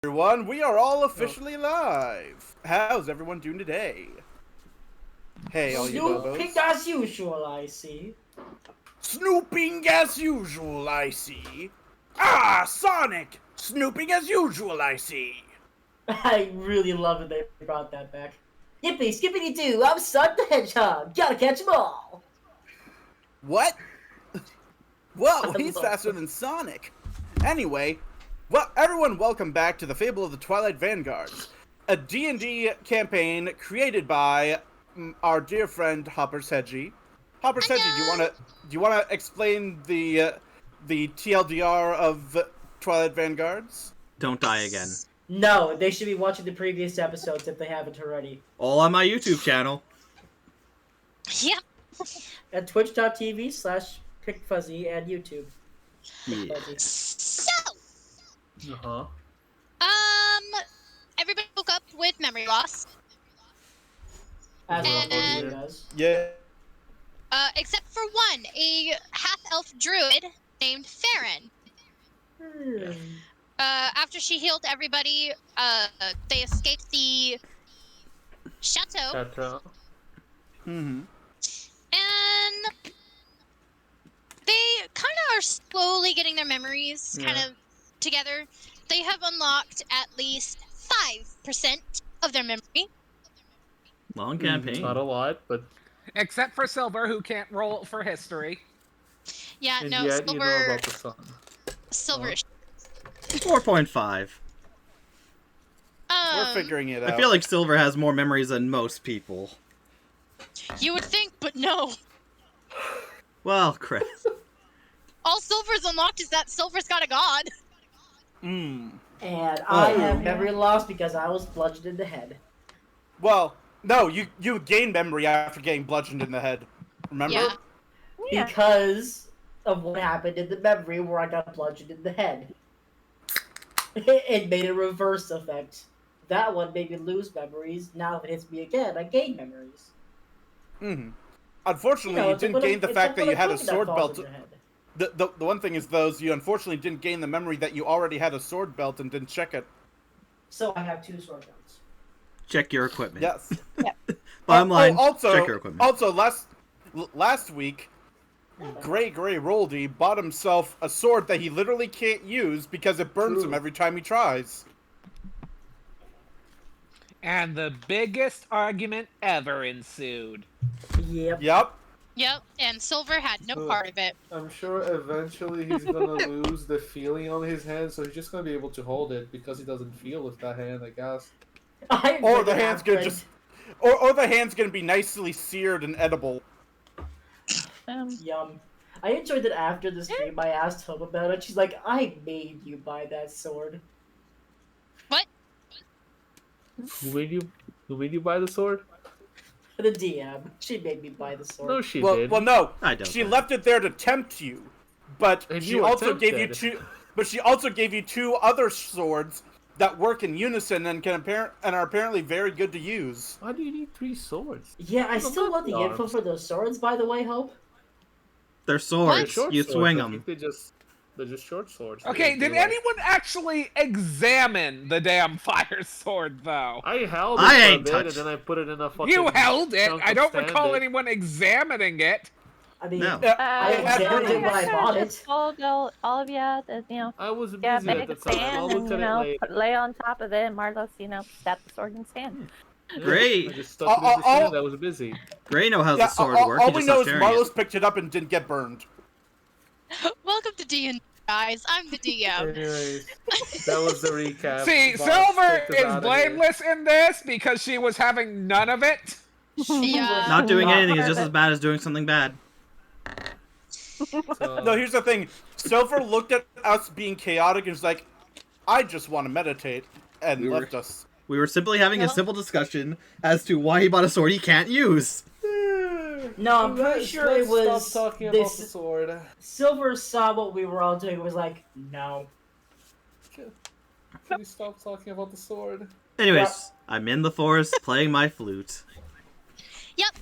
Everyone, we are all officially live. How's everyone doing today? Hey, all you Snooping bobos. as usual, I see. Snooping as usual, I see. Ah, Sonic! Snooping as usual, I see. I really love it they brought that back. Yippee, skippity doo, I'm Sonic the Hedgehog. Gotta catch 'em all. What? Whoa, I he's love faster it. than Sonic. Anyway, well, everyone, welcome back to the Fable of the Twilight Vanguard, a D&D campaign created by our dear friend Hopper Sedgy. Hopper Sedgy, do you wanna explain the TLDR of Twilight Vanguards? Don't die again. No, they should be watching the previous episodes if they haven't already. All on my YouTube channel. Yep. At twitch.tv/PickFuzzy and YouTube. Yeah. So, Uh-huh. everybody woke up with memory loss, As And- everybody does. Yeah. except for one, a half-elf druid named Farron. After she healed everybody, they escaped the chateau, Mm-hmm. and they kind of are slowly getting their memories kind of together. They have unlocked at least 5% of their memory. Long campaign. Not a lot, but Except for Silver, who can't roll for history. Yeah, and no, yet you know silver. about the sun. Silver is 4.5. We're figuring it out. I feel like Silver has more memories than most people. You would think, but no. Well, Chris. All Silver's unlocked is that Silver's got a god. Mm. And I Oh. have memory loss because I was bludgeoned in the head. Well, no, you gain memory after getting bludgeoned in the head. Remember? Yeah. Because of what happened in the memory where I got bludgeoned in the head. It made a reverse effect. That one made me lose memories. Now if it hits me again, I gain memories. Mm-hmm. Unfortunately, you it's like didn't when gain the it's fact like that when you had a coconut sword falls belt. in your head. The one thing is, though, is you unfortunately didn't gain the memory that you already had a sword belt and didn't check it. So I have 2 sword belts. Check your equipment. Yes. Bottom line, also, check your equipment. Also, last week, Gray Roldy bought himself a sword that he literally can't use because it burns him every time he tries. And the biggest argument ever ensued. Yep. Yep. Yep, and Silver had no part of it. I'm sure eventually he's gonna lose the feeling on his hand, so he's just gonna be able to hold it because he doesn't feel with that hand, I guess. Or the hand's gonna just, or the hand's gonna be nicely seared and edible. Yum. I enjoyed that after the stream I asked Hope about it. She's like, I made you buy that sword. What? Who made you buy the sword? The DM. She made me buy the sword. No, she Well, did. well, no. I don't She know. left it there to tempt you, but And she you also gave you attempted. two. But she also gave you 2 other swords that work in unison and are apparently very good to use. Why do you need 3 swords? Yeah, I Well, still not want the the info arms. for those swords, by the way, Hope. They're They're swords. short You swords. swing I them. think they're just short swords. Okay, They did like- anyone actually examine the damn fire sword, though? I held it I for a ain't bit touched. and then I put it in a fucking. You held it! chunk I of don't recall standard. anyone examining it. I mean, No. I examined it when I bought it. Told all of you that, I was busy yeah, at make the a time. I'll stand look and, at it later. lay on top of it, and Marlos, stab the sword in his hand. Yeah, Great. I just stuck it in the sand. I was busy. Gray know how Yeah, the sword works. all He we just know stopped is sharing it. Marlos picked it up and didn't get burned. Welcome to D&D, guys. I'm the DM. Anyways, that was the recap. See, Boss Silver kicked us is out of here. blameless in this because she was having none of it. Yeah. Not doing Not anything is just perfect. as bad as doing something bad. So, No, here's the thing. Silver looked at us being chaotic and was like, I just want to meditate, and We were- left us. We were simply having a Well- simple discussion as to why he bought a sword he can't use. No, I'm pretty sure it was Stop talking about the this. sword. Silver saw what we were all doing and was like, no. Can you stop talking about the sword? Anyways, I'm in the forest playing my flute. Yep.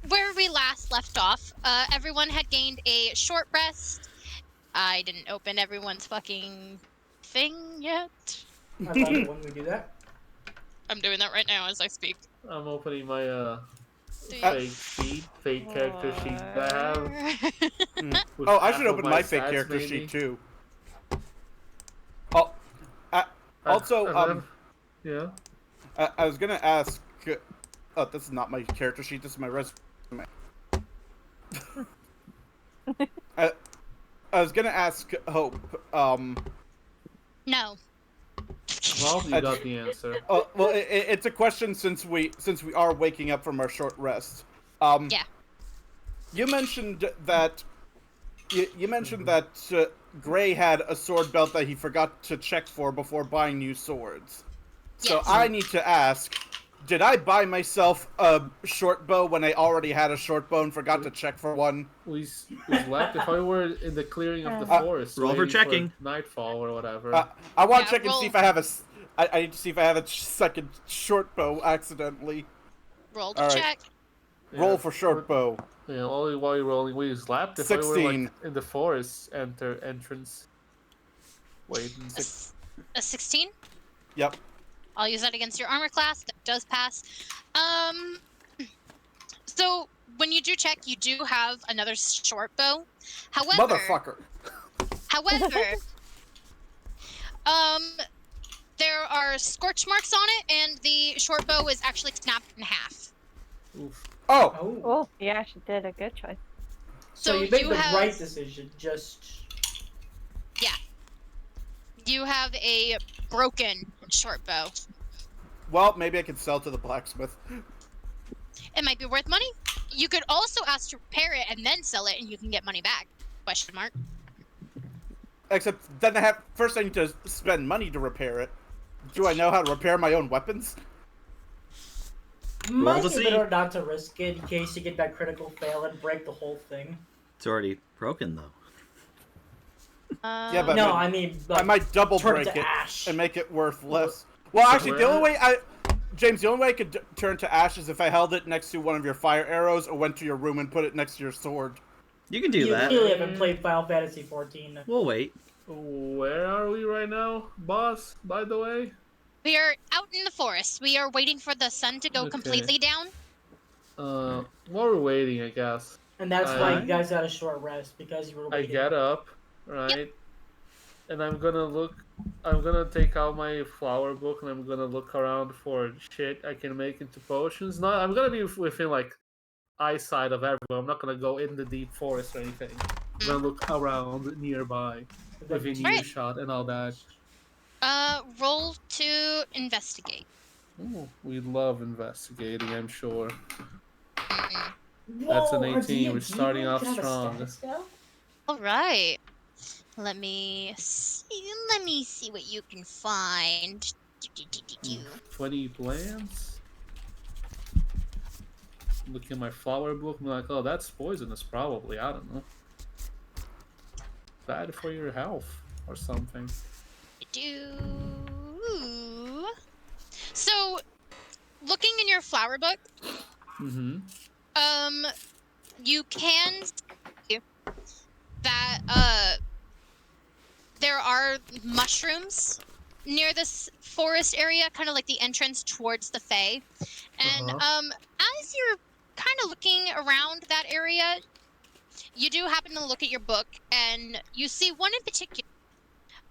Where we last left off, everyone had gained a short rest. I didn't open everyone's fucking thing yet. I love it when we do that. I'm doing that right now as I speak. I'm opening my fake character sheet that I have. with Oh, I half should of open my my fake stats, character maybe. sheet too. Oh, also, yeah. I was gonna ask. Oh, this is not my character sheet. This is my resume. I was gonna ask Hope. No. Well, you got the answer. Well, it's a question since we are waking up from our short rest. Yeah. You mentioned that Gray had a sword belt that he forgot to check for before buying new swords. So Yes. I need to ask, did I buy myself a short bow when I already had a short bow and forgot to check for one? We slept. If I were in the clearing of the forest, Roll for waiting checking. Nightfall or whatever. I want Yeah, to check and see roll. if I have I need to see if I have a second short bow accidentally. Roll to All right. check. Roll for short bow. Yeah, only while you're rolling, we slept. If I were 16. like in the forest entrance. Wait, A 16? Yep. I'll use that against your armor class. That does pass. So when you do check, you do have another short bow. However, Motherfucker. However, there are scorch marks on it, and the short bow is actually snapped in half. oof. Oh, Oh. Oh, yeah, she did a good choice. So you made the have, right decision, just... You have a broken short bow. well, maybe I could sell to the blacksmith. It might be worth money. You could also ask to repair it and then sell it, and you can get money back. Question mark. Except then first I need to spend money to repair it. Do I know how to repair my own weapons? Might to be see. better not to risk it in case you get that critical fail and break the whole thing. It's already broken, though. Yeah, but No, I I mean, I might double turn break to it ash. and make it worth less. Well, actually, the only way James, the only way I could turn to ash is if I held it next to one of your fire arrows or went to your room and put it next to your sword. You can do You that. clearly haven't played Final Fantasy 14. We'll wait. Where are we right now, boss? By the way. We are out in the forest. We are waiting for the sun to go Okay. completely down. While we're waiting, I guess. And that's why Alright. you guys got a short rest, because you were I waiting. get up, right? And I'm gonna take out my flower book and I'm gonna look around for shit I can make into potions. I'm gonna be within like eyesight of everyone. I'm not gonna go in the deep forest or anything. I'm gonna look around nearby, within Right. earshot and all that. Roll to investigate. Ooh, we love investigating, I'm sure. Whoa, That's an our 18, we're D&D starting off can have a strong. status now? All right. Let me see what you can find. 20 plants. Look at my flower book and be like, oh, that's poisonous, probably. I don't know. Bad for your health or something. So, looking in your flower book, Mm-hmm. you can see that there are mushrooms near this forest area, kind of like the entrance towards the Fae. And as you're kind of looking around that area, you do happen to look at your book, and you see one in particular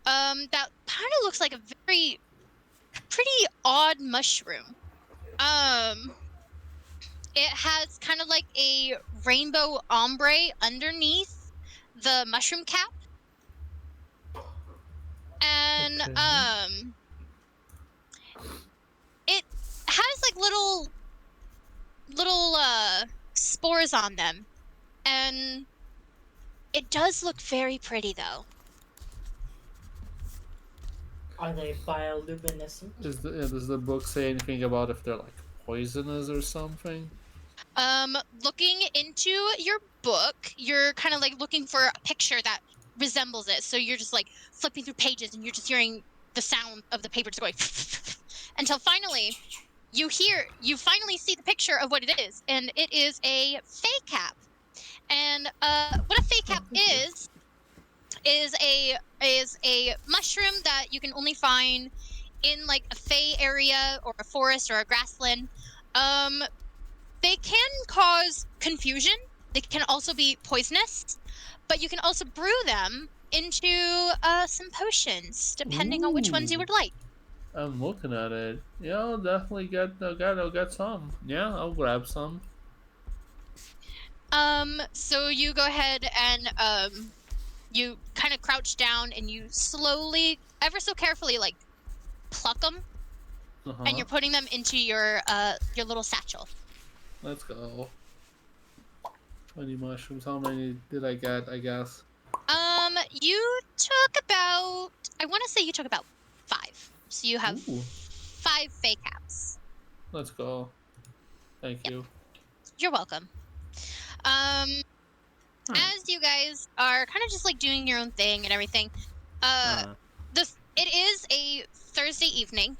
that kind of looks like a pretty odd mushroom. It has kind of like a rainbow ombre underneath the mushroom cap. And it has like little spores on them. And it does look very pretty though. Are they bioluminescent? Does the book say anything about if they're like poisonous or something? Looking into your book, you're kind of like looking for a picture that resembles it. So you're just like flipping through pages and you're just hearing the sound of the paper just going until finally you finally see the picture of what it is, and it is a Fae cap. And what a Fae cap is a is a mushroom that you can only find in like a fey area or a forest or a grassland. They can cause confusion. They can also be poisonous, but you can also brew them into some potions, depending on which ones you would like. I'm looking at it. Yeah, I'll definitely I'll get some. Yeah, I'll grab some. So you go ahead and you kind of crouch down and you slowly, ever so carefully, like pluck them, and you're putting them into your little satchel. Let's go. 20 mushrooms. How many did I get? I guess. You took about, I want to say you took about 5. So you have Ooh. 5 fey caps. Let's go. Thank you. You're welcome. As you guys are kind of just like doing your own thing and everything, it is a Thursday evening.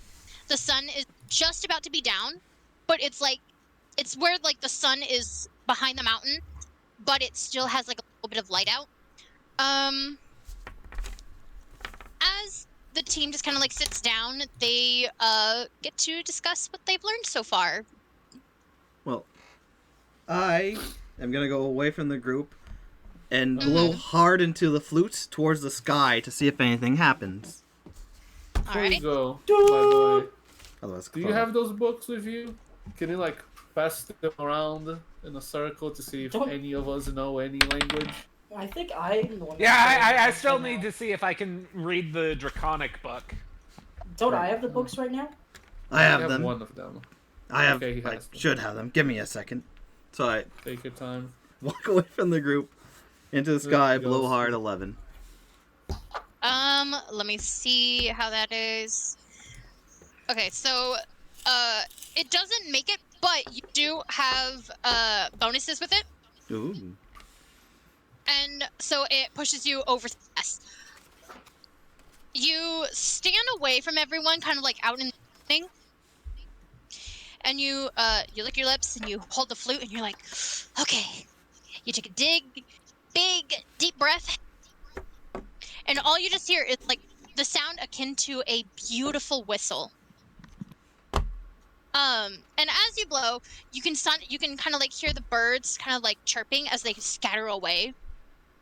The sun is just about to be down, but it's where like the sun is behind the mountain, but it still has like a little bit of light out. As the team just kind of like sits down, they get to discuss what they've learned so far. Well, I am gonna go away from the group and blow hard into the flute towards the sky to see if anything happens. Before you Alright. go, by the way, Otherwise, do you have those books with you? Can you like pass them around in a circle to see if Don't- any of us know any language? I think I'm the one. Yeah, I still need to see if I can read the Draconic book. Don't I have the books right now? I have them. one of them. I have. Okay, he I has them. should have them. Give me a second. So I Take your time. walk away from the group into the sky, There blow goes. hard 11. Let me see how that is. Okay, so, it doesn't make it, but you do have, bonuses with it. Ooh. And so it pushes you over fast. You stand away from everyone, kind of like out in the thing. And you lick your lips and you hold the flute and you're like, okay. You take a big, deep breath. And all you just hear is like the sound akin to a beautiful whistle. And as you blow, you can kind of like hear the birds kind of like chirping as they scatter away.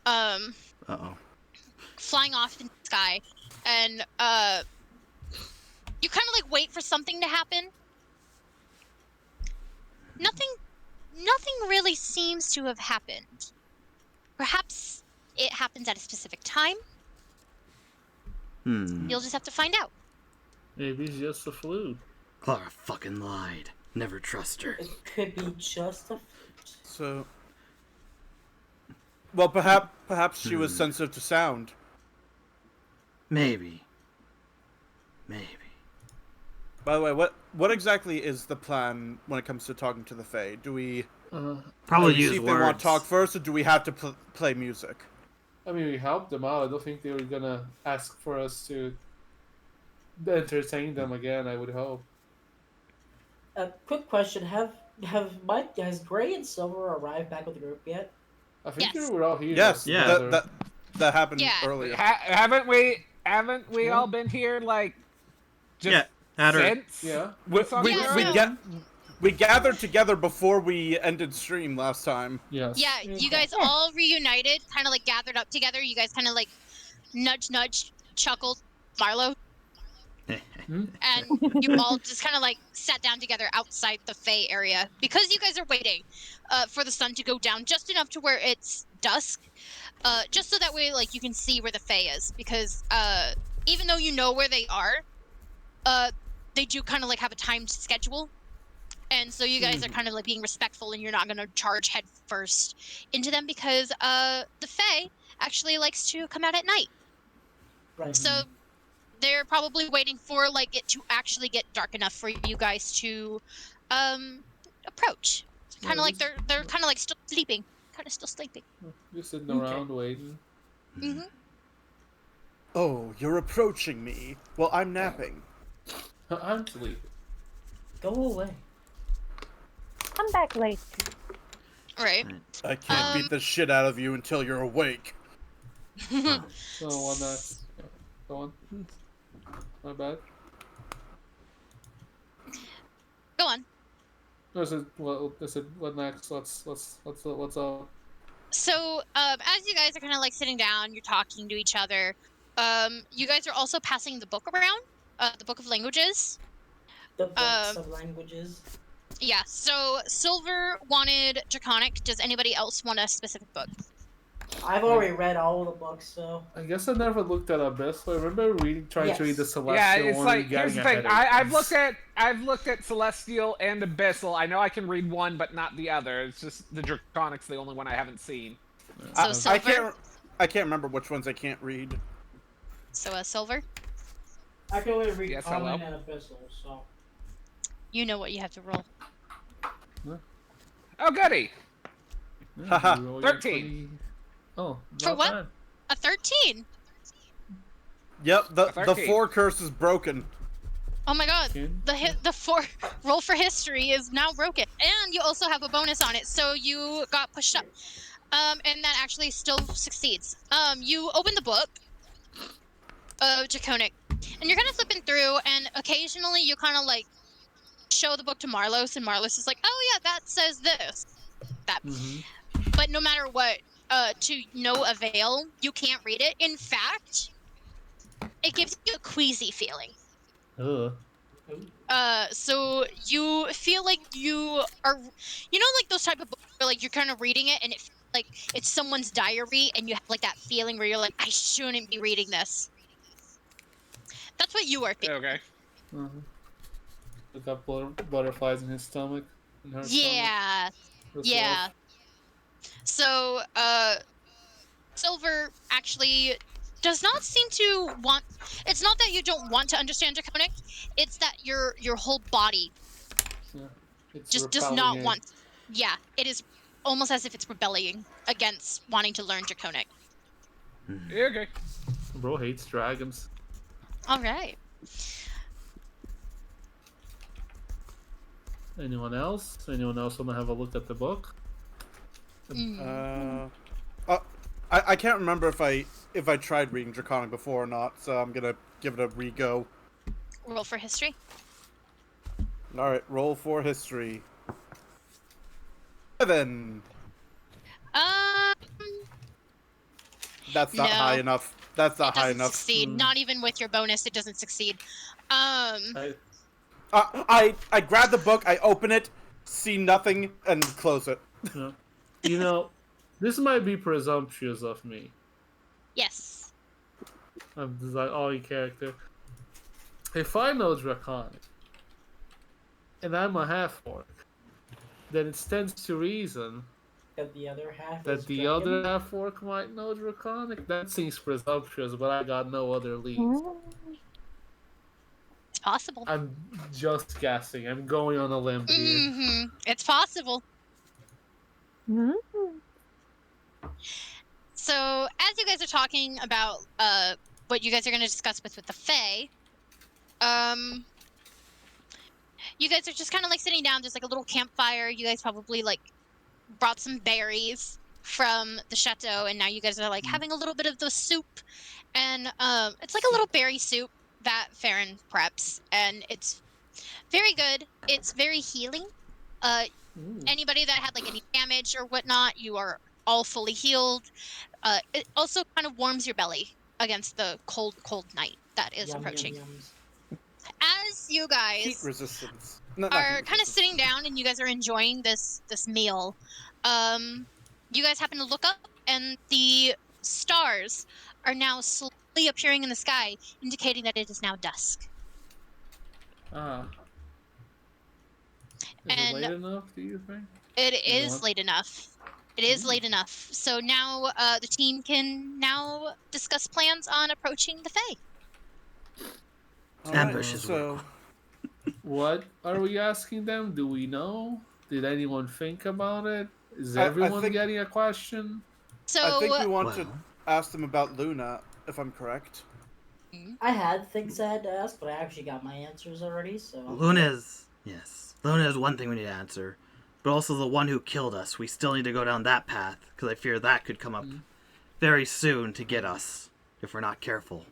Uh-oh. Flying off in the sky, and you kind of like wait for something to happen. Nothing really seems to have happened. Perhaps it happens at a specific time. You'll just have to find out. Maybe it's just a flute. Clara fucking lied. Never trust her. It could be just a. So, well, perhaps she was sensitive to sound. Maybe. By the way, what exactly is the plan when it comes to talking to the Fae? Do we Probably do we use see if words. they want to talk first, or do we have to play music? I mean, we helped them out. I don't think they were gonna ask for us to entertain them again. I would hope. Quick question: has Gray and Silver arrived back with the group yet? I think Yes. they were all here. Yes, Yeah. that happened Yeah. earlier. Haven't we all been here like just Yeah, had her. since? Yeah. We gathered together before we ended stream last time. Yes. Yeah, you guys all reunited, kind of like gathered up together. You guys kind of like nudge, chuckled, Marlo, and you all just kind of like sat down together outside the Fae area because you guys are waiting for the sun to go down just enough to where it's dusk, just so that way like you can see where the Fae is. Because even though you know where they are, they do kind of like have a timed schedule. And so you guys are kind of like being respectful, and you're not going to charge head first into them because the Fae actually likes to come out at night. Right. So they're probably waiting for like it to actually get dark enough for you guys to approach. Kind of like they're kind of like still sleeping, still sleeping. Just sitting around waiting. Mm-hmm. Oh, you're approaching me. Well, I'm napping. I'm sleeping. Go away. Come back late. Right. I can't beat the shit out of you until you're awake. So why not? Go on. My bad. Go on. What next? What's up? So, as you guys are kind of like sitting down, you're talking to each other. You guys are also passing the book around, the book of languages. The books of languages. Yeah. So, Silver wanted Draconic. Does anybody else want a specific book? I've already read all of the books, so. I guess I never looked at Abyss. I remember trying to read the Celestial Yeah, it's one like and getting here's the a thing. headache. I've looked at Celestial and Abyssal. I know I can read one, but not the other. It's just the Draconic's the only one I haven't seen. So I Silver. can't remember which ones I can't read. So Silver. I can only read Yes, Common hello? and Abyssal, so. You know what you have to roll. Oh, goody. Haha. You roll your 13. 20. Oh, For not what? bad. A 13. Yep, the 13. 4 curse is broken. Oh my god. Kin? The 4 roll for history is now broken. And you also have a bonus on it, so you got pushed up. And that actually still succeeds. You open the book of Draconic, and you're kind of flipping through, and occasionally you kind of like show the book to Marlos, and Marlos is like, "Oh yeah, that says this." That. But no matter what, to no avail, you can't read it. In fact, it gives you a queasy feeling. Ugh. So you feel like you are, like those type of books where like you're kind of reading it and it feels like it's someone's diary, and you have like that feeling where you're like, I shouldn't be reading this. That's what you are feeling. Okay. Look up butterflies in his stomach. In her Yeah. stomach. Yeah. So, Silver actually does not seem to want. It's not that you don't want to understand Draconic. It's that your whole body It's just does repelling not it. want. Yeah, it is almost as if it's rebelling against wanting to learn Draconic. Yeah, okay. Bro hates dragons. All right. Anyone else? Anyone else want to have a look at the book? I can't remember if I tried reading Draconic before or not, so I'm gonna give it a re-go. Roll for history. All right, roll for history. 7. That's not No. high enough. That's not It high doesn't enough. succeed. Not even with your bonus, it doesn't succeed. I, I grab the book, I open it, see nothing, and close it. this might be presumptuous of me. Yes. I'm just like, oh, your character. If I know Draconic, and I'm a half-orc, then it stands to reason That the other half that is the dragon. other half-orc might know Draconic. That seems presumptuous, but I got no other leads. It's possible. I'm just guessing. I'm going on a limb here. Mm-hmm. It's possible. So, as you guys are talking about what you guys are going to discuss with the Fae, you guys are just kind of like sitting down. There's like a little campfire. You guys probably like brought some berries from the chateau, and now you guys are like having a little bit of the soup. And it's like a little berry soup that Farron preps, and it's very good. It's very healing. Anybody that had like any damage or whatnot, you are all fully healed. It also kind of warms your belly against the cold night that is approaching. Yums. As you Heat guys resistance. No, not are heat kind of resistance. sitting down and you guys are enjoying this meal, you guys happen to look up, and the stars are now slowly appearing in the sky, indicating that it is now dusk. Ah. Is And it late enough, do you think? It You is want- late enough. It is late enough. So now the team can now discuss plans on approaching the Fae. All Ambushes so What are we asking them? Do we know? Did anyone think about it? Is I everyone think- getting a question? So I think we want to Well. ask them about Luna, if I'm correct. I had things I had to ask, but I actually got my answers already, so. Luna's one thing we need to answer, but also the one who killed us. We still need to go down that path because I fear that could come up very soon to get us if we're not careful.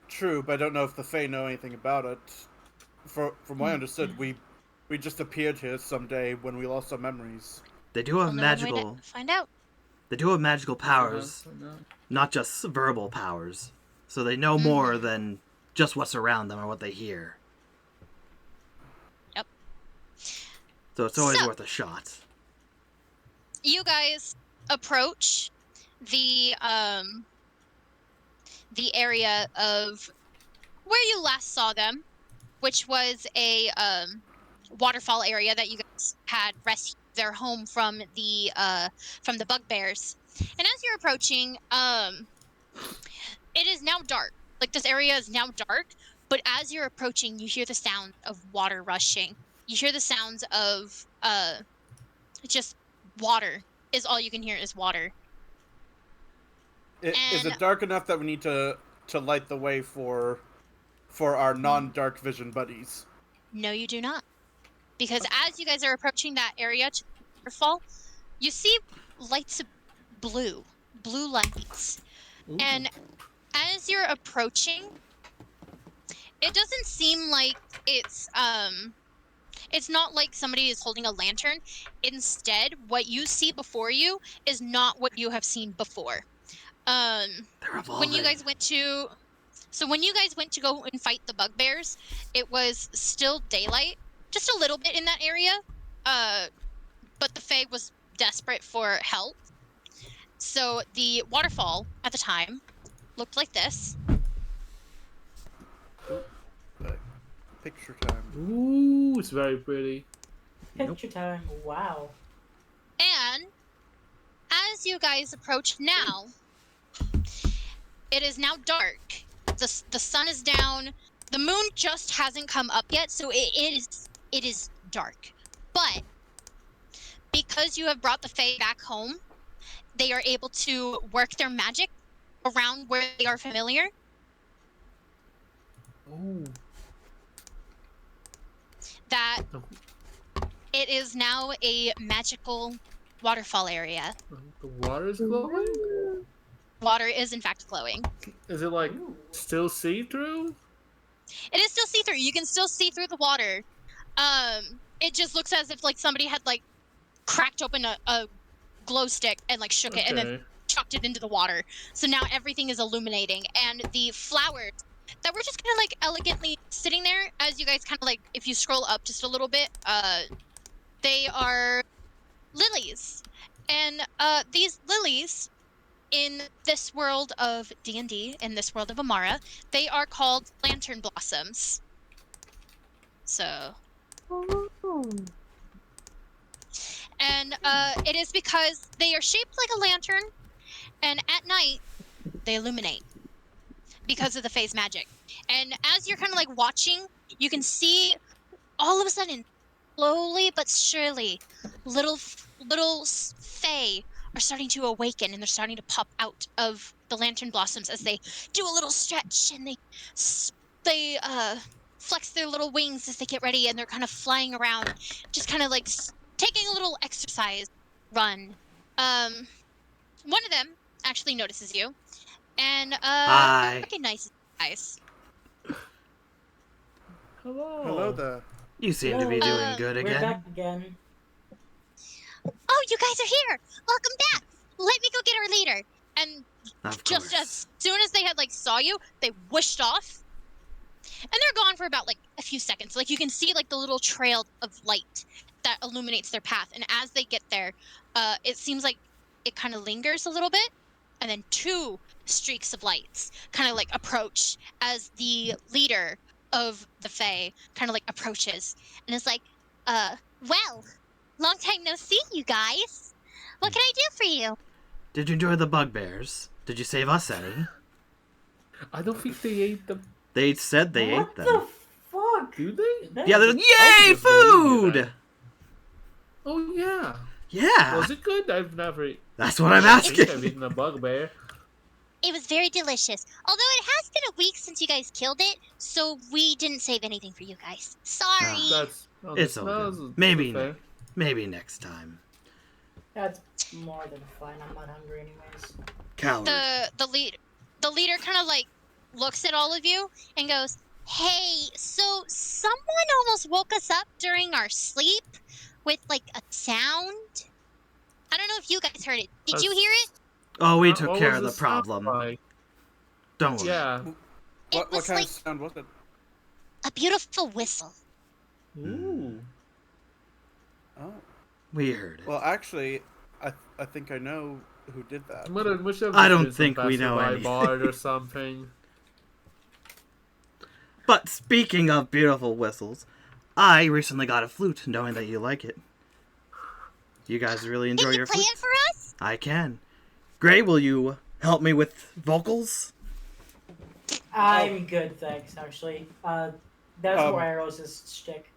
True, but I don't know if the Fae know anything about it. From what I understood, we just appeared here someday when we lost our memories. They do have Only one way magical. to find out. They do have magical powers, I know. not just verbal powers. So they know more than just what's around them or what they hear. Yep. So it's always So- worth a shot. You guys approach the area of where you last saw them, which was a waterfall area that you guys had rescued their home from the bugbears. And as you're approaching, it is now dark. Like, this area is now dark, but as you're approaching, you hear the sound of water rushing. You hear the sounds of just water. Is all you can hear is water. Is it dark enough that we need to light the way for our non-dark vision buddies? No, you do not. Because as you guys are approaching that area to the waterfall, you see lights of blue lights. Ooh. And as you're approaching, it doesn't seem like it's not like somebody is holding a lantern. Instead, what you see before you is not what you have seen before. They're evolving. When you guys went to go and fight the bugbears, it was still daylight, just a little bit in that area. But the Fae was desperate for help. So the waterfall at the time looked like this. Picture time. Ooh, it's very pretty. Picture time. Wow. And as you guys approach now, it is now dark. The sun is down. The moon just hasn't come up yet, so it is dark. But because you have brought the Fae back home, they are able to work their magic around where they are familiar. Ooh. That it is now a magical waterfall area. The water's glowing? Water is in fact glowing. Is it like still see-through? It is still see-through. You can still see through the water. It just looks as if like somebody had like cracked open a glow stick and like shook it and then chucked it into the water. So now everything is illuminating, and the flowers that were just kind of like elegantly sitting there, as you guys kind of like, if you scroll up just a little bit, they are lilies. And these lilies, in this world of D&D, in this world of Amara, they are called lantern blossoms. So... And it is because they are shaped like a lantern, and at night, they illuminate because of the Fae's magic. And as you're kind of like watching, you can see all of a sudden, slowly but surely, little Fae are starting to awaken, and they're starting to pop out of the lantern blossoms as they do a little stretch, and they flex their little wings as they get ready, and they're kind of flying around, just kind of like taking a little exercise run. One of them actually notices you, and Hi. recognizes you guys. Hello. Hello there. You seem to be doing good We're again. back again. Oh, you guys are here! Welcome back! Let me go get our leader. And Of just course. as soon as they had like saw you, they whooshed off. And they're gone for about like a few seconds. Like you can see like the little trail of light that illuminates their path. And as they get there, it seems like it kind of lingers a little bit. And then two streaks of lights kind of like approach as the leader of the Fae kind of like approaches. And it's like, well, long time no see, you guys. What can I do for you? Did you enjoy the bugbears? Did you save us any? I don't think they ate them. They said they What ate them. the fuck? Do they? Yeah, they're I yay, just believe you food! then. Oh yeah. Yeah, Was it good? I've never. that's what I'm I think I've asking. eaten a bugbear. It was very delicious. Although it has been a week since you guys killed it, so we didn't save anything for you guys. Sorry. That's. It's all good. Maybe next time. That's more than fine. I'm not hungry anyways. Coward. The leader kind of like looks at all of you and goes, "Hey, so someone almost woke us up during our sleep with like a sound. I don't know if you guys heard it. Did you hear it? Oh, we What took was care of the sound problem. like? Don't worry. Yeah. What was kind like of sound was it? a beautiful whistle." Ooh. Oh. We heard it. Well, actually, I think I know who did that. I don't think we know by anything. Bard or something. But speaking of beautiful whistles, I recently got a flute, knowing that you like it. You guys really enjoy Can you your play flute? it for us? I can. Gray, will you help me with vocals? I'm good, thanks. Actually, that's more Eirros' shtick.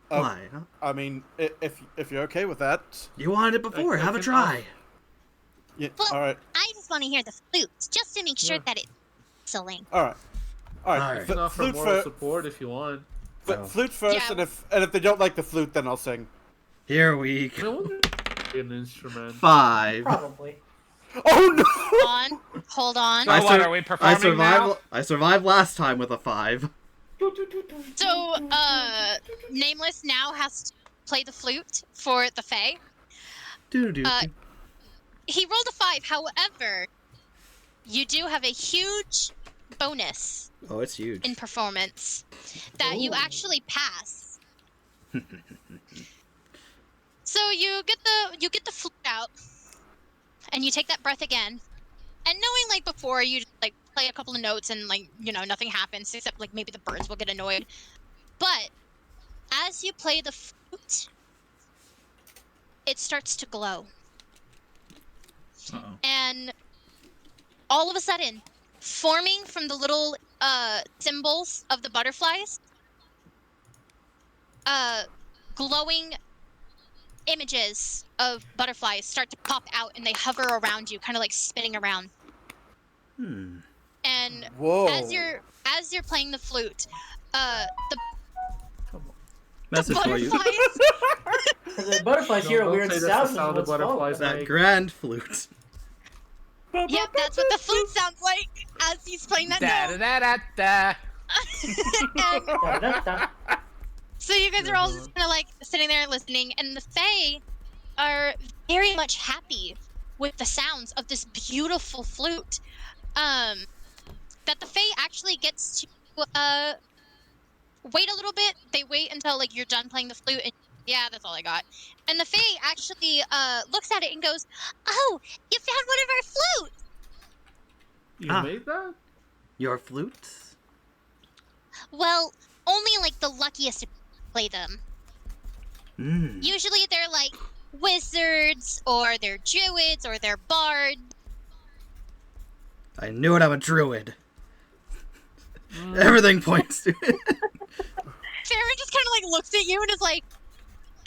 Why? I mean, if you're okay with that, You wanted it before. I Have a can try. yeah. Well, All right, I just want to hear the flute, just to make sure Yeah. that it's whistling. all right, all right. Alright. I can offer Flute, moral for, support if you want. flute first, Yeah. and if they don't like the flute, then I'll sing. Here we I go. wonder an instrument. 5. Probably. Oh no! Hold on. So I what, sur- are we performing now? I survived last time with a 5. So, Nameless now has to play the flute for the Fae. Doo-doo-doo. He rolled a 5, however, you do have a huge bonus Oh, it's huge. in performance that you Ooh. actually pass. So you get the flute out, and you take that breath again, and knowing like before you just, like play a couple of notes and like nothing happens except like maybe the birds will get annoyed, but as you play the flute, it starts to glow, Uh-oh. and all of a sudden, forming from the little symbols of the butterflies, glowing images of butterflies start to pop out and they hover around you, kind of like spinning around. Hmm. And Whoa! as you're playing the flute, the Message for you. butterflies The butterflies hear a don't weird say that's the sound. sound of What's wrong butterflies with That make. grand flute. Yep, that's what the flute sounds like as he's playing that Da note. da da da da. And that? Da-da-da. so you guys are all just kind of like sitting there listening, and the Fae are very much happy with the sounds of this beautiful flute. That the Fae actually gets to wait a little bit. They wait until like you're done playing the flute, and yeah, that's all I got. And the Fae actually looks at it and goes, "Oh, you found one of our flutes." You Ah. made that? Your flute? Well, only like the luckiest play them. Hmm. Usually they're like wizards, or they're druids, or they're bards. I knew it. I'm a druid. Everything points to it. Farron just kind of like looks at you and is like,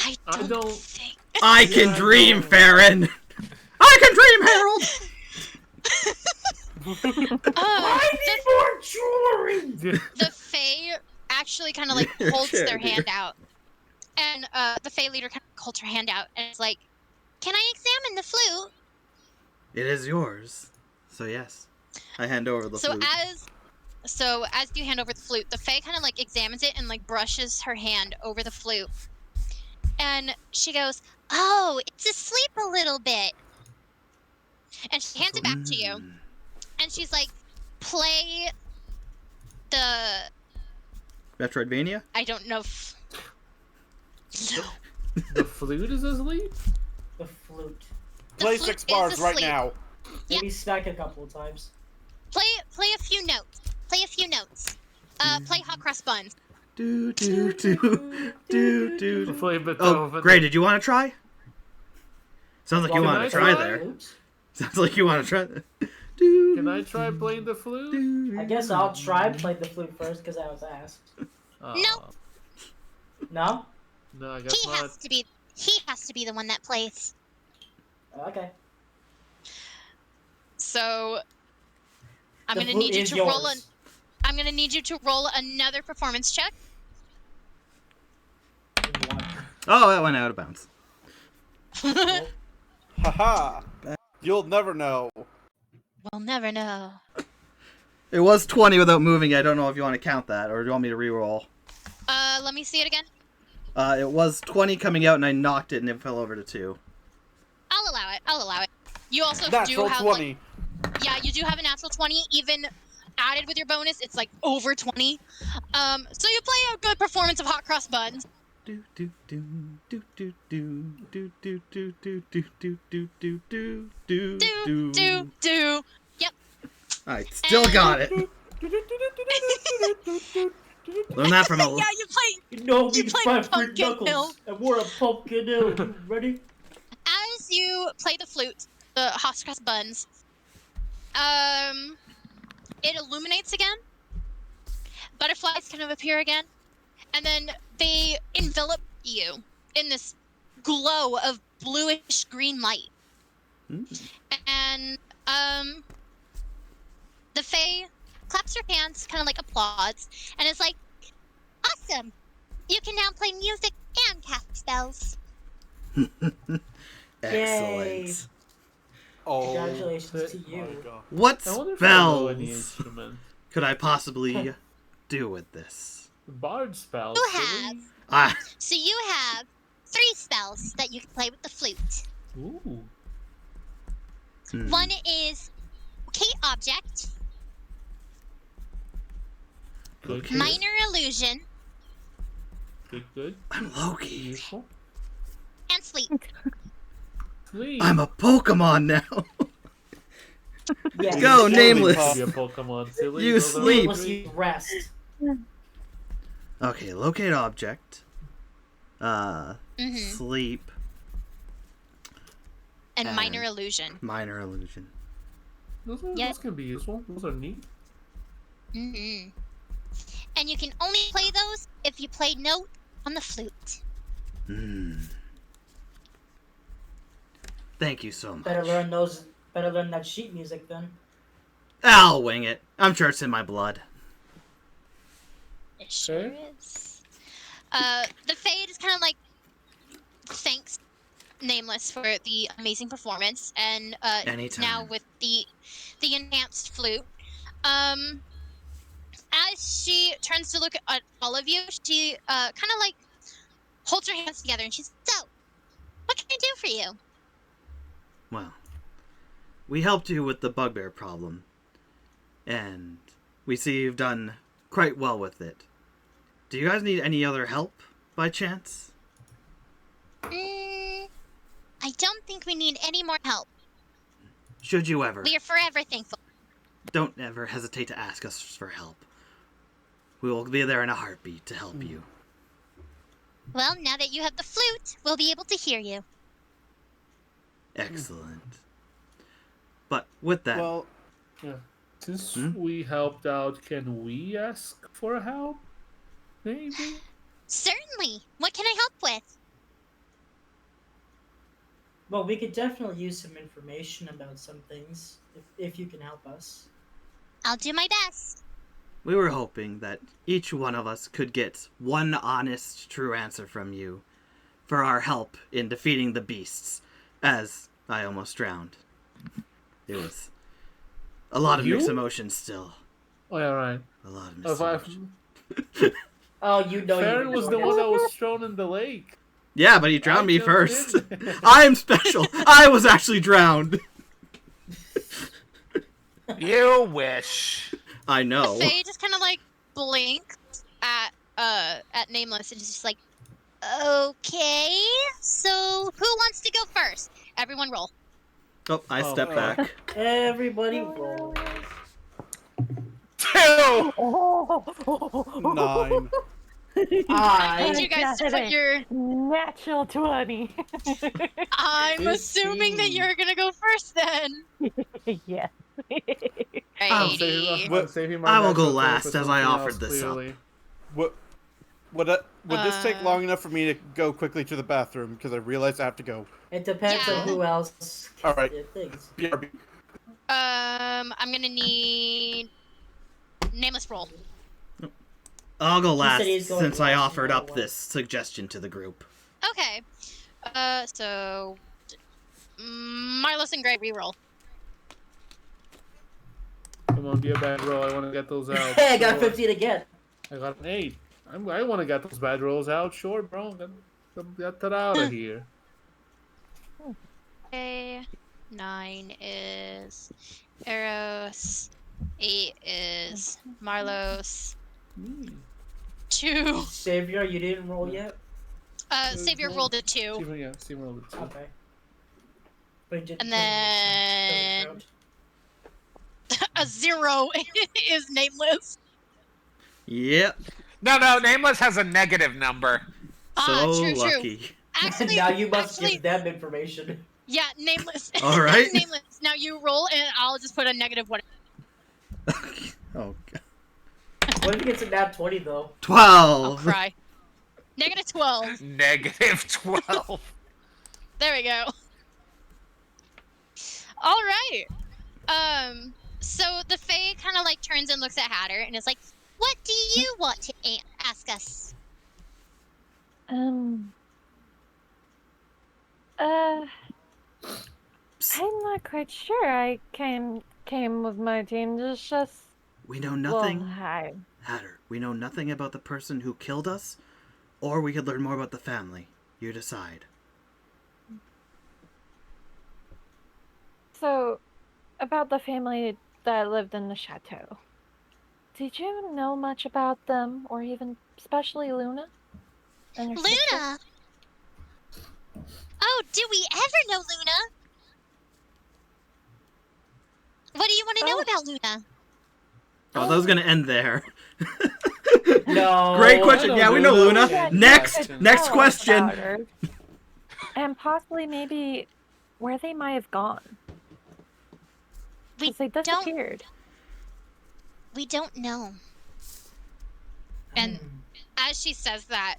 I don't think. I can Yeah, I dream, know. Farron. I can dream, Harold. I need more jewelry! The Fae actually kind of like holds Yeah, their dear. hand out, and the Fae leader kind of holds her hand out and is like, "Can I examine the flute?" It is yours. So yes, I hand over the flute. As you hand over the flute, the Fae kind of like examines it and like brushes her hand over the flute, and she goes, "Oh, it's asleep a little bit," and she hands it back to you, Mm. and she's like, "Play the Metroidvania? I don't know." No. The flute is asleep? The flute. The Play flute 6 is bars right asleep. now. Maybe smack a couple of times. Play a few notes. Play a few notes. Play hot cross buns. Do do do do do. Play Oh, Beethoven. great! Did you want to try? Sounds like you Well, want I to try try? there. Flute? Sounds like you want to try. Do, Can I try playing the flute? do, I guess I'll try playing the flute first because I was asked. No. No? No, I guess He not. has to be the one that plays. Okay. So I'm The gonna flute need you is to yours. roll I'm gonna need you to roll another performance check. Oh, that went out of bounds. Haha. You'll never know. We'll never know. It was 20 without moving. I don't know if you want to count that, or do you want me to re-roll? Let me see it again. It was 20 coming out, and I knocked it, and it fell over to 2. I'll allow it. You also do Natural have 20. yeah, you do have a natural 20. Even added with your bonus, it's like over 20. So you play a good performance of hot cross buns. Do do do do do do do do do do do do do do do Do. Yep. I still got it. Learn that from a. Yeah, you play. You know we You can play fight for Pumpkin Knuckles, Hill. and we're a Pumpkin Hill. You ready? As you play the flute, the hot cross buns, it illuminates again. Butterflies kind of appear again, and then they envelop you in this glow of bluish green light. And the Fae claps her hands, kind of like applauds, and it's like, "Awesome! You can now play music and cast spells." Excellent. Oh, Congratulations to my you. God. What I wonder if I know any spells instrument. could I possibly do with this? Bard spells. You silly. have. Ah, So you have 3 spells that you can play with the flute. Ooh. One is locate object, Good. Okay. minor illusion, Good. I'm Loki. Useful. and sleep. Please. I'm a Pokemon now. Yes. Go, Silly nameless. pup. Be a Pokemon. Silly. You Those are sleep. Let's great. use rest. Okay, locate object. Mm-hmm. Sleep. And And- minor illusion. Minor illusion. Yeah. Those can be useful. Those are neat. Mm-hmm. And you can only play those if you play note on the flute. Thank you so much. Better learn those. Better learn that sheet music then. I'll wing it. I'm sure it's in my blood. It sure Okay. is. The Fade is kind of like thanks Nameless for the amazing performance, and Anytime. now with the enhanced flute. As she turns to look at all of you, she kind of like holds her hands together and she's, "So, what can I do for you?" Well, we helped you with the bugbear problem, and we see you've done quite well with it. Do you guys need any other help, by chance? I don't think we need any more help. Should you ever, We are forever thankful. don't ever hesitate to ask us for help. We will be there in a heartbeat to help you. Well, now that you have the flute, we'll be able to hear you. Excellent. But with that, Well, Since Hmm? we helped out, can we ask for help? Maybe? Certainly. What can I help with? Well, we could definitely use some information about some things if you can help us. I'll do my best. we were hoping that each one of us could get one honest, true answer from you for our help in defeating the beasts, as I almost drowned. It was a lot of You? mixed emotions still. Oh, yeah, right. A lot of mixed emotions. Oh, you know Farron you was the one that was thrown in the lake. Yeah, but he drowned I me jumped first. in. I am special. I was actually drowned. You wish. I know. Faye just kind of like blinks at Nameless and is just like, "Okay, so who wants to go first? Everyone roll." Oh, I Oh, step back. Everybody roll. 2! 9. I need I you guys to got put it. your. Natural 20. I'm assuming that 15. you're gonna go first then. Yes. I'm Righty. saving my I will go natural last, for as I something offered else, this up. clearly. Would this take Uh, long enough for me to go quickly to the bathroom? Because I realize I have to go. It depends Yeah. on who else. All right. Things. BRB. I'm gonna need Nameless roll. I'll go He last said he's going since I last, offered no up way. this suggestion to the group. Okay. So Marlos and Gray reroll. Come on, be a bad roll. I want to get those out. Hey, I got Sure. 15 again. I got an 8. I want to get those bad rolls out. Sure, bro. Get that out of here. Okay. 9 is Eirros. 8 is Marlos. 2. Savior, you didn't roll yet? Savior rolled a 2. Steven rolled a 2. Okay. But it didn't And count. then a 0 is nameless. Yep. No, Nameless has a negative number. So True. lucky. Actually, Now you must actually, give them information. yeah, nameless. All right. Nameless. Now you roll, and I'll just put a -1. Oh, What if he gets a nat 20 though? 12. I'll cry. -12. Negative 12. There we go. All right. So the Fae kind of like turns and looks at Hatter and is like, "What do you want to ask us?" I'm not quite sure. I came with my team to just We know nothing. Well, Hatter, we know nothing about the person who killed us, or we could learn more about the family. You decide. So, about the family that lived in the chateau. Did you know much about them, or even especially Luna? And her sister? Luna? Oh, do we ever know Luna? What do you want to know about Luna? Oh, that was gonna end there. No. Great question. Yeah, we know Luna. Yeah, Next you next know question. about her. And possibly maybe where they might have gone. We 'Cause they don't. disappeared. We don't know. And as she says that,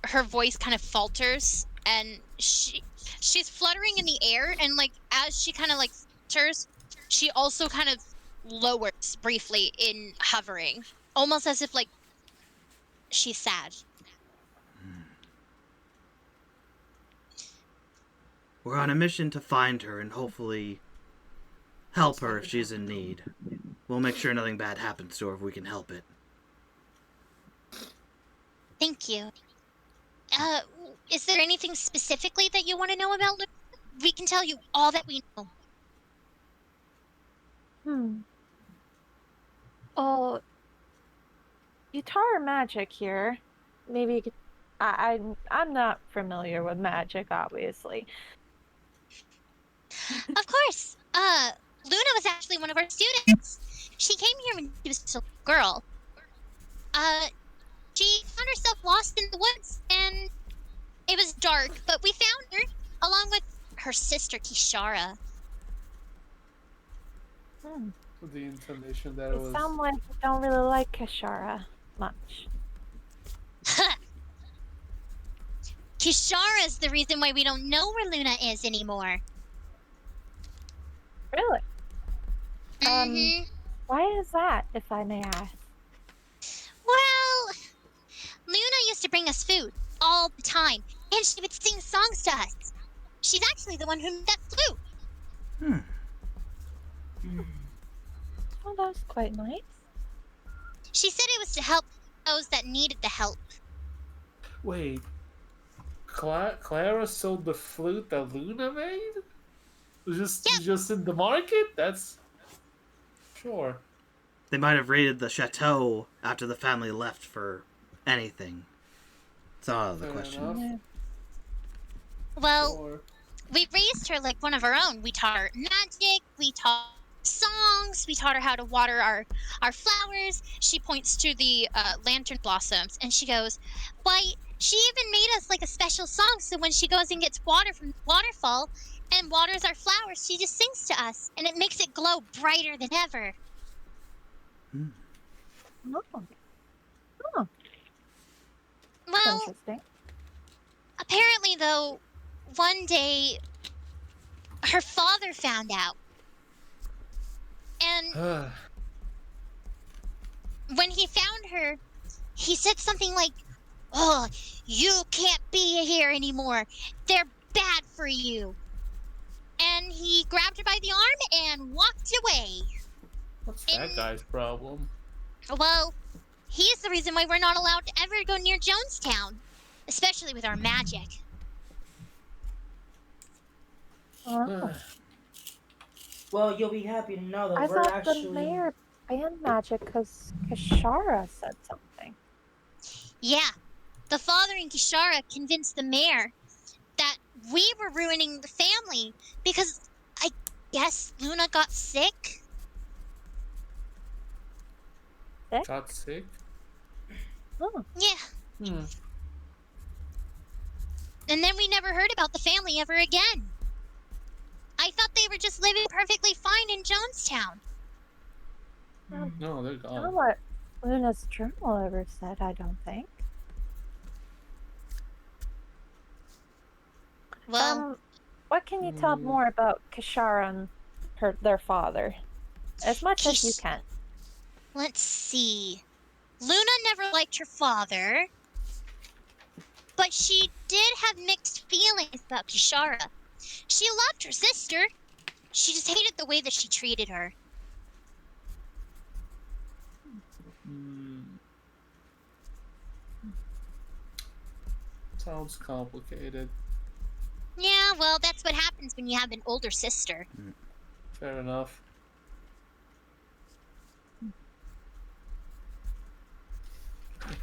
her voice kind of falters, and she's fluttering in the air, and like as she kind of like falters, she also kind of lowers briefly in hovering, almost as if like she's sad. We're on a mission to find her and hopefully help her if she's in need. We'll make sure nothing bad happens to her if we can help it. Thank you. Is there anything specifically that you want to know about Luna? We can tell you all that we know. Well, you taught her magic here. Maybe you could... I'm not familiar with magic, obviously. Of course. Luna was actually one of our students. She came here when she was just a little girl. She found herself lost in the woods, and it was dark, but we found her, along with her sister, Kishara. The intonation there You was. sound like you don't really like Kishara much. Kishara's the reason why we don't know where Luna is anymore. Really? Mm-hmm. Why is that, if I may ask? Well, Luna used to bring us food all the time, and she would sing songs to us. She's actually the one who made that flute. Well, that's quite nice. She said it was to help those that needed the help. Wait. Clara sold the flute that Luna made? It was just in the market? That's. Sure. They might have raided the chateau after the family left for anything. It's out of the Fair question. enough. Yeah. Well, Sure. we raised her like one of our own. We taught her magic, we taught her songs, we taught her how to water our flowers. She points to the lantern blossoms, and she goes, "Why, she even made us like a special song, so when she goes and gets water from the waterfall and waters our flowers, she just sings to us, and it makes it glow brighter than ever." Oh, Well, interesting. apparently, though, one day her father found out. And when he found her, he said something like, "Oh, you can't be here anymore. They're bad for you." And he grabbed her by the arm and walked away. What's that guy's problem? Well, he's the reason why we're not allowed to ever go near Jonestown, especially with our magic. Oh, Well, you'll be happy to know that I we're thought the actually. mayor banned magic because Kashara said something. Yeah, the father and Kishara convinced the mayor that we were ruining the family because I guess Luna got sick. Got sick? Oh, Yeah, Hmm. and then we never heard about the family ever again. I thought they were just living perfectly fine in Jonestown. No, they're not gone. what Luna's journal ever said, I don't think. Well, What can you tell more about Kashara and their father? As much as you can. let's see. Luna never liked her father, but she did have mixed feelings about Kishara. She loved her sister. She just hated the way that she treated her. Sounds complicated. Yeah, well, that's what happens when you have an older sister. Fair enough.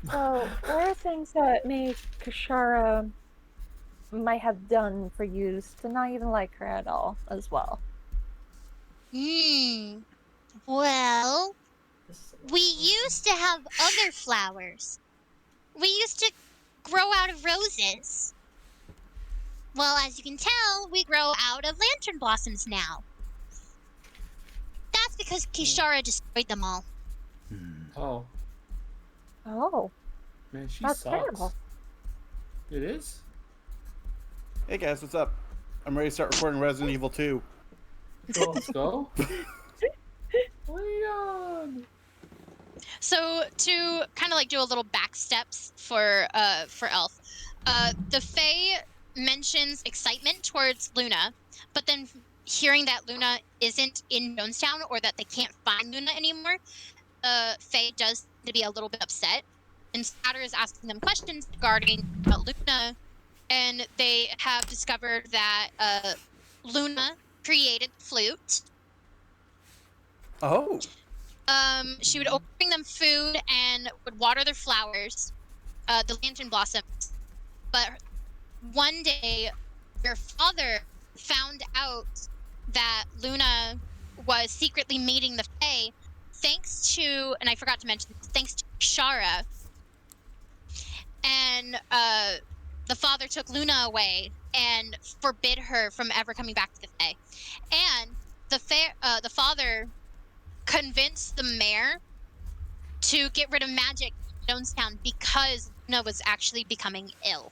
So, what are things that make Kashara might have done for you to not even like her at all, as well? Well, we used to have other flowers. We used to grow out of roses. Well, as you can tell, we grow out of lantern blossoms now. That's because Kishara destroyed them all. Oh, Oh, man, she that's sucks. terrible. It is? Hey guys, what's up? I'm ready to start recording Resident Evil 2. Let's go. Leon! So to kind of like do a little back steps for Elf, the Fae mentions excitement towards Luna, but then hearing that Luna isn't in Jonestown or that they can't find Luna anymore, Fae does to be a little bit upset, and Scatter is asking them questions regarding Luna, and they have discovered that Luna created the flute. Oh. She would bring them food and would water their flowers, the lantern blossoms. But one day, their father found out that Luna was secretly meeting the Fae, thanks to, and I forgot to mention, thanks to Shara. And the father took Luna away and forbid her from ever coming back to the Fae. And the father convinced the mayor to get rid of magic in Jonestown because Luna was actually becoming ill.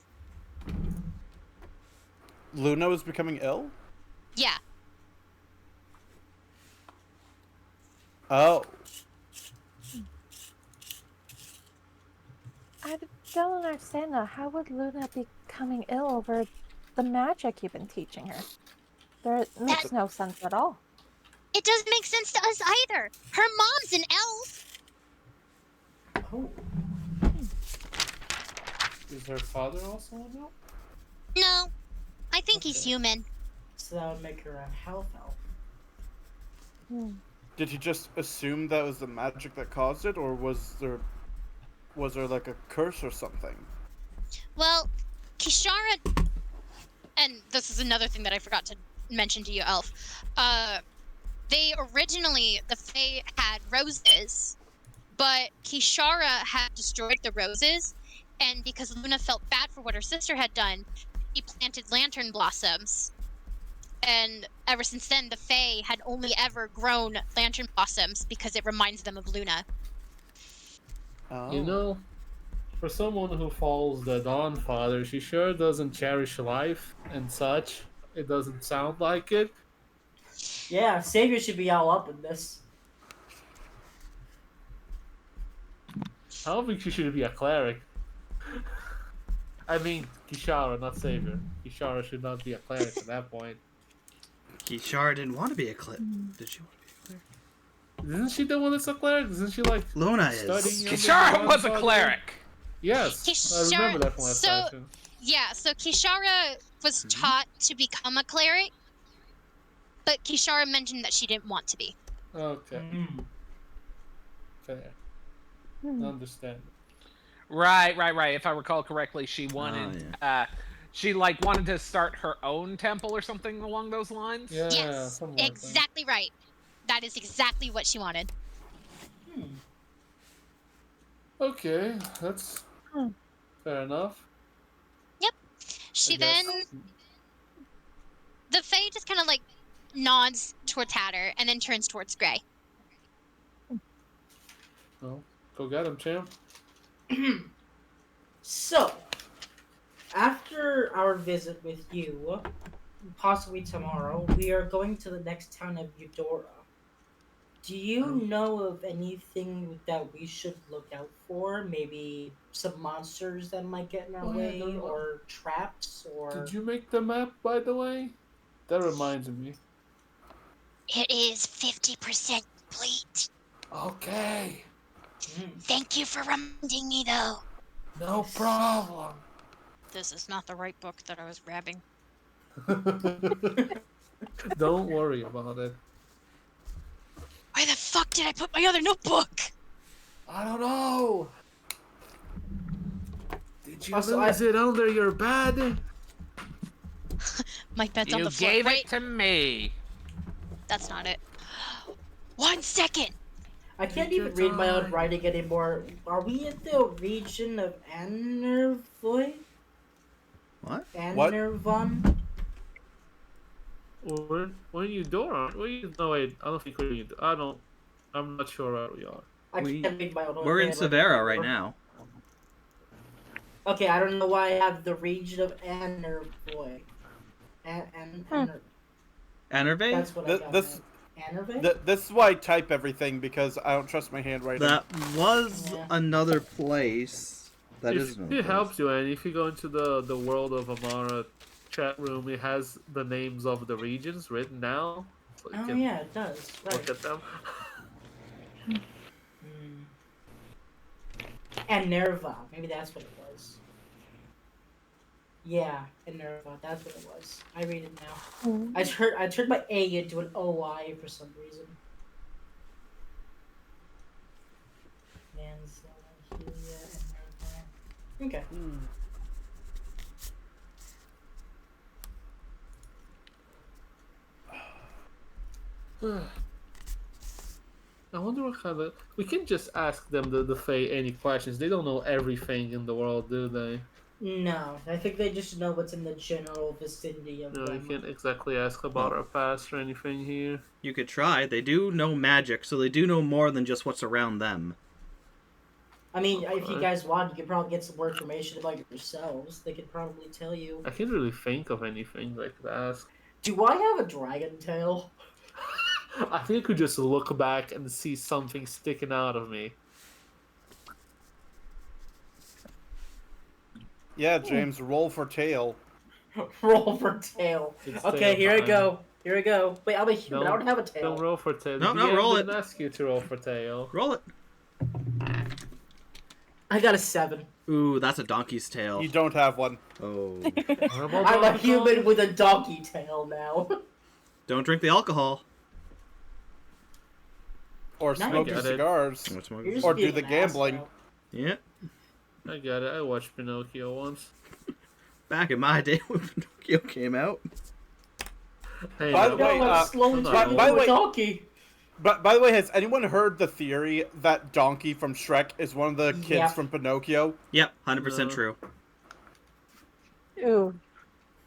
Luna was becoming ill? Yeah. Oh. I don't understand that. How would Luna be becoming ill over the magic you've been teaching her? There makes no sense at all. It doesn't make sense to us either. Her mom's an elf. Oh. Is her father also an elf? No, I think he's human. So that would make her a half elf. Did he just assume that was the magic that caused it, or was there like a curse or something? Well, Kishara, and this is another thing that I forgot to mention to you, Elf. The Fae had roses, but Kishara had destroyed the roses, and because Luna felt bad for what her sister had done, she planted lantern blossoms. And ever since then, the Fae had only ever grown lantern blossoms because it reminds them of Luna. Oh. You know, for someone who follows the Dawn Father, she sure doesn't cherish life and such. It doesn't sound like it. Yeah, Savior should be all up in this. I don't think she should be a cleric. I mean, Kishara, not Savior. Kishara should not be a cleric at that point. Kishara didn't want to be a cleric. Did she want to be a cleric? Isn't she the one that's a cleric? Isn't she like Luna is. studying? Kishara was a cleric. Yes, I remember that from last session. Yeah, so Kishara was taught to become a cleric, but Kishara mentioned that she didn't want to be. Okay. Mm. Fair. Hmm. Understand. Right. If I recall correctly, she wanted, she like wanted to start her own temple or something along those lines. Yeah, Yes, something like exactly right. That is exactly what she wanted. Hmm. that. Okay, that's fair enough. She I guess. then, the Fae just kind of like nods towards Hatter and then turns towards Gray. Well, go get him, champ. So, after our visit with you, possibly tomorrow, we are going to the next town of Eudora. Do you know of anything that we should look out for? Maybe some monsters that might get in our way, or traps, or... Did you make the map, by the way? That reminds me. It is 50% complete. Okay. Thank you for reminding me, though. No problem. This is not the right book that I was grabbing. Don't worry about it. Where the fuck did I put my other notebook? I don't know. Did you Also, lose it under your bed? My bed's on You the floor. gave Wait, it to me. that's not it. 1 second. I can't Take even your read my own time. writing anymore. Are we in the region of Anervoy? What? Anervon? We're in Eudora. No, wait. I don't think we're in Eudora. I'm not sure where we are. I We- can't read my own We're in handwriting Severa right anymore. now. Okay, I don't know why I have the region of Anervoy. Enervate? That's what I got. This Anervoy? this is why I type everything, because I don't trust my handwriting. That was Yeah. another place. That is If another it place. helps you, and if you go into the World of Amara chat room, it has the names of the regions written down. So you Oh can yeah, it does. look Right. at them. Anerva. Maybe that's what it was. Yeah, Anerva. That's what it was. I read it now. I turned my A into an OI for some reason. Okay. I wonder what kind of... We can just ask them, the Fae, any questions. They don't know everything in the world, do they? No, I think they just know what's in the general vicinity of No, we them. can't exactly ask about our past or anything here. You could try. They do know magic, so they do know more than just what's around them. I mean, if you Okay. guys want, you could probably get some more information about yourselves. They could probably tell you. I can't really think of anything I could ask. Do I have a dragon tail? I think I could just look back and see something sticking out of me. Yeah, James, roll for tail. Roll for tail. It's Okay, tail here we time. go. Here we go. Wait, I'm a human. I don't have a tail. Don't roll for tail. No, The no, DM roll didn't it. ask you to roll for tail. Roll it. I got a 7. Ooh, that's a donkey's tail. You don't have one. Oh. What about I'm a Donkey Kong? human with a donkey tail now. Don't drink the alcohol. Or Now I smoke get your it. cigars. You're just Or being do the an gambling. asshole. Yeah. I got it. I watched Pinocchio once. Back in my day when Pinocchio came out. Hey, By no, the way, No, I'm slowly I'm not turning by the into way- a donkey. But by the way, has anyone heard the theory that Donkey from Shrek is one of the kids Yeah. from Pinocchio? Yep, 100% No. true. Ooh.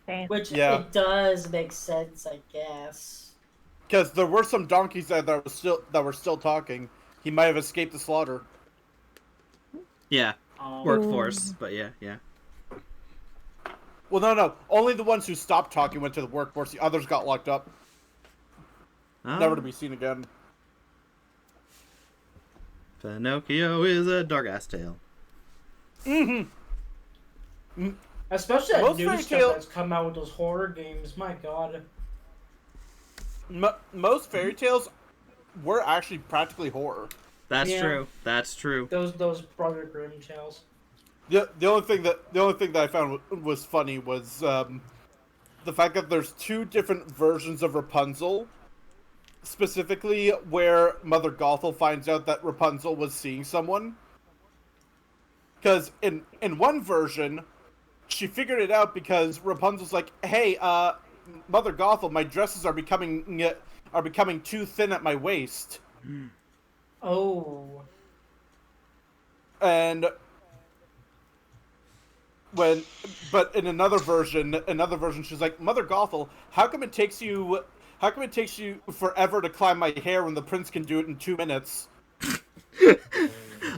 Dang. Which Yeah. it does make sense, I guess. Because there were some donkeys that were still talking. He might have escaped the slaughter. Yeah, Um, workforce, but yeah. Well, no. Only the ones who stopped talking went to the workforce. The others got locked up, Oh, never to be seen again. Pinocchio is a dark-ass tale. Especially that Most new fairy stuff tale- that's come out with those horror games. My God. Most fairy tales were actually practically horror. That's Yeah. true. That's true. Those Brother Grimm tales. The only thing that I found was funny was the fact that there's two different versions of Rapunzel. Specifically, where Mother Gothel finds out that Rapunzel was seeing someone. Because in one version, she figured it out because Rapunzel's like, "Hey, Mother Gothel, my dresses are becoming too thin at my waist." Oh. And but in another version, she's like, "Mother Gothel, how come it takes you forever to climb my hair when the prince can do it in 2 minutes?"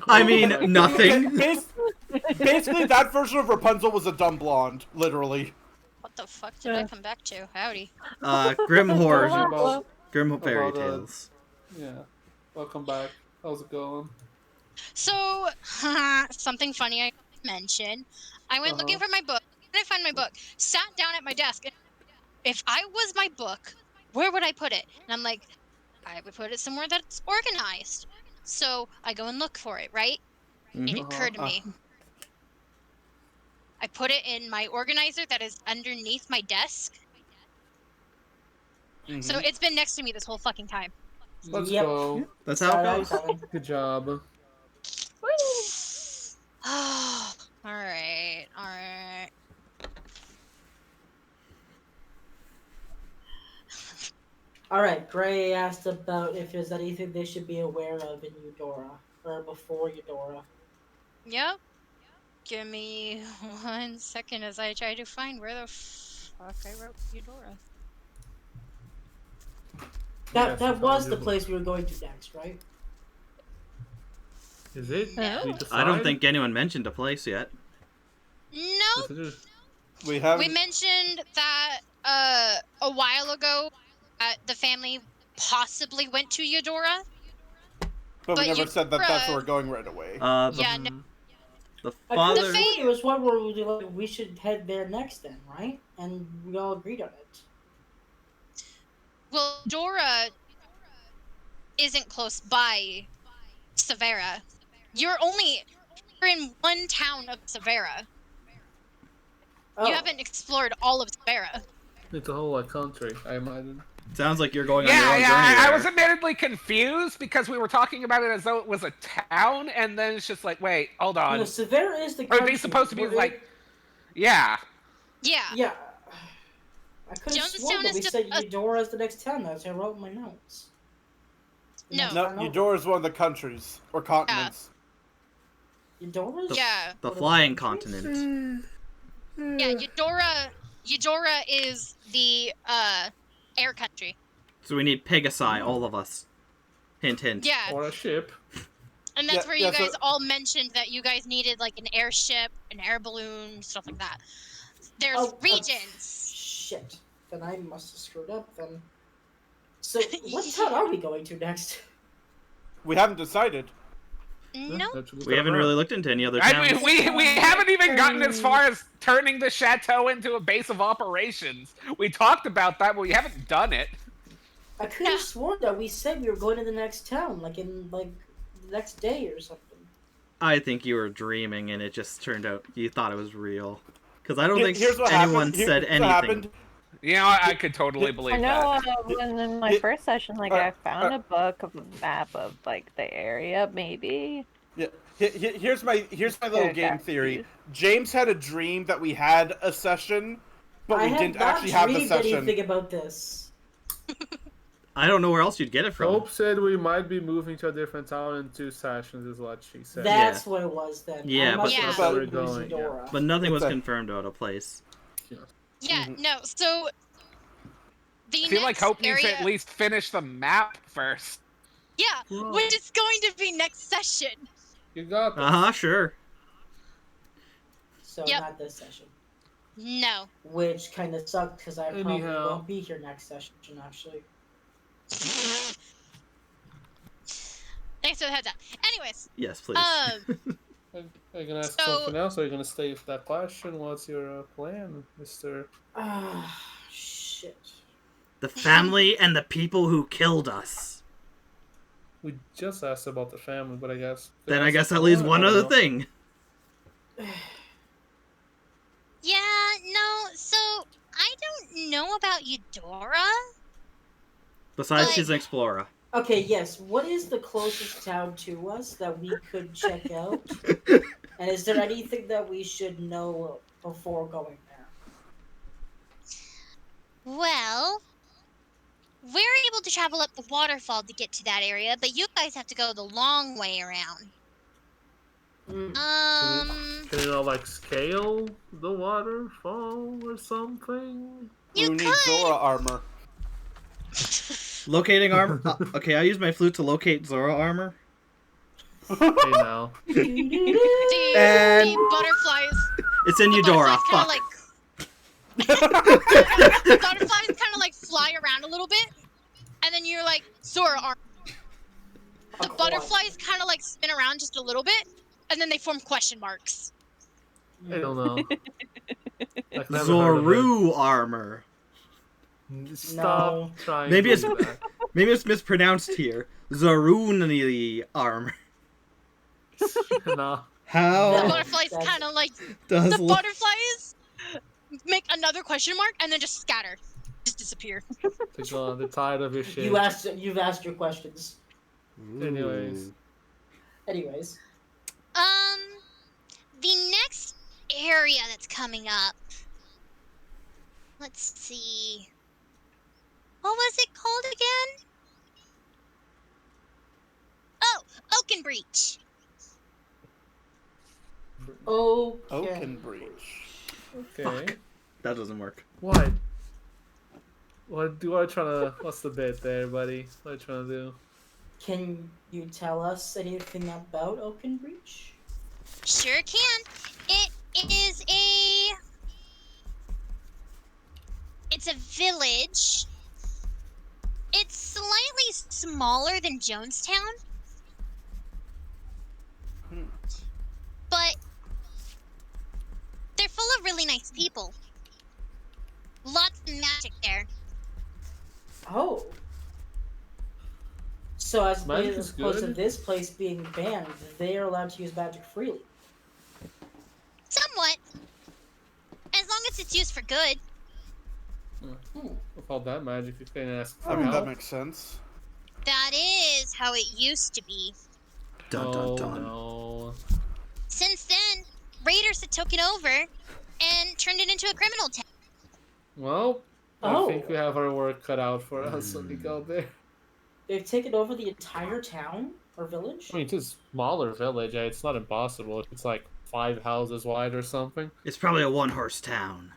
I mean, nothing. Basically, that version of Rapunzel was a dumb blonde, literally. What the fuck did I come back to? Howdy. Grim horror, About- grim fairy about, tales. Yeah. Welcome back. How's it going? So, something funny I mentioned. I went looking for my book. Couldn't find my book. Sat down at my desk. And if I was my book, where would I put it? And I'm like, I would put it somewhere that's organized. So I go and look for it, right? And it occurred to me. I put it in my organizer that is underneath my desk. Mm-hmm. So it's been next to me this whole fucking time. Let's Yep. go. That's how it goes. Good job. Alright. Alright, Gray asked about if there's anything they should be aware of in Eudora, or before Eudora. Yep. Give me 1 second as I try to find where the fuck I wrote Eudora. That was the place we were going to next, right? Is it? No. We I don't decide? think anyone mentioned a place yet. No, Yes, it is. We have we mentioned that a while ago the family possibly went to Eudora. but we but never said that that's where Eudora- we're going right away. The, Yeah, no, the I could father. have sworn there was one where we were like, we should head there next then, right? And we all agreed on it. well, Eudora isn't close by Severa. You're in one town of Severa. Oh. You haven't explored all of Severa. It's a whole country, I imagine. Sounds like you're going on your Yeah, own yeah. journey I there. was admittedly confused because we were talking about it as though it was a town, and then it's just like, wait, hold on. No, Severa is the Are country. they supposed to be We're in- like? Yeah. Yeah. Yeah. I could have Jonestown sworn that is we just said a- Eudora is the next town. That's how I wrote in my notes. No. No, Eudora is one of the countries or continents. Eudora? Yeah. The flying continent. Yeah, Eudora is the air country. So we need Pegasi, all of us. Hint, hint. Yeah. Or a ship. And that's Yeah, where yeah, you so- guys all mentioned that you guys needed like an airship, an air balloon, stuff like that. There's Oh, regions. Shit. Then I must have screwed up then. So, what town are we going to next? We haven't decided. No. That's a good We haven't idea. really looked into any other I towns. mean, we haven't even gotten as far as turning the chateau into a base of operations. We talked about that, but we haven't done it. I could have sworn that we said we were going to the next town, like in the next day or something. I think you were dreaming, and it just turned out you thought it was real. Because I don't Here- think here's what anyone happened. Here's said what anything. happened. You know, I could totally I believe know that. when in my Yeah. first session, like, I found a book of a map of, like, the area, maybe. Yeah. Here's my little Yeah, game got theory. you. James had a dream that we had a session, but I we have didn't not actually have the dreamed session. anything about this. I don't know where else you'd get it from. Hope said we might be moving to a different town in 2 sessions, is what she said. That's what it was then. Yeah, I must but- have Yeah. said We're it was going, Eudora. But nothing was It's a- confirmed about a place. Yeah, Mhm. no. So the I feel like next Hope needs area, to at least finish the map first. yeah, Well- which is going to be next session. You got this. Uh-huh, sure. So Yep. not this session. No. Which kind of sucked because I probably Anyhow. won't be here next session, actually. Thanks for the heads up. Anyways, Yes, please. Are you gonna ask So- something else, or are you gonna stay with that question? What's your plan, Mr. Ah, shit. The family and the people who killed us. We just asked about the family, but I guess. Then I guess that leaves one other thing. Yeah, no, so I don't know about Eudora. Besides, But- she's an explorer. Okay, yes. What is the closest town to us that we could check out? And is there anything that we should know before going there? Well, we're able to travel up the waterfall to get to that area, but you guys have to go the long way around. Mm. Can you like scale the waterfall or something? You We need could. Zora armor. Locating armor. Okay, I use my flute to locate Zora armor. Hey now. And- The butterflies. It's in Eudora. Butterflies Fuck. the butterflies kind of like fly around a little bit, and then you're like, Zora arm. The butterflies kind of like spin around just a little bit, and then they form question marks. I don't know. I've never heard of Zoru armor. it. Stop No. trying Maybe to it's- do that. Maybe it's mispronounced here. Zoruni armor. No. The How butterflies that's- kind of like does the butterflies make another question mark and then just scatter, just disappear. They're tired of your shit. You've asked your questions. Anyways. Anyways. The next area that's coming up. Let's see. What was it called again? Oh, Oaken Breach. Okay. Oaken Breach. Okay. Fuck. That doesn't work. What? What do I try to? What's the bit there, buddy? What are you trying to do? Can you tell us anything about Oaken Breach? Sure can. It's a village. It's slightly smaller than Jonestown. But they're full of really nice people. Lots of magic there. Oh. So as Magic is opposed to good. this place being banned, they are allowed to use magic freely. Somewhat. As long as it's used for good. With all that magic, you can ask for I mean, that help. makes sense. That is how it used to be. Dun dun dun. No. Since then, raiders had taken over and turned it into a criminal town. Well, I Oh. think we have our work cut out for us when we go there. They've taken over the entire town or village? I mean, it's a smaller village. It's not impossible. It's like 5 houses wide or something. It's probably a one-horse town.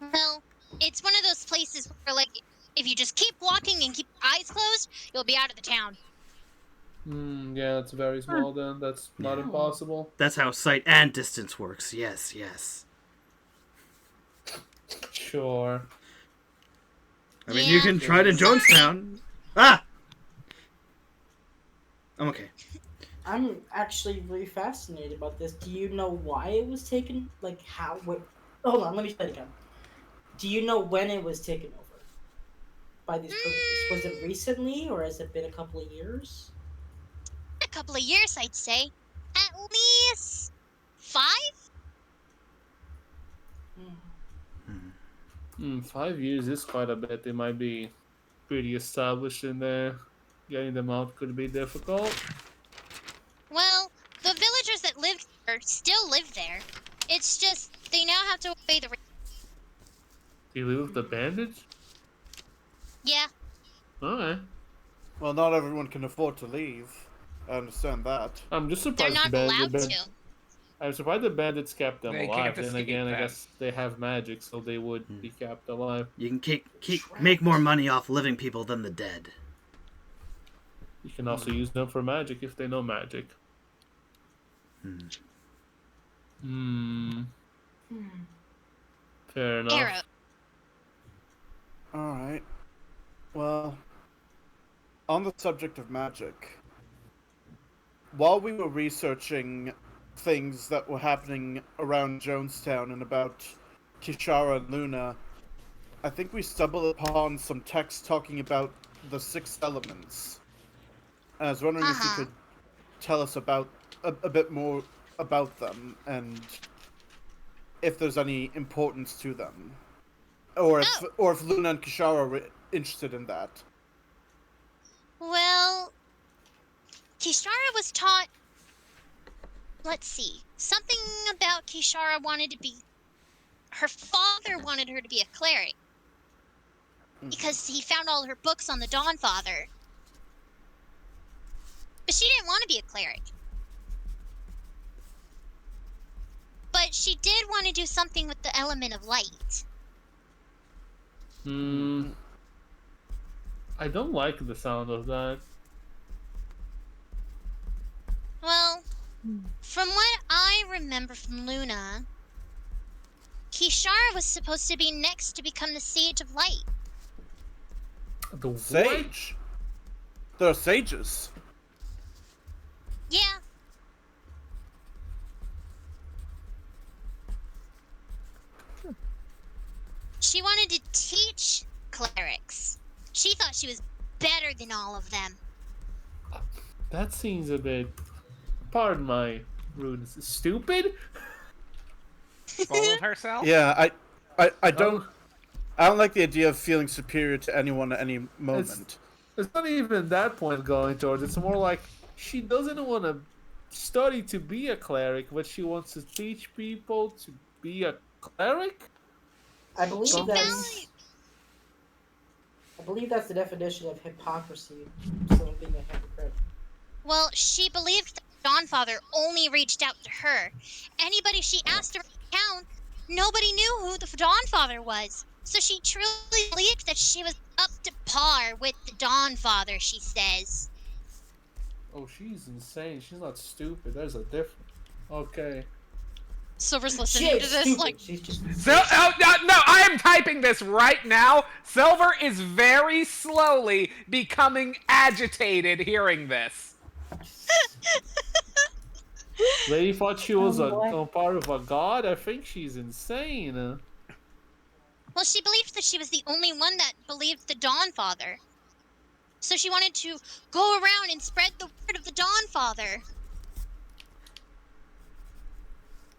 Well, it's one of those places where, like, if you just keep walking and keep your eyes closed, you'll be out of the town. Yeah, it's very small then. That's not Yeah. impossible. That's how sight and distance works. Yes, yes. Sure. I mean, you Yeah. can try it in Sorry. Jonestown. Ah! I'm okay. I'm actually really fascinated about this. Do you know why it was taken? Like, how? Hold on, let me say it again. Do you know when it was taken over by these criminals? Was it recently, or has it been a couple of years? A couple of years, I'd say. At least 5? 5 years is quite a bit. They might be pretty established in there. Getting them out could be difficult. Well, the villagers that lived there still live there. It's just they now have to obey the. Do you live with the bandage? Yeah, Okay. Well, not everyone can afford to leave. I understand that. I'm just they're surprised not the allowed bandits. to. I'm surprised the bandits kept them They alive. can't Then escape again, I that. guess they have magic, so they would be kept alive. You can make more money off living people than the dead. You can also use them for magic if they know magic. Fair enough. Eirros. Alright. Well, on the subject of magic, while we were researching things that were happening around Jonestown and about Kishara and Luna, I think we stumbled upon some text talking about the 6 elements. I was wondering if you Uh-huh. could tell us about a bit more about them and if there's any importance to them, or if Luna and Kishara were interested in that. Well, Kishara was taught. Let's see. Something about Kishara wanted to be. Her father wanted her to be a cleric because he found all her books on the Dawn Father. But she didn't want to be a cleric. But she did want to do something with the element of light. I don't like the sound of that. Well, from what I remember from Luna, Kishara was supposed to be next to become the Sage of Light. The what? Sage. There are sages. Yeah. She wanted to teach clerics. She thought she was better than all of them. That seems a bit, pardon my rudeness, stupid? Full of herself? Yeah, I don't like the idea of feeling superior to anyone at any moment. It's not even that point going towards. It's more like she doesn't want to study to be a cleric, but she wants to teach people to be a cleric. I believe She that's. I believe that's the definition of hypocrisy. So being a hypocrite. Well, she believed that the Dawnfather only reached out to her. Anybody she asked to recount, nobody knew who the Dawnfather was. So she truly believed that she was up to par with the Dawnfather, she says. Oh, she's insane. She's not stupid. There's a difference. Okay. Silver's She listening ain't to this stupid. like, She's just. So, oh, no, I am typing this right now. Silver is very slowly becoming agitated hearing this. Lady thought she was Oh, boy. a part of a god? I think she's insane. well, she believed that she was the only one that believed the Dawnfather. So she wanted to go around and spread the word of the Dawnfather.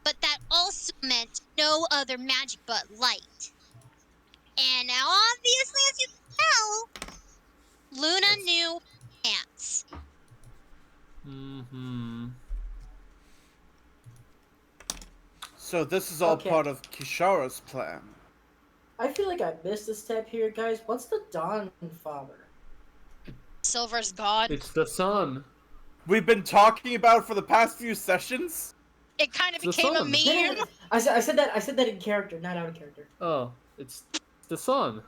But that also meant no other magic but light. And now, obviously, as you can tell, Luna knew ants. Mm-hmm. So this is all Okay. part of Kishara's plan. I feel like I missed a step here, guys. What's the Dawn Father? Silver's god. It's the sun. We've been talking about it for the past few sessions. It kind of The became a sun. meme. I said that in character, not out of character. Oh, it's the sun.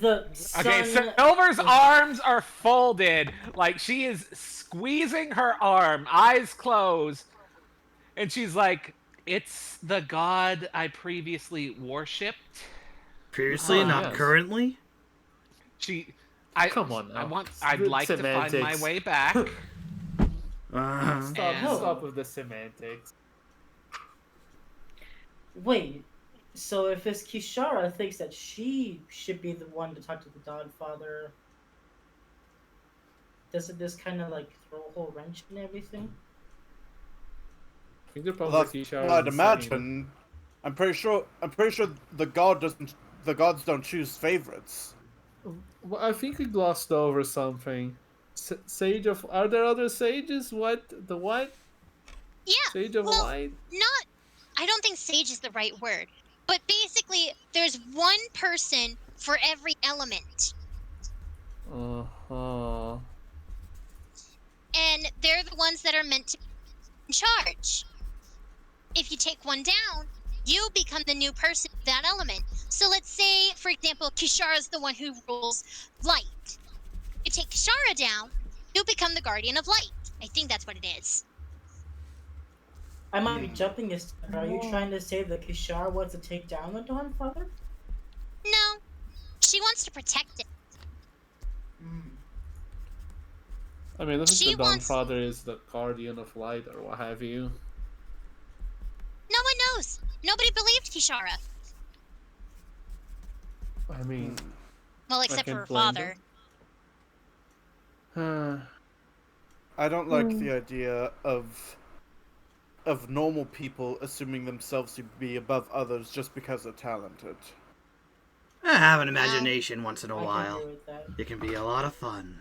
The sun. Okay, Silver's arms are folded, like she is squeezing her arm, eyes closed, and she's like, "It's the god I previously worshipped." Previously, not yes. currently. Come on now. I'd like to find my Semantics. way back. Stop, And- stop with the semantics. Wait, so if it's Kishara thinks that she should be the one to talk to the Dawn Father, doesn't this kind of like throw a whole wrench in everything? I think they're Well, probably that's what I'd imagine. I'm pretty sure the gods don't choose favorites. Well, I think we glossed over something. Sage of... Are there other sages? What? The what? Yeah. Sage of well, light? I don't think sage is the right word. But basically, there's one person for every element. Uh-huh. And they're the ones that are meant to be in charge. If you take one down, you become the new person of that element. So let's say, for example, Kishara's the one who rules light. You take Kishara down, you become the guardian of light. I think that's what it is. I might be jumping a step. Are you trying to say that Kishara wants to take down the Dawn Father? No, she wants to protect it. I mean, I think She the Dawn wants- Father is the guardian of light or what have you. No one knows. Nobody believed Kishara. I mean, Well, except for can't her blame father. I don't like the idea of normal people assuming themselves to be above others just because they're talented. Have an imagination once in a I can while. agree with that. It can be a lot of fun.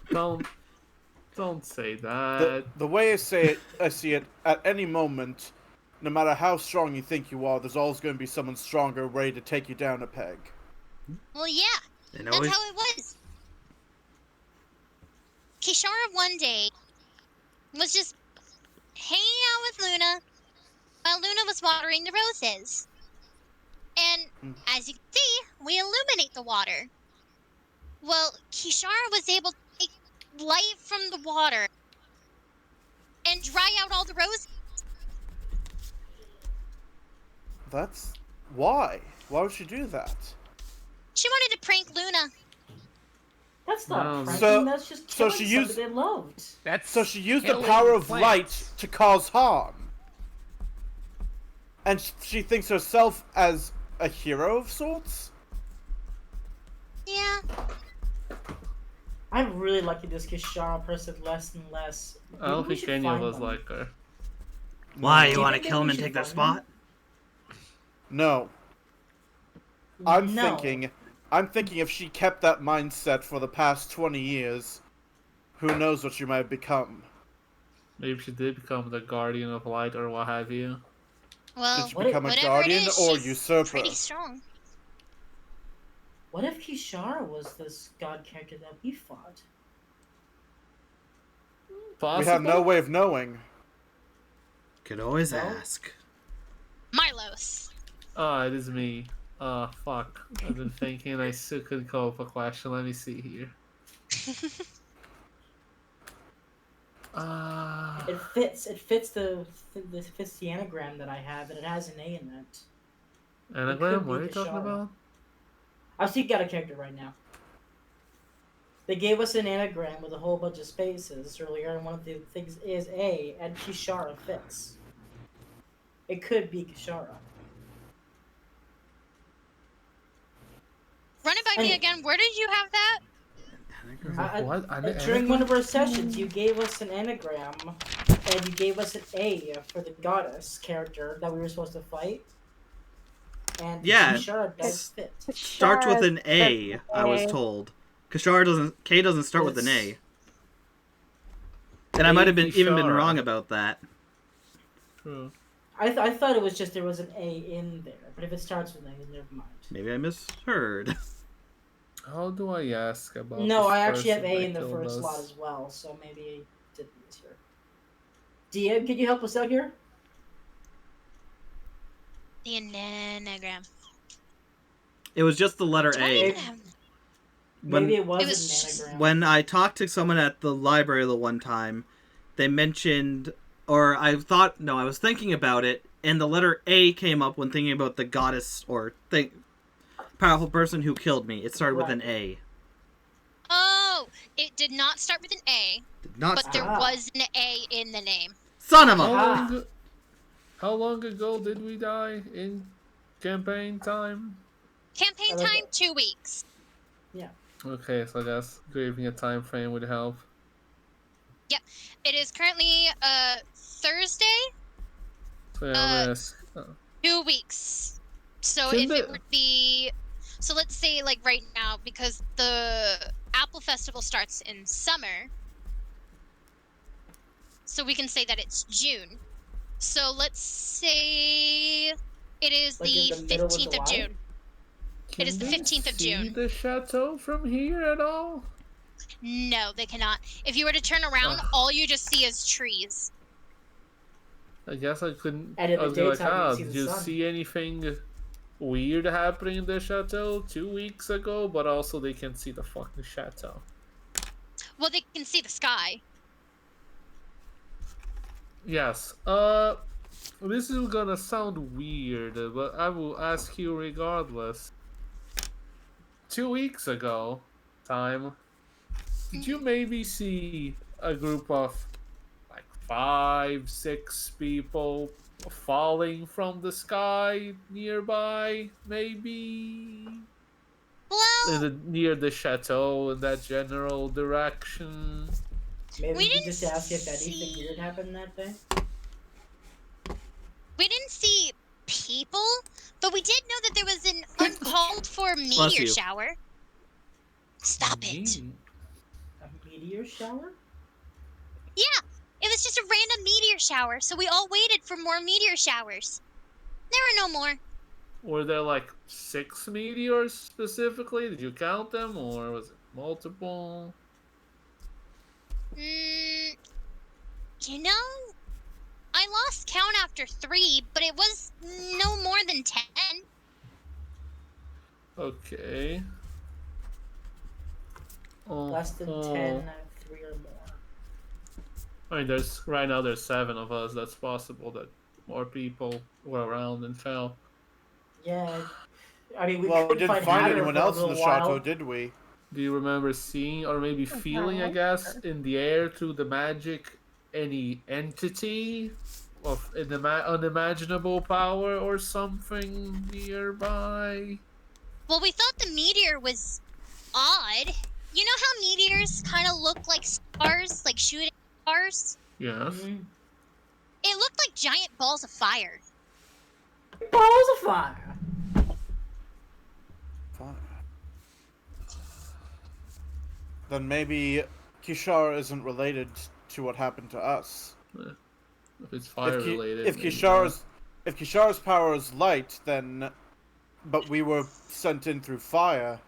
Don't say that. The way I see it, at any moment, no matter how strong you think you are, there's always going to be someone stronger ready to take you down a peg. Well, yeah, And that's always, how it was. Kishara one day was just hanging out with Luna while Luna was watering the roses. And as you can see, we illuminate the water. Well, Kishara was able to take light from the water and dry out all the roses. That's... why? Why would she do that? She wanted to prank Luna. That's not No. pranking, So- that's just so killing she somebody used- they loved. That's So she used the killing power of plants. light to cause harm. And she thinks herself as a hero of sorts? Yeah. I'm really liking this Kishara person less and less. I don't Maybe we think should any of find us them. like her. why, Do you you want to think kill that them we and should take their find them? spot? No. I'm No. thinking if she kept that mindset for the past 20 years, who knows what she might have become. Maybe she did become the guardian of light or what have you. Well, Did she What become a whatever guardian it is, or she's usurper? pretty strong. What if Kishara was this god character that we fought? Possible? We have no way of knowing. Could always Well- ask. Milos. Ah, it is me. Ah, fuck. I've been thinking I still couldn't come up with a question. Let me see here. It fits. It fits the fits the anagram that I have, and it has an A in it. Anagram? could What are be you talking Kishara. about? I've seen got a character right now. They gave us an anagram with a whole bunch of spaces earlier, and one of the things is A, and Kishara fits. It could be Kishara. Run it by me Hey. again. Where did you have that? What? During one of our sessions, you gave us an anagram, and you gave us an A for the goddess character that we were supposed to fight. And Yeah, Kishara does fit. Starts with an A, I was A. told. Kishara doesn't. K doesn't start with an A. It's- And I might have even been Kishara. wrong about that. True. I thought it was just there was an A in there, but if it starts with an A, then never mind. Maybe I misheard. How do I ask about No, this I actually have person A that in the killed first us? slot as well, so maybe I did this here. DM, can you help us out here? The anagram. It was just the letter Do I A. even have... When, Maybe it was, It was an anagram. when I talked to someone at the library the one time, they mentioned, or I was thinking about it, and the letter A came up when thinking about the goddess or powerful person who killed me. It started with an A. Oh, it did not start with an A, Did not but there Ah. was an A in the name. Son of a... Ah. How long ago did we die in campaign time? Campaign I like time, 2 weeks. Okay, so I guess giving a time frame would help. It is currently Thursday, So yeah, let's 2 weeks. So Can if it the- would be, so let's say like right now, because the Apple Festival starts in summer, so we can say that it's June. So let's say it is Like the in the middle of 15th of July? June. It is the Can they 15th of see June. the chateau from here at all? No, they cannot. If you were to turn around, Ugh. all you just see is trees. I guess I couldn't. And in I the was gonna daytime, you see did the you sun. see anything weird happening in the chateau 2 weeks ago? But also, they can see the fucking chateau. Well, they can see the sky. Yes. This is gonna sound weird, but I will ask you regardless. 2 weeks ago, did you maybe see a group of like 5, 6 people falling from the sky nearby? Maybe. Well, near the chateau in that general direction. Maybe we you could didn't just ask if anything see. weird happened that day. We didn't see people, but we did know that there was an uncalled for Bless meteor you. shower. Stop it. A meteor shower? Yeah, it was just a random meteor shower, so we all waited for more meteor showers. There were no more. Were there like 6 meteors specifically? Did you count them, or was it multiple? Mm, you know, I lost count after 3, but it was no more than 10. Okay. Less than 10, 3 or more. I mean, right now there's 7 of us. That's possible that more people were around and fell. Yeah. I mean, we Well, we couldn't didn't find find Hatter anyone for a else in the little while. chateau, did we? Do you remember seeing or maybe feeling, I guess, in the air through the magic any entity of an unimaginable power or something nearby? Well, we thought the meteor was odd. You know how meteors kind of look like stars, like shooting stars? Yes. Mhm. It looked like giant balls of fire. Balls of fire. Fine. Then maybe Kishar isn't related to what happened to us. If it's fire related. If maybe Kishar's power is light, then, but we were sent in through fire.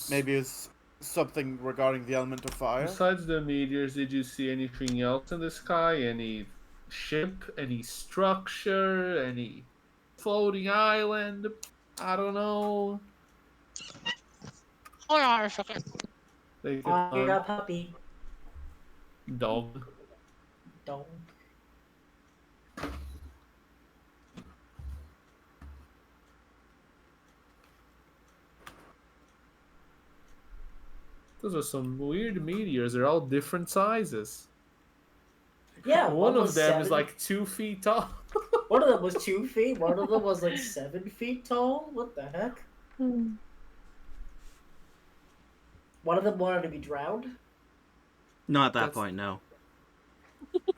Maybe it's something regarding the element of fire. Besides the meteors, did you see anything else in the sky? Any ship? Any structure? Any floating island? I don't know. Hold on a second. Take your I hear time. a puppy. Dog. Dog. Those are some weird meteors. They're all different sizes. Yeah, One of was them 7. is like 2 feet tall. One of them was 2 feet. One of them was like 7 feet tall. What the heck? Hmm. One of them wanted to be drowned. Not at that That's- point, no.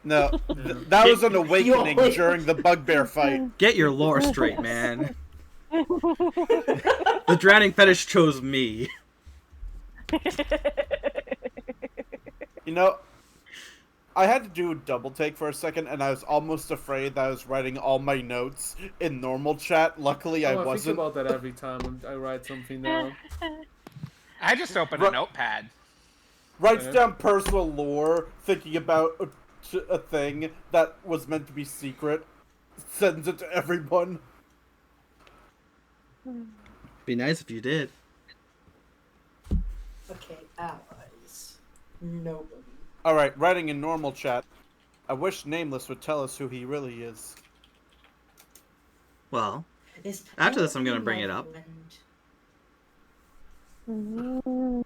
No, that was an awakening only- during the bugbear fight. Get your lore straight, man. The drowning fetish chose me. You know, I had to do a double take for a second, and I was almost afraid that I was writing all my notes in normal chat. Luckily, I I think wasn't. about that every time I write something down. I just opened a notepad. Writes Okay. down personal lore, thinking about a thing that was meant to be secret, sends it to everyone. Be nice if you did. Okay, allies. Nobody. Alright, writing in normal chat. I wish Nameless would tell us who he really is. Well, Is After this, I'm gonna Penelope bring my it up. friend? Mm,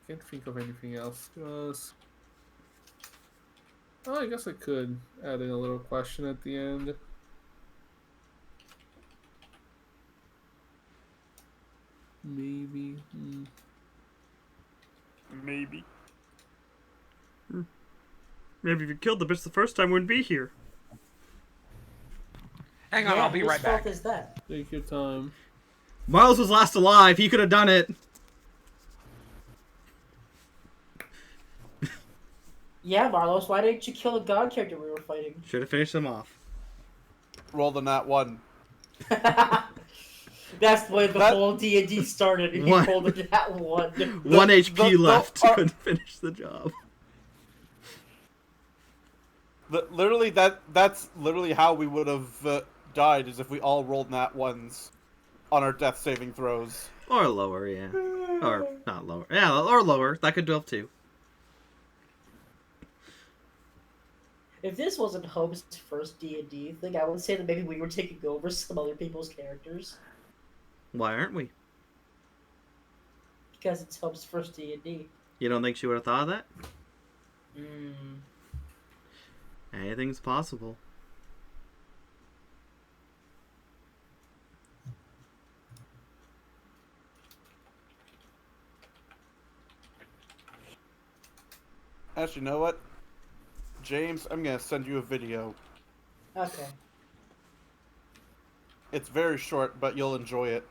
Can't think of anything else. Oh, I guess I could add in a little question at the end. Maybe. Maybe. maybe if you killed the bitch the first time, we wouldn't be here. Hang on, Yeah, I'll be whose right fault back. is that? Take your time. Miles was last alive. He could have done it. Yeah, Marlos, why didn't you kill a god character we were fighting? Should have finished him off. Roll the nat 1. That's the way the That- whole D&D started. He What? rolled it at 1. 1 HP left. our- Couldn't finish the job. Literally, that's literally how we would have died, is if we all rolled nat 1s on our death saving throws. Or lower, yeah. Or not lower. Yeah, or lower. That could help too. If this wasn't Hope's first D&D thing, I would say that maybe we were taking over some other people's characters. Why aren't we? Because it's Hope's first D&D. You don't think she would have thought of that? Mm. Anything's possible. Actually, you know what? James, I'm gonna send you a video. Okay. It's very short, but you'll enjoy it.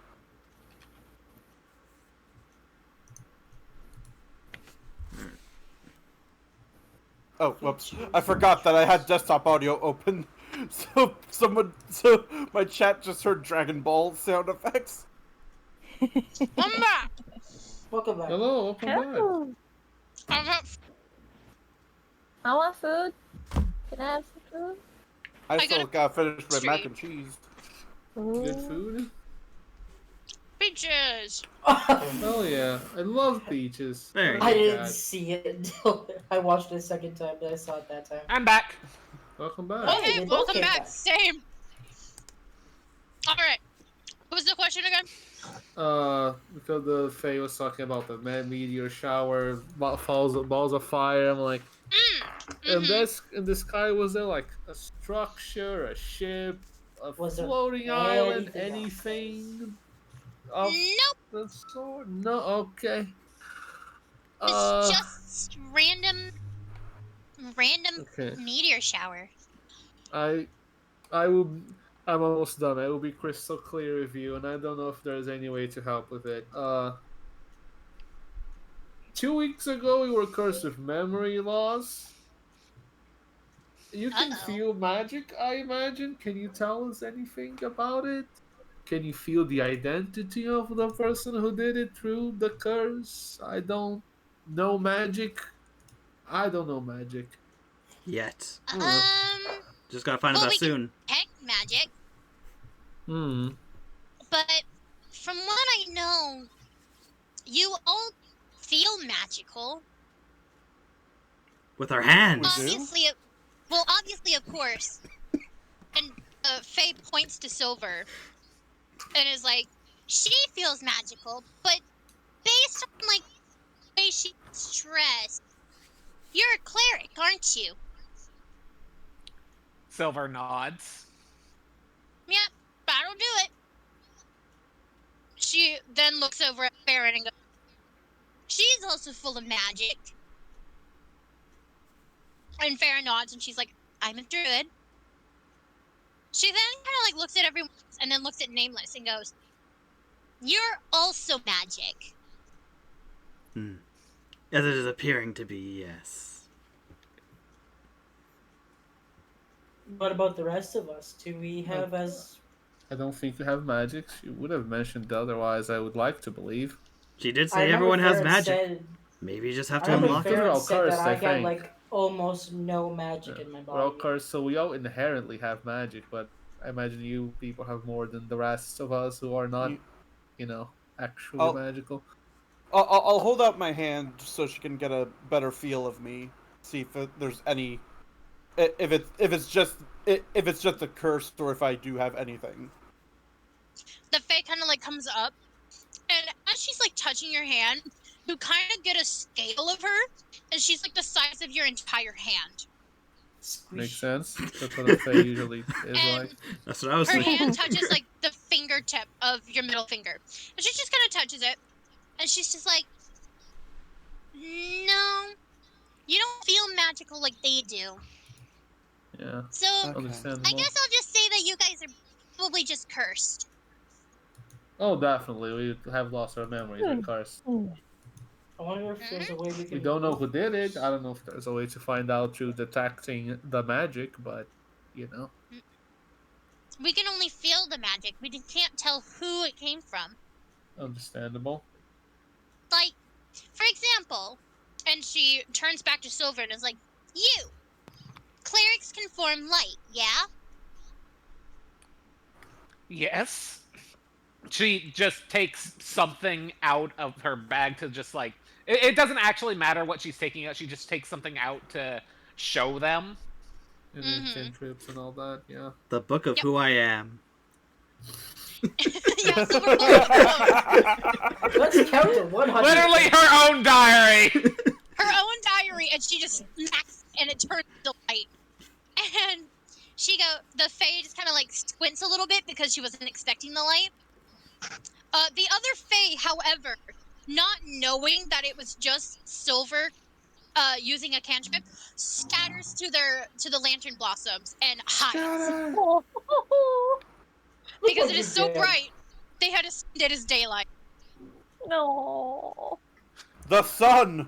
Oh, whoops. I forgot that I had desktop audio open. So my chat just heard Dragon Ball sound effects. I'm back. Welcome back. Hello, welcome back. Oh, I'm back. I want food. Can I have some food? I I still got gotta finish my mac stream. and cheese. Good Ooh. food? Peaches. Oh yeah, I love peaches. Very I good. didn't see it until I watched it a second time, but I saw it that time. I'm back. Welcome back. Oh. Okay, they both welcome came back. back. Same. Alright. What was the question again? Because the Fae was talking about the meteor shower, balls of fire. I'm like, and in the sky was there like a structure, a ship, a Was there floating island, anything else? anything of Nope. the sort? No, okay. It's just random Okay. meteor shower. I'm almost done. I will be crystal clear with you, and I don't know if there's any way to help with it. 2 weeks ago, we were cursed with memory loss. You can Uh-oh. feel magic, I imagine. Can you tell us anything about it? Can you feel the identity of the person who did it through the curse? I don't know magic. I don't know magic. Yet. Just gotta find Well, out we can- soon. Heck magic. Hmm. But from what I know, you all feel magical. With our hands. We do? Obviously, of course. And Faye points to Silver and is like, she feels magical, but based on like the way she's stressed, you're a cleric, aren't you? Silver nods. Yep, that'll do it. She then looks over at Farron and goes, she's also full of magic. And Farron nods and she's like, I'm a druid. She then kind of like looks at everyone and then looks at Nameless and goes, you're also magic. As it is appearing to be, yes. What about the rest of us? Do we have as... I don't think you have magic. She would have mentioned otherwise, I would like to believe. She did I say remember everyone has Farron magic. said- Maybe you just have I to remember unlock it. They're Farron all said cursed, that I I got think. like almost no magic in my We're all body. cursed, so we all inherently have magic, but I imagine you people have more than the rest of us who are not, actually Oh. magical. I'll hold out my hand so she can get a better feel of me. See if there's any, if it's just a curse or if I do have anything. The Fae kind of like comes up, and as she's like touching your hand, you kind of get a scale of her, and she's like the size of your entire hand. Makes Squish. sense. That's what a fae usually is And like. That's what I was her thinking. hand touches like the fingertip of your middle finger, and she just kind of touches it, and she's just like, no, you don't feel magical like they do. Yeah, So Okay. understandable. I guess I'll just say that you guys are probably just cursed. Oh, definitely. We have lost our memories, of course. I wonder if there's a way we can... We don't know who did it. I don't know if there's a way to find out through detecting the magic, but, We can only feel the magic. We can't tell who it came from. understandable. Like, for example, and she turns back to Silver and is like, you! Clerics can form light, yeah? Yes. She just takes something out of her bag to just like... It doesn't actually matter what she's taking out. She just takes something out to show them. And then cantrips and all that, yeah. The book of who I am. Yeah, Silver pulls out her own- Let's count to 100. Literally her own diary! her own diary, and she just smacks and it turns to light. And the Fae just kind of like squints a little bit because she wasn't expecting the light. The other Fae, however, not knowing that it was just Silver using a cantrip, scatters to the lantern blossoms and hides because what it is you so did. bright. They had assumed it is daylight. No. The sun!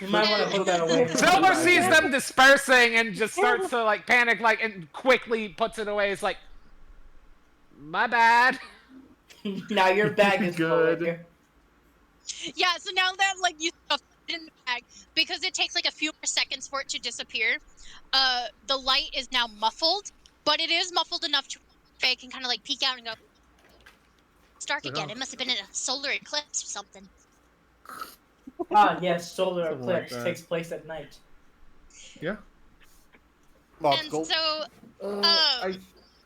You might want to put that away. Silver sees them dispersing and just starts to like panic, like, and quickly puts it away. It's like, my bad. Now your bag is Good. flowing. Yeah, so now that like you stuff it in the bag, because it takes like a few more seconds for it to disappear, the light is now muffled, but it is muffled enough to Faye can kind of like peek out and go, it's dark again. It must have been a solar eclipse or something. Ah, yes, solar Something like eclipse that. takes place at night. Yeah. And Logical. so,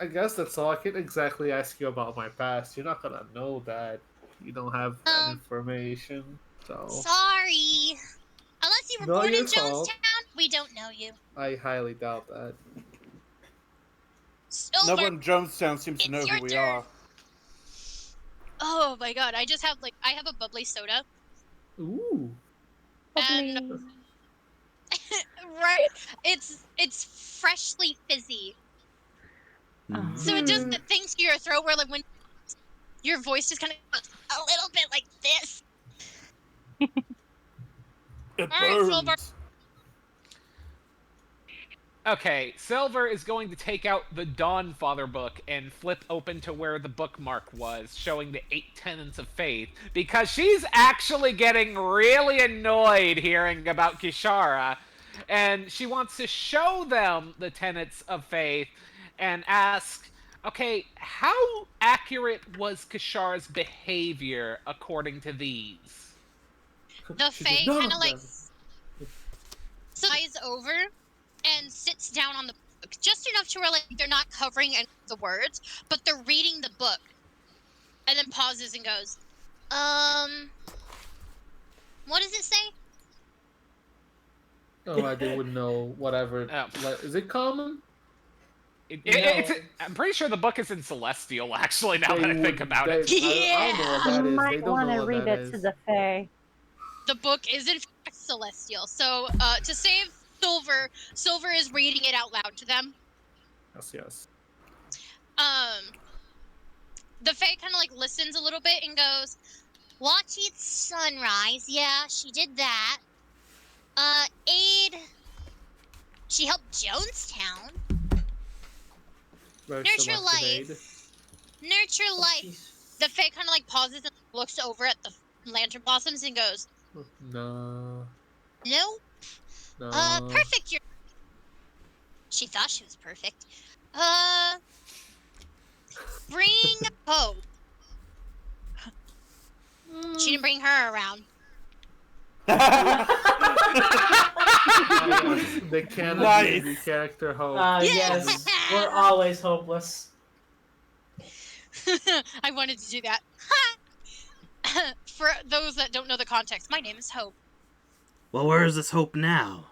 I guess that's all. I can't exactly ask you about my past. You're not gonna know that. You don't have that information. So sorry. Unless you were No, born in your fault. Jonestown, we don't know you. I highly doubt that. Silver. No one in Jonestown seems to know It's who your we turn. are. Oh my god, I just have like I have a bubbly soda. Ooh. And Please. right, it's freshly fizzy. Mm. So it does the thing to your throat where like when your voice just kind of goes a little bit like this. It All right, Silver. burns. Okay, Silver is going to take out the Dawnfather book and flip open to where the bookmark was, showing the 8 tenets of faith, because she's actually getting really annoyed hearing about Kishara, and she wants to show them the tenets of faith and ask, okay, how accurate was Kishara's behavior according to these? The She Fae did none kind of of like them. slides over and sits down on the book, just enough to where like they're not covering any of the words, but they're reading the book, and then pauses and goes, what does it say? Oh, they would know whatever. Oh. Is it common? I'm pretty sure the book is in Celestial, actually, now that I think about it. I don't know what that You is. might They don't want know to what read that it to is. the Fae. The book is in fact Celestial. So to save Silver, Silver is reading it out loud to them. Yes. The Fae kind of like listens a little bit and goes, "Watch its sunrise. Yeah, she did that. Aid. She helped Jonestown. Very Nurture selective life. aid. Nurture life." Jeez. The Fae kind of like pauses and looks over at the lantern blossoms and goes, No. "No. No. Perfect. She thought she was perfect. Bring hope. She didn't bring her around. They can't Nice. the character hope. Yes, we're always hopeless. I wanted to do that. For those that don't know the context, my name is Hope. Well, where is this hope now?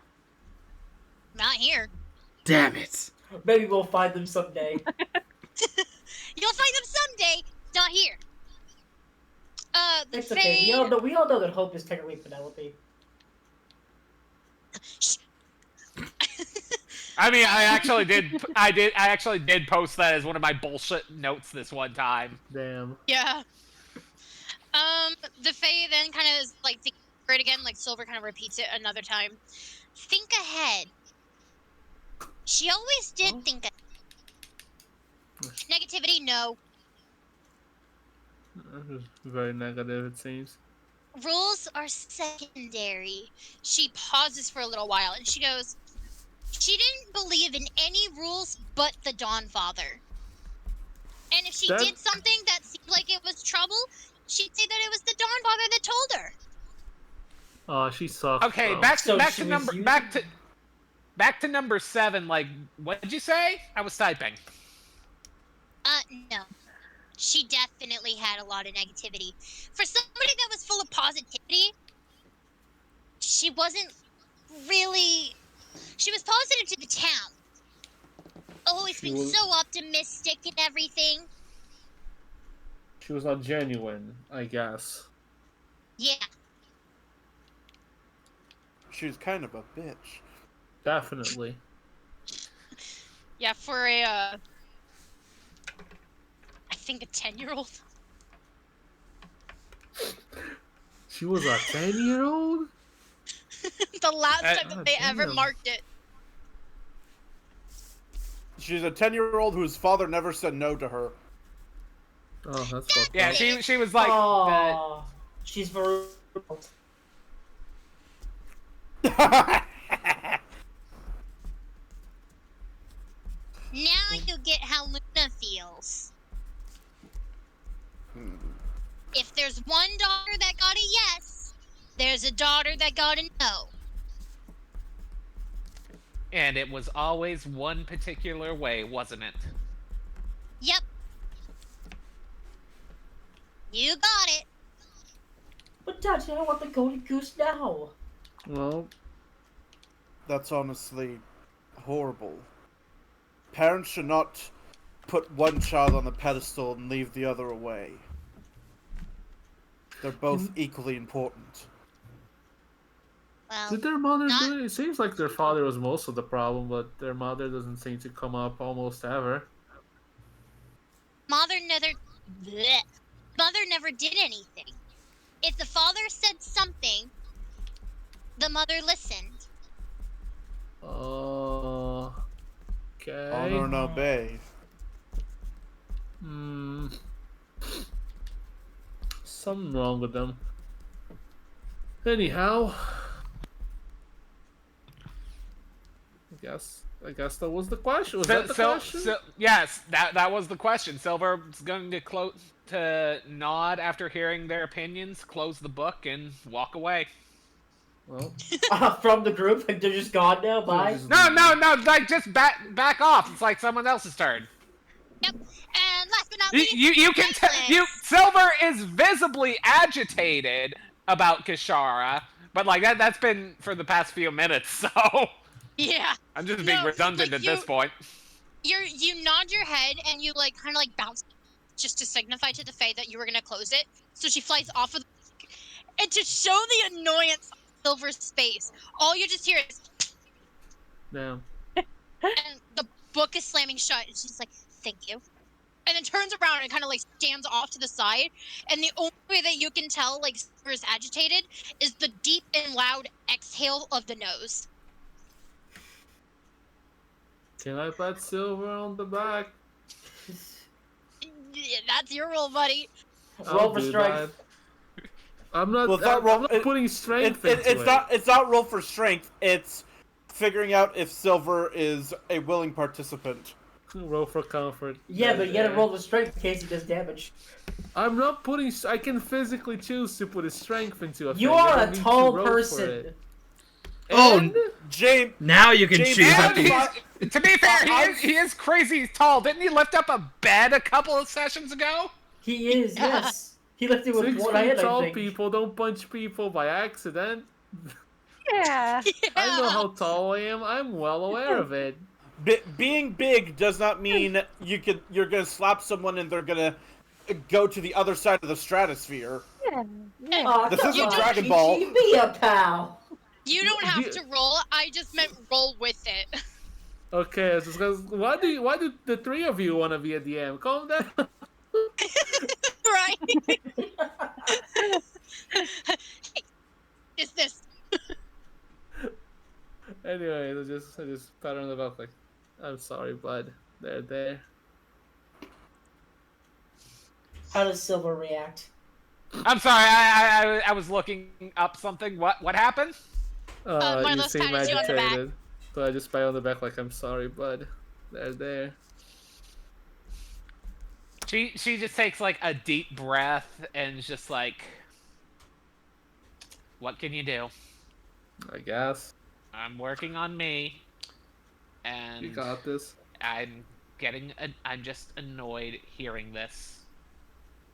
Not here. Damn it! Maybe we'll find them someday. You'll find them someday. Not here. The It's okay. We all know that Hope is technically Penelope. I mean, I actually did post that as one of my bullshit notes this one time. Damn. Yeah. The Fae then kind of is like thinking for it again, like Silver kind of repeats it another time. Think ahead. She always did think ahead. Negativity, no. Very negative, it seems. Rules are secondary. She pauses for a little while and she goes, she didn't believe in any rules but the Dawnfather. And if she did something that seemed like it was trouble, she'd say that it was the Dawnfather that told her. Oh, she sucks. Okay, bro. back So to she was number using- back to number 7. Like, what did you say? I was typing. No. She definitely had a lot of negativity. For somebody that was full of positivity, she wasn't really... She was positive to the town. Always She been was- so optimistic and everything. She was not genuine, I guess. Yeah. she was kind of a bitch. Definitely. Yeah, for a, I think a 10-year-old. She was a 10-year-old? The last time that God they ever damn. marked it. She's a 10-year-old whose father never said no to her. Oh, that's fucked Yeah, up. she was like, Oh, she's very. Now you get how Luna feels. If there's one daughter that got a yes, there's a daughter that got a no. and it was always one particular way, wasn't it? Yep. You got it. But Daddy, I want the golden goose now. Well, That's honestly horrible. Parents should not put one child on the pedestal and leave the other away. They're both equally important. Well, did their mother not- do it? It seems like their father was most of the problem, but their mother doesn't seem to come up almost ever. Mother never did anything. If the father said something, the mother listened. Okay. Honor and obey. Something wrong with them. Anyhow, I guess that was the question. Was that the question? Yes, that was the question. Silver's going to nod after hearing their opinions, close the book, and walk away. Well, From the group, like they're just gone now. Bye. No, like just back off. It's like someone else's turn. Yep. And last but not least, You can tell Silver is visibly agitated about Kishara, but like that's been for the past few minutes, so Yeah. I'm just being redundant like at this point. You nod your head and you like kind of like bounce just to signify to the Fae that you were gonna close it. So she flies off of the and to show the annoyance on Silver's face, all you just hear is damn. and the book is slamming shut and she's like, thank you. And then turns around and kind of like stands off to the side. And the only way that you can tell like Silver's agitated is the deep and loud exhale of the nose. Can I pat Silver on the back? Yeah, that's your role, buddy. Roll for strength. I'm not. Well, it's not I'm not putting strength into it. It's not roll for strength. It's figuring out if Silver is a willing participant. Roll for comfort. Yeah, but you gotta roll the strength in case he does damage. I'm not putting. I can physically choose to put a strength into a. You thing. I are don't a need to tall roll for person. it. Oh, And James, now you can James, choose. and To be fair, he is crazy tall. Didn't he lift up a bed a couple of sessions ago? He is, yes. He left it with 6 one feet hand, I tall think. people don't punch people by accident. Yeah. I know how tall I am. I'm well aware of it. being big does not mean you're gonna slap someone and they're gonna go to the other side of the stratosphere. Yeah. Aw, This come isn't on, Dragon Chi-Chi, Ball. Be a pal. You don't have to roll. I just meant roll with it. Okay, it's just 'cause why do the three of you want to be a DM? Calm down. Right? Hey, is this? Anyway, I just pat her on the back like, I'm sorry, bud. They're there. How does Silver react? I'm sorry, I was looking up something. What happened? one of You those seem patted you on the back. agitated. So I just pat on the back like, I'm sorry, bud. They're there. She just takes like a deep breath and is just like, what can you do? I guess. I'm working on me, and You got this. I'm just annoyed hearing this.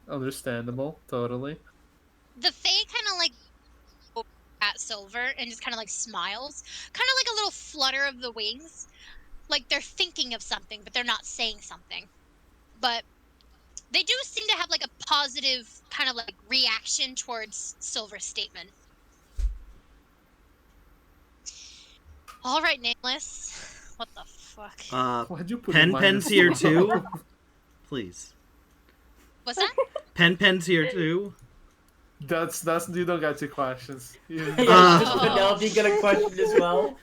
Understandable. Totally. The Fae kind of like at Silver and just kind of like smiles, kind of like a little flutter of the wings, like they're thinking of something, but they're not saying something. But they do seem to have like a positive kind of like reaction towards Silver's statement. All right, nameless. What the fuck? Why'd you put Pen in Pen's minus here one? too. Please. What's that? Pen's here too. That's you don't get two questions. Yeah, Uh, just Penelope got a question as well.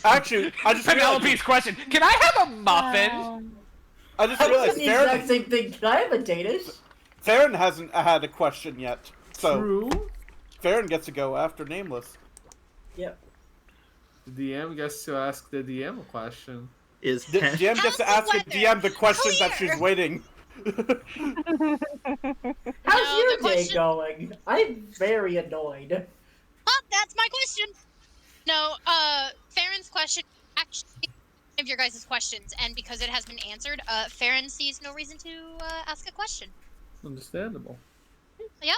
Actually, I just Penelope's realized, question. Can I have a muffin? I just I was realized the exact Farron, same thing. Can I have a Danish? Farron hasn't had a question yet, so True. Farron gets to go after Nameless. Yep. The DM gets to ask the DM a question. Is The Pen... GM gets How's to the ask the weather? DM the questions that Clear. she's waiting. How's No, your the day question- going? I'm very annoyed. Oh, that's my question. No, Farron's question actually one of your guys' questions, and because it has been answered, Farron sees no reason to ask a question. Understandable. Yeah.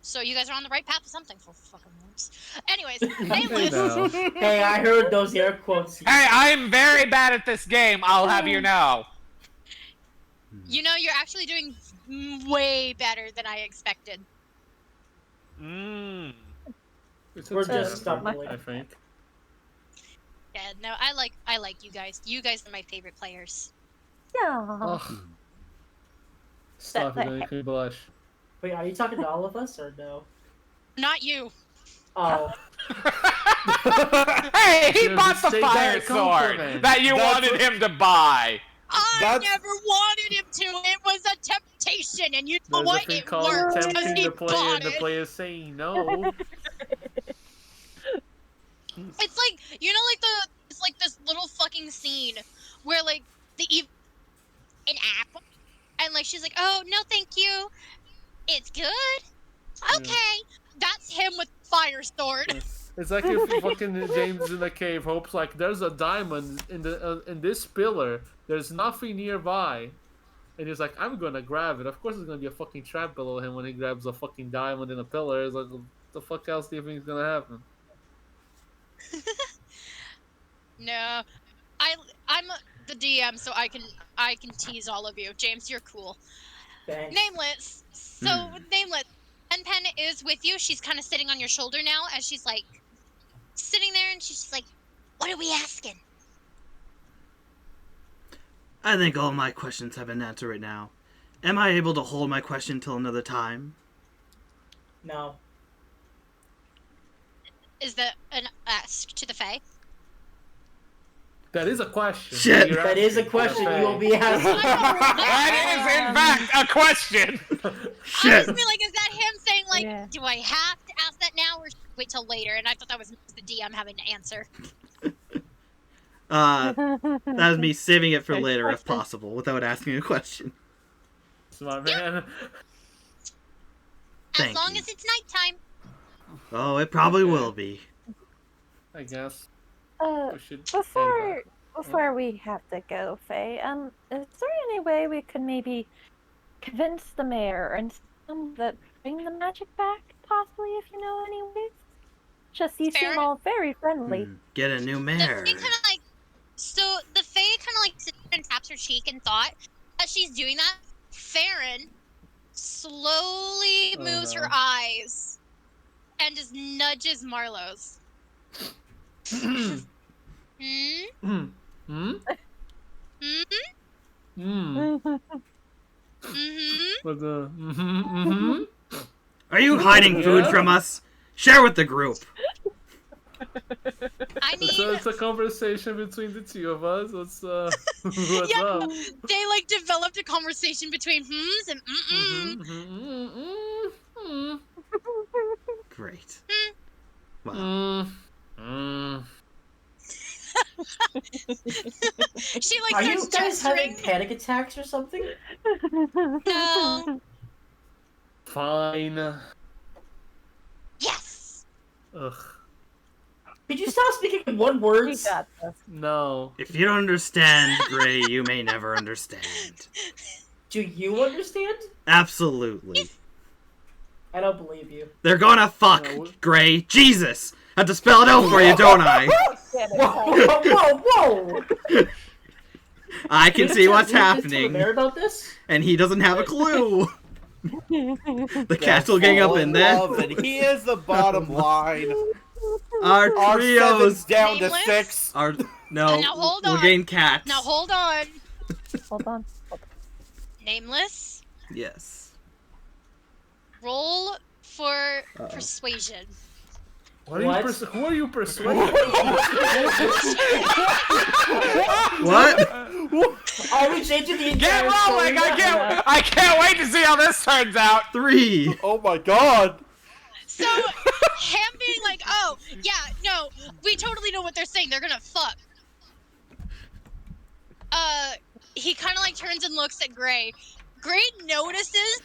So you guys are on the right path to something, for fucking once. Anyways, Hey, nameless. now. Hey, I heard those air quotes. Hey, I'm very bad at this game. I'll have you know. You know, you're actually doing way better than I expected. Mmm. It's We're okay, just stumbling. I think. Yeah, no, I like you guys. You guys are my favorite players. Yeah. Ugh. Stop it, make me blush. Wait, are you talking to all of us or no? Not you. Oh, Hey, he Just bought the take fire that sword compliment. that you That's wanted what- him to buy. I That's- never wanted him to. It was a temptation, and you know There's a what? thing It called worked because tempting he the player bought and the it. player saying no. It's like it's like this little fucking scene where like an apple, and like she's like, "Oh no, thank you, it's good." Okay, that's him with fire sword. It's like if fucking James in the cave hopes like there's a diamond in this pillar. There's nothing nearby, and he's like, I'm gonna grab it. Of course, there's gonna be a fucking trap below him when he grabs a fucking diamond in a pillar. It's like, what the fuck else do you think is gonna happen? No, I'm the DM, so I can tease all of you. James, you're cool. thanks. Nameless. So nameless. Pen is with you. She's kind of sitting on your shoulder now, as she's like sitting there, and she's just like, "What are we asking?" I think all my questions have been answered right now. Am I able to hold my question till another time? No. Is that an ask to the Fae? That is a question. Shit. You're That is a asking. question Okay. you will be asking. That is, in fact, a question. I Shit! just feel like, is that him saying like, Yeah. do I have to ask that now or should I wait till later? And I thought that was the DM having to answer. That was me saving it for Good later if question. possible, without asking a question. Smart man. As Thank long you. as it's nighttime. Oh, it probably will be. I guess we should. Before we have to go, Faye, is there any way we could maybe convince the mayor and some that bring the magic back, possibly, if you know any ways? Just you Fair. seem all very friendly. Get a new The mayor. Fae kind of like, so the Fae kind of like sits and taps her cheek and thought, as she's doing that, Farron slowly Oh, moves no. her eyes and just nudges Marlowe's. Hmm? Hmm. Hmm. Hmm? Hmm. Mm-hmm. But mm-hmm. Are you hiding food Yeah. from us? Share with the group. I mean, It's a conversation between the two of us. What's Yeah. up? they like developed a conversation between hmms and mm-mm. Mm-hmm. Great. Wow. She like Are you starts guys having gesturing. panic attacks or something? No. Fine. Yes. Ugh. Could you stop speaking in one We words? got this. No. If you don't understand, Gray, you may never understand. Do you understand? Absolutely. I don't believe you. They're gonna fuck, No. Gray. Jesus! I have to spell it out for you, don't I? Whoa! I can see what's Did you tell the happening, mayor about this? and he doesn't have a clue. The cat's still getting up in there. Love, and he is the bottom line. Our Our trios. seven's down to Nameless? 6. Our no. Now hold we'll on. gain cats. Now hold on. Hold on. Nameless, Yes. roll for Uh-oh. persuasion. What? Who are you persuading? What? Are we changing the Get entire rolling! story? I can't wait to see how this turns out. 3. Oh my god. So, him being like, oh, yeah, no, we totally know what they're saying. They're gonna fuck. He kind of like turns and looks at Gray. Gray notices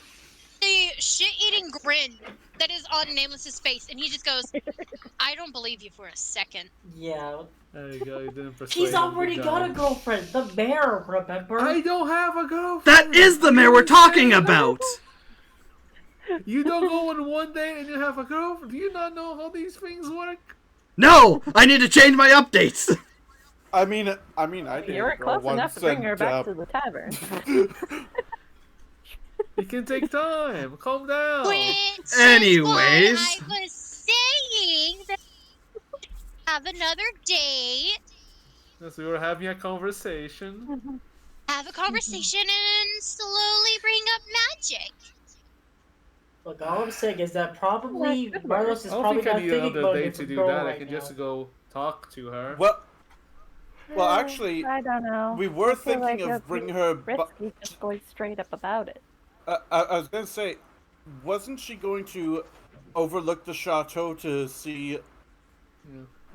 the shit-eating grin that is on Nameless's face, and he just goes, I don't believe you for a second. Yeah. There you go. You didn't persuade He's him. already Good got a job. girlfriend. The mayor, remember? I don't have a girlfriend. That is the mayor we're talking about. You don't go on one date and you have a girlfriend. Do you not know how these things work? No, I need to change my updates. I mean, I did. You were close enough to bring her back to the tavern. It can take time. Calm down. Which Anyways. is what I was saying that have another date, Yes, we were having a conversation. have a conversation, and slowly bring up magic. Look, all I'm saying is that probably Good Marlos is I don't probably think I not need thinking another about day it to for do girl that. I right can now. just go talk to her. Well, actually, I don't know. we were I feel thinking like of it'd bringing be her. risky just going straight up about it. I was gonna say, wasn't she going to overlook the chateau to see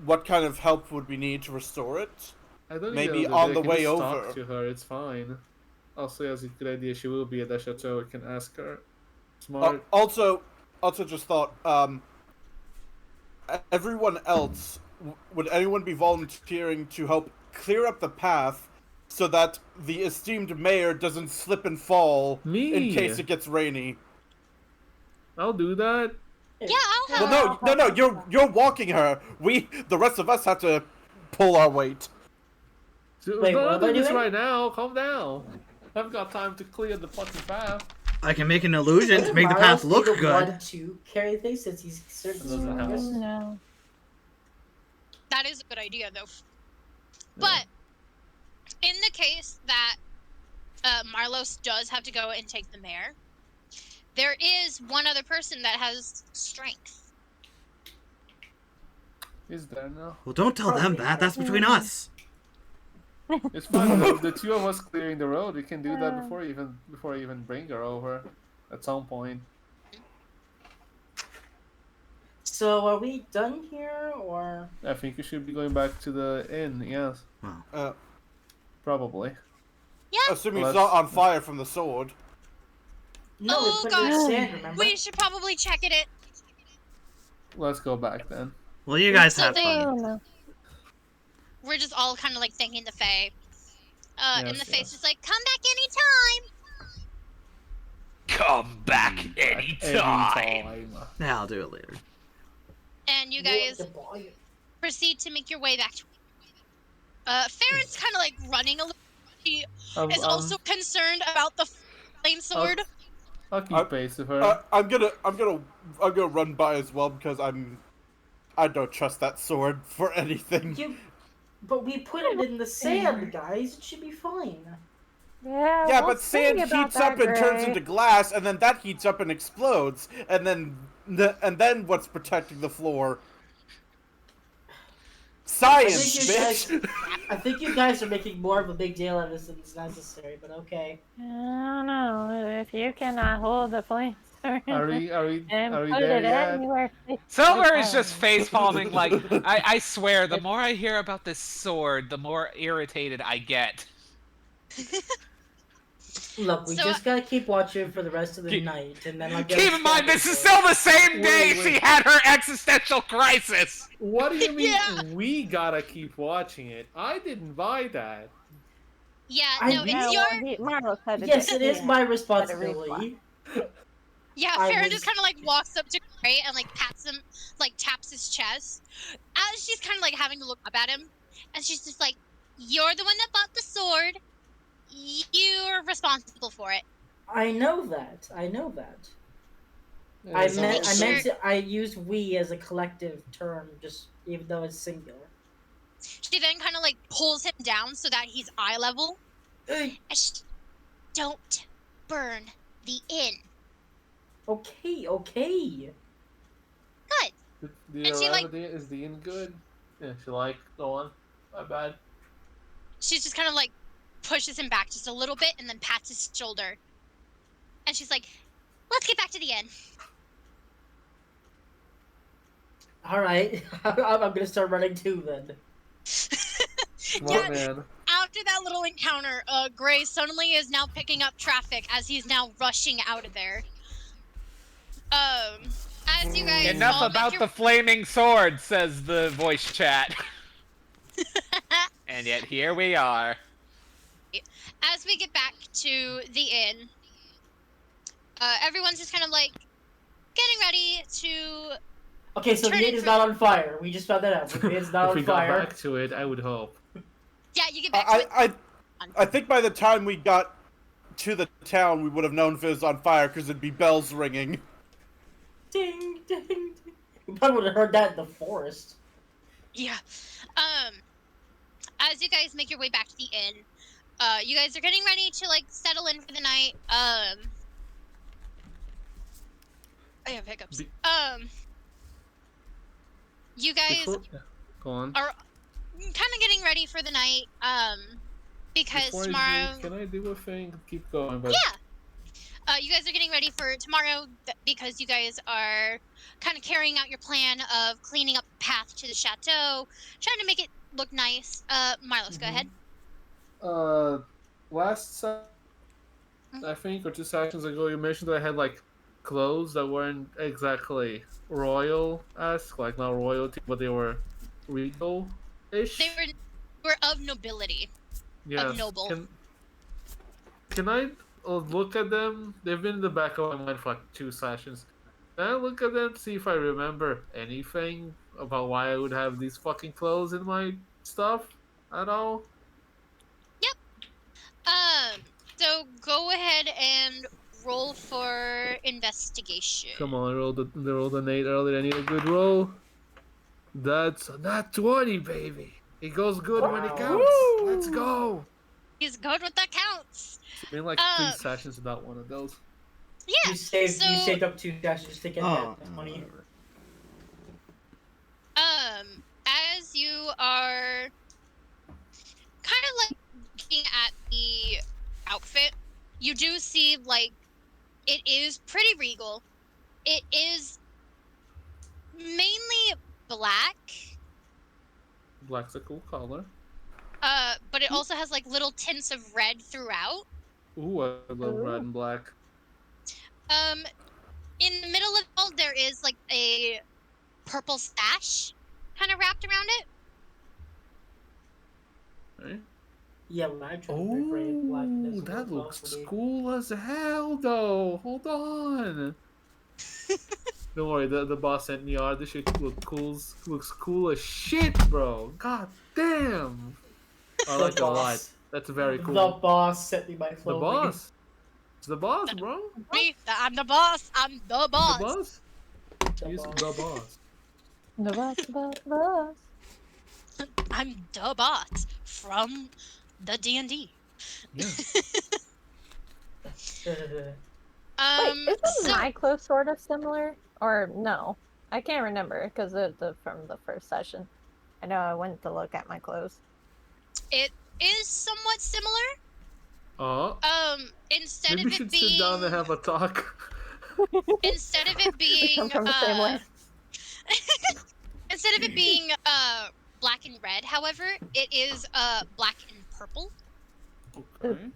what kind of help would we need to restore it? I don't Maybe need on I the can way just over. talk to her. It's fine. Also, as a good idea, she will be at the chateau. I can ask her. Smart. Also just thought, everyone else, would anyone be volunteering to help clear up the path so that the esteemed mayor doesn't slip and fall Me. in case it gets rainy? I'll do that. Yeah, I'll help. Well, no, you're walking her. The rest of us have to pull our weight. Wait, Don't what am do I this doing? right now. Calm down. I've got time to clear the fucking path. I can make an illusion to Wouldn't make the path Marlos be look the good. one to carry things since he's served Doesn't the help. No. That is a good idea, though. But in the case that Marlos does have to go and take the mayor, there is one other person that has strength. Is there now? Well, don't tell them that. That's between us. It's fine. The two of us clearing the road. We can do that before I even bring her over, at some point. So are we done here, or? I think you should be going back to the inn. Yes, probably. Yeah. Assuming Well, it's not on fire from the sword. No, Oh, we put it in gosh. sand, remember? We should probably check it. Let's go back then. Well, you guys So have they- fun. Oh no. We're just all kind of like thanking the Fae. And Yes, the Fae's yes. just like, come back anytime. Come back anytime. Yeah, I'll do it later. And you guys proceed to make your way back to. Farron's kind of like running a little. She is also concerned about the flame sword. I'll keep pace with her. I'm gonna run by as well because I don't trust that sword for anything. But we put it in the sand, guys. It should be fine. Yeah. Yeah, we'll but sand see about heats up that, and turns Gray. into glass, and then that heats up and explodes, and then what's protecting the floor? Science, bitch. I think you guys are making more of a big deal out of this than is necessary, but okay. I don't know if you cannot hold the flame. Are we and are we put there it yet? anywhere. Silver is just face palming like I swear the more I hear about this sword, the more irritated I get. Look, we So, just gotta keep watching for the rest of the night, and then like. Keep in mind this is still the same day Wait. she had her existential crisis. What do you mean Yeah. we gotta keep watching it? I didn't buy that. Yeah, I no, know. it's your. Marlos had to Yes, do it is yeah. my Had to responsibility. Yeah, I Farron was- just kind of like walks up to Gray and like pats him, like taps his chest. As she's kind of like having to look up at him, and she's just like, "You're the one that bought the sword. You're responsible for it." I know that. I know that. I It's meant all- I used we as a collective term, just even though it's singular. She then kind of like pulls him down so that he's eye level. Hey, And don't burn the inn. okay. Good. The And she, like- remedy is the inn good? Yeah, she like, go on. My bad. She just kind of like pushes him back just a little bit and then pats his shoulder. And she's like, let's get back to the inn. All right, I'm gonna start running too then. Smart man. After that little encounter, Gray suddenly is now picking up traffic as he's now rushing out of there. As you guys Enough all make about your... the flaming sword, says the voice chat. And yet here we are. As we get back to the inn, everyone's just kind of like getting ready to... Okay, so Turn the it inn is for- not on fire. We just found that out. The inn's not If on we got fire. back to it, I would hope. Yeah, you get back to it. I think by the time we got to the town, we would have known if it was on fire because it'd be bells ringing. Ding, ding, ding. We probably would have heard that in the forest. Yeah. As you guys make your way back to the inn, you guys are getting ready to like settle in for the night. I have hiccups. You guys Yeah, go on. are kind of getting ready for the night. Because Before I tomorrow. do, can I do a thing? Keep going, but Yeah. You guys are getting ready for tomorrow because you guys are kind of carrying out your plan of cleaning up the path to the chateau, trying to make it look nice. Marlos, go ahead. Last I think, or 2 sessions ago, you mentioned that I had like clothes that weren't exactly royal-esque, like not royalty, but they were regal-ish. They were of nobility. Yes. noble. Can I look at them? They've been in the back of my mind for like 2 sessions. Can I look at them, see if I remember anything about why I would have these fucking clothes in my stuff at all? So go ahead and roll for investigation. Come on, I rolled an 8 earlier. I need a good roll. That's not 20, baby. It goes good when it Wow. counts. Woo! Let's go. He's good with the counts. It's been like 3 sessions without one of those. Yeah. You saved so, up 2 sessions to get Oh, that money. as you are kind of like looking at the outfit, you do see like it is pretty regal. It is mainly black, Black's a cool color. but it also has like little tints of red throughout. Ooh, I love red and black. In the middle of it all, there is like a purple sash kind of wrapped around it. Right? Yeah, when I tried to break black, Oh, that looks cool as hell, though. Hold on. Don't worry, the boss sent me art. This shit looks cool as shit, bro. God damn. I like it a lot. That's very cool. The boss sent me my The clothing. boss. It's the boss, bro. Me, I'm the boss. I'm the boss. The boss. The He's boss. the boss. The boss. I'm the boss from the D&D. Yeah. Wait, isn't So my clothes sort of similar? Or no? I can't remember because from the first session. I know I went to look at my clothes. it is somewhat similar. Oh. Instead Maybe of we should it being sit down and have a talk. instead of it being Come from the same way. instead of it being black and red, however, it is black and purple. Okay.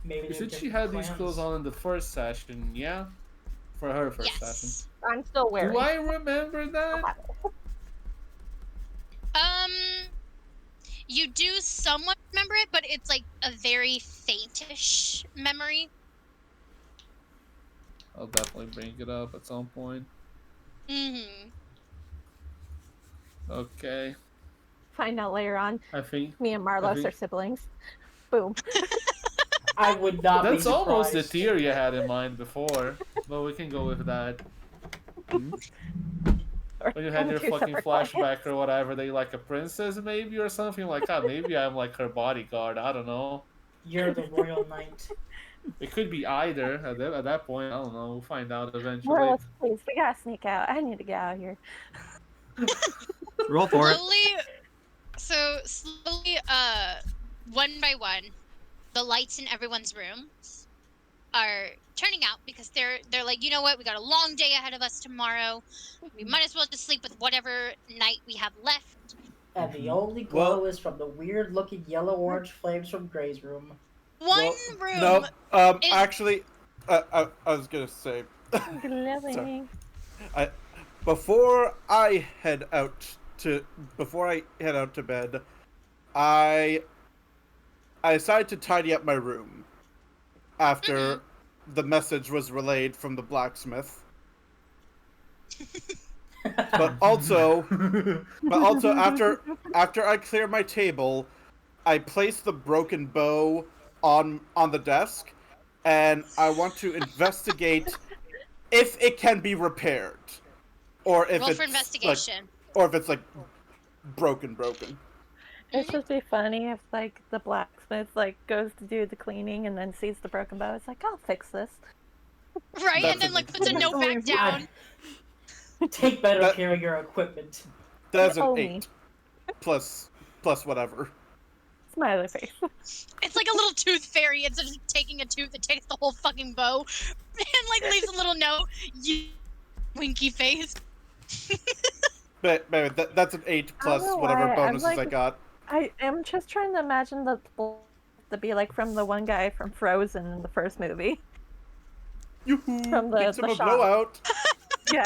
Maybe You they're said she different had these clans. clothes on in the first session, yeah? For her first session. Yes. I'm still wearing. Do I remember that? You do somewhat remember it, but it's like a very faintish memory. I'll definitely bring it up at some point. Mm-hmm. Okay. Find out later on. I think Me and Marlos think- are siblings. Boom. I would not be That's almost the surprised. theory I had in mind before, but we can go with that. Or When you had your two fucking separate flashback clients. or whatever, they like a princess maybe or something like that. Maybe I'm like her bodyguard. I don't know. You're the royal knight. It could be either at that point. I don't know. We'll find out eventually. Morals, please. We gotta sneak out. I need to get out of here. Roll for it. Slowly, one by one, the lights in everyone's rooms are turning out because they're like, you know what, we got a long day ahead of us tomorrow. We might as well just sleep with whatever night we have left. And the only glow is from the weird looking yellow-orange flames from Gray's room. One room. No, is- actually, I was gonna say, Glowing. before I head out to bed, I decided to tidy up my room after the message was relayed from the blacksmith. But also after I clear my table, I place the broken bow on the desk, and I want to investigate if it can be repaired, or if Roll it's for investigation. like broken. It's just be funny if like the blacksmith like goes to do the cleaning and then sees the broken bow. It's like, I'll fix this. Right, That's and then a- like puts a note back down. Take better That- care of your equipment. That's an Only. 8 plus whatever. Smiley face. It's like a little tooth fairy. Instead of taking a tooth, it takes the whole fucking bow and like leaves a little note. You winky face. But that's an 8 plus know whatever why, I'm bonuses I like- got. I am just trying to imagine the to be like from the one guy from Frozen in the first movie. Yoo-hoo! From the- Get some the a shop. blowout. Yeah.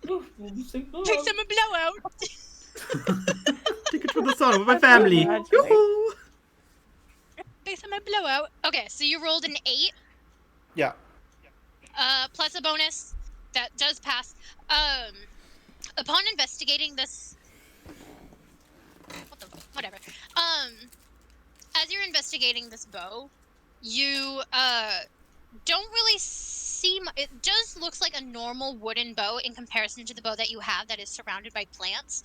Takes him a blowout. Take it to the sun with my family. Imagining. Yoo-hoo! Takes him a blowout. Okay, so you rolled an 8. Yeah. Plus a bonus that does pass. Upon investigating this, whatever. As you're investigating this bow, you don't really see. It just looks like a normal wooden bow in comparison to the bow that you have that is surrounded by plants.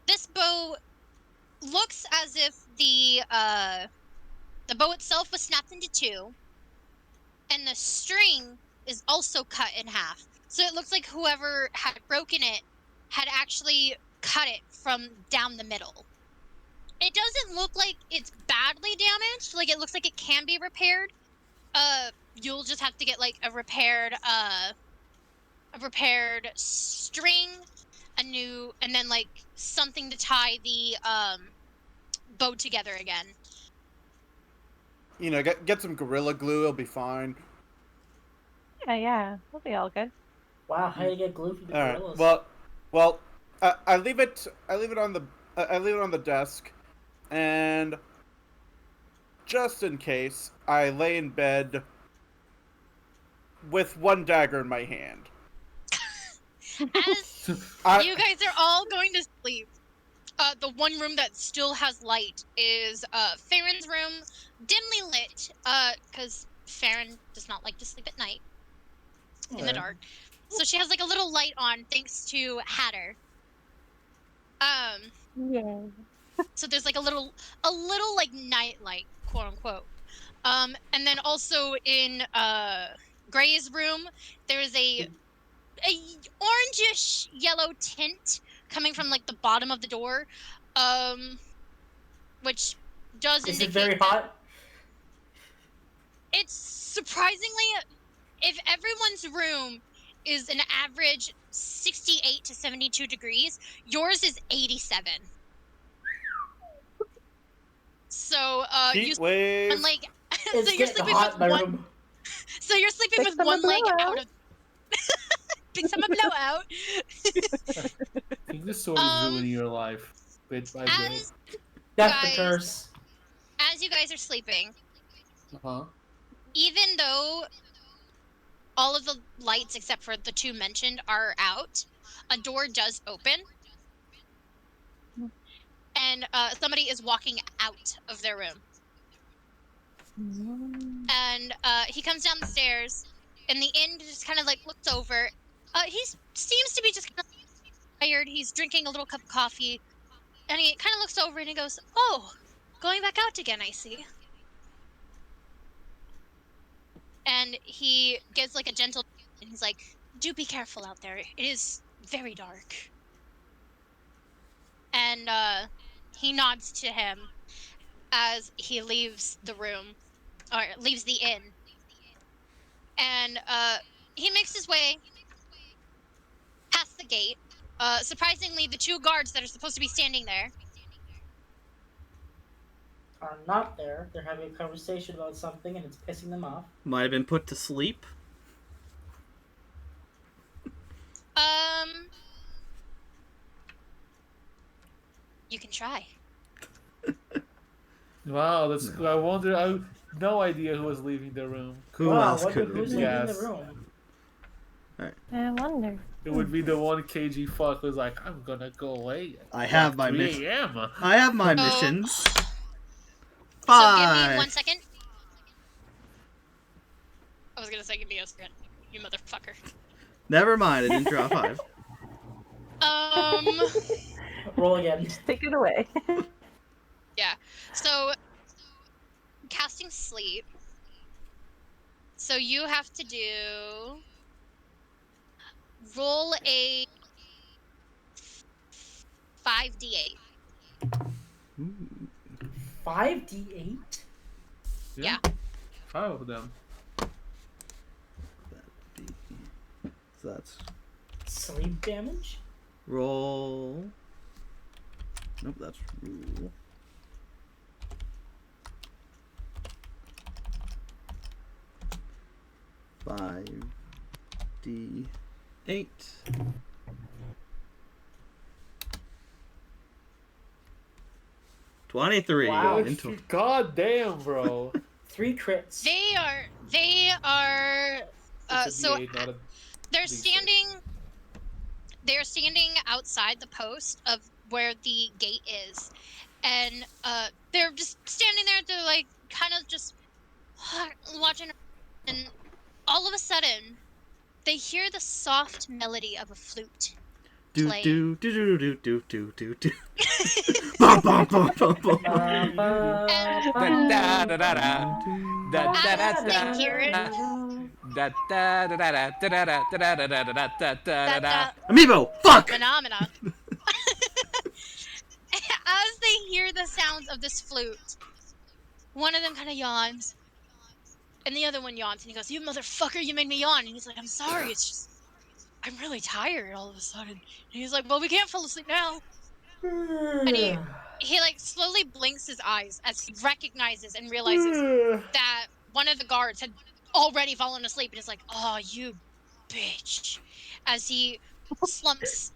This bow looks as if the bow itself was snapped into two, and the string is also cut in half. So it looks like whoever had broken it had actually cut it from down the middle. It doesn't look like it's badly damaged. Like, it looks like it can be repaired. You'll just have to get like a repaired string, and then like something to tie the bow together again. You know, get some Gorilla Glue, it'll be fine. Yeah, we'll be all good. Wow, how do you get glue from the All gorillas? right. Well, I leave it on the desk, and just in case, I lay in bed with one dagger in my hand. As you guys are all going to sleep, the one room that still has light is Farron's room, dimly lit, because Farron does not like to sleep at night in the Alright. dark. So she has like a little light on thanks to Hatter. Yeah. So there's like a little like night light, quote unquote. And then also in Gray's room, there's a orangish yellow tint coming from like the bottom of the door, which does Is indicate it very that hot? it's surprisingly, if everyone's room is an average 68 to 72 degrees, yours is 87. So you Heat wave. and like so It's you're getting sleeping hot in my with one. room. So you're sleeping Big with summer one leg blowout. out of. Big summer blowout. I think this sword is ruining your life bit by bit. As That's the Guys. curse. as you guys are sleeping, Uh-huh. even though all of the lights except for the two mentioned are out, a door does open, and somebody is walking out of their room. And he comes down the stairs, and the inn just kind of like looks over. He seems to be just kind of tired. He's drinking a little cup of coffee, and he kind of looks over and he goes, "Oh, going back out again, I see." And he gives like a gentle, and he's like, "Do be careful out there. It is very dark." And he nods to him as he leaves the room, or leaves the inn. And he makes his way past the gate. Surprisingly, the two guards that are supposed to be standing there Are not there. They're having a conversation about something and it's pissing them off. Might have been put to sleep. You can try. Wow, that's. I wonder. I have no idea who was leaving the room. Who else who's could it leaving be? the Yes. room? I wonder. It would be the one KG fuck who's like, I'm gonna go away. At I have my 3 mission. a.m. I have my Oh. missions. So give me 5. 1 second. I was gonna say give me a second, you motherfucker. Never mind, I didn't draw 5. Roll again. Take it away. Yeah. So casting sleep. So you have to do roll a 5d8. 5d8? Yeah. 5 of them. So that's Sleep damage? roll. Nope, that's rule. D8. $23. Wow. Into God damn, bro. 3 crits. They are It's a so D8, not a they're D6. standing outside the post of where the gate is, and they're just standing there. They're like kind of just watching, and all of a sudden they hear the soft melody of a flute do play. do do do do do do do. Bum bum bum bum bum. Da da da da. Da da da As they hear it, da da da da da da da da da da da da da da da. Amiibo, fuck. phenomenon. As they hear the sounds of this flute, one of them kind of yawns, and the other one yawns, and he goes, "You motherfucker, you made me yawn." And he's like, "I'm sorry, it's just, I'm really tired all of a sudden." And he's like, "Well, we can't fall asleep now." And he like slowly blinks his eyes as he recognizes and realizes that one of the guards had already fallen asleep, and is like, "Oh, you bitch," as he slumps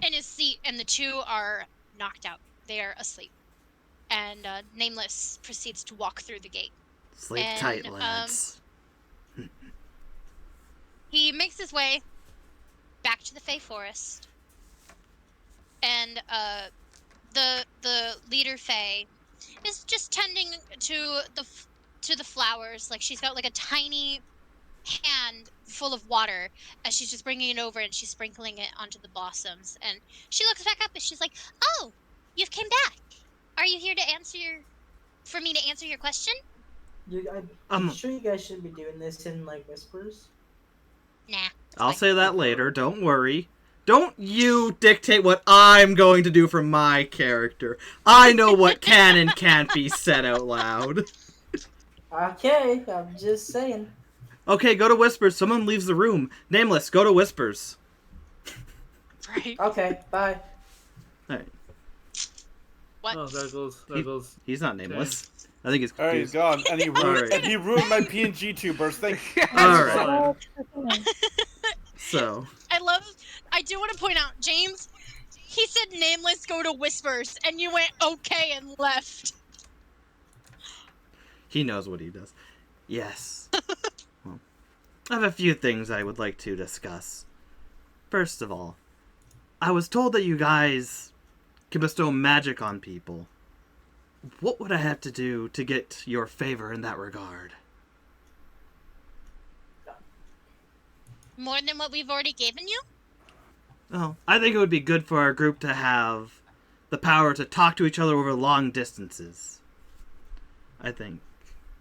in his seat, and the two are knocked out. They are asleep. And Nameless proceeds to walk through the gate. Sleep And, tight, lads. He makes his way back to the Fey Forest. And the leader Fey is just tending to the flowers. Like, she's got like a tiny hand full of water as she's just bringing it over, and she's sprinkling it onto the blossoms. And she looks back up and she's like, "Oh, you've came back. Are you here to for me to answer your question?" I'm sure you guys shouldn't be doing this in like whispers. Nah. I'll say that later. Don't worry. Don't you dictate what I'm going to do for my character. I know what can and can't be said out loud. Okay, I'm just saying. Okay, go to Whispers. Someone leaves the room. Nameless, go to Whispers. Right. Okay, bye. Alright. What? Oh, there goes. He's not nameless. I think he's Alright, he's confused. gone. And he Alright. ruined my PNG tubers. Thank you. Alright. So, I do want to point out, James, he said Nameless, go to Whispers, and you went okay and left. he knows what he does. Yes. Well, I have a few things I would like to discuss. First of all, I was told that you guys can bestow magic on people. what would I have to do to get your favor in that regard? More than what we've already given you? Well, I think it would be good for our group to have the power to talk to each other over long distances. I think.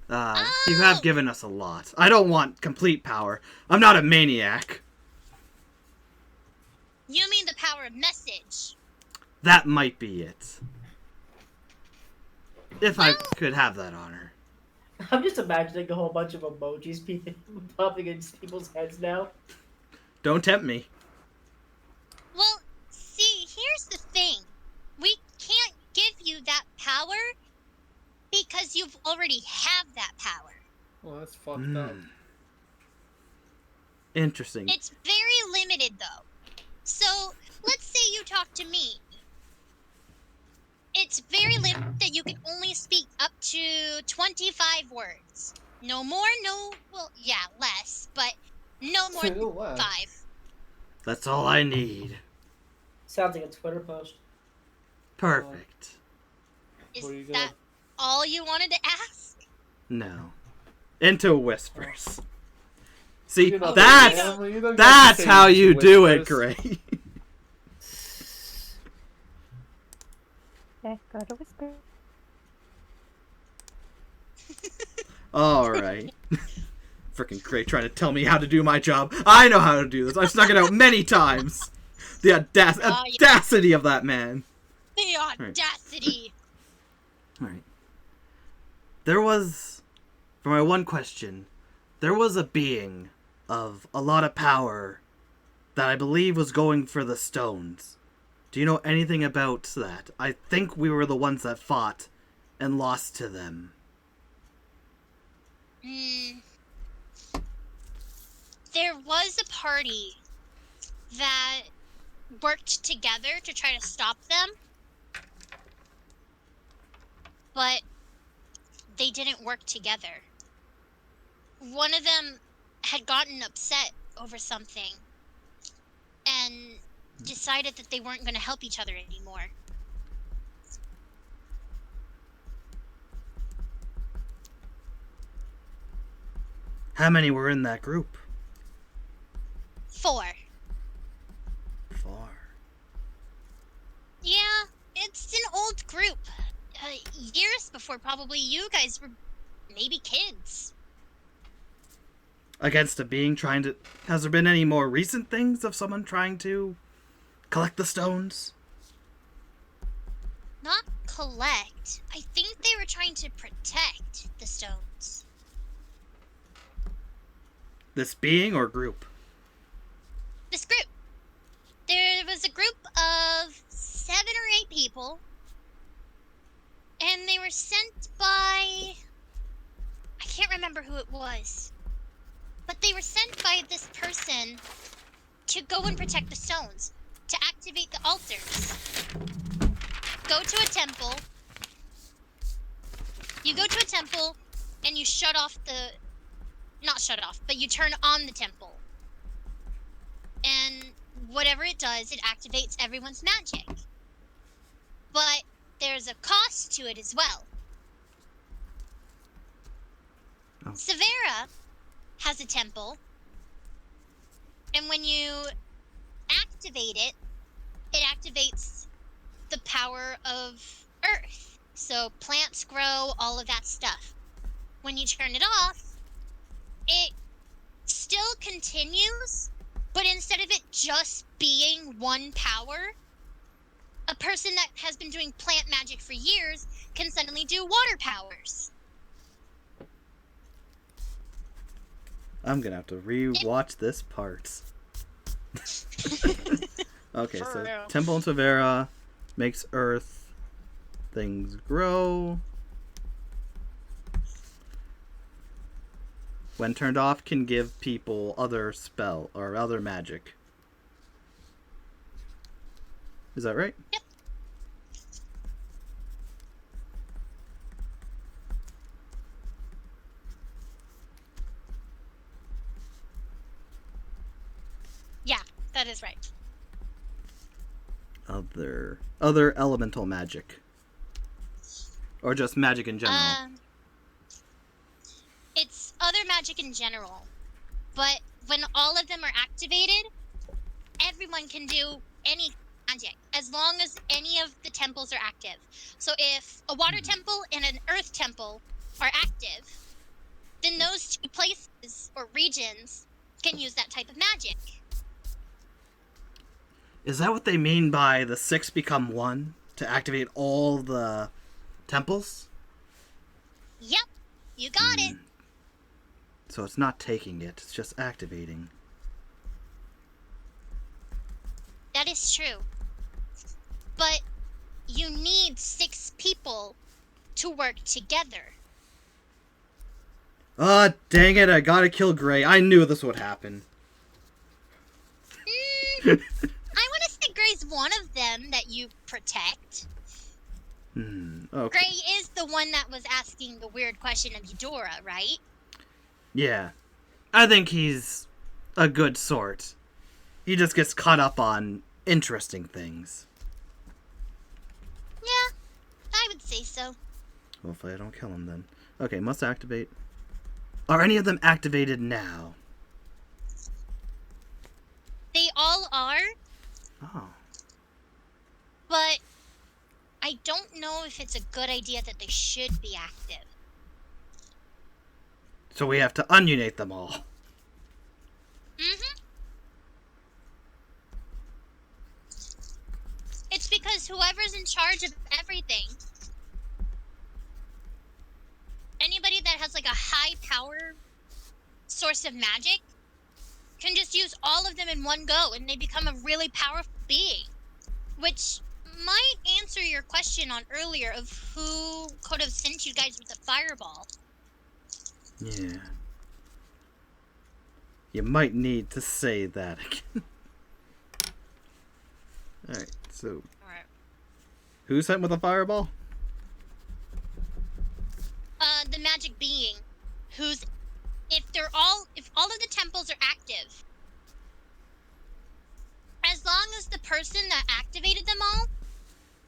You have given us a lot. I don't want complete power. I'm not a maniac. You mean the power of message? That might be it. If I could have that honor. I'm just imagining a whole bunch of emojis popping into people's heads now. Don't tempt me. Well, see, here's the thing. We can't give you that power because you've already have that power. Well, that's fucked up. Interesting. It's very limited, though. So, let's say you talk to me. It's very limited that you can only speak up to 25 words. No more, less, but no more than Less. 5. That's all I need. Sounds like a Twitter post. Perfect. Is Where you that all you wanted to ask? No. Into whispers. See, You know, that's you don't get that's to say how you do it, whispers. Gray. Okay, go to whisper. All right. Freaking Gray trying to tell me how to do my job. I know how to do this. I've snuck it out many times. The audacity of that man. The audacity! All right. There was, for my one question, there was a being of a lot of power that I believe was going for the stones. Do you know anything about that? I think we were the ones that fought and lost to them. There was a party that worked together to try to stop them. But they didn't work together. One of them had gotten upset over something and decided that they weren't going to help each other anymore. How many were in that group? 4. 4. Yeah, it's an old group. Years before probably you guys were maybe kids. Against a being trying to... Has there been any more recent things of someone trying to collect the stones? Not collect. I think they were trying to protect the stones. This being or group? This group. There was a group of 7 or 8 people. And they were sent by... I can't remember who it was. But they were sent by this person to go and protect the stones. To activate the altars. Go to a temple. You go to a temple and you shut off the... Not shut off, but you turn on the temple. And whatever it does, it activates everyone's magic. But there's a cost to it as well. Oh. Severa has a temple. And when you activate it, it activates the power of Earth. So plants grow, all of that stuff. When you turn it off, it still continues, but instead of it just being one power, a person that has been doing plant magic for years can suddenly do water powers. I'm gonna have to re-watch this part. Okay, For so real. Temple and Severa makes Earth things grow. When turned off, can give people other spell or other magic. Is that right? Yep. Yeah, that is right. Other elemental magic. Or just magic in general? It's other magic in general. But when all of them are activated, everyone can do any magic as long as any of the temples are active. So if a water temple and an earth temple are active, then those two places or regions can use that type of magic. Is that what they mean by the 6 become 1? To activate all the temples? Yep, you got it. So it's not taking it, it's just activating. That is true. But you need 6 people to work together. Ah, dang it, I gotta kill Gray. I knew this would happen. I want to say Gray's one of them that you protect. Okay. Gray is the one that was asking the weird question of Eudora, right? Yeah. I think he's a good sort. He just gets caught up on interesting things. Yeah, I would say so. Hopefully I don't kill him then. Okay, must activate. Are any of them activated now? They all are, Oh. but I don't know if it's a good idea that they should be active. So we have to ununite them all. Mm-hmm. It's because whoever's in charge of everything, anybody that has like a high power source of magic can just use all of them in one go and they become a really powerful being. Which might answer your question on earlier of who could have sent you guys with the fireball. Yeah. You might need to say that again. Alright, so... Alright. Who sent with a fireball? The magic being who's... If all of the temples are active, as long as the person that activated them all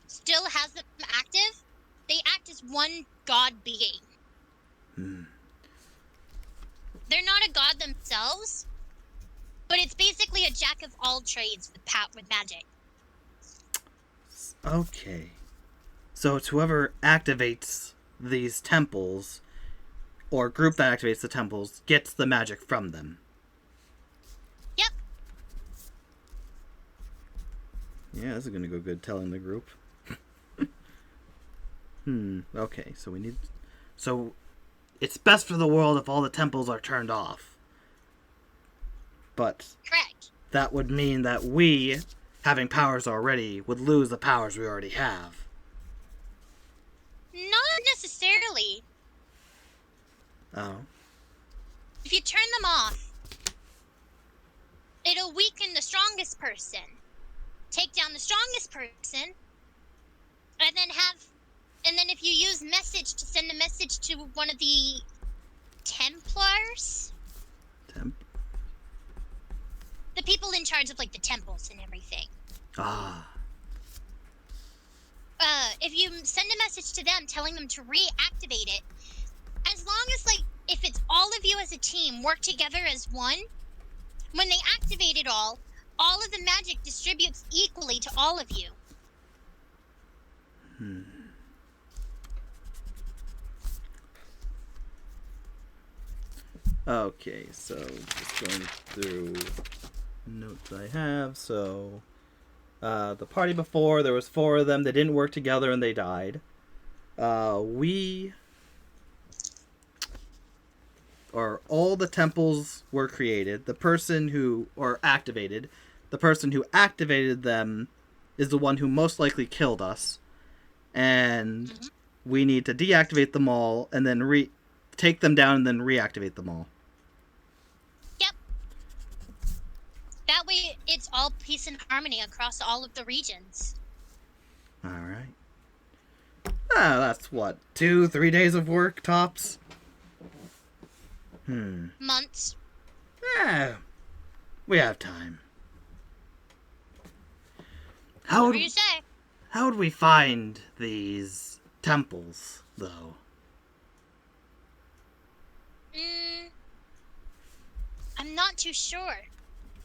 still has them active, they act as one god being. They're not a god themselves, but it's basically a jack of all trades with magic. Okay. So it's whoever activates these temples, or group that activates the temples, gets the magic from them. Yep. Yeah, this is gonna go good telling the group. Okay, so we need... So, it's best for the world if all the temples are turned off. But... Correct. That would mean that we, having powers already, would lose the powers we already have. Not necessarily. Oh. If you turn them off, it'll weaken the strongest person. Take down the strongest person, and then if you use message to send a message to one of the Templars, the people in charge of like the temples and everything. Ah. If you send a message to them telling them to reactivate it, as long as like if it's all of you as a team work together as one, when they activate it all of the magic distributes equally to all of you. Okay, so just going through notes I have. So, the party before, there was 4 of them. They didn't work together and they died. All the temples were created. The person who activated them is the one who most likely killed us. And we need to deactivate them all and then take them down and then reactivate them all. Yep. That way it's all peace and harmony across all of the regions. Alright. That's what, 2-3 days of work, tops? Months. We have time. Whatever you say. How would we find these temples, though. I'm not too sure.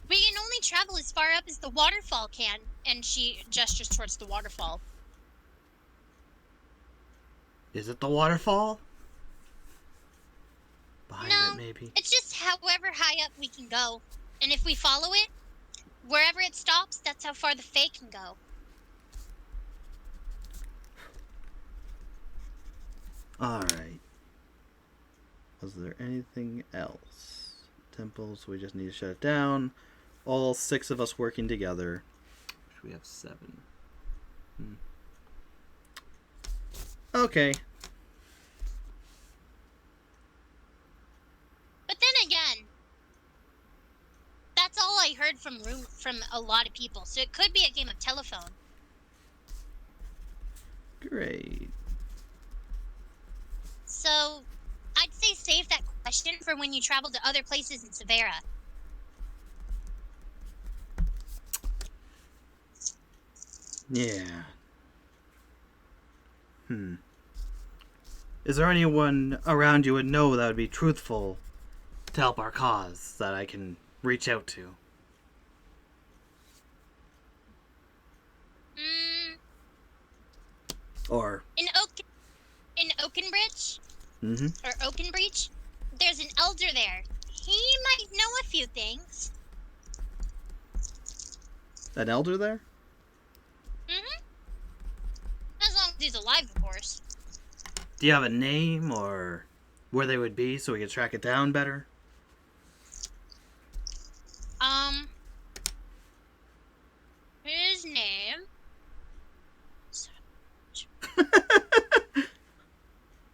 We can only travel as far up as the waterfall can. And she gestures towards the waterfall. Is it the waterfall? Behind No, it, maybe? it's just however high up we can go. And if we follow it, wherever it stops, that's how far the Fae can go. Alright. Was there anything else? Temples, we just need to shut it down. All 6 of us working together. We have 7. Okay. But then again, that's all I heard from a lot of people. So it could be a game of telephone. Great. So I'd say save that question for when you travel to other places in Severa. Yeah. Is there anyone around you would know that would be truthful to help our cause that I can reach out to? Or In Oakenbridge, mm-hmm. or Oakenbreach, there's an elder there. He might know a few things. An elder there? As long as he's alive, of course. Do you have a name or where they would be so we could track it down better? His name.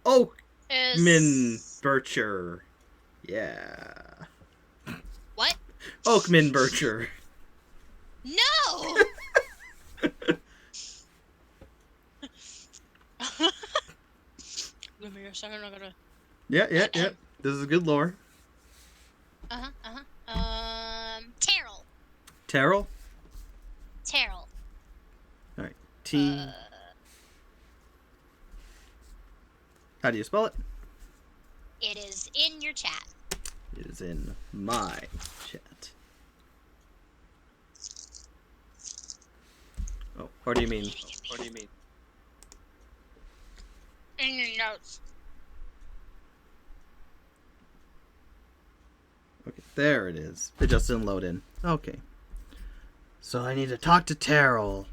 Oakman Bircher. Yeah. What? Oakman Bircher. No! Give me a second, I'm gonna... Yeah. This is good lore. Terrell. Terrell? Terrell. Alright. T. How do you spell it? It is in your chat. It is in my chat. Oh, what do you mean? In your notes. Okay, there it is. It just didn't load in. Okay. So I need to talk to Terrell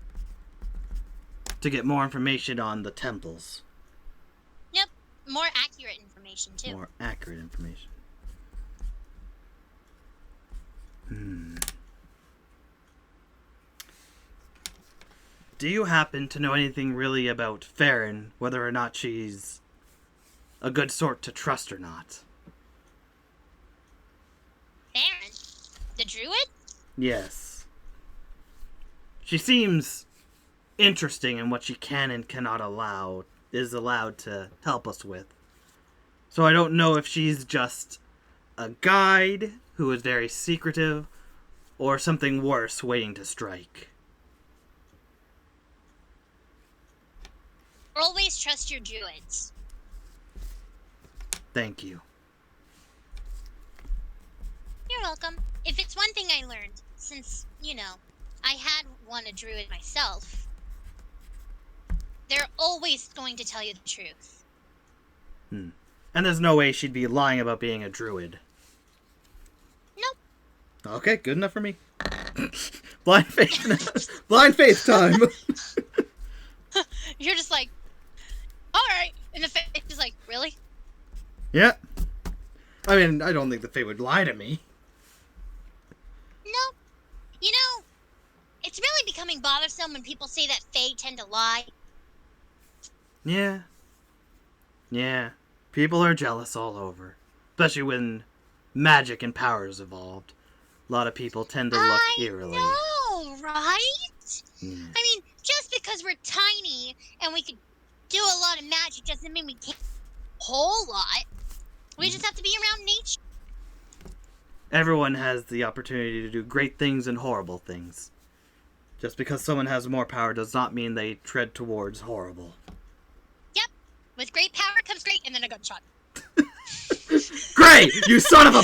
to get more information on the temples. Yep. More accurate information, too. More accurate information. Do you happen to know anything really about Farron, whether or not she's a good sort to trust or not? Farron? The druid? Yes. She seems interesting in what she can and cannot is allowed to help us with. So I don't know if she's just a guide who is very secretive or something worse waiting to strike. Always trust your druids. Thank you. You're welcome. If it's one thing I learned, since, I had a druid myself, they're always going to tell you the truth. And there's no way she'd be lying about being a druid. Nope. Okay, good enough for me. Blind faith. Blind faith time. You're just like, alright. And the faith is like, really? Yeah. I mean, I don't think the Fae would lie to me. Nope. It's really becoming bothersome when people say that Fae tend to lie. Yeah. Yeah. People are jealous all over. Especially when magic and powers evolved. A lot of people tend to look eerily. I know, right? Yeah. I mean, just because we're tiny and we could do a lot of magic doesn't mean we can't a whole lot. We just have to be around nature. Everyone has the opportunity to do great things and horrible things. Just because someone has more power does not mean they tread towards horrible. Yep. With great power comes great, and then a gunshot. Great! You son of a...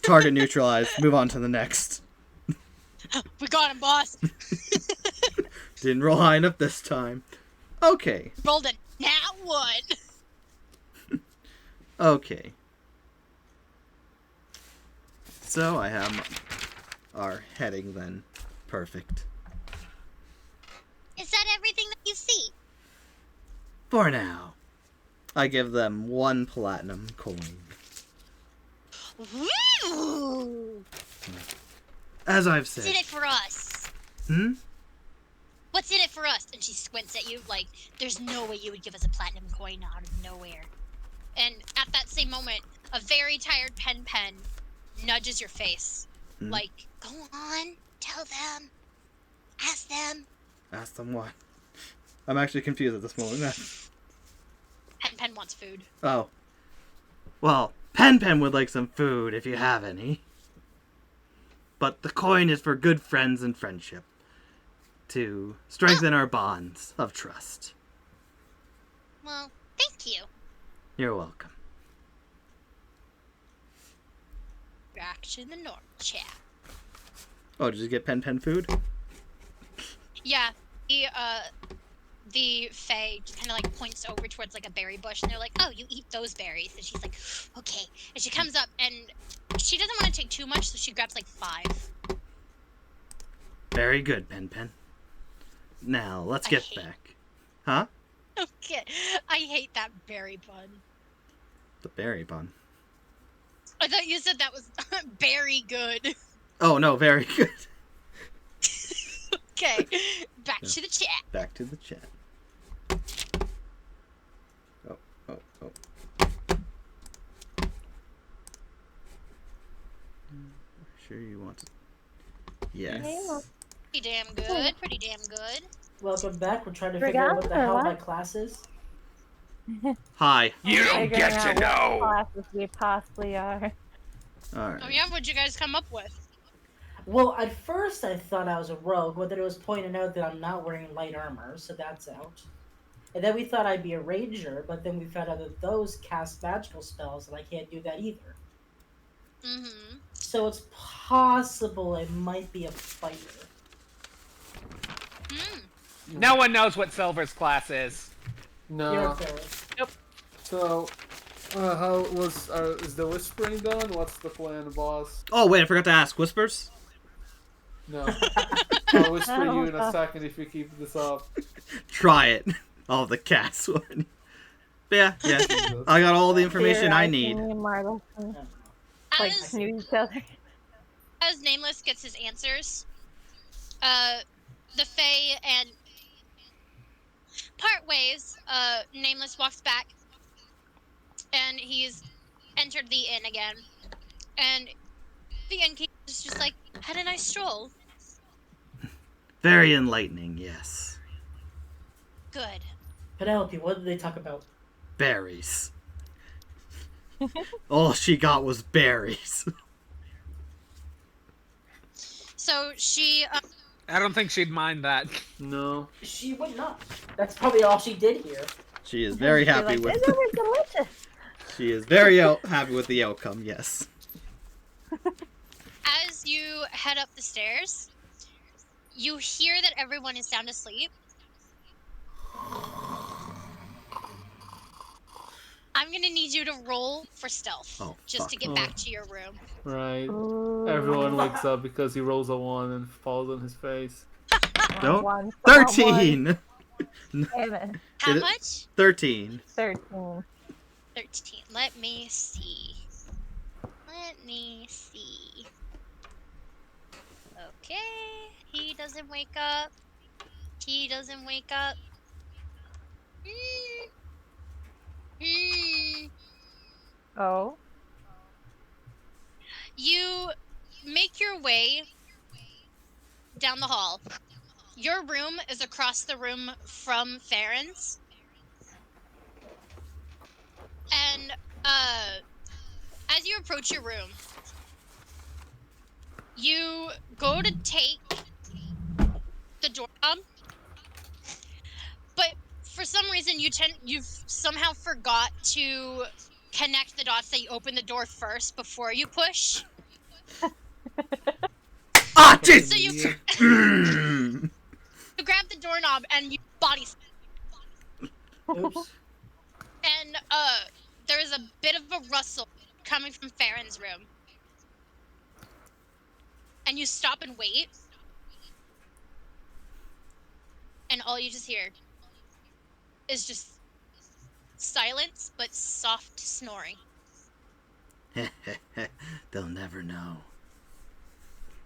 Target neutralized. Move on to the next. We got him, boss. Didn't roll high enough this time. Okay. Rolled a nat 1. Okay. So I have our heading then. Perfect. Is that everything that you see? For now. I give them 1 platinum coin. Woo! As I've What's in said. it for us? Hmm? What's in it for us? And she squints at you like, there's no way you would give us a platinum coin out of nowhere. And at that same moment, a very tired Pen nudges your face. Hmm? Like, go on, tell them, ask them. Ask them what? I'm actually confused at this moment. Pen wants food. Oh. Well, Pen would like some food if you have any. But the coin is for good friends and friendship. To strengthen our bonds of trust. Well, thank you. You're welcome. Back to the normal chat. Oh, did you get Pen food? Yeah, the Fae just kind of like points over towards like a berry bush, and they're like, "Oh, you eat those berries." And she's like, "Okay." And she comes up, and she doesn't want to take too much, so she grabs like 5. Very good, Pen. Now, let's get back. Huh? Okay, I hate that berry bun. The berry bun. I thought you said that was very good. Oh, no, very good. Okay, back to the chat. Back to the chat. Oh. Sure you want to... Yes. Pretty damn good, pretty damn good. Welcome back. We're trying to figure out what the hell my class is. Hi. You don't Figuring get out to what know. classes we possibly are. Alright. Oh yeah, what'd you guys come up with? Well, at first I thought I was a rogue, but then it was pointed out that I'm not wearing light armor, so that's out. And then we thought I'd be a ranger, but then we found out that those cast magical spells, and I can't do that either. Mm-hmm. So it's possible I might be a fighter. Hmm. No one knows what Silver's class is. No. You're fair. So, how was is the whispering done? What's the plan, boss? Oh, wait, I forgot to ask. Whispers? No. I'll whisper you in a second if you keep this up. Try it. Oh, the cats one. Yeah. I got all the information I need. Like, knew each other. As Nameless gets his answers, the Fae and part ways, Nameless walks back, and he's entered the inn again, and the innkeeper is just like, had a nice stroll. Very enlightening, yes. Good. Penelope, what did they talk about? Berries. All she got was berries. So she, I don't think she'd mind that. No. She would not. That's probably all she did here. She is very happy Like, with. "These are delicious." She is very happy with the outcome. Yes. as you head up the stairs, you hear that everyone is sound asleep. I'm gonna need you to roll for stealth, just to get back to your room. Right. Ooh. Everyone wakes up because he rolls a 1 and falls on his face. Don't. One, 13. Damn it. How It- much? 13. 13. 13. Let me see. Let me see. Okay. He doesn't wake up. He doesn't wake up. Oh. You make your way down the hall. Your room is across the room from Farron's. And as you approach your room, you go to take the doorknob, for some reason you've somehow forgot to connect the dots that you open the door first before you push. Ah, Fucking So you idiot. jeez! you grab the doorknob and you body Oops. and there is a bit of a rustle coming from Farron's room. And you stop and wait. And all you just hear is just silence but soft snoring. They'll never know.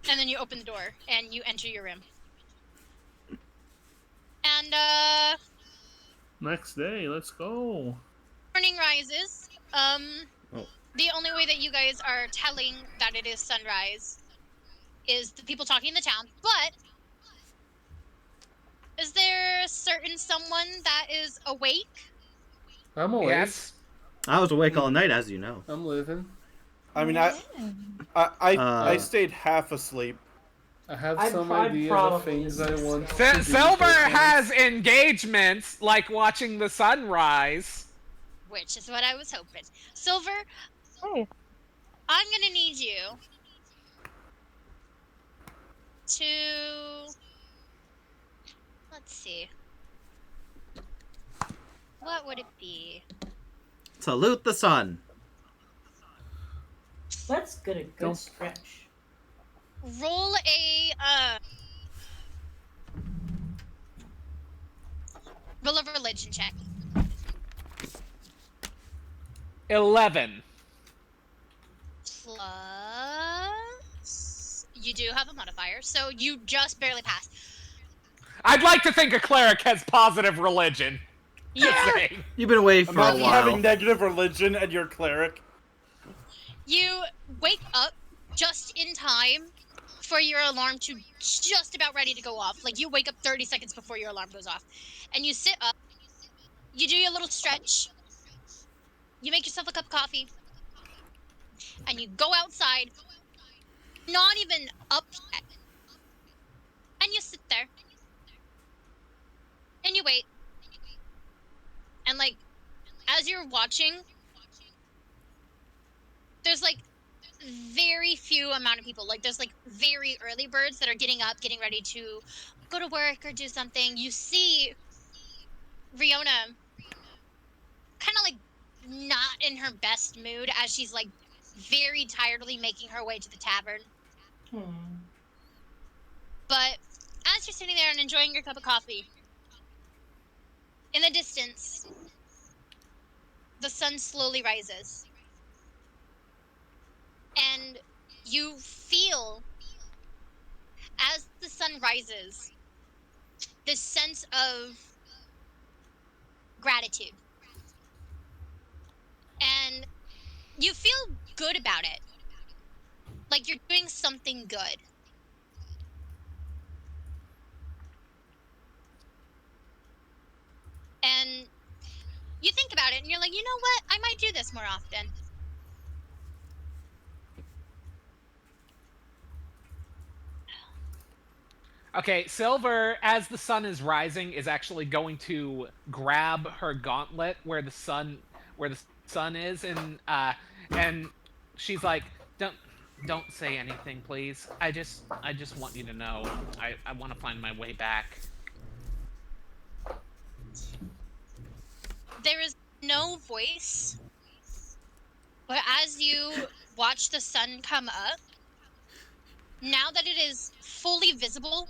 And then you open the door and you enter your room. And Next day, let's go. morning rises. Oh. The only way that you guys are telling that it is sunrise is the people talking in the town. But is there a certain someone that is awake? I'm awake. Yes. I was awake all night, as you know. I'm living. I mean, Mm. I stayed half asleep. I have I'd some probably ideas of things I just want go. to do. Silver with has things. engagements like watching the sunrise. Which is what I was hoping. Silver, Hey, I'm gonna need you to... Let's see. What would it be? Salute the sun. Let's get a good Don't- stretch. Roll a religion check. 11. Plus... You do have a modifier, so you just barely pass. I'd like to think a cleric has positive religion. Just Yeah. saying. You've been away for a Imagine while. having negative religion and you're cleric. You wake up just in time for your alarm to just about ready to go off. Like, you wake up 30 seconds before your alarm goes off. And you sit up, you do your little stretch, you make yourself a cup of coffee, and you go outside, not even up yet. And you sit there. And you wait. And, like, as you're watching, there's, like, very few amount of people. Like, there's, like, very early birds that are getting up, getting ready to go to work or do something. You see Riona kind of, like, not in her best mood as she's, like, very tiredly making her way to the tavern. But as you're sitting there and enjoying your cup of coffee, in the distance, the sun slowly rises. And you feel, as the sun rises, this sense of gratitude. And you feel good about it. Like you're doing something good. And you think about it and you're like, you know what? I might do this more often. Okay, Silver, as the sun is rising, is actually going to grab her gauntlet where the sun is, and she's like, don't say anything, please. I just want you to know. I want to find my way back. There is no voice, but as you watch the sun come up, now that it is fully visible,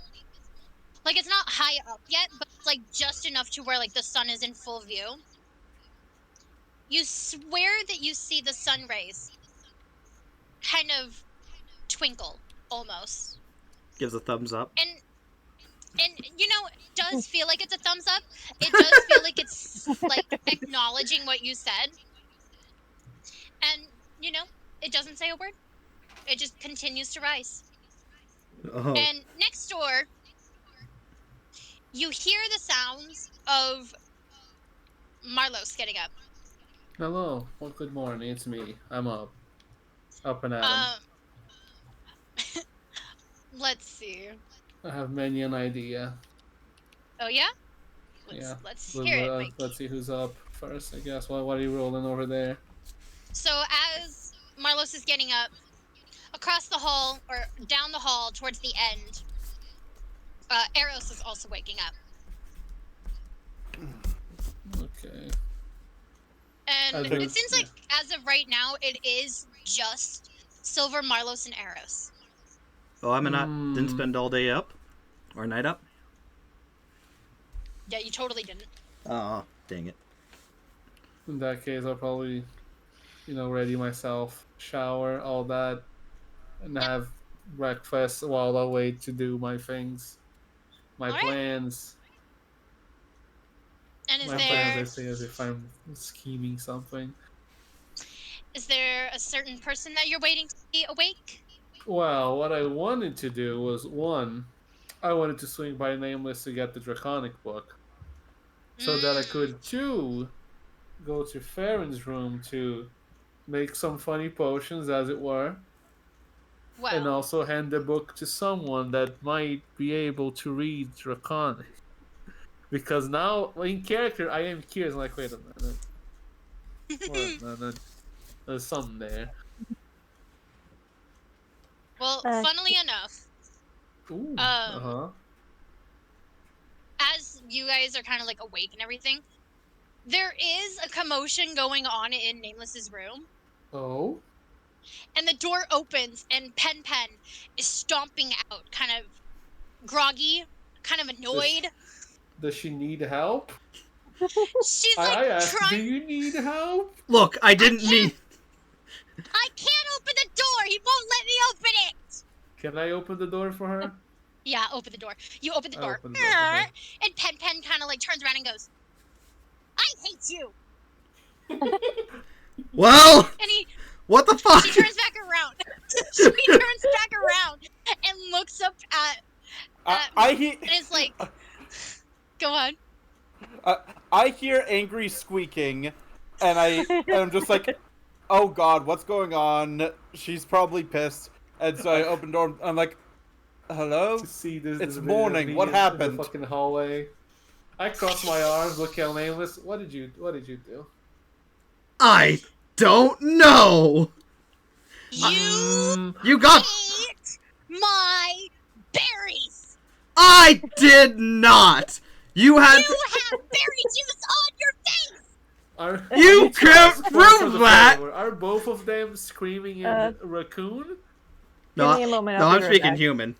like it's not high up yet, but it's like just enough to where like the sun is in full view, you swear that you see the sun rays kind of twinkle almost. Gives a thumbs up. And you know, it does feel like it's a thumbs up. It does feel like it's like acknowledging what you said. And you know, it doesn't say a word. It just continues to rise. Oh. And next door, you hear the sounds of Marlos getting up. Hello. Well, good morning. It's me. I'm up. Up and at 'em. Let's see. I have many an idea. Oh yeah? Let's hear it, Mike. Let's see who's up first, I guess. What are you rolling over there? So as Marlos is getting up, across the hall, or down the hall towards the end, Eirros is also waking up. Okay. And it seems like, as of right now, it is just Silver, Marlos, and Eirros. Oh, I'm not. Didn't spend all day up? Or night up? Yeah, you totally didn't. Oh, dang it. In that case, I'll probably, ready myself, shower, all that, and have breakfast while I wait to do my things, my All right. plans. And is My there plans, I say, as if I'm scheming something. is there a certain person that you're waiting to be awake? Well, what I wanted to do was, one, I wanted to swing by Nameless to get the Draconic book, so that I could, two, go to Farron's room to make some funny potions, as it were, and Well, also hand the book to someone that might be able to read Draconic. Because now, in character, I am curious. I'm like, wait a minute. There's something there. well, funnily enough, Ooh, as you guys are kind of like awake and everything, there is a commotion going on in Nameless's room. Oh? And the door opens, and Pen is stomping out, kind of groggy, kind of annoyed. Does she need help? She's like I asked, trying. do you need help? Look, I didn't mean. I can't open the door. He won't let me open it. Can I open the door for her? Yeah, open the door. You open the door. Open the door for her. And Pen kind of like turns around and goes, "I hate you." Well, And what the fuck? she turns back around. She turns back around and looks up at and is like, "Go on." I hear angry squeaking, and I'm just like, oh god, what's going on? She's probably pissed. And so I open the door, I'm like, hello? To see this, It's this morning, what in the happened? fucking hallway. I cross my arms, look at Nameless. What did you do? I don't know. You got. ate my berries. I did not. You had. You have berry juice on your face. You can't prove that. Are both of them screaming in Racoon? No, Give me a moment, no, I'll I'm be right speaking back. human.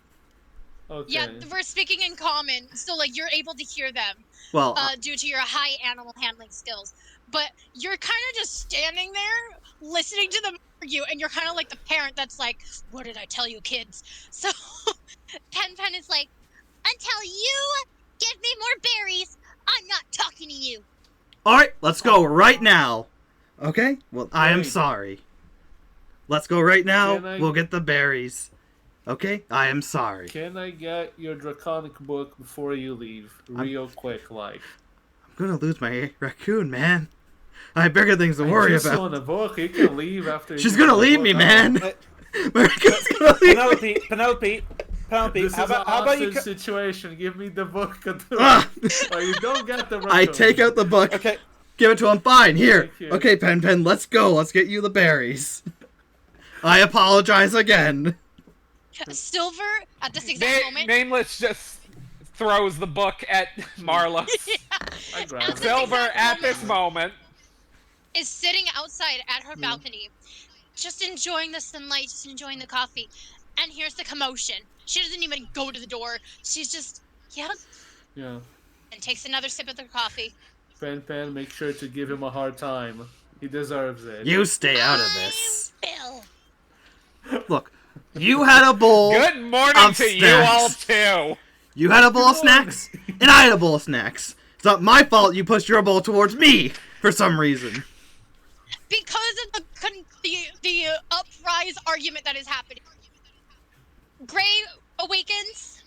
Okay. Yeah, we're speaking in common, so like you're able to hear them Well, due to your high animal handling skills. But you're kind of just standing there listening to them argue, and you're kind of like the parent that's like, "What did I tell you, kids?" So Pen is like, "Until you give me more berries, I'm not talking to you." all right, let's go right now. Okay? Well, I am Wait. sorry. Let's go right now. Can I- We'll get the berries. Okay? I am sorry. Can I get your Draconic book before you leave? Real quick, like. I'm gonna lose my raccoon, man. I have bigger things to worry I just about. want a book. You can leave after. She's you gonna get the leave book. me, Oh. man. My raccoon's gonna leave me. Penelope, This how is an about you? hostage situation. Give me the book, Ah. or you don't get the. I Raccoon. take out the book. Okay, Give it to him. Fine. Here. Thank you. Okay, Pen, let's go. Let's get you the berries. I apologize again. Silver, at this exact moment, Nameless just throws the book at Marlos. I grab At it. this Silver, exact at this moment, is sitting outside at her balcony, just enjoying the sunlight, just enjoying the coffee. And here's the commotion. She doesn't even go to the door. She's just, yeah, Yeah. and takes another sip of the coffee. Pen, make sure to give him a hard time. He deserves it. You stay out of this. Bill. Look, you had a bowl. good morning Of to you all snacks. too. You had a bowl of snacks, and I had a bowl of snacks. It's not my fault you pushed your bowl towards me for some reason. Because of the uprise argument that is happening. Gray awakens.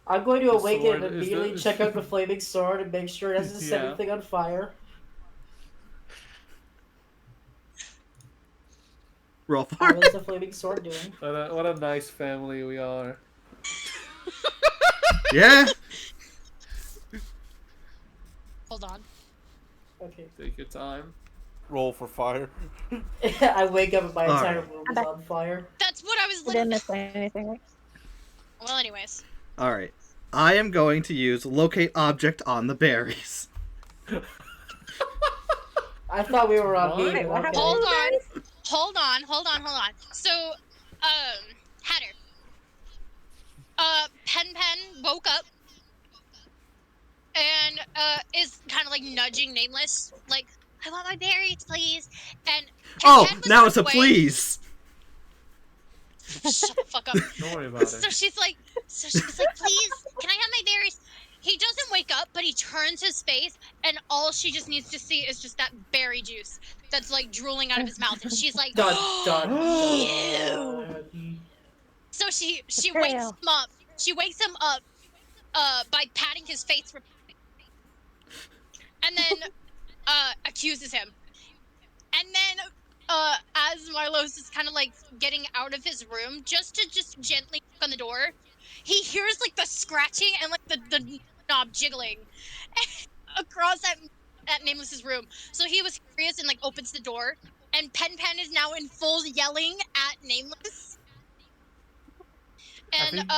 I'm going to The awaken sword and is immediately the- check out the flaming sword and make sure it doesn't set Yeah. anything on fire. Roll for How it. is the flaming sword doing? What a nice family we are. Yeah. Hold on. Okay. Take your time. Roll for fire. I wake up and my entire Alright. room is on fire. That's what I was I didn't looking. miss anything. Right? Well, anyways. All right. I am going to use locate object on the berries. I thought we were on What? meeting. Wait, what happened? Okay. Hold on. So, Hatter. Pen woke up and is kind of like nudging Nameless, like, I want my berries, please. And Oh, Pen was now it's a away. please. Shut the fuck up. Don't worry about So it. she's like, please, can I have my berries? He doesn't wake up, but he turns his face, and all she just needs to see is just that berry juice that's like drooling out of his mouth, and she's like, Dun, dun, Ew. dun. So she wakes Betrayal. him up. She wakes him up, by patting his face, and then accuses him. And then as Marlos is kind of like getting out of his room, just gently knock on the door, he hears like the scratching and like the knob jiggling across at Nameless's room. So he was curious and like opens the door, and Pen is now in full yelling at Nameless. And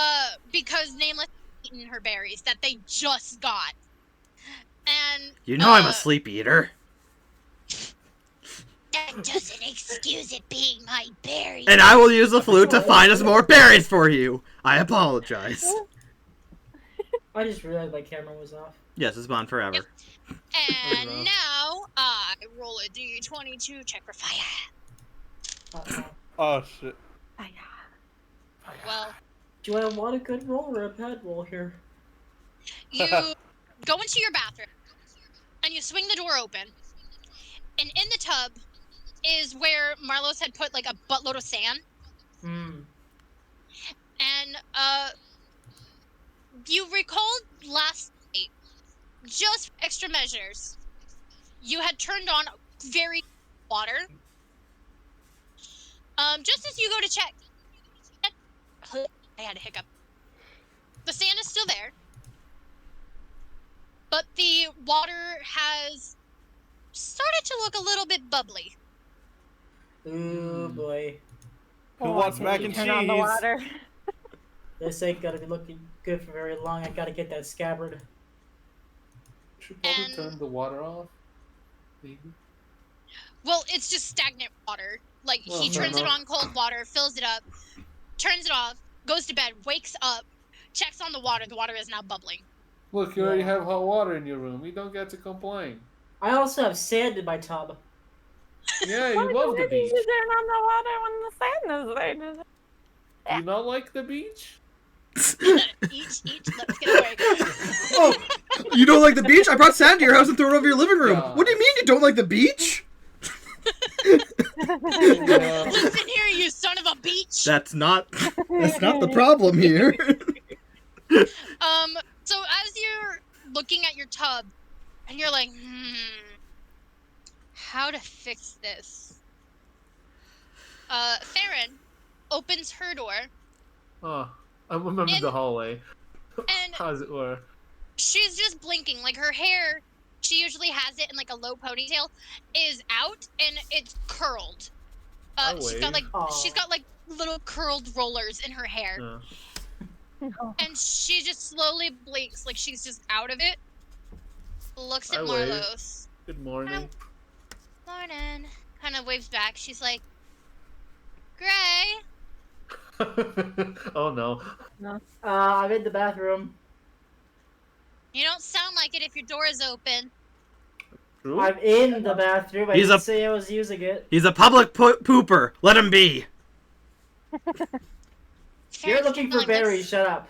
because Nameless has eaten her berries that they just got. And You know I'm a sleep eater. that doesn't excuse it being my berry. And I will use the flute to find us more berries for you. I apologize. I just realized my camera was off. Yes, it's on forever. And rough. now I roll a d20 to check for fire. Uh-oh. Oh shit. Well, Do I want a good roll or a bad roll here? you go into your bathroom and you swing the door open, and in the tub is where Marlos had put like a buttload of sand. Hmm. And you recalled last night, just for extra measures, you had turned on very water. Just as you go to check, I had a hiccup. The sand is still there, but the water has started to look a little bit bubbly. Ooh boy. Who wants I mac didn't and turn on the cheese? water. This ain't gonna be looking good for very long. I gotta get that scabbard. Should probably And- turn the water off. Maybe. Well, it's just stagnant water. Like, Well, he fair turns it enough. on cold water, fills it up, turns it off, goes to bed, wakes up, checks on the water. The water is now bubbling. Look, you already Yeah. have hot water in your room. You don't get to complain. I also have sand in my tub. Yeah, Why you love the did you beach. turn on the water when the sand is there? Do you not like the beach? Each, let's get away. Oh, you don't like the beach? I brought sand to your house and threw it over your living room. God. What do you mean you don't like the beach? Listen here, you son of a beach! That's not the problem here. So as you're looking at your tub, and you're like, how to fix this? Farron opens her door, Oh, I remember In- the hallway, and as it were. she's just blinking. Like, her hair, she usually has it in like a low ponytail, is out and it's curled. I She's got wave. like little curled rollers in her hair, Yeah. No. and she just slowly blinks like she's just out of it. Looks at I wave. Marlos. Good morning. Morning. Kind of waves back. She's like, Gray. Oh no. I'm in the bathroom. You don't sound like it if your door is open. True? I'm in the bathroom. I He's didn't a- say I was using it. He's a public pooper. Let him be. You're Farron's looking for telling us- berries. Shut up.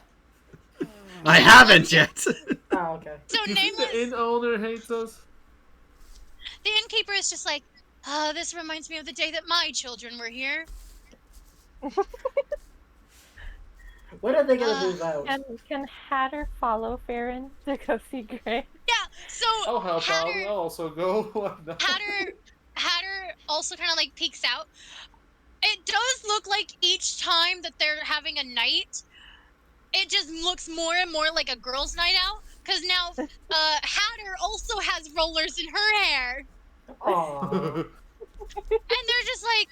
I haven't yet. Oh, okay. So You think Nameless, the inn owner hates us? the innkeeper is just like, this reminds me of the day that my children were here. When are they gonna move out? Can Hatter follow Farron to go see Gray? Yeah, so I'll help out. Hatter, I'll also go. Why not? Hatter also kind of like peeks out. It does look like each time that they're having a night, it just looks more and more like a girls' night out. Because now Hatter also has rollers in her hair. Aww. And they're just like,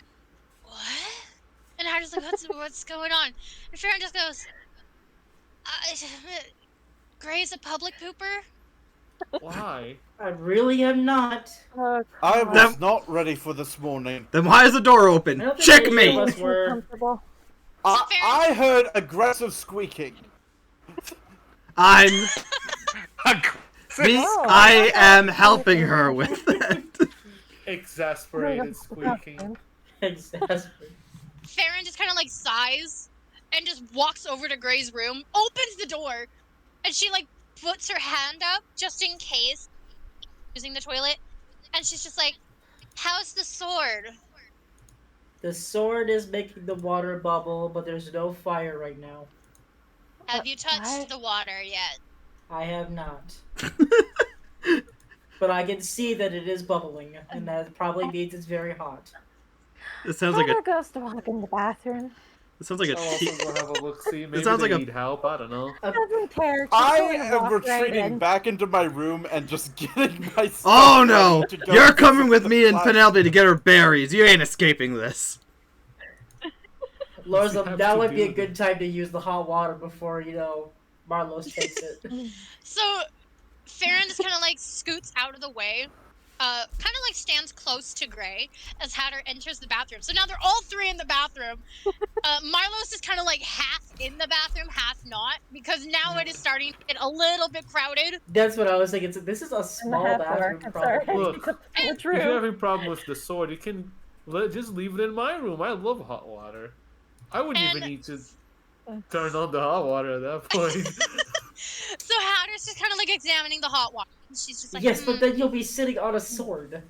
what? And Hatter's like, what's going on? And Farron just goes, Gray's a public pooper? Why? I really am not. Oh, I God. was not ready for this morning. Then why is the door I open? don't think any Checkmate! of us were. Comfortable. I heard aggressive squeaking. I'm. Oh, I am helping her with that. Exasperated squeaking. Exasperated. Farron just kind of like sighs and just walks over to Gray's room, opens the door, and she like puts her hand up just in case using the toilet, and she's just like, how's the sword? The sword is making the water bubble, but there's no fire right now. Have you touched What? the water yet? I have not. But I can see that it is bubbling, and that probably means it's very hot. It sounds like Father a. goes to walk in the bathroom. It sounds like a. I'll also go have a look. See, maybe sounds they like a- need help. I don't know. Doesn't care. Just I going to am walk right retreating in. back into my room and just getting myself. Oh no! ready to go You're visit coming with the me and class. Penelope to get her berries. You ain't escaping this. Lorza, have that to would be a do good time to use the hot water before, Marlos takes it. So Farron just kind of like scoots out of the way, kind of like stands close to Gray as Hatter enters the bathroom. So now they're all three in the bathroom. Marlos is kind of like half in the bathroom, half not, because now it is starting to get a little bit crowded. That's what I was thinking. So this is a In the small half bathroom, door. I'm sorry. probably. Look, It's If you're true. having a problem with the sword, you can just leave it in my room. I love hot water. I wouldn't even And- need to turn on the hot water at that point. So Hatter's just kind of like examining the hot water. And she's just like, Yes, but "Hmm." then you'll be sitting on a sword.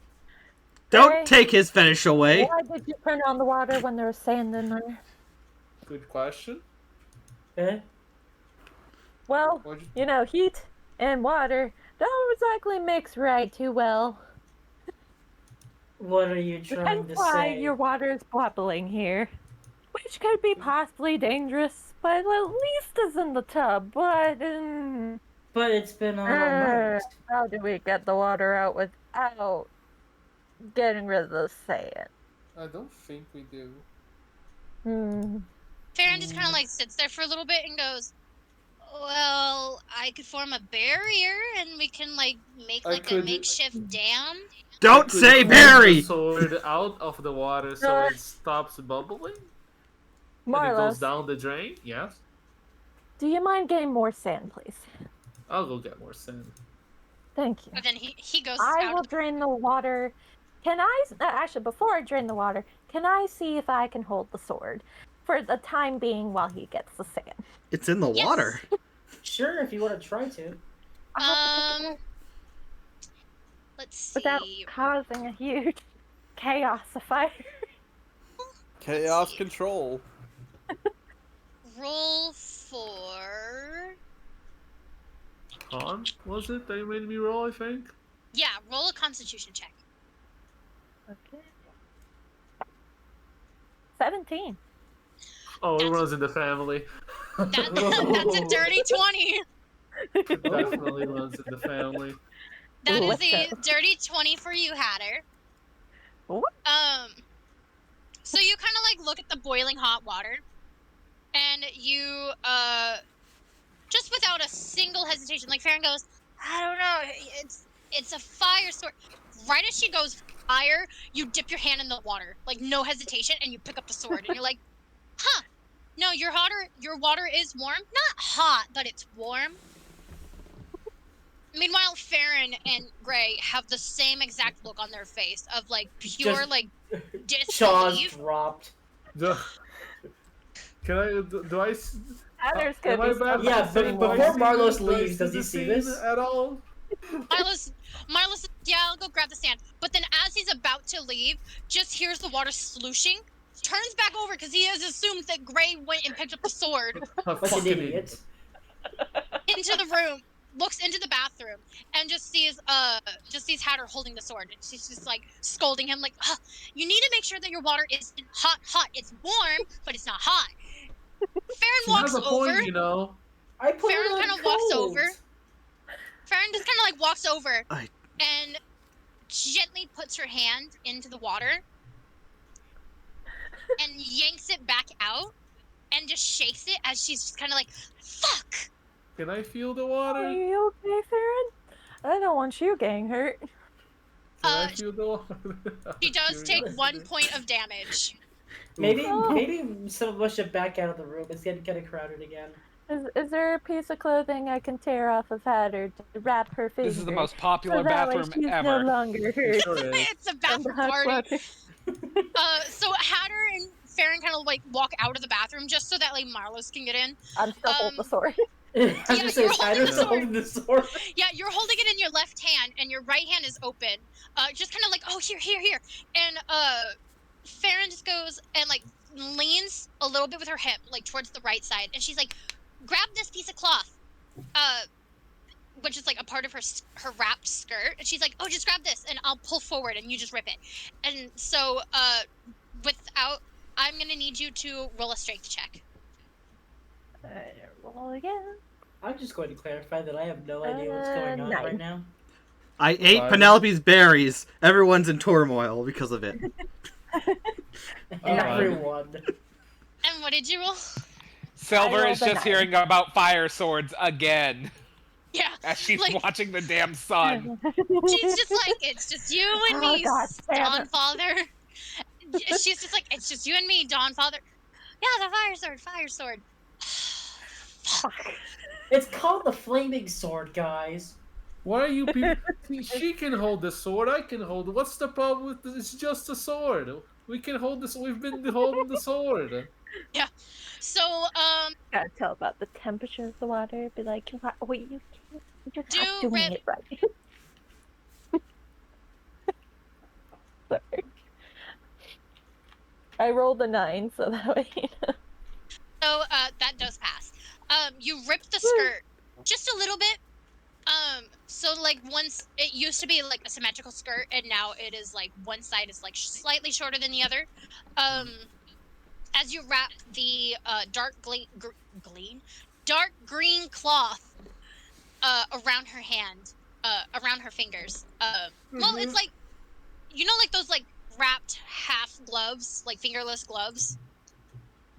Don't Hey. take his fetish away. Why did you turn on the water when there was sand in there? Good question. Eh? Well, What'd you- heat and water don't exactly mix right too well. What are you trying Depends to why say? your water is bubbling here. Which could be possibly dangerous, but at least it's in the tub. But But it's been on all night. how do we get the water out without getting rid of the sand? I don't think we do. Farron just kind of like sits there for a little bit and goes, well, I could form a barrier and we can like make I like a could- makeshift dam. Don't Could say pull Barry! the sword out of the water so it stops bubbling and it goes Marlos, down the drain. Yes, do you mind getting more sand, please? I'll go get more sand. Thank you. But then he goes I out will of drain the water. Can I, actually, before I drain the water, can I see if I can hold the sword for the time being while he gets the sand? It's in the Yes. water. Sure, if you want to try to. I'll have to pick it up let's see. without causing a huge chaos of fire. Chaos control. Roll for Con, was it that you made me roll? I think. yeah, roll a constitution check. Okay. 17. Oh, it That's- runs in the family. That's a dirty 20. It definitely runs in the family. That is Let's a go. dirty 20 for you, Hatter. What? So you kind of like look at the boiling hot water, and you just without a single hesitation, like Farron goes, I don't know, it's a fire sword. Right as she goes fire, you dip your hand in the water, like no hesitation, and you pick up the sword, and you're like, huh? No, your water is warm. Not hot, but it's warm. Meanwhile, Farron and Gray have the same exact look on their face of like pure Just- like Jaws disbelief. dropped. Can I? Do I? Others Am could I be bad? Yeah, for but saying before do I see Marlos this? Do I leaves, does he the see scene this? at all? Marlos, yeah, I'll go grab the sand. But then as he's about to leave, just hears the water slooshing, turns back over because he has assumed that Gray went and picked up the sword Like an Fucking idiot. into the room, looks into the bathroom, and just sees Hatter holding the sword. And she's just like scolding him, like, you need to make sure that your water isn't hot. It's warm, but it's not hot. Farron She walks has a over. point, you know. I put Farron it on kind of walks cold. over. Farron just kind of like walks over I- and gently puts her hand into the water and yanks it back out and just shakes it as she's just kind of like, fuck! Can I feel the Are water? you okay, Farron? I don't want you getting hurt. Can I Uh, feel the water? She does take Curious. 1 point of damage. Maybe Oh. maybe some of us should back out of the room. It's getting kind of crowded again. Is there a piece of clothing I can tear off of Hatter to wrap her finger? This is the most popular so that way bathroom she's ever. no longer hurt. Sure is. It's a from bathroom the hot party. water. So Hatter and Farron kind of like walk out of the bathroom just so that like Marlos can get in. I'm still holding the sword. I was just saying, you're holding Tyler's the sword. holding the sword. Yeah, you're holding it in your left hand and your right hand is open. Just kind of like, oh, here. And Farron just goes and like leans a little bit with her hip, like towards the right side, and she's like, grab this piece of cloth, which is like a part of her wrapped skirt, and she's like, oh, just grab this, and I'll pull forward, and you just rip it. And so, I'm gonna need you to roll a strength check. Roll again. I'm just going to clarify that I have no idea what's going on 9. right now. I ate Fine. Penelope's berries. Everyone's in turmoil because of it. Everyone. And what did you roll? Silver I is rolled a just 9. hearing about fire swords again Yeah, as she's Like- watching the damn sun. she's just like, it's just you and Oh, me, God damn Dawn it. Father. She's just like, it's just you and me, Dawn Father. Yeah, the fire sword. Fuck. It's called the flaming sword, guys. Why are you people? She can hold the sword. I can hold it. What's the problem with this? It's just a sword. We can hold this. We've been holding the sword. So, Gotta tell about the temperature of the water. Be like, wait, you're not Do doing rip- it right. Sorry. I rolled a 9, so that way. that does pass. You ripped the skirt just a little bit. So like once it used to be like a symmetrical skirt, and now it is like one side is like slightly shorter than the other. As you wrap the dark green cloth around her hand, around her fingers. Well, it's like, you know, like those like wrapped half gloves, like fingerless gloves.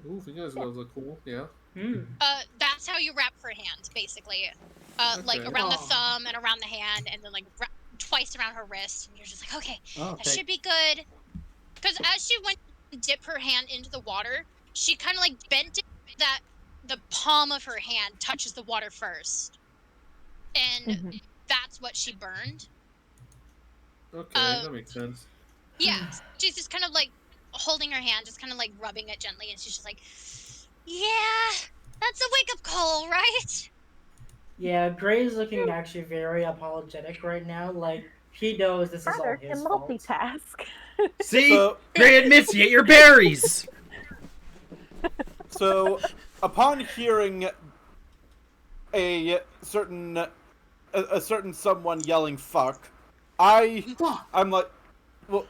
Ooh, fingers gloves are cool. Yeah. That's how you wrap her hand, basically. Like Okay. around the Aw. thumb and around the hand, and then like twice around her wrist. And you're just like, okay, Oh, that should be good. Because as she went to dip her hand into the water, she kind of like bent it that the palm of her hand touches the water first, and that's what she burned. Okay, that makes sense. Yeah, she's just kind of like holding her hand, just kind of like rubbing it gently, and she's just like, yeah, that's a wake-up call, right? Yeah, Gray's looking actually very apologetic right now. Like, he knows this is all Father his can fault. multitask. See? So, Gray admits you ate your berries. so upon hearing a certain someone yelling "fuck," I'm like, well,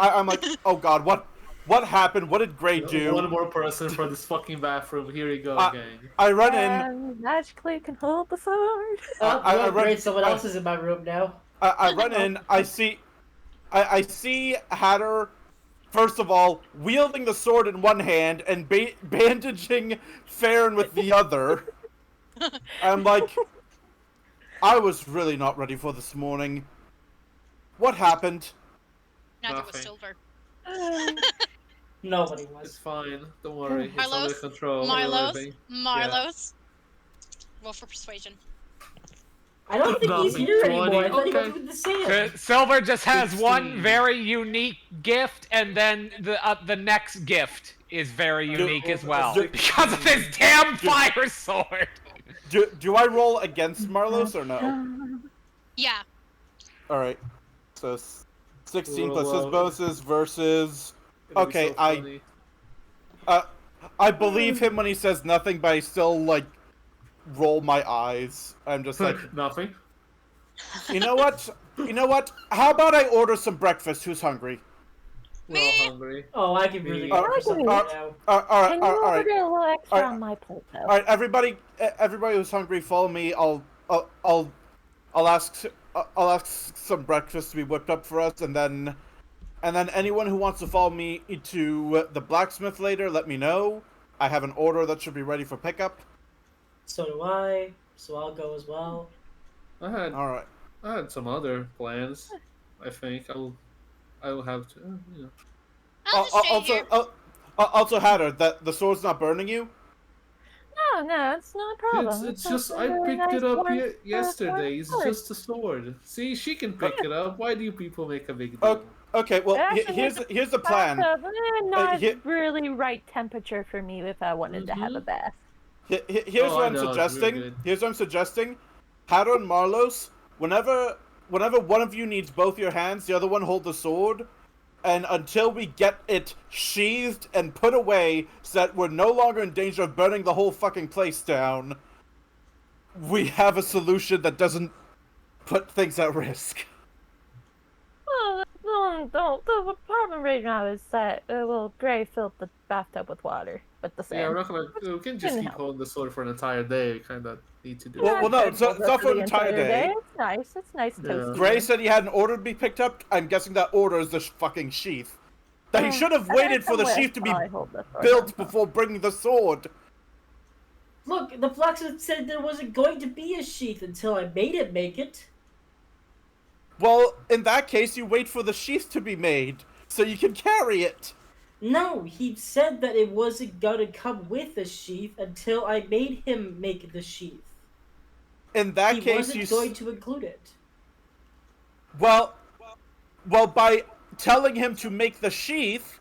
I'm like, oh god, what happened? What did Gray do? One more person for this fucking bathroom. Here you go, Uh, gang. I run in. And magically can hold the sword. Oh, I well, read- great, someone I- else is in my room now. I run in. I see Hatter. First of all, wielding the sword in one hand and bandaging Farron with the other. I'm like, I was really not ready for this morning. What happened? Neither was Nothing. Silver. Nobody It's was. fine. Don't worry. It's under Marlos? control. Marlos? Marlos? Roll for persuasion. I don't think he's Nothing. here anymore. I 20, thought he okay. went with the sand. Silver just has one 16. very unique gift, and then the next gift is very unique as well do- because of this damn fire sword. Do I roll against Marlos or no? Yeah. All right. So 16 plus his Roll out. bonuses versus. It'll be Okay, so funny. I believe him when he says nothing, but I still like roll my eyes. I'm just like, Nothing. you know what? You know what? How about I order some breakfast? Who's hungry? We're all hungry. Oh, I can really Uh, go for something uh, now. All right, Can all you right, order a little extra Alright. on my plate, though? all right. Everybody who's hungry, follow me. I'll I'll ask some breakfast to be whipped up for us, and then anyone who wants to follow me to the blacksmith later, let me know. I have an order that should be ready for pickup. So do I. So I'll go as well. I had All right. some other plans. I think I will have to. I'll just stay Also, here. also, Hatter, that the sword's not burning you. No, it's not a problem. It's a just I really picked nice it up warm, yesterday. It's sword. just a sword. See, she can pick it up. Why do you people make a big Oh, deal? okay. Well, Actually, here's the plan. Not here- really right temperature for me if I wanted to have a bath. Here's Oh, what I I'm know, it's suggesting. really good. Here's what I'm suggesting. Hatter and Marlos, whenever one of you needs both your hands, the other one hold the sword, and until we get it sheathed and put away so that we're no longer in danger of burning the whole fucking place down, we have a solution that doesn't put things at risk. Well, the problem right now is that Gray filled the bathtub with water with the Yeah, sand. we're not gonna. We can just Didn't keep help. holding the sword for an entire day. We kind of need to do. Well, it. no, Good. it's We'll not for the an entire day. It's nice. It's nice Yeah. toasty. Gray said he had an order to be picked up. I'm guessing that order is the fucking sheath. That he should have waited for the sheath to be built before bringing the sword. Look, the blacksmith said there wasn't going to be a sheath until I made it make it. Well, in that case, you wait for the sheath to be made, so you can carry it. No, he said that it wasn't gonna come with a sheath until I made him make the sheath. In that He case, wasn't going to include it. Well, by telling him to make the sheath,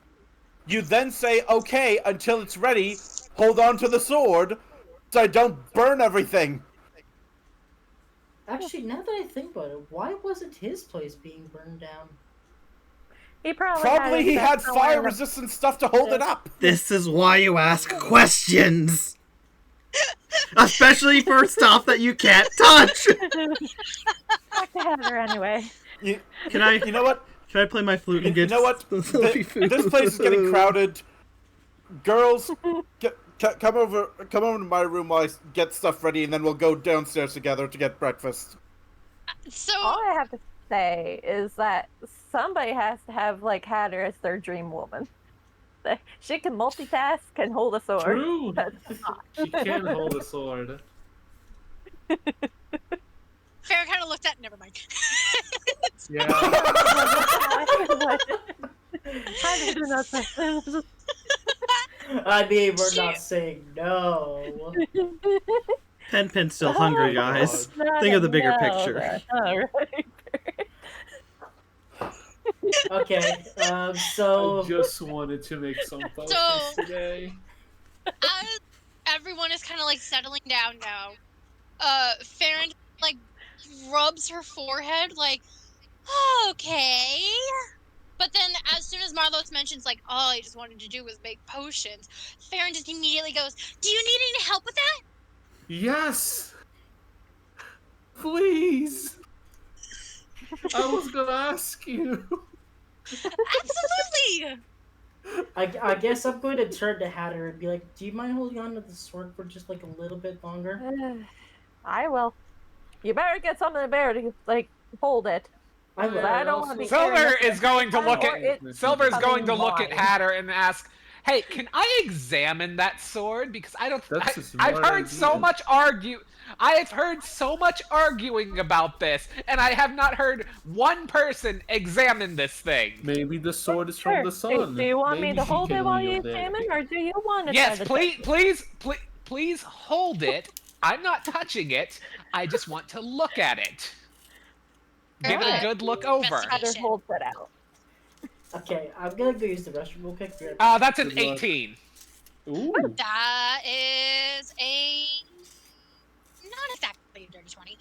you then say, okay, until it's ready, hold on to the sword, so I don't burn everything. Actually, now that I think about it, why wasn't his place being burned down? He probably He had somewhere in the- fire-resistant stuff to hold it up. This is why you ask questions! Especially for stuff that you can't touch! Back to Heather anyway. You You know what? Can I play my flute and You get know what? This place is getting crowded. Girls, come over to my room while I get stuff ready, and then we'll go downstairs together to get breakfast. So All I have to say is that somebody has to have Hatter as their dream woman. She can multitask and hold a sword. True. That's not. She can hold a sword. Farrah kind of looked at. Never mind. Yeah. I do not say. I mean, we're not saying no. Pen's still hungry, guys. Not Think of the a bigger no, picture. that's all right. Okay, I so just wanted to make some potions today. As everyone is kind of settling down now, Farron rubs her forehead okay. But then as soon as Marlos mentions all I just wanted to do was make potions, Farron just immediately goes, "Do you need any help with that?" Yes. Please. I was gonna ask you. Absolutely. I guess I'm going to turn to Hatter and be like, do you mind holding on to the sword for just a little bit longer? I will. You better get something better to hold it. I will. I don't want to be Silver carrying is going to look or at it Silver's coming going to look at mine. Hatter and ask, "Hey, can I examine that sword? Because I don't. That's a I've smart heard so idea. much I have heard so much arguing about this, and I have not heard one person examine this thing." Maybe the sword is Sure. from the sun. Do you want Maybe me to she hold can it while you wield it. examine, or do you want to Yes, try to please hold it. I'm not touching it. I just want to look at it. Give it a good look over. Heather holds it out. Okay, I'm gonna go use the restroom real quick. That's an Good luck. 18. Ooh. That is a not exactly a dirty 20.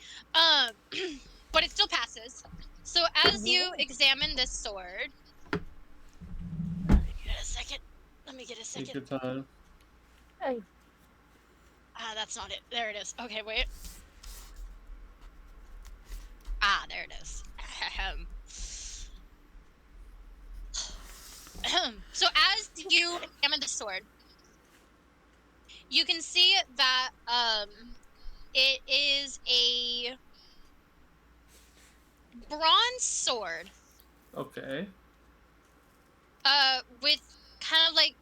But it still passes. So as you examine this sword, let me get a second. Take your time. Hey. That's not it. There it is. Okay, wait. There it is. So as you examine the sword, you can see that it is a bronze sword. Okay. With kind of like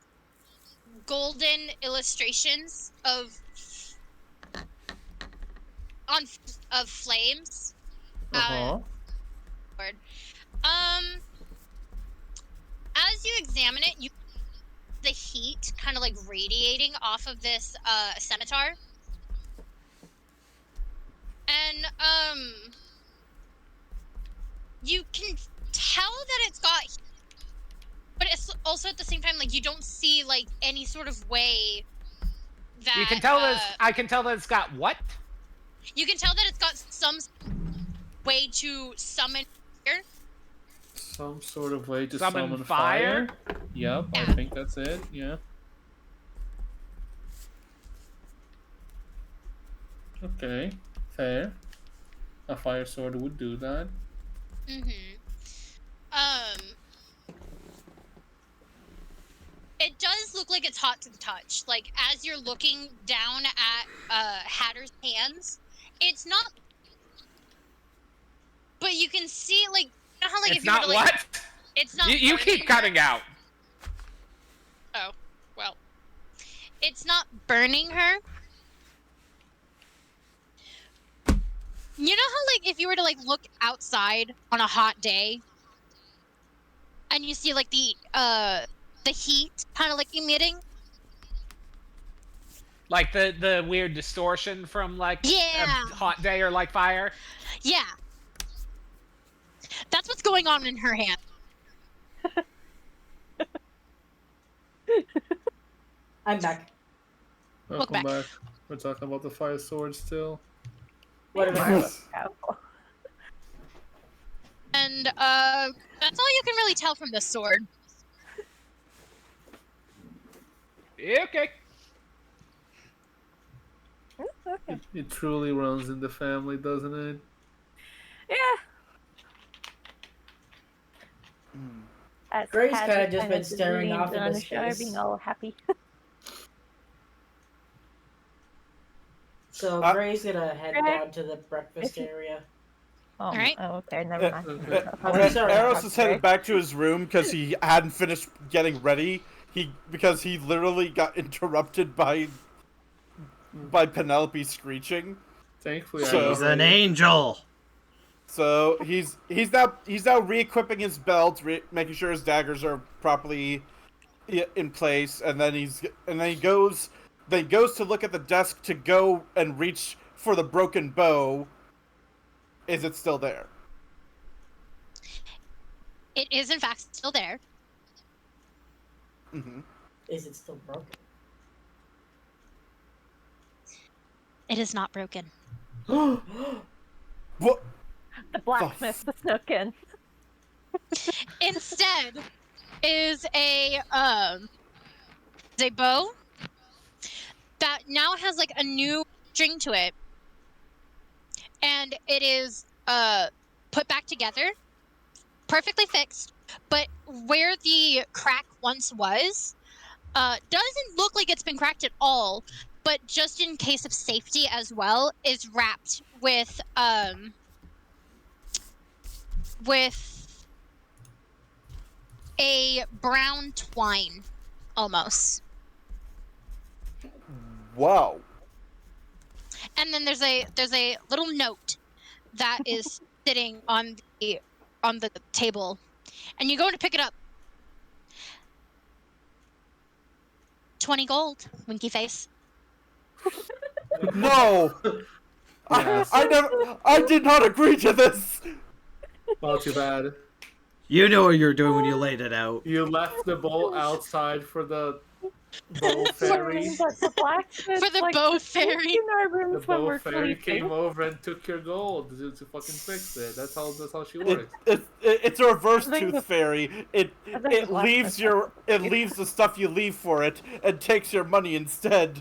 golden illustrations of flames. Uh-huh. As you examine it, you the heat kind of like radiating off of this scimitar. And you can tell that it's got heat, but it's also at the same time like you don't see like any sort of way that You can tell I can tell that it's got what? You can tell that it's got some way to summon fire. Some sort of way to Summon summon fire? Yep, Yeah. I think that's it. Yeah. Okay, fair. A fire sword would do that. It does look like it's hot to the touch. Like as you're looking down at Hatter's hands, it's not. But you can see like you know how like It's if you were not to, like, what? It's not. You keep burning cutting her. out. Oh well, it's not burning her. You know how like if you were to like look outside on a hot day, and you see like the heat kind of like emitting. Like the weird distortion from like Yeah. a hot day or like fire. Yeah. That's what's going on in her hand. I'm back. Welcome back. back. We're talking about the fire sword still. Whatever. And that's all you can really tell from this sword. Yeah, okay. Okay. It truly runs in the family, doesn't it? Yeah. As Grace Kat kinda is just kind been of staring leaned off on into the shoulder, space. being all happy. So Gray's gonna head down to the breakfast area. Oh, Alright. oh, okay, never mind. Okay. I'm sorry. Eirros is headed back to his room because he hadn't finished getting ready. Because he literally got interrupted by Penelope screeching. Thankfully, So- He's an angel. So he's now re-equipping his belt, making sure his daggers are properly in place, and then he goes to look at the desk to go and reach for the broken bow. Is it still there? It is in fact still there. Mm-hmm. Is it still broken? It is not broken. What? The blacksmith snuck in. Instead is a bow that now has like a new string to it, and it is put back together, perfectly fixed. But where the crack once was, doesn't look like it's been cracked at all. But just in case of safety as well, is wrapped with a brown twine, almost. Wow. And then there's a little note that is sitting on the table, and you go to pick it up. 20 gold, winky face. No. Yes. I did not agree to this. Well, too bad. You know what you're doing when you laid it out. You left the bowl outside for the bow fairy. But the blacksmith, For the like, bow was fairy. in our The rooms when bow we're fairy sleeping. came over and took your gold to fucking fix it. That's how she works. It's a reverse I think tooth the- fairy. It I think the leaves blacksmith leaves the stuff you leave for it and takes your money instead.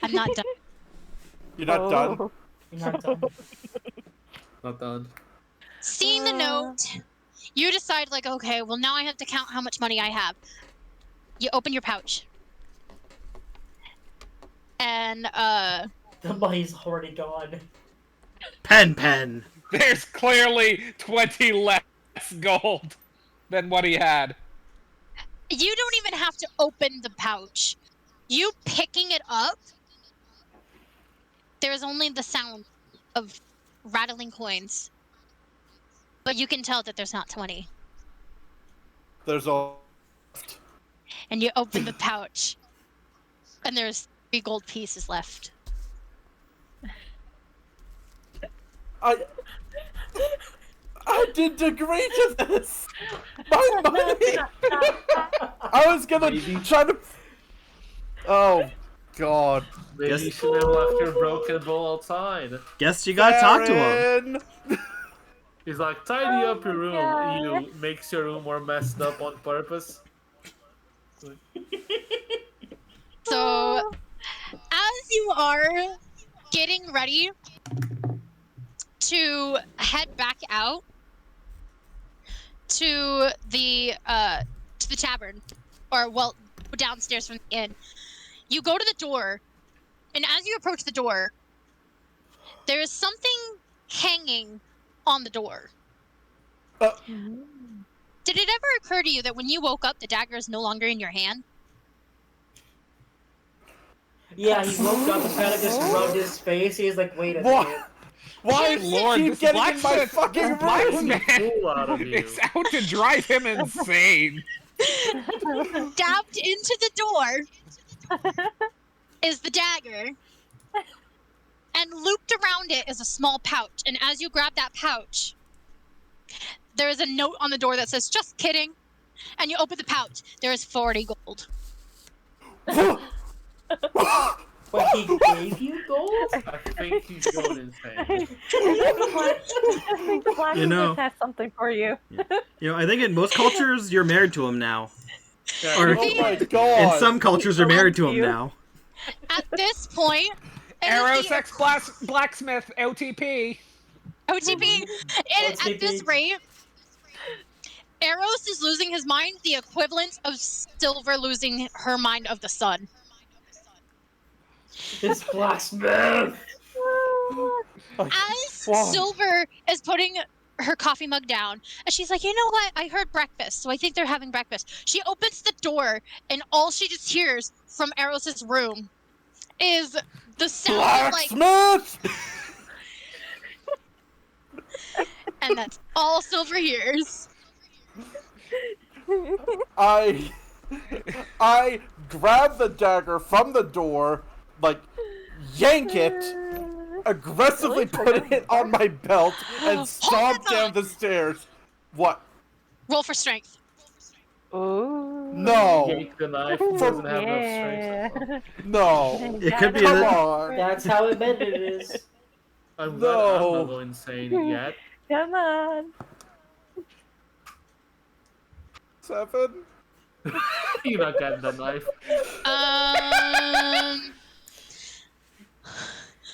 I'm not done. You're not done. Oh. You're not done. Not done. Seeing the note, you decide like, okay, well now I have to count how much money I have. You open your pouch. And The money's already gone. Pen. There's clearly 20 less gold than what he had. You don't even have to open the pouch. You picking it up, there's only the sound of rattling coins. But you can tell that there's not 20. There's all. And you open the pouch, and there's 3 gold pieces left. I didn't agree to this. My money. I was gonna try to. Oh, God. Maybe Yes. you should have left your broken bowl outside. Guess you gotta talk to him. Aaron! He's like, tidy up your room. God. You makes your room more messed up on purpose. So, as you are getting ready to head back out to the tavern, or well, downstairs from the inn, you go to the door, and as you approach the door, there is something hanging on the door. Did it ever occur to you that when you woke up, the dagger is no longer in your hand? Yeah, he woke up and kind of just rubbed his face. He's like, wait a What? minute. Why Good is lord, he this getting in my blacksmith- fucking room? blacksmith Fool out of you. is out to drive him insane. Dabbed into the door is the dagger, and looped around it is a small pouch. And as you grab that pouch, there is a note on the door that says, "Just kidding." And you open the pouch. There is 40 gold. But he gave you gold? I think he's going insane. I think the blacksmith You know- has something for you. You know, I think in most cultures you're married to him now. Yeah, Or- Oh my God. In some cultures you're married to him You. now. At this point, it is Eirros the X Blacksmith OTP. OTP. At this rate, Eirros is losing his mind, the equivalent of Silver losing her mind of the sun. This blacksmith! As Wow. Silver is putting her coffee mug down, and she's like, "You know what? I heard breakfast, so I think they're having breakfast." She opens the door, and all she just hears from Eiros's room is the sound of, like, Blacksmith! and that's all Silver hears. I grab the dagger from the door, like, yank it, aggressively put it on my belt, and stomp down the stairs. What? Roll for strength. Ooh. No. Yank the knife. He doesn't have enough strength. Yeah. No. It could be Come that. on. That's how embedded it is. I'm glad I'm No. not going insane yet. Come on. 7? You're not getting the knife.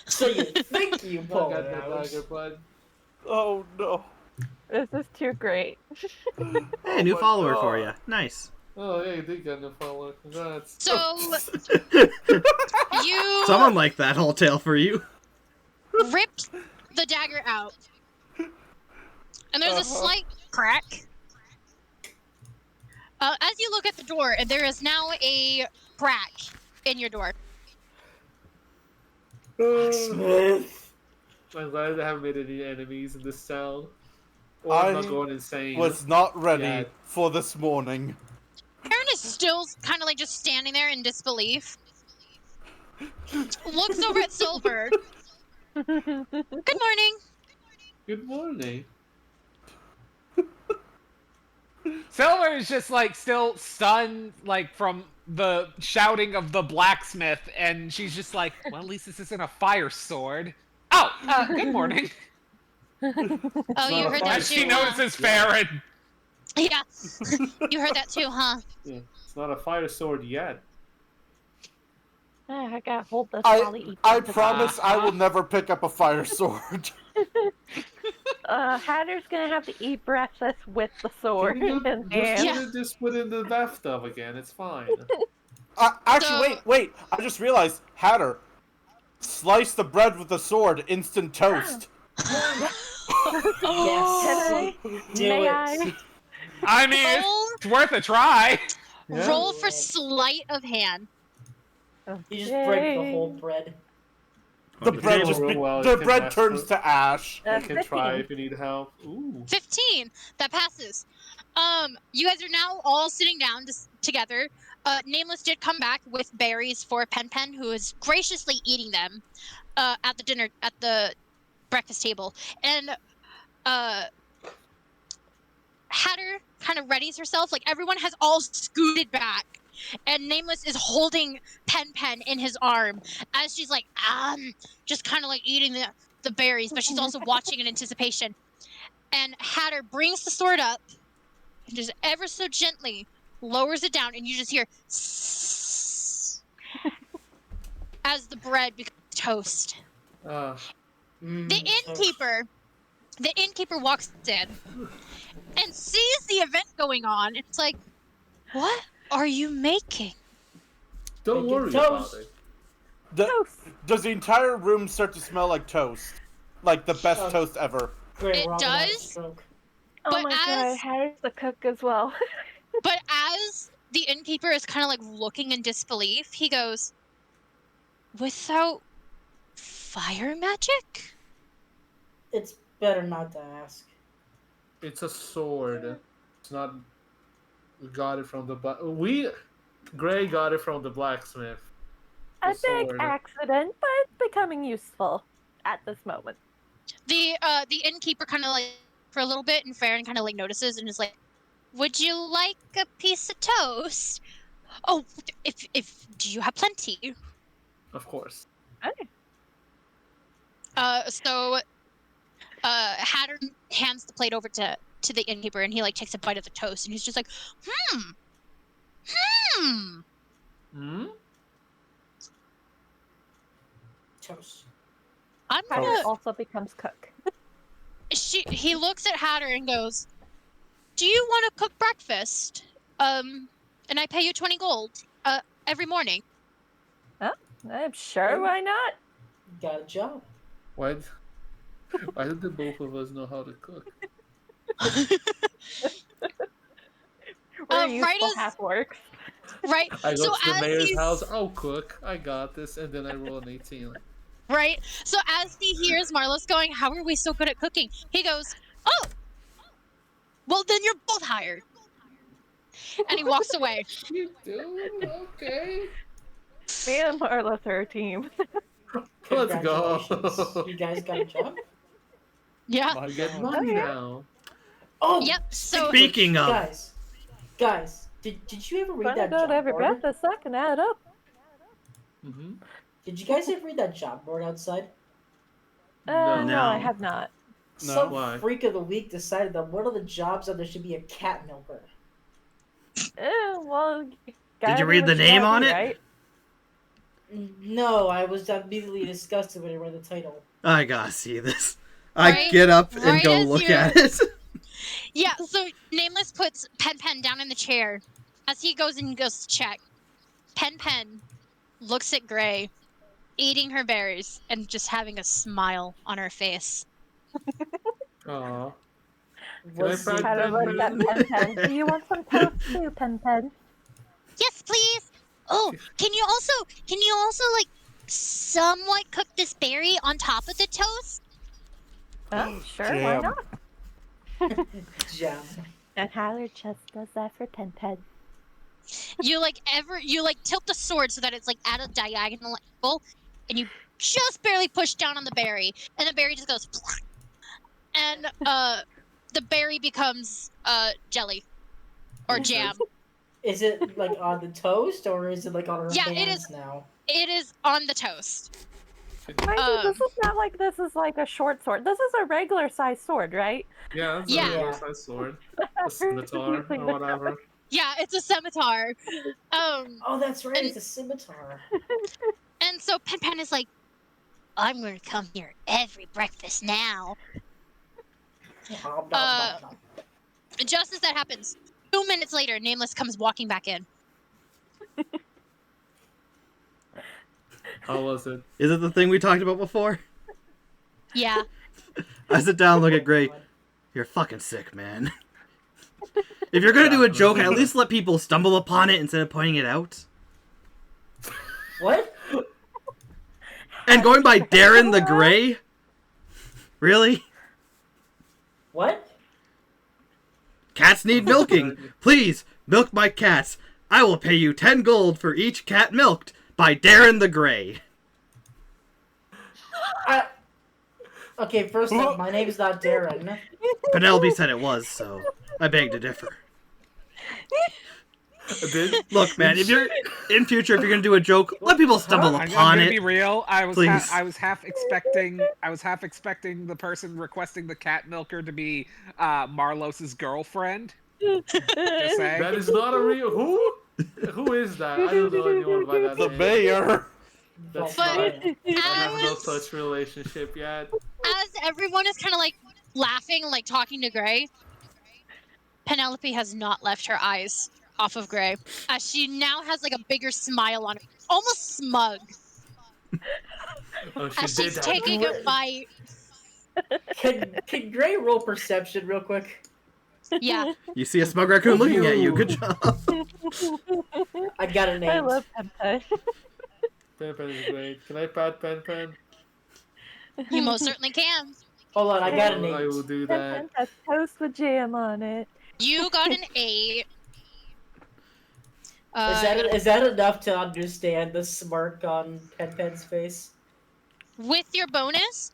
So you think you Not pulled getting it the out. dagger, bud. Oh no. This is too great. Hey, new my follower for God. you. Nice. Oh, yeah, you did get the follower. Congrats. So you Someone liked that whole tale for you. ripped the dagger out, and there's a Uh-huh. slight crack. As you look at the door, and there is now a crack in your door. Smith. I'm glad I haven't made any enemies in this town. Or I'm I not going insane. Was not ready Yeah. for this morning. Aaron is still kind of like just standing there in disbelief. Looks over at Silver. Good morning. Good morning. Silver is just like still stunned, like from the shouting of the blacksmith, and she's just like, "Well, at least this isn't a fire sword." Oh, good morning. Oh, you not a heard fight. that As too, she huh? notices Farron. Yeah. You heard that too, huh? Yeah, it's not a fire sword yet. I gotta hold this while he eats. I the promise I will never pick up a fire sword. Hatter's gonna have to eat breakfast with the sword Can you in just, hand. just put it in the bathtub again. It's fine. Actually, So- wait. I just realized, Hatter, slice the bread with the sword, instant toast. Yes. Do May it. I? I mean, Roll, it's worth a try. Yeah. roll for sleight of hand. You just break the Okay. whole bread. The If bread you just roll be- well, the you can bread ask turns for- to ash. I can try 15. if you need help. Ooh. 15. That passes. You guys are now all sitting down together. Nameless did come back with berries for Pen Pen, who is graciously eating them at the breakfast table. And Hatter kind of readies herself. Like, everyone has all scooted back. And Nameless is holding Pen Pen in his arm as she's like, just kind of like eating the berries, but she's also watching in anticipation. And Hatter brings the sword up and just ever so gently lowers it down, and you just hear as the bread becomes toast. Uh, The innkeeper walks in and sees the event going on. It's like, what are you making? don't Making worry toast. about it. Does the entire room start to smell like toast? Like the best Oh. toast ever. Great, It we're all gonna have a does? stroke. Oh But my as- god, Harry's the cook as well. But as the innkeeper is kind of like looking in disbelief, he goes, without fire magic? It's better not to ask. It's a sword. It's not. We got it from the Gray got it from the blacksmith. A The big sword. accident, but becoming useful at this moment. The innkeeper kind of like for a little bit, and Farron kind of like notices and is like, "Would you like a piece of toast? Oh, if do you have plenty?" Of course. Okay. So Hatter hands the plate over to the innkeeper, and he like takes a bite of the toast, and he's just like, hmm. Hmm? Toast. I'm Harry gonna. also becomes cook. He looks at Hatter and goes, "Do you want to cook breakfast? And I pay you 20 gold. Every morning." I'm sure, why not? Got a job. Why did the both of us know how to cook? We're right useful as- half works. Right. I go So to the as mayor's he's house. I'll cook. I got this, and then I roll an 18. right. So as he hears Marlos going, "How are we so good at cooking?" He goes, "Oh, well then you're both hired." And he walks away. You do? Okay. Me and Marlos are a team. Let's go. Congratulations. You guys got a job? Yeah. My Get God. money yeah. now. Oh, Yep. So Speaking of, guys, did you ever read Find that out job every board? breakfast I can add up. Mm-hmm. Did you guys ever read that job board outside? No. No, I No. have not. No. Some Why? freak of the week decided that one of the jobs that there should be a cat milker. Well, Did you read the name on it? Right? No, I was immediately disgusted when I read the title. I gotta see this. I Right- get up and right go as look you're- at it. yeah. So Nameless puts Pen down in the chair as he goes to check. Pen looks at Gray, eating her berries and just having a smile on her face. Aw. Was I it, find Kind of like that Pen Pen. Do you want some toast too, Pen Pen? Yes, please. Oh, can you also like somewhat cook this berry on top of the toast? Oh, sure, why Jam. not? jam? And Tyler just does that for Pen Pen. You tilt the sword so that it's like at a diagonal angle, and you just barely push down on the berry, and the berry just goes, and the berry becomes jelly or jam. Is it like on the toast or is it like on her Yeah, it hands now? It is on the toast. Mind you, this is not like this is like a short sword. This is a regular size sword, right? Yeah, it's Yeah. a regular size sword. A scimitar or whatever. Yeah, it's a scimitar. Oh, that's right. And- It's a scimitar. And so Pen is like, "I'm gonna come here every breakfast now." Nom, nom, nom, nom. Just as that happens, 2 minutes later, Nameless comes walking back in. How was it? Is it the thing we talked about before? Yeah. I sit down and look at Gray. You're fucking sick, man. If you're gonna do a joke, at least let people stumble upon it instead of pointing it out. What? And going by Darren the Grey? Really? What? Cats need milking. Please, milk my cats. I will pay you 10 gold for each cat milked by Darren the Grey. Okay, first off, my name's not Darren. Penelope said it was, so I beg to differ. Look, man, if you're in future, if you're gonna do a joke, let people stumble I'm upon gonna it. be real. I was Please. half expecting the person requesting the cat milker to be Marlos's girlfriend. Just saying. That is not a real. Who is that? I don't know anyone by that The name. mayor. That's But not. I have no as, such relationship yet. as everyone is kind of like laughing, like talking to Gray, Penelope has not left her eyes off of Gray, as she now has like a bigger smile on her, almost smug, Oh, she as did she's that. taking a bite. Can Gray roll perception real quick? Yeah, You see a smug raccoon looking at you. Good job. I got an 8. I love Pen. Pen Pen is great. Can I pat Pen Pen? you most certainly can. Hold on, I got an I 8. will do Pen that. has toast with jam on it. You got an 8. Is that enough to understand the smirk on Pen Pen's face? With your bonus,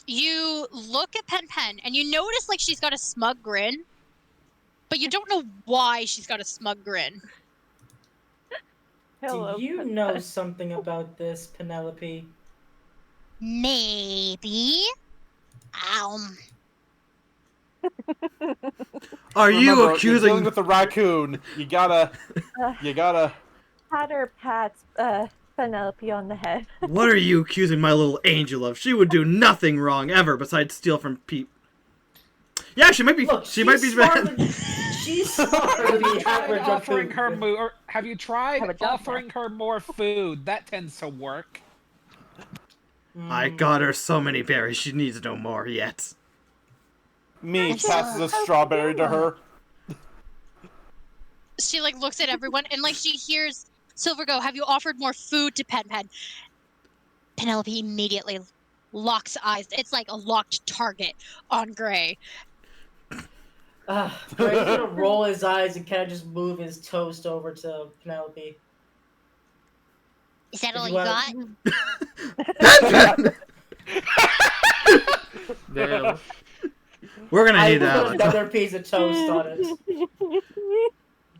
you look at Pen Pen and you notice like she's got a smug grin, but you don't know why she's got a smug grin. Hello, Do you Pen know Pen. something about this, Penelope? Maybe. Are you Remember, you're accusing... dealing with a raccoon. You gotta. Pat or pats Penelope on the head. What are you accusing my little angel of? She would do nothing wrong ever besides steal from people. Yeah, she might be. Look, she might be bad. She's smarter than the average Offering her raccoon. more. Have you tried Have a job offering her more food? That tends to work. I got her so many berries. She needs no more yet. Me passes a strawberry to her. She like looks at everyone and like she hears Silver go, "Have you offered more food to Pen Pen?" Penelope immediately locks eyes. It's like a locked target on Gray. Gray's gonna roll his eyes and kind of just move his toast over to Penelope. Is that If all you you want- got? Damn. We're gonna I need put that. another piece of toast on it.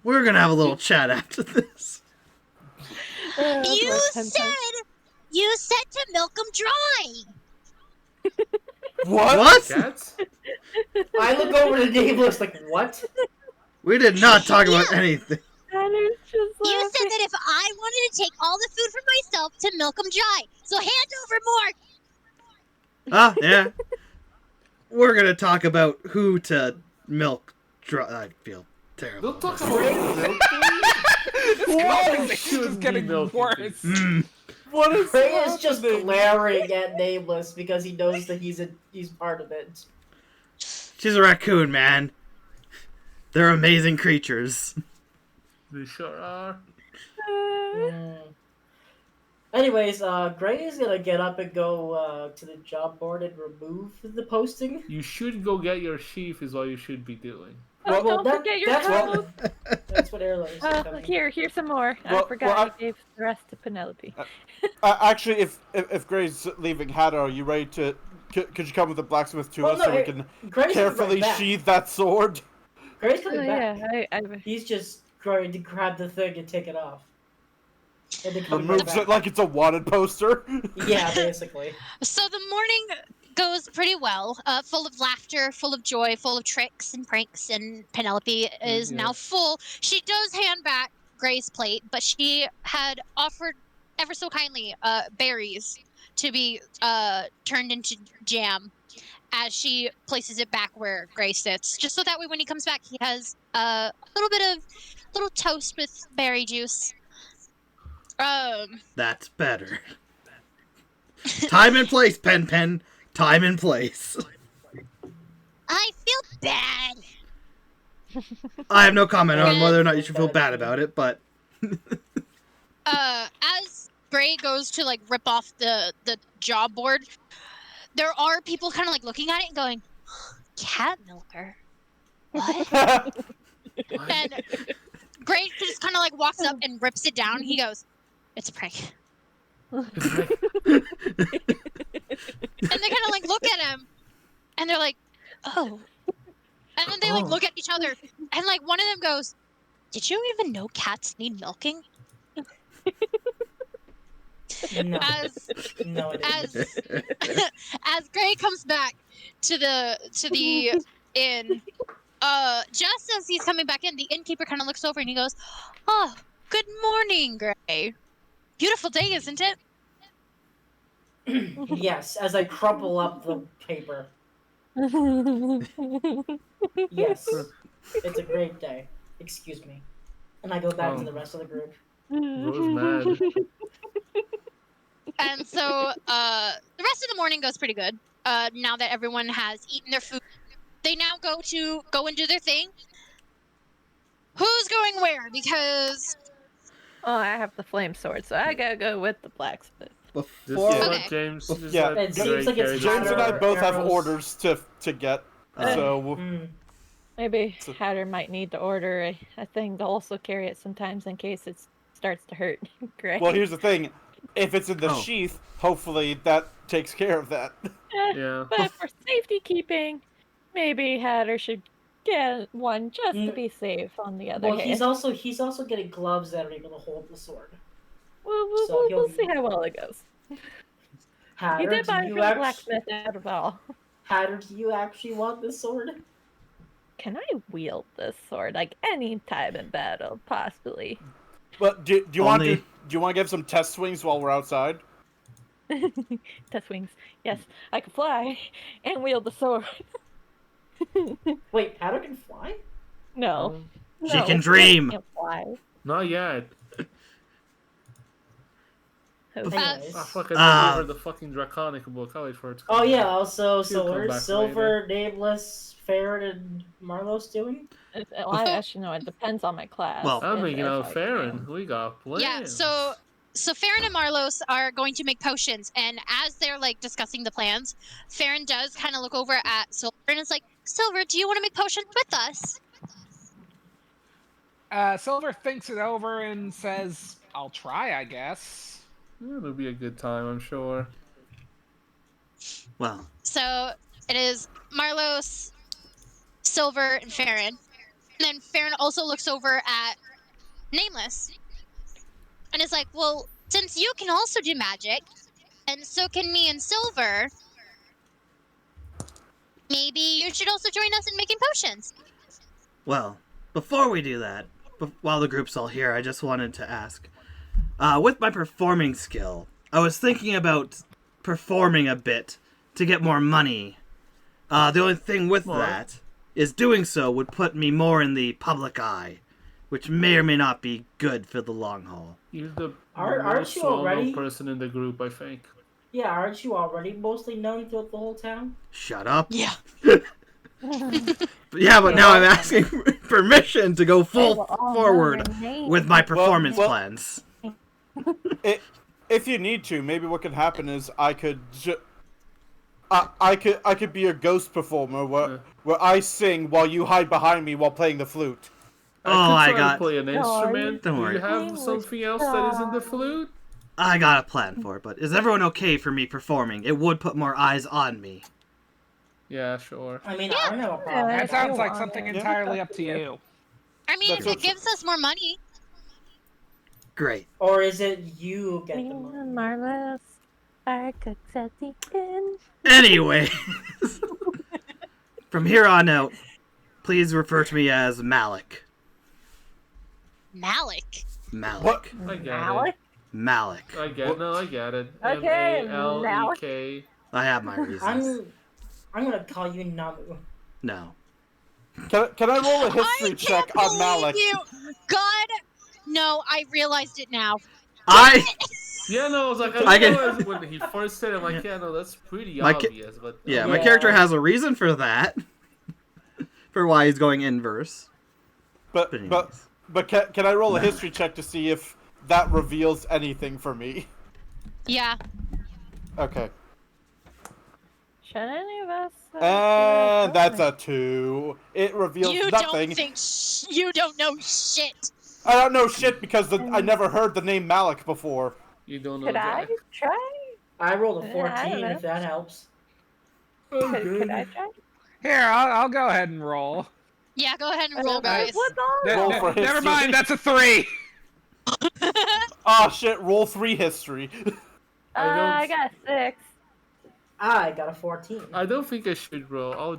We're gonna have a little chat after this. You said to milk 'em dry. What? Cats? I look over to Nameless like, what? We did not talk about anything. Tanner's just You laughing. said that if I wanted to take all the food for myself, to milk 'em dry. So hand over more. Ah, yeah. We're gonna talk about who to milk. I feel terrible. Don't talk about milk. This conversation's shouldn't just be getting milking worse. What is Gray is just happening? glaring at Nameless because he knows that he's part of it. She's a raccoon, man. They're amazing creatures. They sure are. Mm. Anyways, Gray is gonna get up and go to the job board and remove the posting. You should go get your sheaf is what you should be doing. Oh, Well, don't forget your toast. That's what Eirros is telling me. Here's some more. Well- I forgot well, I gave the rest to Penelope. Actually, if Gray's leaving Hatter, are you ready to? Could you come with the blacksmith to Well, us no, so we it- can Gray's carefully coming back. sheathe that sword? Gray's Oh coming back. yeah, I He's just going to grab the thing and take it off. And then come Removes back. it like it's a wanted poster. Yeah, basically. So the morning goes pretty well, full of laughter, full of joy, full of tricks and pranks, and Penelope is Yeah. now full. She does hand back Gray's plate, but she had offered ever so kindly berries to be turned into jam as she places it back where Gray sits, just so that way when he comes back he has a little toast with berry juice. That's better. Time and place, Pen. Time and place. I feel bad. I have no comment on whether or not you should feel bad about it, but... As Gray goes to like rip off the job board, there are people kind of like looking at it and going, "Cat milker? What?" And Gray just kind of like walks up and rips it down. He goes, "It's a prank." And they kind of like look at him, and they're like, "Oh." And then they like look at each other, and like one of them goes, "Did you even know cats need milking?" No. As No, it isn't. as Gray comes back to the inn, just as he's coming back in, the innkeeper kind of looks over and he goes, "Oh, good morning, Gray. Beautiful day, isn't it?" Yes, as I crumple up the paper. Yes, it's a great day. Excuse me. And I go back to the rest of the group. Bro's mad. And so the rest of the morning goes pretty good. Now that everyone has eaten their food, they now go and do their thing. Who's going where? Because Oh, I have the flame sword, so I gotta go with the blacksmith. Just Before... Okay. let James. Just Yeah, let it seems Gray like it's carry the James and I sword. both have Eirros. orders to get, so Mm. Maybe So- Hatter might need to order a thing to also carry it sometimes in case it starts to hurt. Great. well, here's the thing: if it's in the Oh. sheath, hopefully that takes care of that. Yeah. But for safety keeping, maybe Hatter should get one just to Mm. be safe. On the other Well, hand, he's also getting gloves that are able to hold the sword. we'll he'll- see how well it goes. He Hatter, did buy do from you the act- blacksmith out of all. Hatter, do you actually want this sword? Can I wield this sword like any time in battle, possibly? But do you want Only- to give some test swings while we're outside? Test wings. Yes, I can fly and wield the sword. Wait, Hatter can fly? No. She no, can dream. Can't fly. Not yet. Anyways. I fucking Ah. gave her the fucking draconic book. I'll wait for it to Oh come yeah, back. also, She'll so come where's back Silver, Nameless, Farron, and Marlos doing? Well, I actually know it depends on my class. Well, I'm if- making if out I Farron. can. We got plans. yeah, so Farron and Marlos are going to make potions, and as they're like discussing the plans, Farron does kind of look over at Silver and is like, "Silver, do you want to make potions with us?" Silver thinks it over and says, "I'll try, I guess." Yeah, it'll be a good time, I'm sure. Well, So it is Marlos, Silver, and Farron. And then Farron also looks over at Nameless and is like, "Well, since you can also do magic, and so can me and Silver, maybe you should also join us in making potions." well, before we do that, while the group's all here, I just wanted to ask. With my performing skill, I was thinking about performing a bit to get more money. The only thing with What? that is doing so would put me more in the public eye, which may or may not be good for the long haul. You're the Aren't most you well-known already? person in the group, I think. Yeah, aren't you already mostly known throughout the whole town? Shut up. Yeah. Yeah, but now I'm asking permission to go They full will all know forward your name. with my performance well- plans. If you need to, maybe what could happen is I could I could be a ghost performer where I sing while you hide behind me while playing the flute. Oh, I I could try got- to play an instrument. Don't Do worry. you have something else that isn't the flute? I got a plan for it, but is everyone okay for me performing? It would put more eyes on me. Yeah, sure. I mean, I don't have a problem. Yeah, That sounds like Yeah. something Yeah. entirely up to you. I mean, That's if it what- gives us more money. Great. Or is it you get Me the and money? Marlos are cooks at the inn. Anyway, from here on out, please refer to me as Malik. Malik. Malik. What? I get Malik? Malik. it. I get No, I get it. Okay, Malek. I have my reasons. I'm gonna call you Namu. No. Can I roll a history I check can't on Malik? believe you. God, no, I realized it now. I Yeah, no, I was like, I can- realized when he first said it, I'm like, yeah, no, that's pretty My obvious. But Yeah, my Yeah. character has a reason for that. For why he's going inverse. But anyways. can I roll a history check to see if that reveals anything for me? Yeah. Okay. Should any of us? And that's a 2. It reveals You nothing. don't think you don't know shit. I don't know shit because I never heard the name Malik before. you don't know Could I Jack. try? I rolled a I 14 don't know. if that helps. Could I try? Here, I'll go ahead and roll. Yeah, go ahead and roll, guys. What's on? Roll for Never history. mind, that's a 3. Oh shit, roll 3 history. I got 6. I got a 14. I don't think I should roll.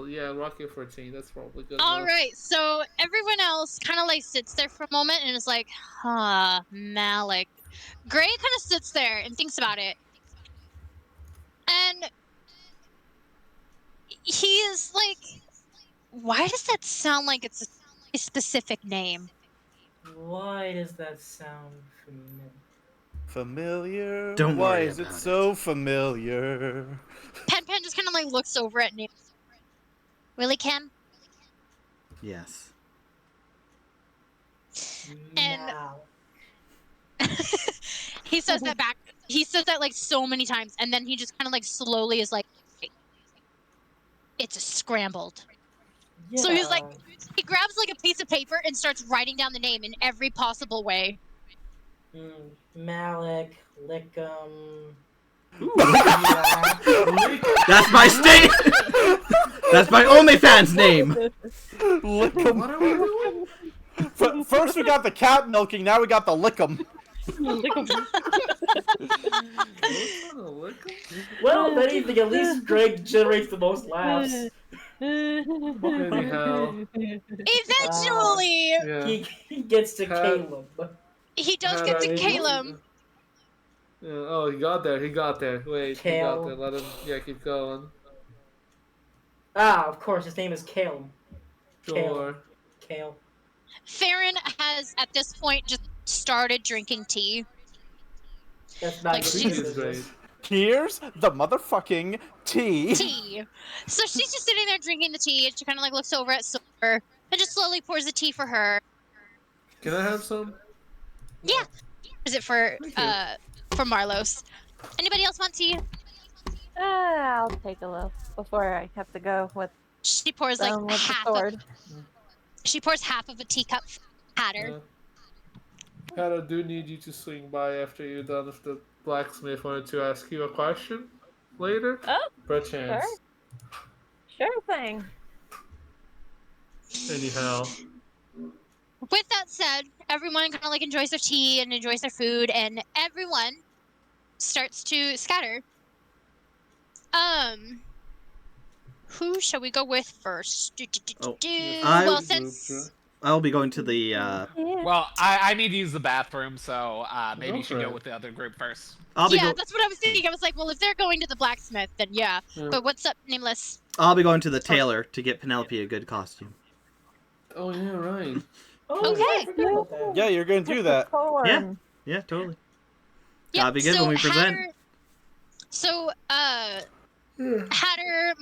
Yeah, Rocket 14. That's probably good. All enough. right, so everyone else kind of like sits there for a moment and is like, huh, Malik. Gray kind of sits there and thinks about it. And he is like, why does that sound like it's a specific name? Why does that sound familiar? Familiar? Don't Why worry is it about so familiar? Pen just kind of like looks over at me. Really, Ken? Yes. And- Now. He says that back. He says that like so many times, and then he just kind of like slowly is like, it's scrambled. So he's like, he grabs like a piece of paper and starts writing down the name in every possible way. Malik, Lickum. That's my state! That's my OnlyFans name! Lickum. What are we doing? First we got the cat milking, now we got the lickum. Well, if anything, at least Greg generates the most laughs. Anyhow, Eventually, yeah. He gets to Cat- Caleb. he does How get do to I- Caleb. Yeah, oh, he got there. Wait, he Kale. got there. Let him. Yeah, keep going. Ah, of course, his name is Caleb. Sure. Kale. Farron has at this point just started drinking tea. That's not Like, a good she's- Tea is decision. great. Here's the motherfucking tea. Tea. So she's just sitting there drinking the tea, and she kind of like looks over at Silver and just slowly pours the tea for her. Can I have some? Yeah. Is it for Thank you. for Marlos? Anybody else want tea? I'll take a little before I have to go with She pours like with the half. sword. She pours half of a teacup at her. Pat, I do need you to swing by after you're done with the blacksmith. Wanted to ask you a question later. Oh, Perchance. sure thing. Anyhow. With that said, everyone kind of like enjoys their tea and enjoys their food, and everyone starts to scatter. Who shall we go with first? Oh, Well, I- since I'll be going to the, Yeah. Well, I need to use the bathroom, so maybe Go you should for go it. with the other group first. I'll be yeah, that's what I was thinking. I was like, well, if they're going to the blacksmith, then yeah. Yeah. But what's up, Nameless? I'll be going to the tailor to get Penelope a good costume. Oh yeah, right. Oh, Okay. I forgot about that. Yeah, you're gonna do that. Corn. Yeah, totally. Yeah, Gotta be good when we present. Hatter, so, Hatter,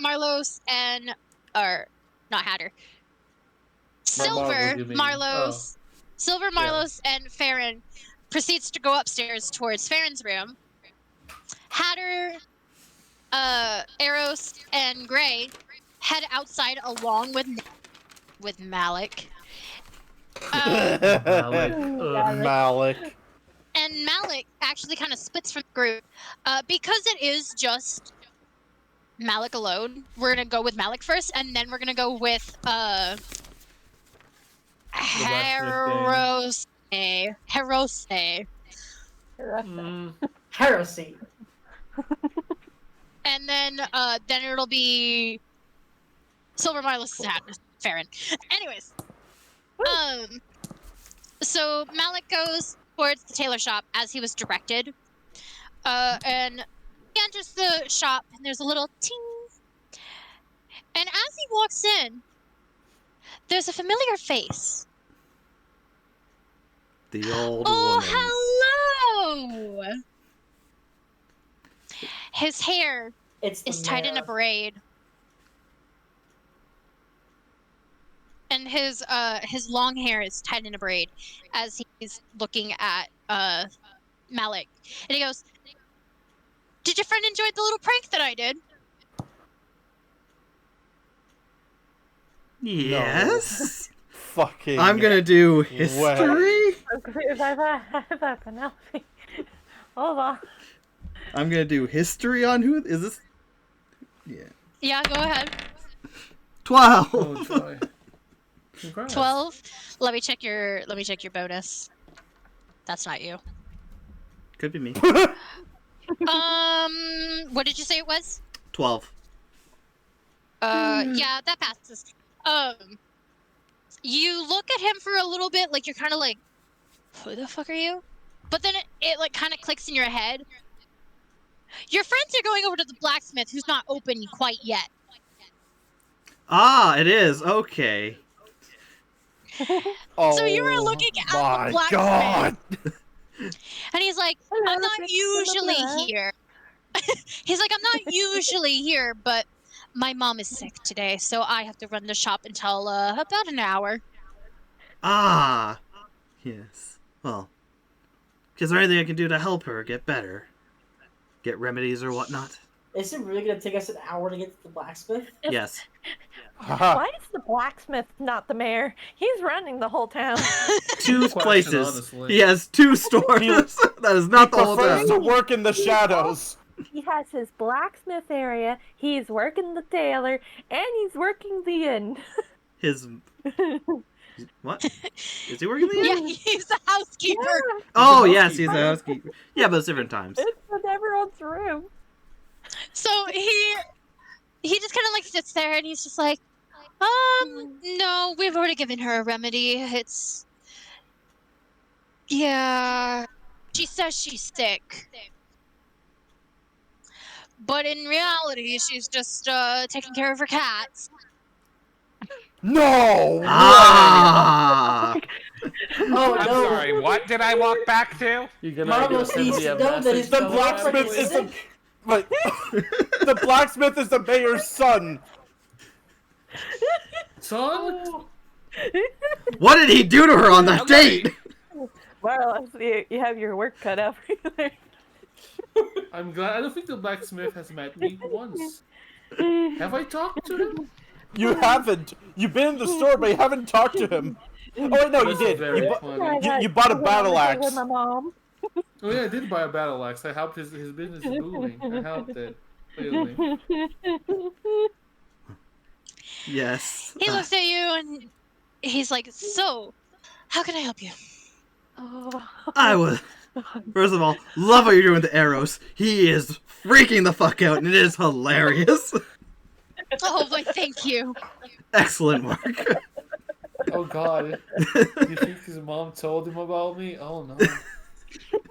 Marlos, and or not Hatter. Silver, Marlos, you mean. Marlos, Silver, Marlos, and Farron proceeds to go upstairs towards Farron's room. Hatter, Eirros, and Gray head outside along with Malik. Malik. Malik. And Malik actually kind of splits from the group because it is just Malik alone. We're gonna go with Malik first, and then we're gonna go with Eirros. Eirros. Heresy. And then it'll be Silver, Marlos, Farron. Anyways, so Malik goes towards the tailor shop as he was directed, and he enters the shop, and there's a little ting. And as he walks in, there's a familiar face. The old Oh, woman. hello! His hair It's the is tied in a mayor. braid. And his long hair is tied in a braid as he's looking at Malik. And he goes, "Did your friend enjoy the little prank that I did?" Yes. Fucking. I'm gonna do history. Penelope. Hold on. I'm gonna do history on who is this? Yeah. Yeah, go ahead. 12. Oh, joy. Congrats. 12. Let me check your bonus. That's not you. Could be me. What did you say it was? 12. Yeah, that passes. You look at him for a little bit, like you're kind of like, who the fuck are you? But then it like kind of clicks in your head. Your friends are going over to the blacksmith, who's not open quite yet. Ah, it is. Okay. Oh, So you were looking at my the blacksmith, God. and he's like, Hello, "I'm not Miss usually Penelope. here." He's like, "I'm not usually here, but my mom is sick today, so I have to run the shop until about an hour." Ah. Yes. Well, is there anything I can do to help her get better? Get remedies or whatnot? Is it really gonna take us an hour to get to the blacksmith? Yes. Haha. Why is the blacksmith not the mayor? He's running the whole town. Two Question, places. honestly. He has 2 stores. That is not the whole Prefers to town. work in the shadows. He has his blacksmith area, he's working the tailor, and he's working the inn. His what? Is he working the Yeah, inn? he's the housekeeper. Yeah, Oh He's a yes, he's a housekeeper. housekeeper. Yeah, but it's different times. it's in everyone's room. So he just kind of like sits there and he's just like, no, we've already given her a remedy. Yeah, she says she's sick. But in reality, she's just taking care of her cats. No. Ah. Oh I'm no! sorry, what did I walk back to? You're gonna Marvel send needs me to a know that message. his The somewhere. blacksmith is the. Wait. The blacksmith is the mayor's son. Son? What did he do to her on that Okay. date? Well, you have your work cut out for you there. I'm glad. I don't think the blacksmith has met me once. Have I talked to him? You haven't. You've been in the store, but you haven't talked to him. Oh wait, no, you This is did. very You, funny. you bought a battle axe. With my mom. Oh yeah, I did buy a battle axe. I helped his business is booming. I helped it. Clearly. Yes. He looks at you and he's like, "So, how can I help you?" Oh. I was. First of all, love what you're doing with the Eirros. He is freaking the fuck out, and it is hilarious. Oh, boy, thank you. Excellent work. Oh god. You think his mom told him about me? Oh no.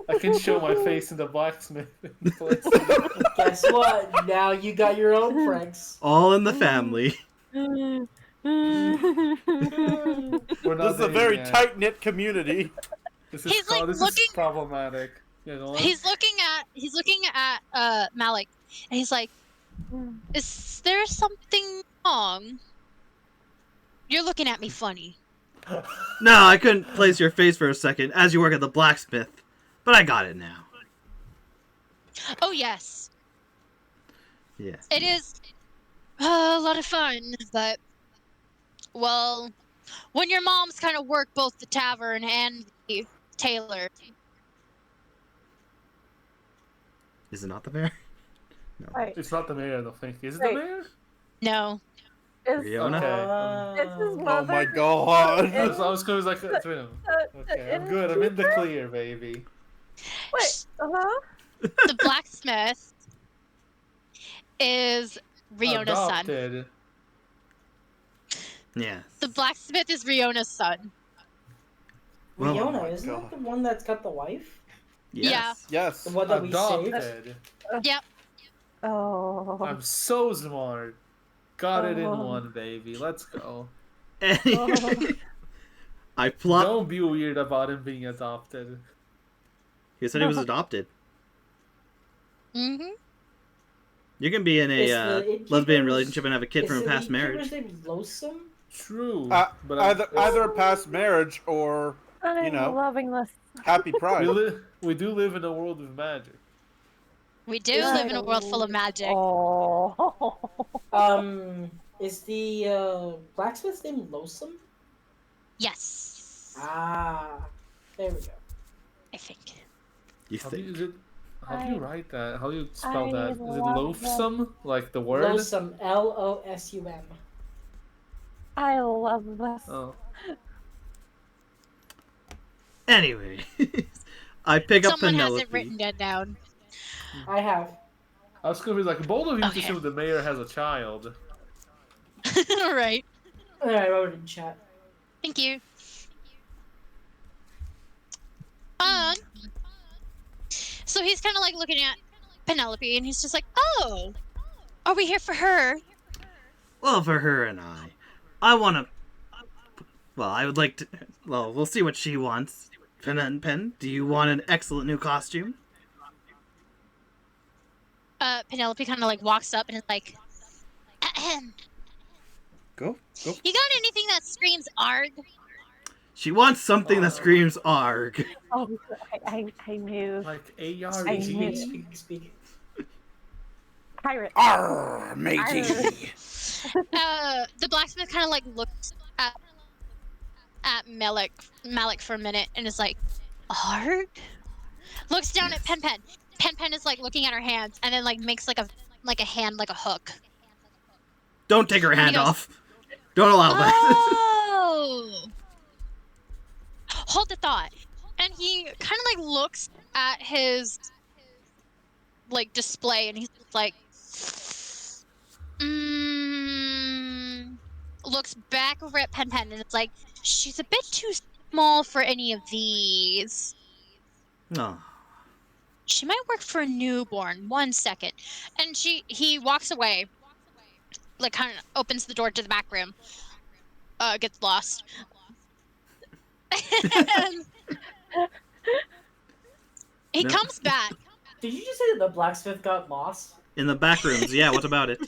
I can show my face in the blacksmith place. Guess what? Now you got your own pranks. All in the family. We're This not is a dating very yet. tight-knit community. This is He's, like, this looking- is problematic. Yeah, go on. He's looking at Malik, and he's like, "Is there something wrong? You're looking at me funny." No, I couldn't place your face for a second as you work at the blacksmith, but I got it now. Oh yes, Yes. it is a lot of fun, but well, when your mom's kind of work both the tavern and the tailor. Is it not the mayor? Right. It's not the mayor, I don't think. Is it Right. the mayor? No. It's, Riona? Okay. it's his Oh mother. my god. I was going like, it's him. Okay, I'm good. I'm in the clear, baby. Wait, uh-huh. The blacksmith is Riona's son. Adopted. Yes. The blacksmith is Riona's son. Well, oh Riona, my isn't God. that the one that's got the wife? Yes. Yes. The one that we saved? Adopted. Yep. Oh. I'm so smart. Got it in Oh. one, baby. Let's go. Anyway, I plot. Don't be weird about him being adopted. He said he was adopted. Mm-hmm. You can be in Is a the innkeeper's- lesbian relationship and have a kid from a Is the past marriage. innkeeper's name Loathsome? True. But Either a past marriage or I'm know. loving this. happy pride. we do live in a world of magic. We do live in a world full of magic. Oh. Is the blacksmith's name Loathsome? Yes, Ah, there we go. I think. You How do think? you write that? How do you spell I that? Is it love loathsome? Like the word? Loathsome, Losum. I love this. Oh. Anyway, I pick up Someone Penelope. hasn't written that down. I have. I was gonna be like, bold of you to Okay. assume the mayor has a child. All right. I wrote it in chat. Thank you. So he's kind of like looking at Penelope, and he's just like, "Oh, are we here for her?" Well, for her and I want to. Well, I would like to. Well, we'll see what she wants. Pen, do you want an excellent new costume? Penelope kind of like walks up and is like, "Ahem. Go. You got anything that screams ARG?" She wants something that screams ARG. Oh, I knew. Like I ARG. knew. Speak. Pirate. Arr, matey. The blacksmith kind of like looks at Malik for a minute and is like, "ARG?" Looks down at Pen. Pen is like looking at her hands and then like makes like a hand like a hook. Don't take her hand goes, off. Don't allow that. Oh! Hold the thought. And he kind of like looks at his like display and he's like, looks back over at Pen and it's like, she's a bit too small for any of these. No. She might work for a newborn. 1 second. And he walks away, like kind of opens the door to the back room, gets lost. And he No. comes back. Did you just say that the blacksmith got lost? In the back rooms, yeah. What about it?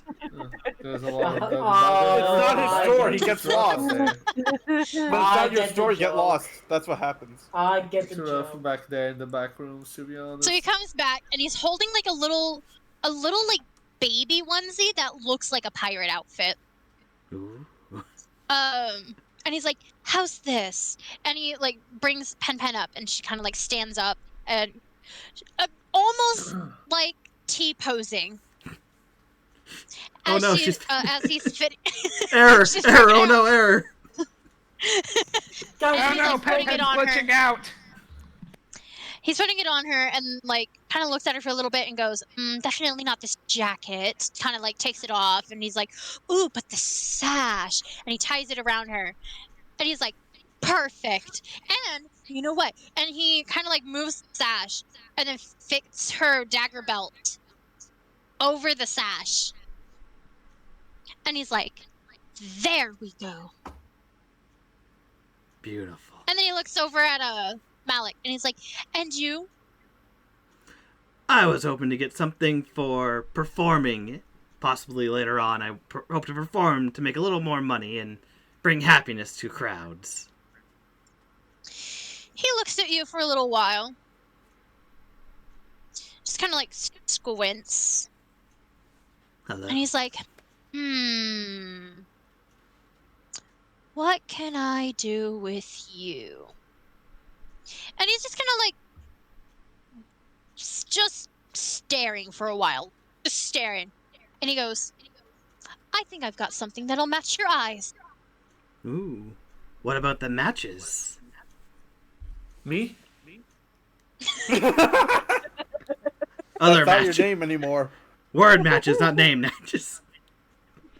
There's a lot of It's not his I store. get He the gets joke. lost. But it's not your get the store. You get joke. lost. That's what happens. I get the Rough joke. back there in the back rooms, to be honest. So he comes back and he's holding like a little like baby onesie that looks like a pirate outfit. Ooh. And he's like, "How's this?" And he like brings Pen up, and she kind of like stands up and almost like T-posing. Oh, no, she's- as he's fitting. Error! She's Error! freaking Oh out. no! Error! Guys, Oh he's, no, like, putting Pen's it on her. glitching out. He's putting it on her and like kind of looks at her for a little bit and goes, "Definitely not this jacket." Kind of like takes it off and he's like, "Ooh, but the sash." And he ties it around her. And he's like, "Perfect." And you know what? And he kind of like moves the sash and then fits her dagger belt over the sash. And he's like, "There we go." Beautiful. And then he looks over at Malik and he's like, "And you?" I was hoping to get something for performing. Possibly later on, I hope to perform to make a little more money and bring happiness to crowds. He looks at you for a little while. Just kind of like squints. Hello. And he's like, what can I do with you? And he's just kind of like, just staring for a while. Just staring. And he goes, "I think I've got something that'll match your eyes." Ooh. What about the matches? Me? Other That's not matches. your name anymore. Word matches, not name matches.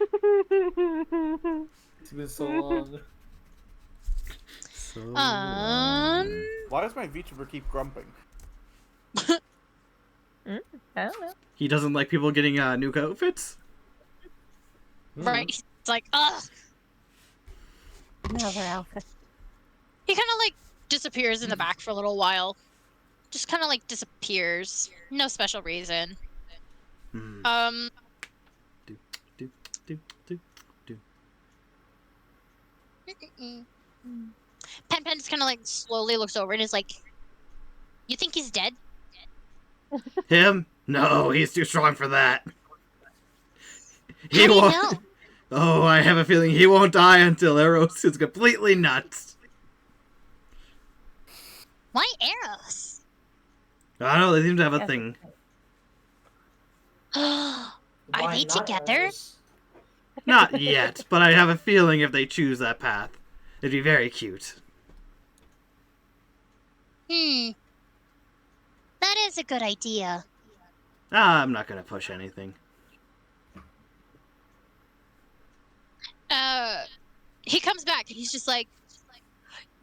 It's been so long. So... Why does my VTuber keep grumping? I don't know. He doesn't like people getting new outfits? Right? He's like, ugh. Another outfit. He kind of like disappears in the back for a little while. Just kind of like disappears. No special reason. Hmm. Do, do, do, do, do. Pen just kind of like slowly looks over and is like, "You think he's dead?" Him? No, he's too strong for that. How do you won't. know? Oh, I have a feeling he won't die until Eirros is completely nuts. Why Eirros? I don't know, they seem to have a Yes. thing. Are Why they not together? Eirros? Not yet, but I have a feeling if they choose that path, it'd be very cute. That is a good idea. I'm not gonna push anything. He comes back and he's just like,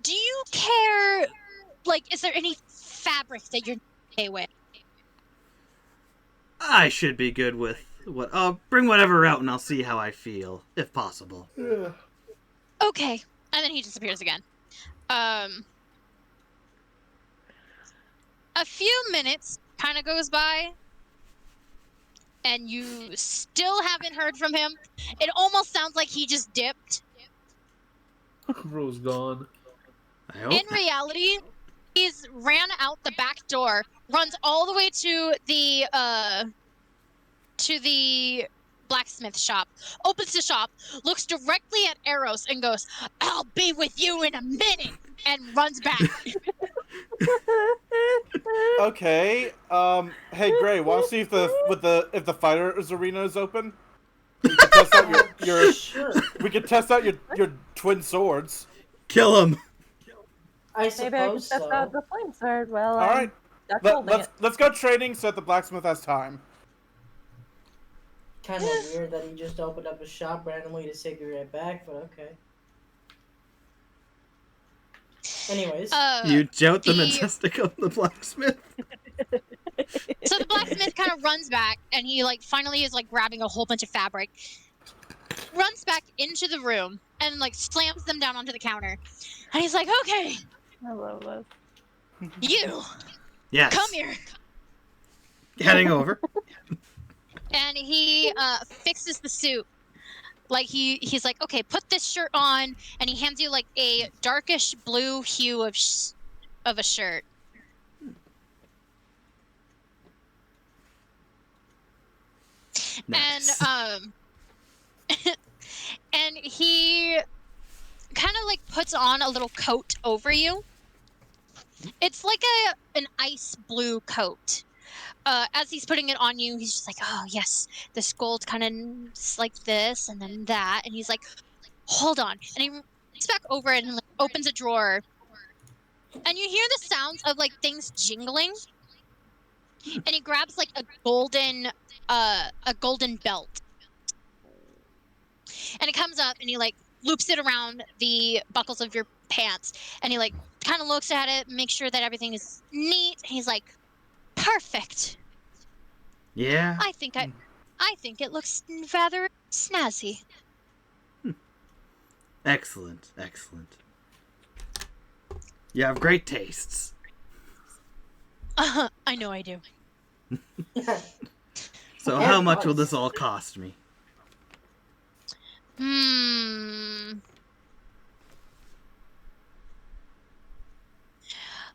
"Do you care? Like, is there any fabric that you're okay with?" I should be good with what. I'll bring whatever out and I'll see how I feel, if possible. Yeah. Okay, and then he disappears again. A few minutes kind of goes by, and you still haven't heard from him. It almost sounds like he just dipped. Bro's gone. I hope. In reality, he's ran out the back door, runs all the way to the blacksmith shop, opens the shop, looks directly at Eirros and goes, "I'll be with you in a minute," and runs back. Okay. Hey Gray, want to see if the fighters arena is open? We can test out your Sure. we can test out your twin swords. Kill him! I Maybe I can suppose test out so. the flame sword while All right. I'm holding it. Let's go trading so that the blacksmith has time. Kind of weird that he just opened up a shop randomly to say be right back, but okay. Anyways, You jout the the- majestic of the blacksmith. So the blacksmith kind of runs back, and he like finally is like grabbing a whole bunch of fabric, runs back into the room, and like slams them down onto the counter. And he's like, "Okay, I love this. Yes. come here." Heading over. And he fixes the suit. Like he's like, "Okay, put this shirt on," and he hands you like a darkish blue hue of a shirt. Nice. And and he kind of like puts on a little coat over you. It's like an ice blue coat. As he's putting it on you, he's just like, "Oh yes, this gold kind of like this, and then that," and he's like, "Hold on," and he looks back over it and like opens a drawer, and you hear the sounds of like things jingling, and he grabs like a golden belt, and it comes up and he like loops it around the buckles of your pants, and he like kind of looks at it, makes sure that everything is neat, and he's like, "Perfect. Yeah. I think it looks rather snazzy." Excellent. Excellent. You have great tastes. I know I do. So Yeah, how much will nice. this all cost me?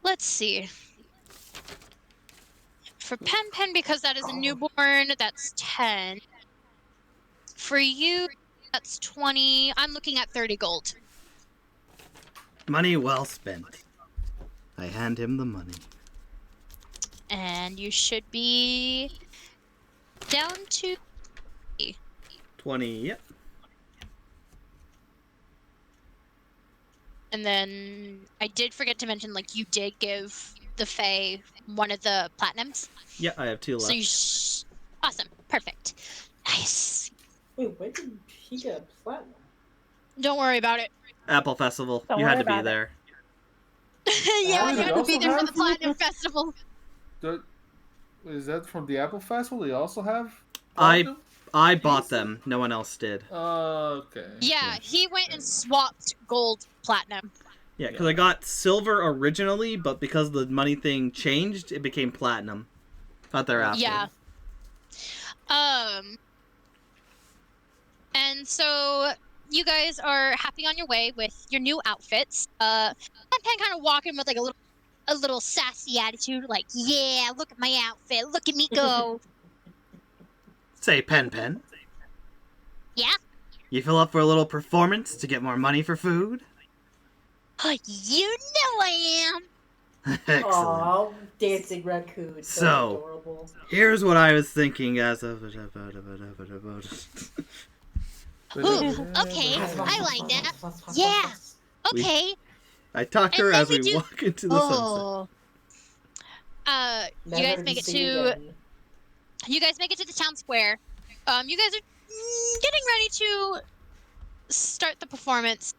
Let's see. For Pen, because that is a newborn, that's 10. For you, that's 20. I'm looking at 30 gold. Money well spent. I hand him the money. And you should be down to 20, yep. And then I did forget to mention, like, you did give the Fae one of the platinums. Yeah, I have 2 left. So you awesome. Perfect. Nice. Wait, when did he get a platinum? Don't worry about it. Apple Festival. Don't You had worry to be about it. there. Yeah, you they had to be also there for have the Platinum Festival. Is that from the Apple Festival? They also have. I platinum? I bought them. No one else did. Okay. Yeah, he went and swapped gold platinum. Yeah, because I got silver originally, but because the money thing changed, it became platinum. Not thereafter. Yeah. And so you guys are happy on your way with your new outfits. Pen kind of walking with like a little sassy attitude, like, yeah, look at my outfit, look at me go. Say, Pen. Yeah? You fill up for a little performance to get more money for food? You know I am. Excellent. Aw, dancing raccoon. So, Adorable. here's what I was thinking as of... Ooh, okay, I like that. Yeah. Okay. I talk her And then as we we do- walk into the sunset. You Never guys to make it see to again. the town square. You guys are getting ready to start the performance.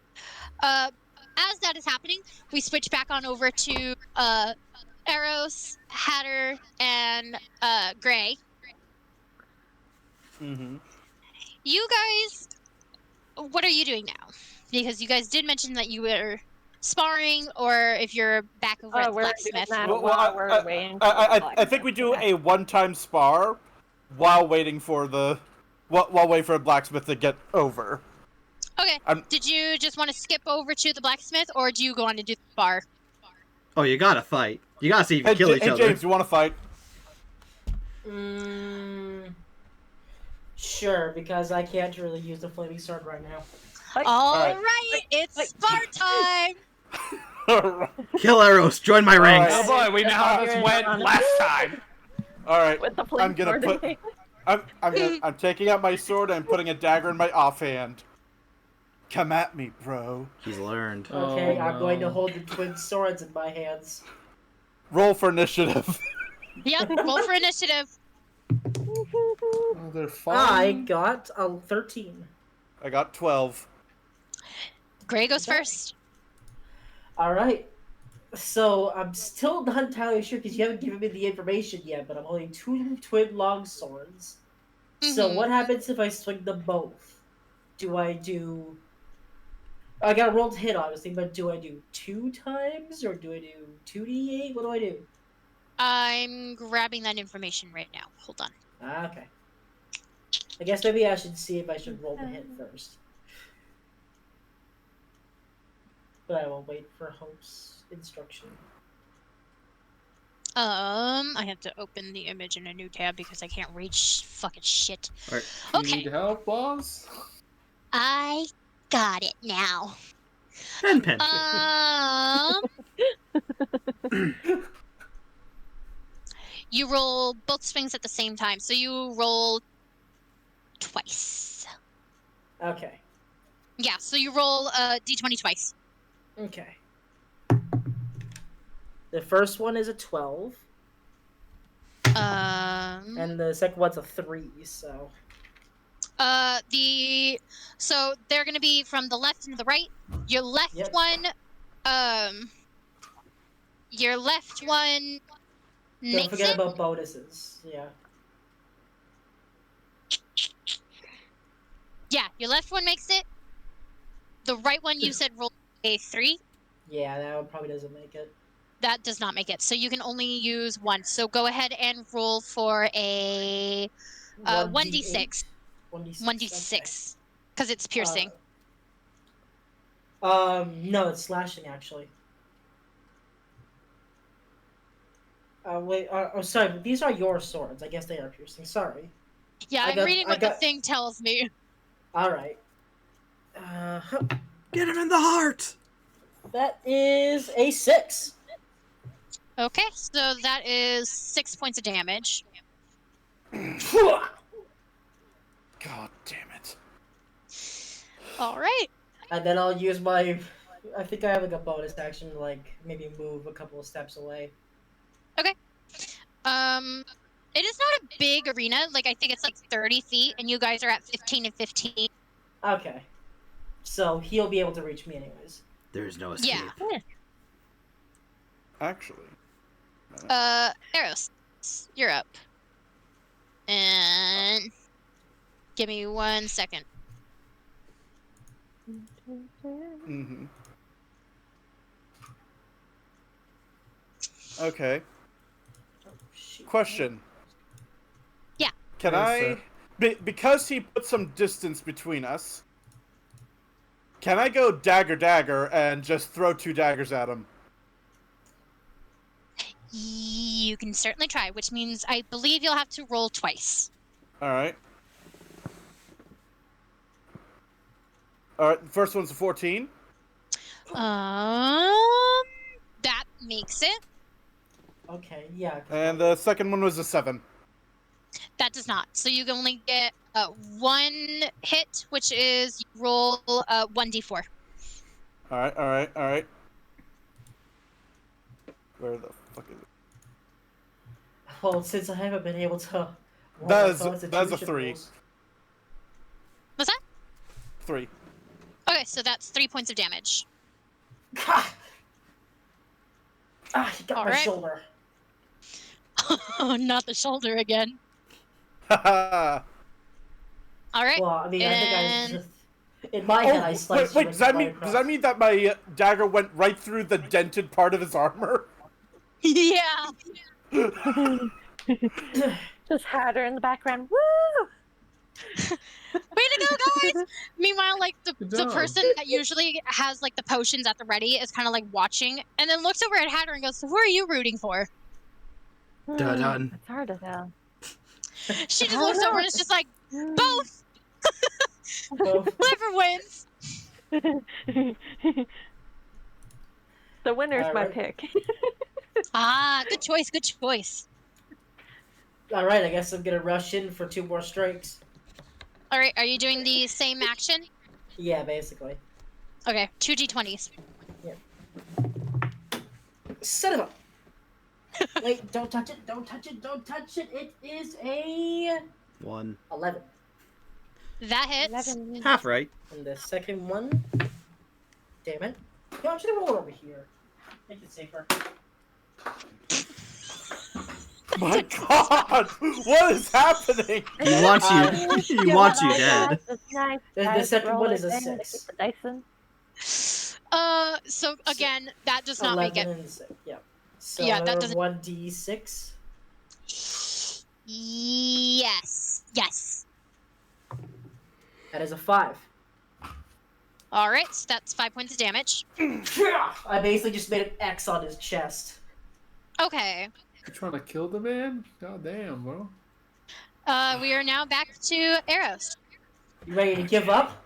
As that is happening, we switch back on over to Eirros, Hatter, and Gray. Mm-hmm. You guys, what are you doing now? Because you guys did mention that you were sparring, or if you're back over at the we're doing blacksmith. that Well, while we're waiting. for the I think we do blacksmith. a one-time spar while waiting for the while waiting for a blacksmith to get over. Okay. Did you just want to skip over to the blacksmith, or do you go on to do the bar? Oh, you gotta fight. You gotta see if you kill each Hey other. James, you want to fight? Sure, because I can't really use the flaming sword right now. All right. right, it's spar time. Kill Eirros, join my ranks. Oh boy, we know how this went last time. All right. With the I'm flame gonna sword put. in I'm taking out my sword and putting a dagger in my offhand. Come at me, bro. He's learned. Okay, Oh, I'm going to no. hold the twin swords in my hands. Roll for initiative. Yep, roll for initiative. Oh, they're I fine. got a 13. I got 12. Gray goes first. Alright. So, I'm still not entirely sure because you haven't given me the information yet, but I'm holding two twin long swords. So, Mhm. what happens if I swing them both? Do I do. I got a roll to hit, obviously, but do I do 2 times or do I do 2d8? What do I do? I'm grabbing that information right now. Hold on. Okay. I guess maybe I should see if I should roll the hit first. But I will wait for Hope's instruction. I have to open the image in a new tab because I can't read fucking shit. Alright. You Okay, need help, boss? I got it now. Pen. You roll both swings at the same time, so you roll twice. Okay. Yeah, so you roll d20 twice. Okay. The first one is a 12, and the second one's a 3, so. So they're gonna be from the left and the right. Your left Yep. one, your left one Don't makes forget it. about bonuses. Yeah. Yeah, your left one makes it. The right one you said rolled a 3. Yeah, that one probably doesn't make it. That does not make it. So you can only use one. So go ahead and roll for a 1d6. 1d6. 1d6. Because it's piercing. No, it's slashing actually. Wait. Oh, sorry. But these are your swords. I guess they are piercing. Sorry. Yeah, I'm reading what the thing tells me. All right. Get him in the heart! That is a 6. Okay, so that is 6 points of damage. God damn it. All right. And then I'll use my. I think I have like a bonus action to like maybe move a couple of steps away. It is not a big arena. Like, I think it's like 30 feet, and you guys are at 15 and 15. Okay. So he'll be able to reach me anyways. There's no escape. Yeah. Actually. Eirros, you're up. And give me 1 second. Mm-hmm. Okay. Oh, shoot. Question. Yeah. Can Yes, I... sir. Because he put some distance between us, can I go dagger and just throw 2 daggers at him? You can certainly try, which means I believe you'll have to roll twice. Alright. Alright, the first one's a 14. That makes it. Okay, yeah. 'cause And my- the second one was a 7. That does not. So you can only get 1 hit, which is you roll 1d4. Alright. Where the fuck is it? Well, since I haven't been able to. roll That's my a Constitution 3. rolls- What's that? 3. Okay, so that's 3 points of damage. He got my Alright. shoulder. Not the shoulder again. Haha. All right. Well, I mean, I And- think in my head, I sliced wait, you does that mean across. that my dagger went right through the dented part of his armor? Yeah. Just Hatter in the background. Woo! Way to go, guys! Meanwhile, like the Good the job. person that usually has like the potions at the ready is kind of like watching, and then looks over at Hatter and goes, "So who are you rooting for?" Dun-dun. It's hard to tell. She just I looks don't over know. and is just like, "Both. Both. Whoever wins." The winner's my Alright. pick. Ah, good choice. Good choice. All right, I guess I'm gonna rush in for 2 more strikes. All right, are you doing the same action? Yeah, basically. Okay, 2d20s. Son of a. Wait! Don't touch it! Don't touch it! Don't touch it! It is a 1. 11. That hits. 11. Half right. And the second one. Damn it! No, I'm just gonna roll it over here. Make it safer. My God, what is happening? You want you dead. It's nice. The Guys, second roll one it is a in to 6. keep the dice in. So again, that does not make 11 it. and 6. Yeah. So Yeah, that another doesn't- 1d6. Yes. Yes. That is a 5. All right, so that's 5 points of damage. I basically just made an X on his chest. Okay. You trying to kill the man? God damn, bro. We are now back to Eirros. You ready to give up?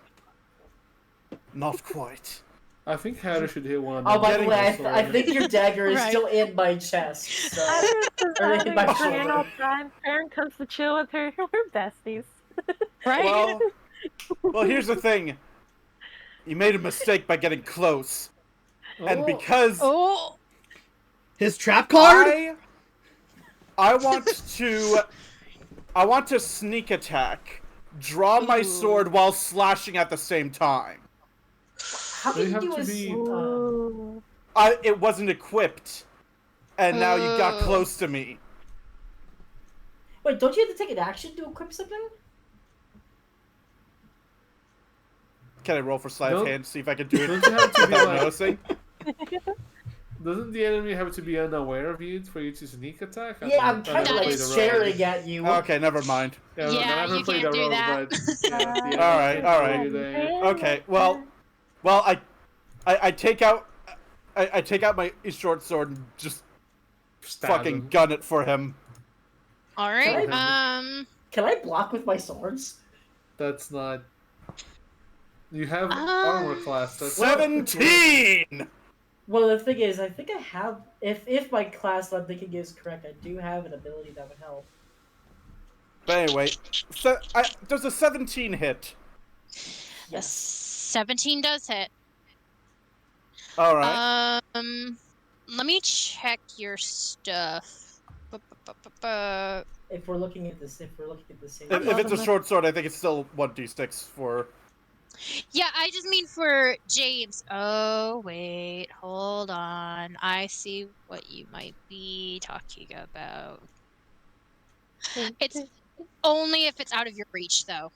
Not quite. I think Hatter should hit one. Oh, by the getting way, this I think your dagger is Right. still in my chest. So. Hatter is my having Fran all shoulder. the time. Fran comes to chill with her. We're besties. Right? Well, here's the thing. You made a mistake by getting close, and Oh, because Oh. His trap card? I want to sneak attack, draw my Ooh. sword while slashing at the same time. How They can you have do to a be- Ooh. It wasn't equipped, and now you got Ooh. close to me. Wait, don't you have to take an action to equip something? Can I roll for sleight of Nope. hand, see if I can do it Don't you have to be without like? noticing? Doesn't the enemy have to be unaware of you for you to sneak attack? Yeah, I'm I've kind of never like played the rogue. staring at you. Okay, never mind. Yeah, Yeah, I haven't you played can't the do rogue, that. but yeah, the enemy Alright, can alright. do that. Okay, well, I take out my short sword and just Stab fucking him. gun it for him. All right. Can Can I block with my swords? That's not. You have armor class. That's 17. Well, the thing is, I think I have. If my class I'm thinking is correct, I do have an ability that would help. But anyway, does a 17 hit? The 17 does hit. All right. Let me check your stuff. If we're looking at this, if the same. If it's a short sword, I think it's still 1d6 for. Yeah, I just mean for James. Oh, wait. Hold on. I see what you might be talking about. It's only if it's out of your reach, though.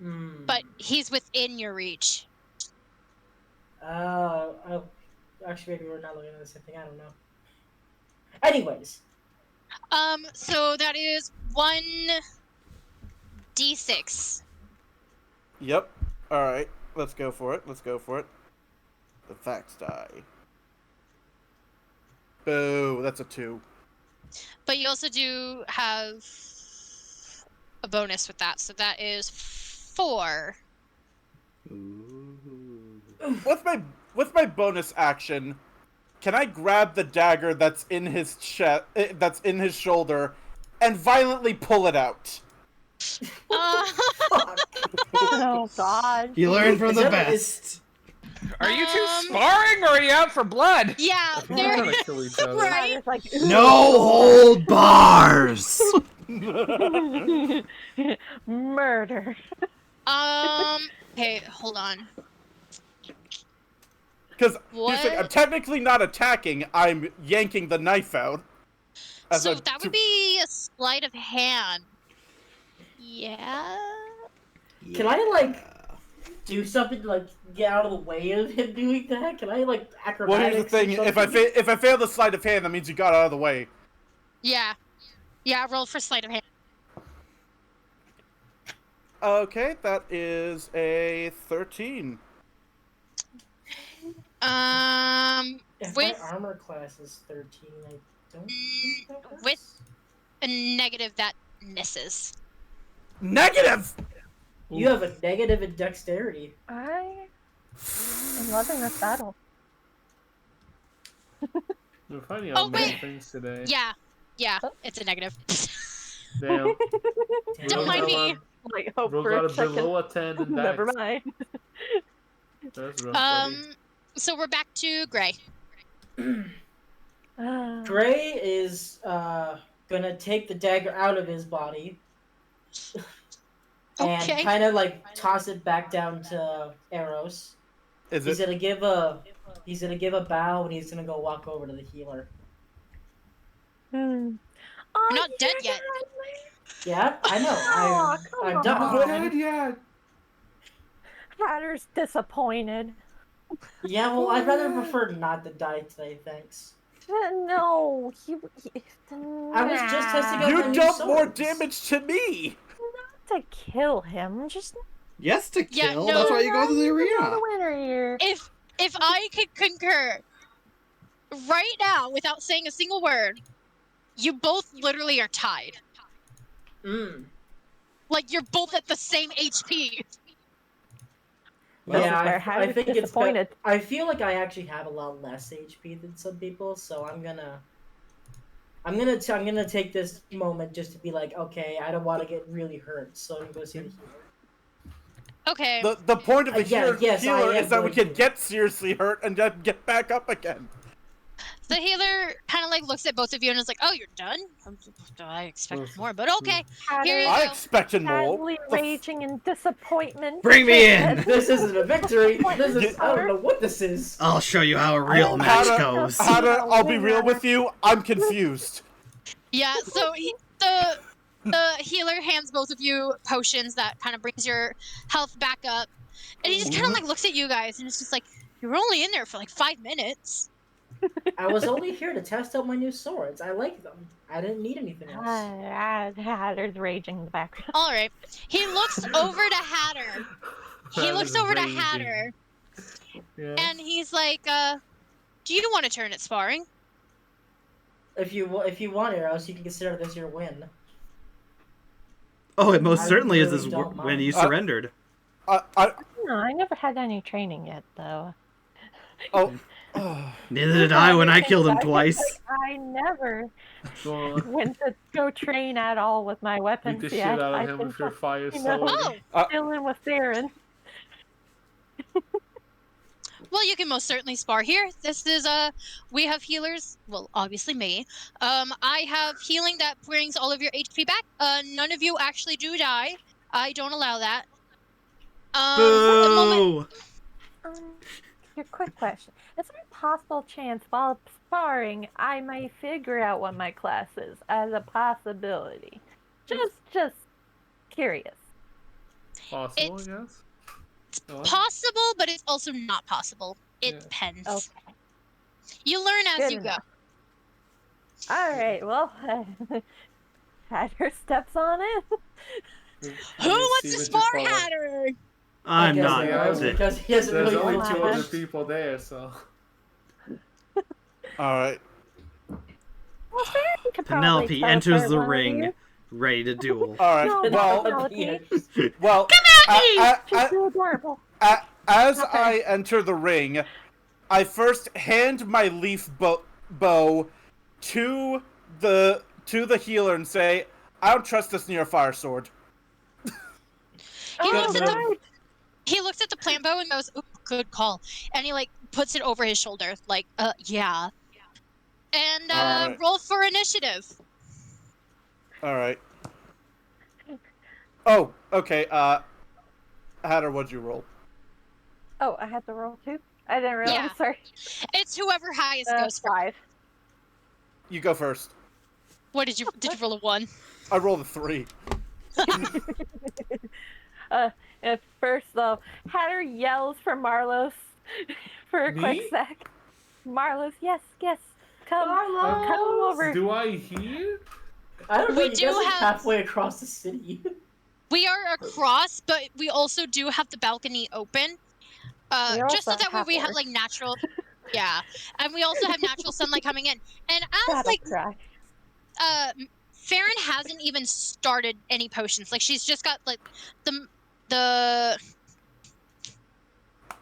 Hmm. But he's within your reach. Oh. Actually, maybe we're not looking at the same thing. I don't know. Anyways, So that is 1d6. Yep. All right. Let's go for it. Let's go for it. The facts die. Boo. That's a 2. But you also do have a bonus with that, so that is 4. Ooh. With my bonus action, can I grab the dagger that's in his chest, that's in his shoulder, and violently pull it out? fuck. Oh God. You learn from Is the that- best. Are you two sparring or are you out for blood? Yeah, I think we're there. trying to kill each other. Right. It's like, No hold bars. murder. Okay, hold on. Because What? I'm technically not attacking. I'm yanking the knife out. So that would be a sleight of hand. Yeah. Can I, like, do something to, like, get out of the way of him doing that? Can I, like, acrobatics? Well, here's the thing: or if I something? if I fail the sleight of hand, that means you got out of the way. Yeah. Yeah, roll for sleight of hand. Okay, that is a 13. If With my armor class is 13, I don't think that works. with- a negative, that misses. Negative. You have a negative in dexterity. I am loving this battle. We're finding Oh, out many wait. things today. Yeah, it's a negative. Damn. Don't mind me. Like, hope Bro for got a a second. below a 10 in Never dex. mind. That's rough, buddy. So we're back to Gray. Gray is gonna take the dagger out of his body and Okay. kind of like toss it back down to Eirros. Is He's it? gonna give a bow and he's gonna go walk over to the healer. Hmm. You're not dead yet. Yeah, I know. Aw, I'm come done. on. Yeah. Hatter's disappointed. Yeah, well, I'd rather prefer not to die today, thanks. No, I was just testing out You my new dealt more swords. damage to me. to kill him. Just Yes, to Yeah, kill. no. That's why you go to the the arena. winner here. If I could concur right now without saying a single word, you both literally are tied. Mm. Like you're both at the same HP. Well, Yeah, where I Hatter's think it's disappointed. I feel like I actually have a lot less HP than some people, so I'm gonna take this moment just to be like, okay, I don't want to get really hurt, so I'm gonna go see the healer. Okay. The point of the Yeah, yes, I healer am is that we going can to. get seriously hurt and then get back up again. The healer kind of like looks at both of you and is like, "Oh, you're done? I expect more, but okay." Here you I go. expected more. Sadly The f- raging in disappointment. Bring me in. This isn't a victory. This is I don't know what this is. I'll show you how a real match How to- goes. How to? I'll be real with you. I'm confused. Yeah. So the healer hands both of you potions that kind of brings your health back up, and he just kind of like looks at you guys and it's just like, "You were only in there for like 5 minutes." I was only here to test out my new swords. I like them. I didn't need anything else. Hatter's raging in the background. All right. He looks over to Hatter. He That looks is over to raging. Hatter, Yeah. and he's like, "Do you want to turn at sparring?" If you want, Eirros, you can consider this your win. Oh, it most I certainly is really this don't when mind. you surrendered. I. No, I never had any training yet, though. Oh. Neither did I when I killed him Like, twice. I never Go on. went to go train at all with my Beat weapons the shit yet. out of I've him been with your fire you know, sword. Oh, chilling with Theron. well, you can most certainly spar here. This is we have healers. Well, obviously me. I have healing that brings all of your HP back. None of you actually do die. I don't allow that. The moment. Boo! Your quick question. Is there a possible chance while sparring I may figure out what my class is as a possibility? Just curious. Possible, It's- I guess. Go on. Possible, but it's also not possible. It Yeah. depends. Okay. You learn as Good you go. enough. All right. Well, Hatter steps on it. Who wants to spar Hatter? I'm guess not. Eirros, the- because he hasn't There's really only ruled 2 too other much. people there, so. All right. Well, Farron could probably Penelope enters teleport the one of ring, you. ready to duel. All right. No, Well, Penelope. well. She's so adorable. As Okay. I enter the ring, I first hand my leaf bow to the healer and say, "I don't trust this near a fire sword." He Oh, looks at right. He looks at the plant bow and goes, "Ooh, good call," and he like puts it over his shoulder, like, yeah. And Alright. roll for initiative. All right. Oh, okay. Hatter, what'd you roll? Oh, I had to roll too? I didn't realize. Yeah. Sorry. It's whoever highest goes first. 5. You go first. What did you roll a 1? I rolled a 3. At first, though, Hatter yells for Marlos for a quick Me? sec. Marlos, yes, come Marlos! over. Do I hear? I don't know. We You do guys are have- halfway across the city. We are across, but we also do have the balcony open. We're Just so also that way we have half-orc. like natural, yeah, and we also have natural sunlight coming in. And as Gotta like cry. Farron hasn't even started any potions. Like she's just got like the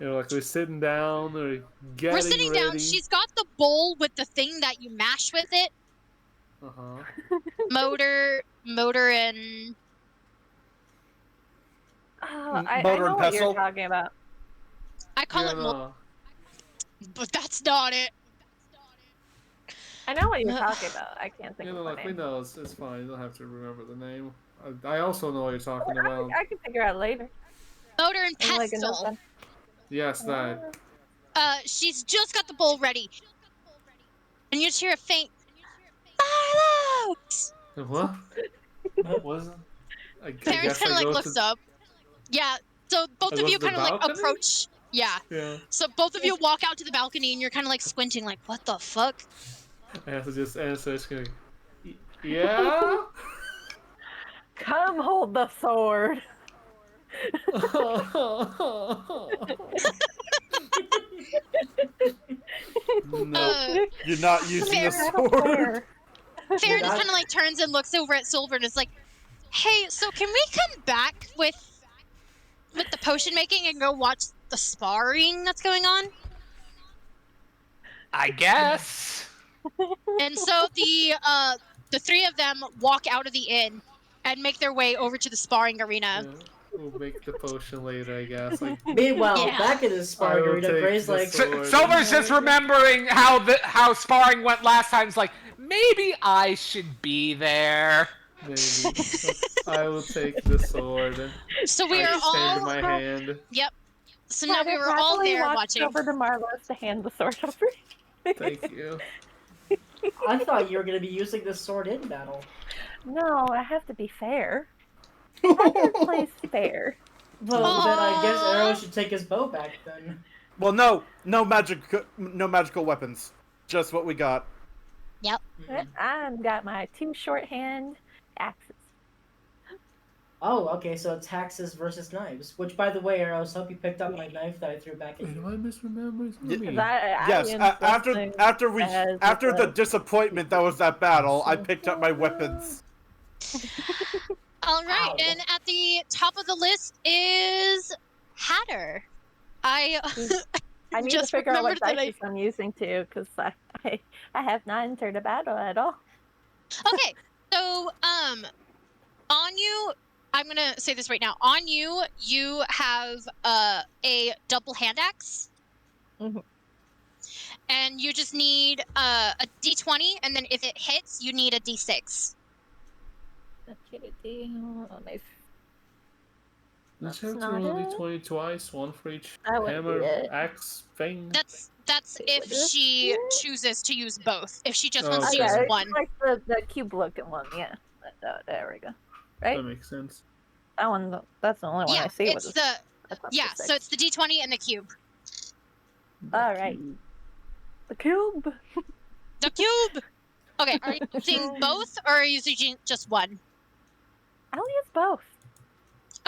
You know, like we're sitting down or getting we're sitting ready. down. She's got the bowl with the thing that you mash with it. Uh-huh. Motor, and Oh, I Motor know and what you're pestle? talking about. I call Yeah, it, no. but that's not it. I know what you're talking about. I can't think You of know, the like we name. know it's fine. You don't have to remember the name. I also know what you're talking Oh, about. I can figure out later. Motor and In like pestle. another. Yes, that. She's just got the bowl ready, and you just hear a faint Stylus! What? What was it? I Terrence guess kind I of like go looks to. up. Yeah, so both I of go you to the kind of like balcony? approach. Yeah, Yeah. so both of you walk out to the balcony and you're kind of like squinting, like, what the fuck? I have to just answer. It's going. Yeah. Come hold the sword. No, you're not using fair. a sword. Fair. Farron just not- kind of like turns and looks over at Silver and is like, hey, so can we come back with the potion making and go watch the sparring that's going on? I guess. And so the three of them walk out of the inn and make their way over to the sparring arena. Yeah, we'll make the potion later, I guess. Like, Meanwhile, Yeah. back in the sparring I will arena, take Gray's the like, sword. Silver's just remembering how sparring went last time. It's like, maybe I should be there. maybe. I will take the sword. So we I are extend all my hand. Yep. So now we Hatter were all happily there walks watching. over to Marlos to hand the sword over. Thank you. I thought you were going to be using this sword in battle. No, I have to be fair. Hatter plays fair. Well, then I guess Aw. Eirros should take his bow back then. Well, no magical weapons. Just what we got. Yep. I've got my 2 shorthand axes. Oh, okay, so it's axes versus knives. Which, by the way, Eirros, hope you picked up my knife that I threw back at Wait, you. do I misremember? It's not Yeah. me. 'Cause I Yes, am after something after the as disappointment that was that battle, I picked up my weapons. All right, Ow. and at the top of the list is Hatter. I need to just figure out what remembered that dice I'm using too, because I have not entered a battle at all. Okay, so on you, I'm gonna say this right now. On you, you have a double hand axe, Mhm. and you just need a D20, and then if it hits, you need a D6. Nice. Let's That's have to not roll it. d20 twice, one for each That wouldn't be hammer, it. axe, thing. That's Okay, if what is she it? chooses to use both. If she just Oh, wants Oh to okay. use yeah, it's one. like the cube looking one. Yeah, there we go. Right, That makes sense. that one. That's the only one Yeah, I see. it's with the that's up to yeah. 6. So it's the D20 and the cube. All right. The cube. The cube! Okay, are you using both, or are you using just one? I'll use both.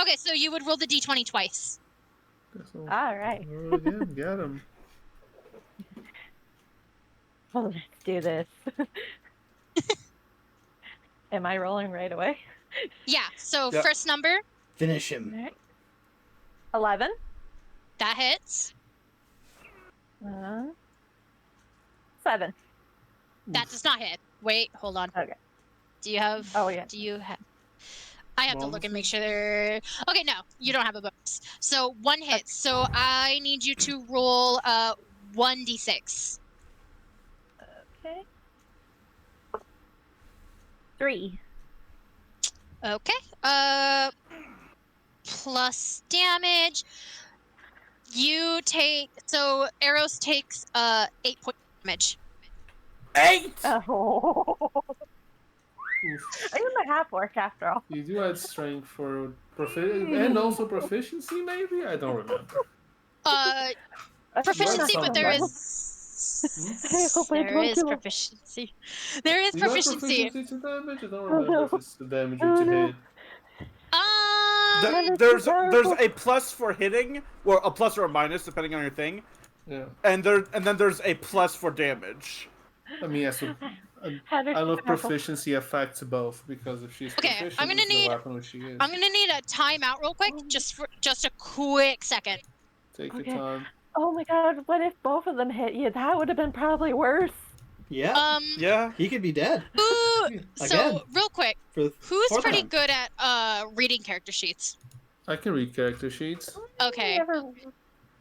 Okay, so you would roll the d20 twice. So, All right. roll again, get him. Well, let's do this. Am I rolling right away? Yeah, so Yep. first number, Finish him. All right. 11. that hits. 7. That does not hit. Wait, hold on. Okay. Do you have... Oh, yeah. Do you have... I have to look and make sure they're... Okay, no, you don't have a bonus. So, 1 hit. So, I need you to roll 1d6. Okay. 3. Okay. Plus damage. You take... So, Eirros takes 8 points of damage. 8! Oh. Oof. I am a half orc after all. You do add strength for and also proficiency, maybe? I don't remember. Proficiency, Right, but there something. is... I hope I There don't is kill him. proficiency. There is You got proficiency. proficiency to damage? I don't remember if it's the damage Oh, to no. hit. That is There's terrible. a plus for hitting, or a plus or a minus depending on your thing, Yeah. and then there's a plus for damage. I mean, yes. So, How did I know you know? proficiency affects both because if she's Okay, proficient, I'm gonna it's the need- weapon which she is. I'm gonna need a timeout real quick, just a quick second. Take Okay. your time. Oh my god, what if both of them hit you? That would have been probably worse. Yeah. Yeah. He could be dead. Who? Again. So real quick, For the who's fourth pretty time. good at reading character sheets? I can read character sheets. Okay, Never...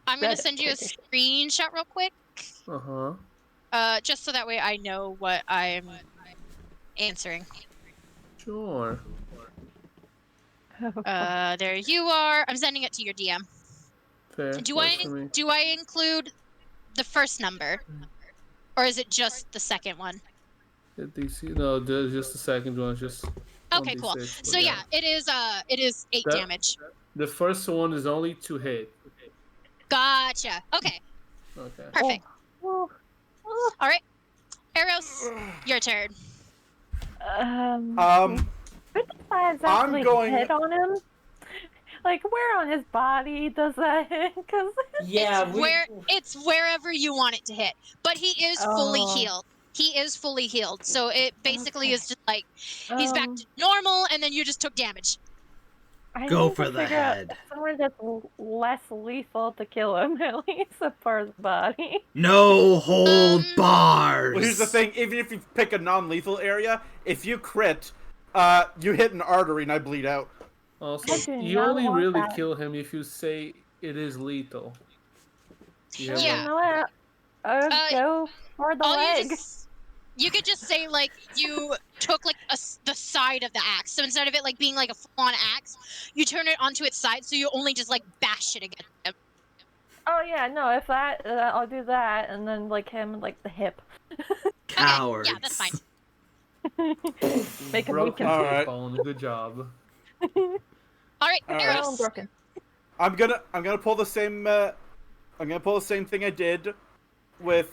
I'm gonna read send you a character screenshot real quick, Uh-huh. just so that way I know what I'm answering. Sure. There you are. I'm sending it to your DM. Fair. Do Works for me. I include the first number, or is it just the second one? Hit DC. No, there's just the second one. Just Okay, 1d6, cool. but So yeah, it is 8 That- damage. The first one is only to hit. Gotcha. Okay, Okay. perfect. Oh. All right, Eirros, your turn. Which sides I'm actually going- hit on him? Like, where on his body does that hit? Because Yeah, It's wherever you want it to hit, but he is fully Oh. healed. He is fully healed, so it basically Okay. is just like he's back Um, to normal, and then you just took damage. I Go need to for the figure out head. somewhere that's less lethal to kill him, at least for his body. No hold bars. Well, here's the thing: even if you pick a non-lethal area, if you crit, you hit an artery and I bleed out. Also, I do you not only want really that. kill him if you say it is lethal. You have Yeah. You know what? Go for the All leg. you could just say like you took like the side of the axe. So instead of it like being like a full-on axe, you turn it onto its side, so you only just like bash it against him. Oh yeah, no. If that, I'll do that, and then like him, like the hip. Cowards. Okay, yeah, that's fine. Make him broken weaken. All right. bone. Good job. All right, All right. Oh, I'm Eirros. broken. I'm gonna pull the same. I'm gonna pull the same thing I did with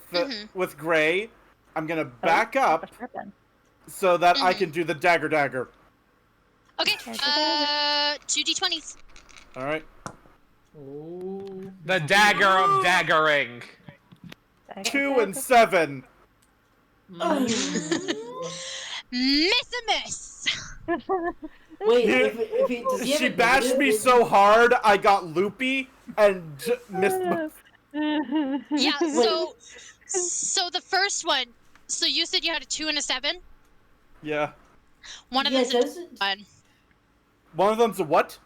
Gray. I'm gonna back up so that I can do the dagger. Okay, Okay. 2d20s. All right. Oh. The dagger of daggering. 2 and 7. Miss a miss. Wait, if he, does he have She a bashed negative? me so hard I got loopy and missed. Yeah. So the first one. So you said you had a 2 and a 7. Yeah. One of Yeah, them's a doesn't. one, One of them's a what?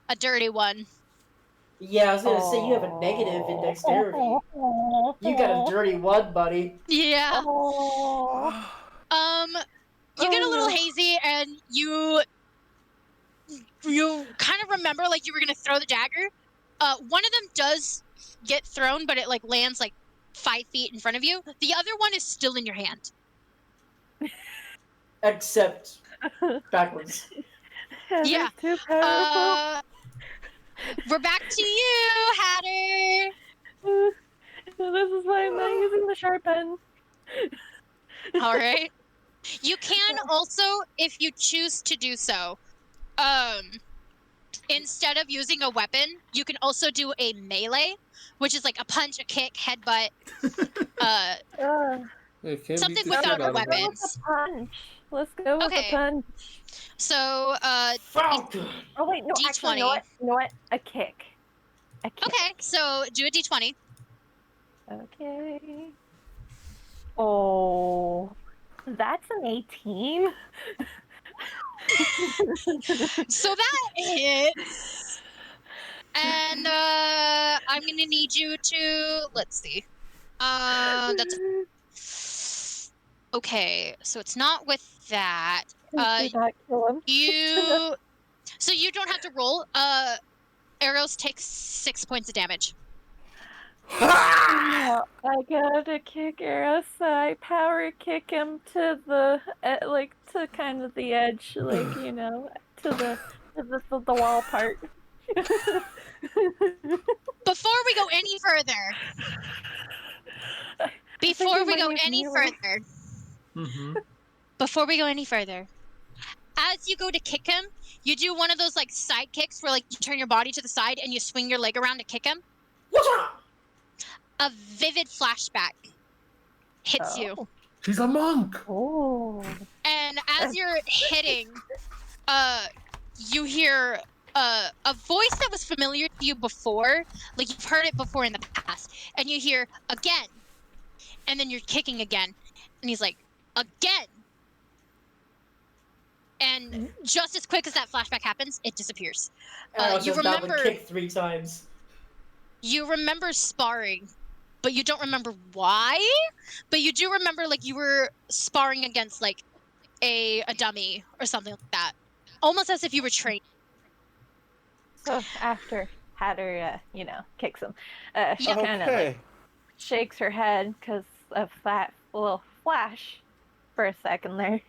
a dirty one. Yeah, I was gonna say you have a negative in dexterity. You got a dirty one, buddy. Yeah. You get a little hazy, and you kind of remember like you were gonna throw the dagger. One of them does get thrown, but it like lands like 5 feet in front of you. The other one is still in your hand. Except backwards. Yeah. Too powerful. We're back to you, Hatter. This is why I'm not using the sharp end. All right. You can also, if you choose to do so, instead of using a weapon, you can also do a melee, which is like a punch, a kick, headbutt, It can something beat the without shit out of Let's go him. with the punch. Let's go with the Okay. punch. So, Falcon. Oh wait, no, actually, you know D20. what? You know what? A kick. A kick. okay, so do a d20. Okay. Oh, that's an 18. So that hits. And I'm gonna need you to let's see. That's okay. So it's not with that. Please do not kill him. So you don't have to roll. Eirros takes 6 points of damage. Yeah, I gotta kick Eirros, so I power kick him to the to kind of the edge, like to the wall part. Before we go any further, before we go any further, as you go to kick him, you do one of those like side kicks where like you turn your body to the side and you swing your leg around to kick him. A vivid flashback hits you. She's a monk. Oh. And as you're hitting, you hear a voice that was familiar to you before, like you've heard it before in the past, and you hear again, and then you're kicking again, and he's like, again. And just as quick as that flashback happens, it disappears. You remember kick 3 times. You remember sparring, but you don't remember why. But you do remember like you were sparring against like a dummy or something like that, almost as if you were trained. So after Hatter, kicks him, she Yeah. kind of Okay. shakes her head because of that little flash for a second there.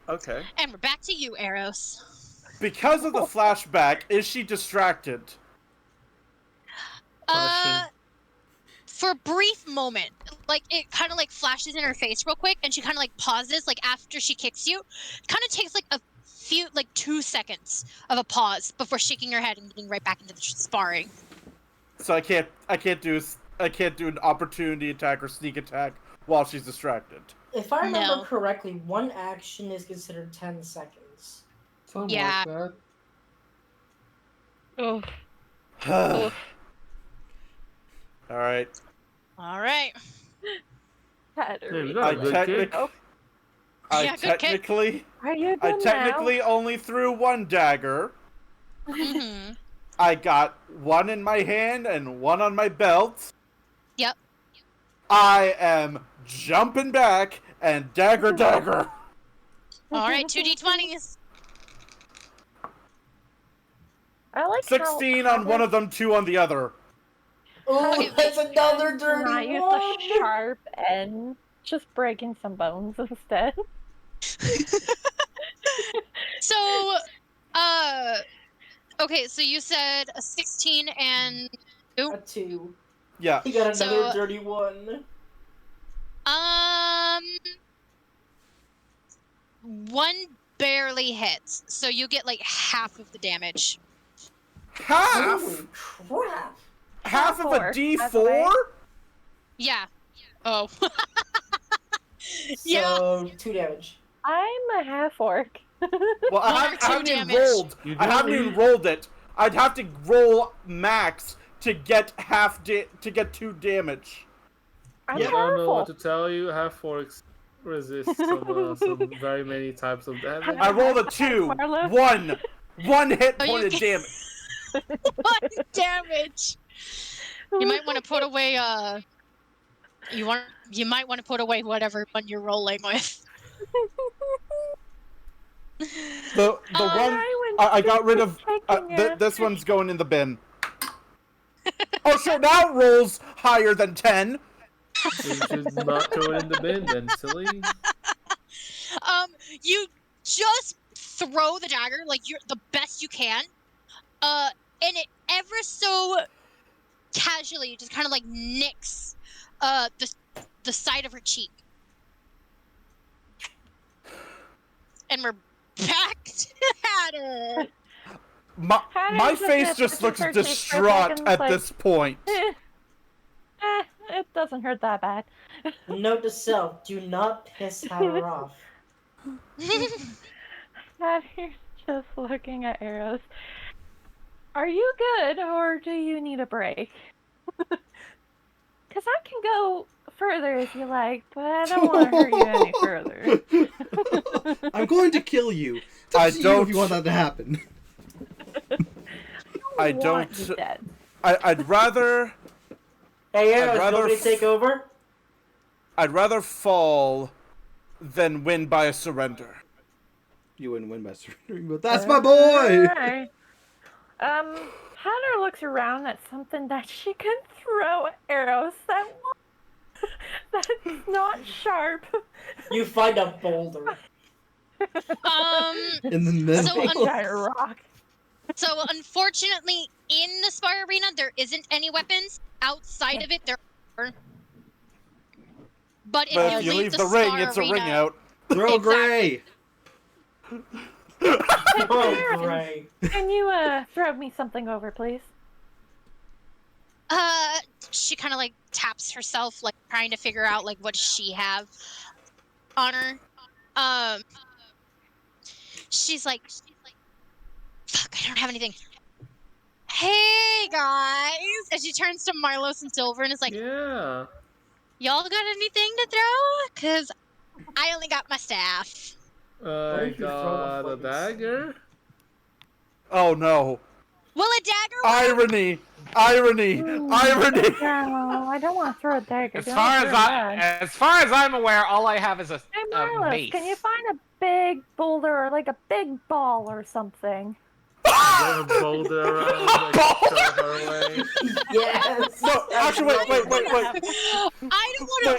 Okay. And we're back to you, Eirros. Because of the flashback, is she distracted? Question. For a brief moment, like it kind of like flashes in her face real quick, and she kind of like pauses, like after she kicks you, kind of takes like a few, like 2 seconds of a pause before shaking her head and getting right back into the sparring. So I can't do an opportunity attack or sneak attack while she's distracted. If I remember No. correctly, one action is considered 10 seconds. Something Yeah. like that. Oh. All right. All right. Hatter. Yeah, we got a good kick. Yeah, good kick. Are you I good technically only threw one dagger. Mm-hmm. I got one in my hand and one on my belt. Yep. I am jumping back and dagger. All right, 2d20s. I like 16 on one of them, 2 on the other. Oh, Okay, that's another Not dirty use one! the sharp end, just breaking some bones instead. So, okay, so you said a 16 and A 2. Yeah. He got another So- dirty one. one barely hits, so you get like half of the damage. Half? Holy crap! Half of a Four, by the way. D4? Yeah. Oh. So, Yeah. 2 damage. I'm a half orc. Well, I One or two haven't even damage. rolled. You I do haven't need- even rolled it. I'd have to roll max to get to get 2 damage. I'm I don't know what powerful. to tell you. Half orcs resist some very many types of damage. I rolled a 2. Marlo? One hit Oh, you point of can- damage. 1 damage. You might want to put away you might want to put away whatever one you're rolling with. The one I got rid of. This one's going in the bin. Oh, sure. Now it rolls higher than 10. You should not throw it in the bin then, silly. You just throw the dagger like you're the best you can. And it ever so casually just kind of like nicks the side of her cheek. And we're back at it. My Hannah's just face gonna just touch looks her cheek for a distraught second, at like, this point. It doesn't hurt that bad. Note to self: do not piss Hatter off. Hatter's just looking at Eirros. Are you good, or do you need a break? Because I can go further if you like, but I don't want to hurt you any further. I'm going to kill you. It's up I to you don't- if you want that to happen. I want don't- you dead. I'd rather Hey, I'd Eirros, you rather want me to take over? fall than win by a surrender. You wouldn't win by surrendering, but that's my boy! Alright. Hatter looks around at something that she can throw arrows that's not sharp. You find a boulder. In the middle. So Big giant rock. So unfortunately, in the Spire Arena, there isn't any weapons. Outside of it, there are. But But if you leave the ring, Spire it's a ring Arena- out. Throw Exactly. Gray! Oh, great. Can you throw me something over, please? She kind of like taps herself, like trying to figure out like what does she have on her. She's like, fuck, I don't have anything. Hey guys, and she turns to Marlos and Silver and is like, Yeah. y'all got anything to throw? Cause I only got my staff. I if you throw got a a flames? dagger. Oh no. Will a dagger work? Irony! Irony! Irony! No, I don't want to throw a dagger. As Don't far throw as that. as far as I'm aware, all I have is a Hey, Marlos, mace. can you find a big boulder or like a big ball or something? Get a boulder around, like, throw her away. Yes. No, actually, wait. I don't want Wait,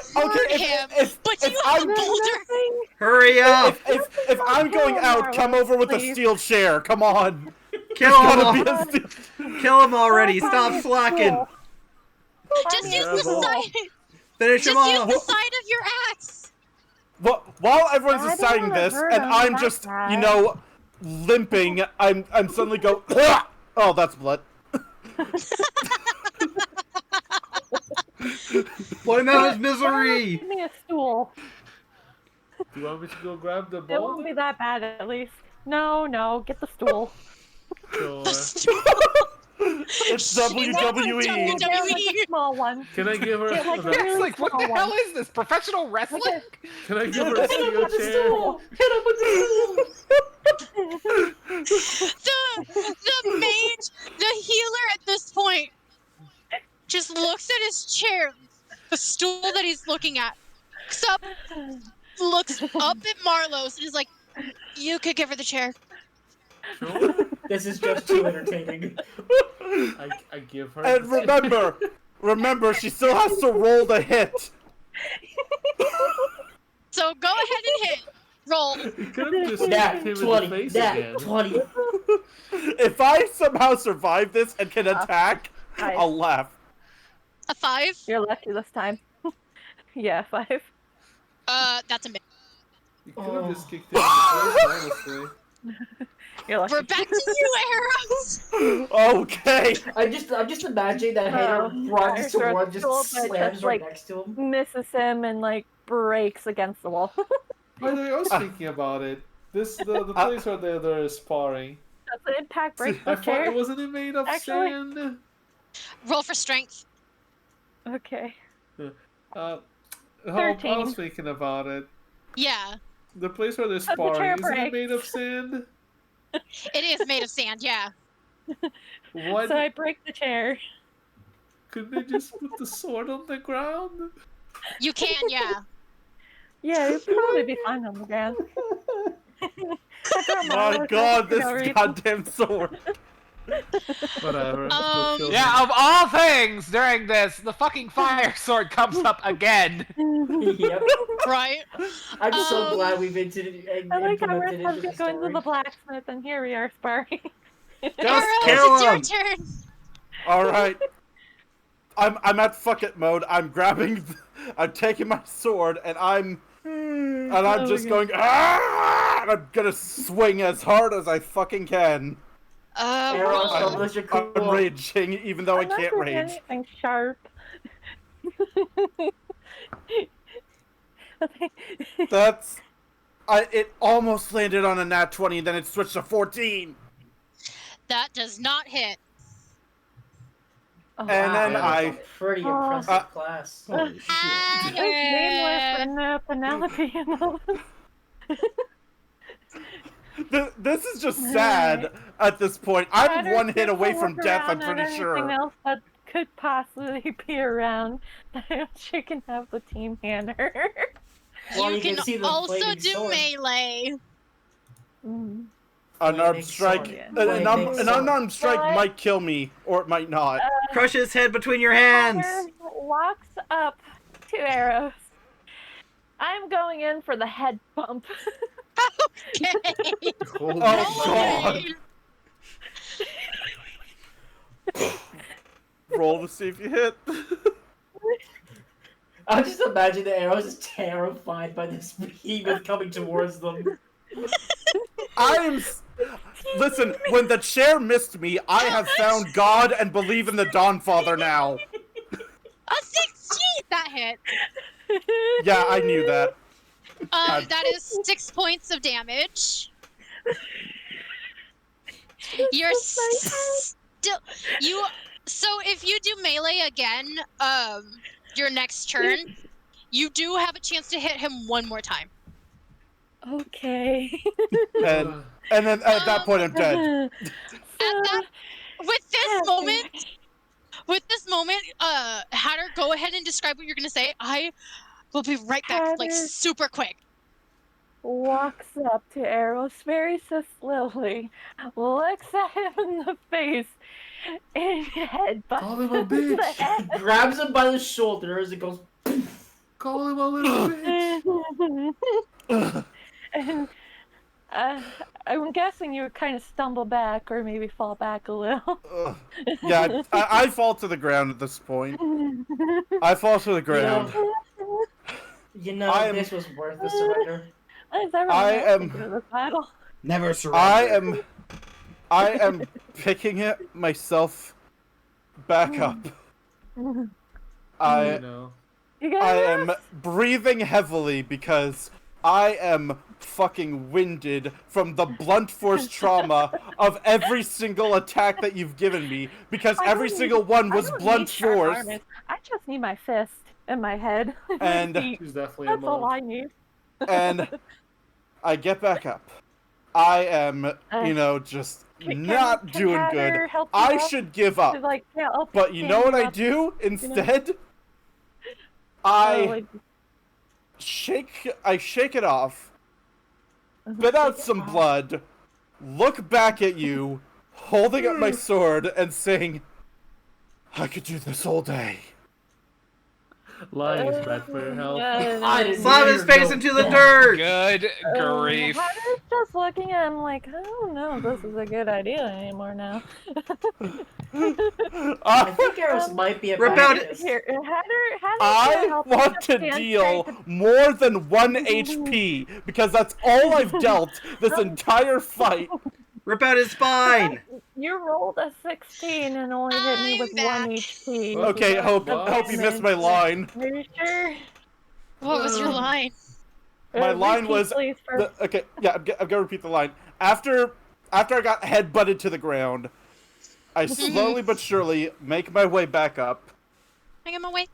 to hurt okay, him, if but you I'm- have a boulder. Nothing? Hurry up! If I'm going out, come over with a Please. steel chair. Come on. Kill Gotta him! be a steel. Kill him already! Find Stop me a slacking! stool. Just Find me a use the stool. side. Finish him Just use off! the side of your axe. While everyone's I don't deciding wanna this, hurt and him I'm that just, bad. limping, I'm suddenly go. Oh, that's blood. Point him out of his misery! Give me a stool. Do you want me to go grab the It won't boulder? be that bad at least. No, get the stool. Sure. It's She's WWE. WWE. Get like a small one. Can I give her Get like a the, Yes, really like what small the hell one. is this? Professional wrestling? Can I give her a steel chair? The mage, the healer at this point, just looks at his chair, the stool that he's looking at, looks up at Marlos and is like, "You could give her the chair." Sure. This is just too entertaining. I give her. And remember, she still has to roll the hit. So go ahead and hit. Roll. You could have just hit That him in the 20. face That again. 20. If I somehow survive this and can attack, Nice. I'll laugh. A 5. You're lucky this time. Yeah, 5. That's a miss. You could have just kicked him in the face, honestly. You're lucky. We're back to you, Eirros. Okay. I'm just imagining that Hater runs Fire towards, just stool, but slams just, right like, next to him. Misses him and like breaks against the wall. By the way, I was thinking about it. The place where they're sparring. Does the impact break I the thought chair? it wasn't it made of Actually- sand. Roll for strength. Okay. I 13. was thinking about it. Yeah, The place where they're the chair sparring, isn't it breaks. made of sand? it is made of sand. Yeah. Why So I break the chair. couldn't they just put the sword on the ground? You can, yeah. Yeah, you'd probably be fine on the ground. My God, this goddamn sword. Whatever. Um, Still kill Yeah, him. of all things during this, the fucking fire sword comes up again. Yep. Right? I'm so Um, glad we've I like how we're implemented it supposed into to the be going to story. the blacksmith, and here we are sparring. Just Eirros, kill it's your him! turn. All right. I'm at fuck it mode. I'm grabbing, I'm taking my sword, and I'm just going, ah! And I'm gonna swing as hard as I fucking can. Eirros, Roll. don't lose your cool. I'm raging, even though I I'm not can't doing rage. anything sharp. It almost landed on a nat 20, and then it switched to 14. That does not hit. Oh, And then Wow, I- that's a pretty Oh. impressive class. Holy shit. It's nameless and Penelope and all. This is just sad at this point. I'm Ryder, one hit take a away from look death, I'm around at pretty sure. anything else that could possibly be around. She can have the team hand her. Well, you you can can see the also flaming do sword. melee. Mm. Unarmed Flaming strike. sword. An Flaming sword. unarmed strike What? might kill me, or it might not. Crush his head between your hands. Ryder walks up to Eirros. I'm going in for the head bump. Okay. Holy Oh, shit. God. Roll to see if you hit. I just imagine that Eirros is terrified by this behemoth coming towards them. Listen, when the chair missed me, I have found God and believe in the Dawnfather now. A 16! That hit. Yeah, I knew that. That is 6 points of damage. You're still you. So if you do melee again, your next turn, you do have a chance to hit him one more time. Okay. And then at that point, I'm dead. With this moment, Hatter, go ahead and describe what you're gonna say. I will be right back, like Hatter. super quick. Walks up to Eirros very so slowly, looks at him in the face, and headbutts Call him a him in the bitch. head. Grabs him by the shoulders and goes. Call him a little bitch. And I'm guessing you would kind of stumble back or maybe fall back a little. Yeah, I fall to the ground at this point. I fall to the ground. This was worth the surrender. I am- This battle. Never surrender. I am picking it myself back up. You I know. You I guys am breathing heavily because I am fucking winded from the blunt force trauma of every single attack that you've given me, because I every don't single need- one I was don't blunt need sharp force. armors. I just need my fist and my head. And- She's definitely That's a all monk. I need. And I get back up. I am, just not Can doing Hatter good. help you I up? should give To, up. like, help But you know stand what I up. do instead? Oh, I like, shake it off, spit out some blood, look back at you, holding up my sword and saying, I could do this all day. Lying is bad for your health. I didn't Slam his even face know into the that. dirt. Good grief. Hatter's just looking at him like, I don't know if this is a good idea anymore now. I think Eirros might be a Rip bad out- artist. Here, Hatter's gonna I help want to stand deal straight more than 1 HP, because that's all I've dealt this entire fight. Rip out his spine. You rolled a 16 and only hit me with I'm 1 back. HP. Okay, hope Wow. you missed my line. Are you sure? What was your line? My line Repeat, was please, for- okay. Yeah, I'm gonna repeat the line. After I got headbutted to the ground, I slowly but surely make my way back up, I got my way.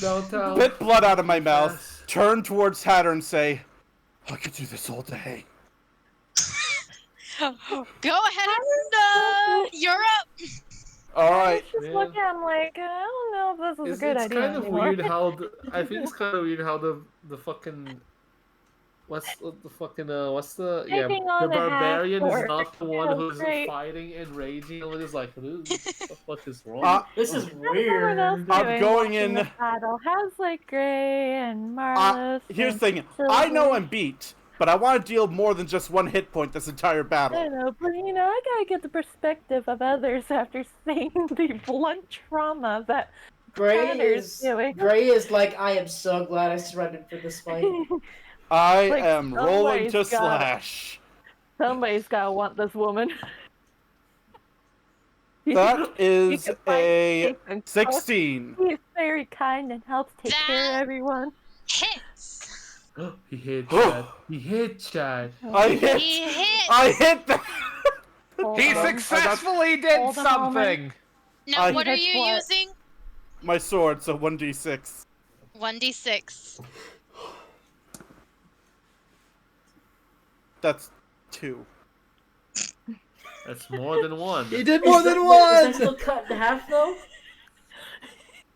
Don't tell. spit blood out of my mouth, Yes. turn towards Hatter and say, I could do this all day. Go ahead and you're up. All right. Just Man. look at him like, I don't know if this is a good It's idea kind of anymore. weird how I think it's kind of weird how the fucking what's the Taking on the a barbarian is half-orc. not the one That's who's great. fighing and raging and is like, what the fuck is wrong? This is Everyone else weird. I'm doing going watching in- this battle. How's like Gray and Marlis? Here's and the thing. I know Sylvie? I'm beat. but I want to deal more than just 1 hit point this entire I battle. don't know, but I gotta get the perspective of others after seeing the blunt trauma that Gray Tanner's doing. is like, I am so glad I surrendered for this fight. I Like, am rolling to somebody's gotta- slash. Somebody's gotta want this woman. That is can fight a safe and close. 16. He's very kind and helps take care of That- everyone. Hits. He hit Chad. He hit Chad. I hit. He hit. I hit that. Hold He on. successfully did Hold on a something. Now, I- what are Hits you what? using? My sword, so 1d6. 1d6. That's 2. That's more than one. He did more than Is that one! still cut in half, though?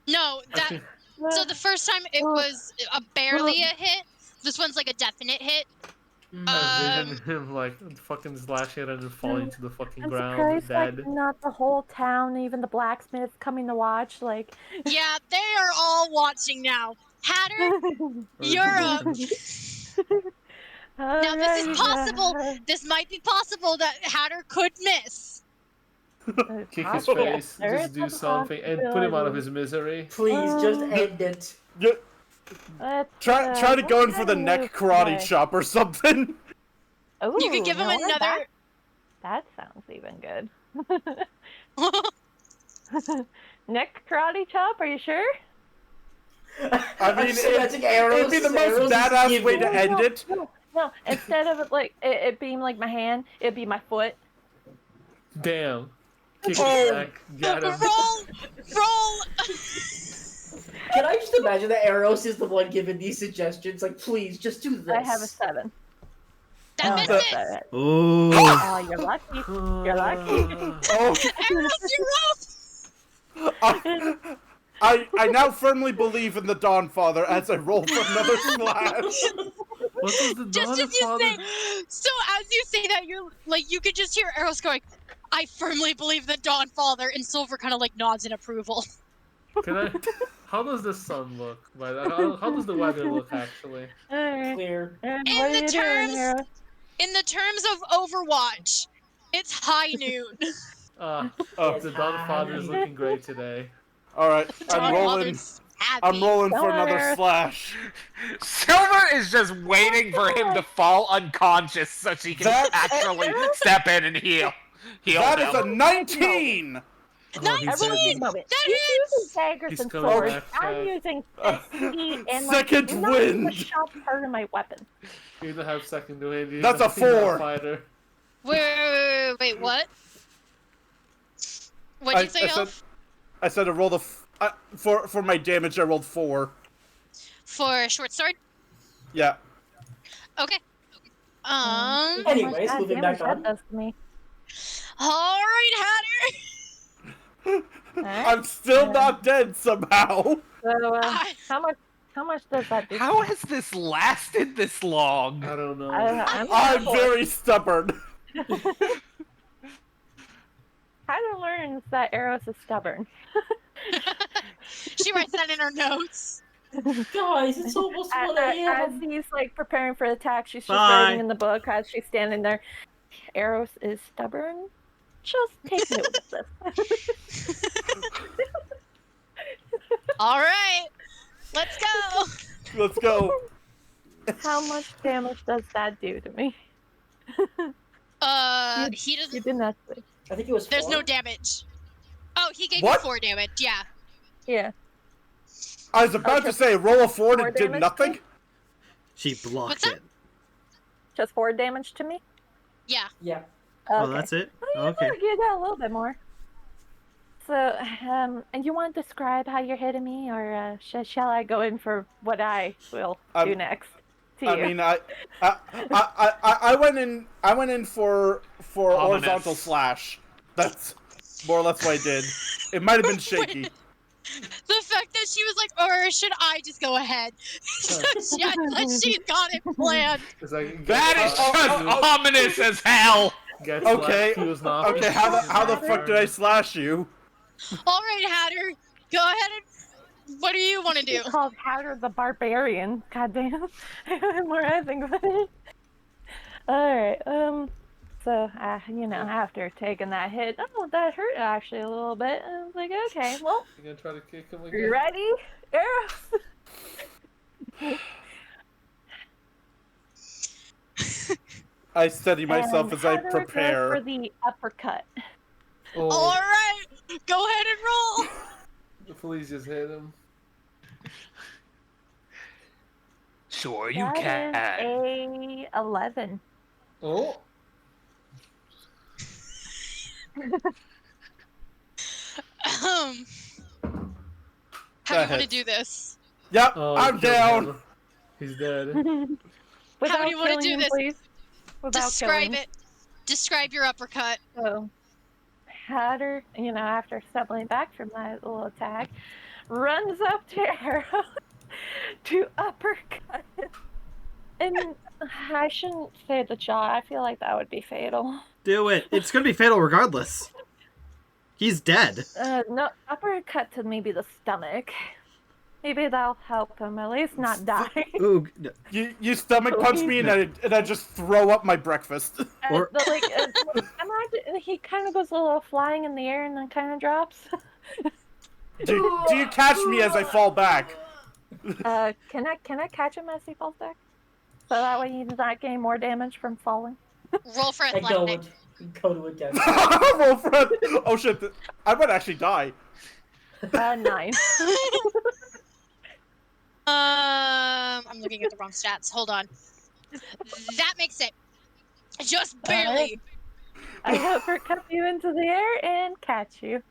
No, that. So the first time it was barely a hit. This one's like a definite hit. I envision him like fucking slashing it and then falling to the fucking I'm ground, surprised, dead. like, not the whole town, even the blacksmith coming to watch, like... Yeah, they are all watching now. Hatter, you're up. Now this is possible. This might be possible that Hatter could miss. Kick his face, just do something, and put him out of his misery. Please, just end it. You, try to go in for the neck karate chop or something. Ooh, You could give him now another. That sounds even good. Neck karate chop, are you sure? I mean, just imagining Eirros- it'd be the most Eirros is badass way to giving- end it. No, instead of like it being like my hand, it'd be my foot. Damn. Kick Oh. his neck, get him. Roll. Can I just imagine that Eirros is the one giving these suggestions? Like, please, just do this. I have a 7. That Oh, missed but- it. Seven. Ooh. Oh, you're lucky. You're lucky. Oh, Eirros, you're up. I now firmly believe in the Dawnfather as I roll for another slash. What was the Just daughter as you father? say, so as you say that, you're like you could just hear Eirros going, "I firmly believe the Dawnfather," and Silver kind of like nods in approval. Can I? How does the sun look? How does the weather look actually? Alright. Clear. And In what are the you doing, terms- Hera? In the terms of Overwatch, it's high noon. Oh, Yes, The daughter father is hi. looking great today. all right, I'm rolling. Dawnfather's happy. I'm rolling for another Fire. slash. Silver is just waiting for him to fall unconscious so she can That- actually step in and heal That is a him. 19. Oh, Nice he's one! dead. Moment. That He's hits! using daggers He's and coming swords. back, I'm using speed and Second like, not wind. the sharp part of my weapon. You don't have second wind. That's a 4. Fighter. Wait, what? What'd you say, Elf? I said to roll the for my damage. I rolled 4. For short sword? Yeah. Okay. Anyways, God moving damn it, back on. that does to me. Alright, Hatter! Alright. I'm still not dead somehow. So, I- how much does that do? How has this lasted this long? I don't know. I'm very stubborn. Tyler learns that Eirros is stubborn. She writes that in her notes. Guys, it's almost 1 As a.m. he's like preparing for the attack, she's just Bye. writing in the book as she's standing there. Eirros is stubborn. Just take note of this. Alright, let's go! Let's go. How much damage does that do to me? He You doesn't. didn't have to. I think it was There's 4. no damage. Oh, he gave What? you 4 damage, yeah. Yeah. I was about to say roll a 4 and Four it did damage? nothing. She blocked What's that? it. Just 4 damage to me? Yeah. Yeah. Oh, Okay. that's it? Well, Okay. you get that a little bit more. So, and you want to describe how you're hitting me, or shall I go in for what I will do next to I you? mean, I went in for Ominous. horizontal slash. That's more or less what I did. It might have been shaky. The fact that she was like, or should I just go ahead? She's got it planned. It's like, That is just ominous as hell! Okay, okay. How the fuck did I slash you? Alright, Hatter, go ahead and. What do you want to do? It's called Hatter the Barbarian. Goddamn. The more I think about it. Alright, so, after taking that hit, oh, that hurt actually a little bit. I was like, okay, well, You gonna try to kick him you again? ready? Eirros! I steady myself And as I Hatter goes prepare. for the uppercut. Oh, All right, go ahead and roll. please just hit him. Sure, you That can. is a 11. Oh, How do you want to do this? Yep, oh, I'm he killed down. him. He's dead. Without do you wanna killing do him, this? please. Without Describe killing. it. Describe your uppercut. So, Hatter, after stumbling back from that little attack, runs up to Eirros to uppercut. And I shouldn't say the jaw. I feel like that would be fatal. Do it. It's gonna be fatal regardless. He's dead. No, uppercut to maybe the stomach. Maybe that'll help him at least not die. Ooh. You stomach punch me and I just throw up my breakfast. Or- Imagine he kind of goes a little flying in the air and then kind of drops. Do you catch me as I fall back? Can I catch him as he falls back? So that way he does not gain more damage from falling. Roll for And go athletic. to a death. Roll for it. Oh shit! I might actually die. 9. I'm looking at the wrong stats. Hold on. That makes it. Just barely. I uppercut you into the air and catch you.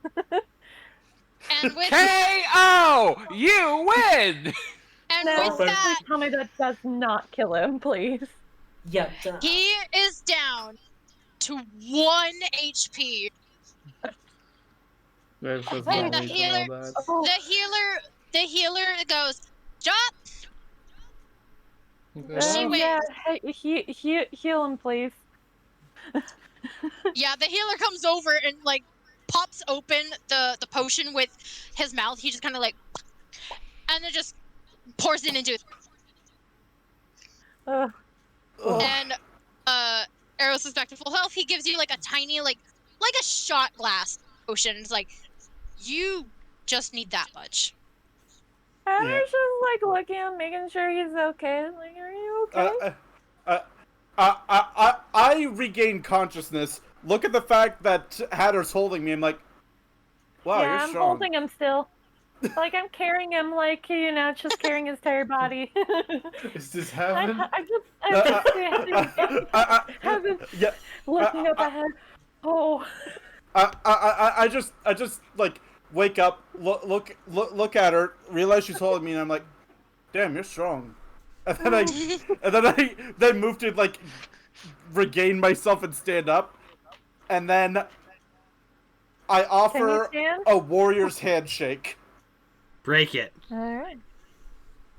And with KO! You win! and No, with please that, tell me that does not kill him, please. Yeah. he is down to 1 HP. Wait for And the and healer- all that. Oh, The healer goes, "Stop!" She wins. yeah, heal him, please. Yeah, the healer comes over and like pops open the potion with his mouth. He just kind of like, and then just pours it into. Ugh. Ugh. And Eirros is back to full health. He gives you like a tiny like a shot glass potion. It's like, you just need that much. Hatter's just like looking at him, making sure he's okay. Like, are you okay? I regain consciousness. Look at the fact that Hatter's holding me. I'm like, wow, yeah, you're I'm strong. holding him still. Like I'm carrying him, like just carrying his entire body. Is this I'm happening? just standing, Yeah, looking up ahead. Oh, I just like wake up, look at her, realize she's holding me, and I'm like, damn, you're strong. And then I move to like regain myself and stand up, and then I offer stand? a warrior's handshake. Break it. all right.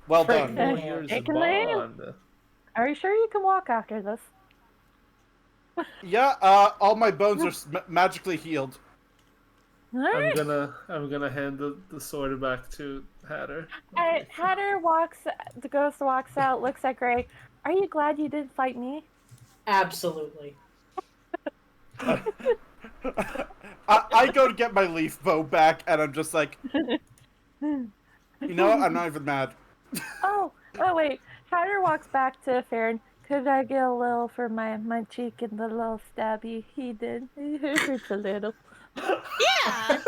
Well Perfect. done. Warriors Taking the hand. bond. Are you sure you can walk after this? Yeah, all my bones are magically healed. All right. I'm gonna hand the sword back to Hatter. Hatter the ghost walks out, looks at Gray. Are you glad you didn't fight me? Absolutely. I go to get my leaf bow back, and I'm just like, you know what? I'm not even mad. Oh wait. Hatter walks back to Farron. Could I get a little for my cheek and the little stabby he did? It hurts a little. Yeah.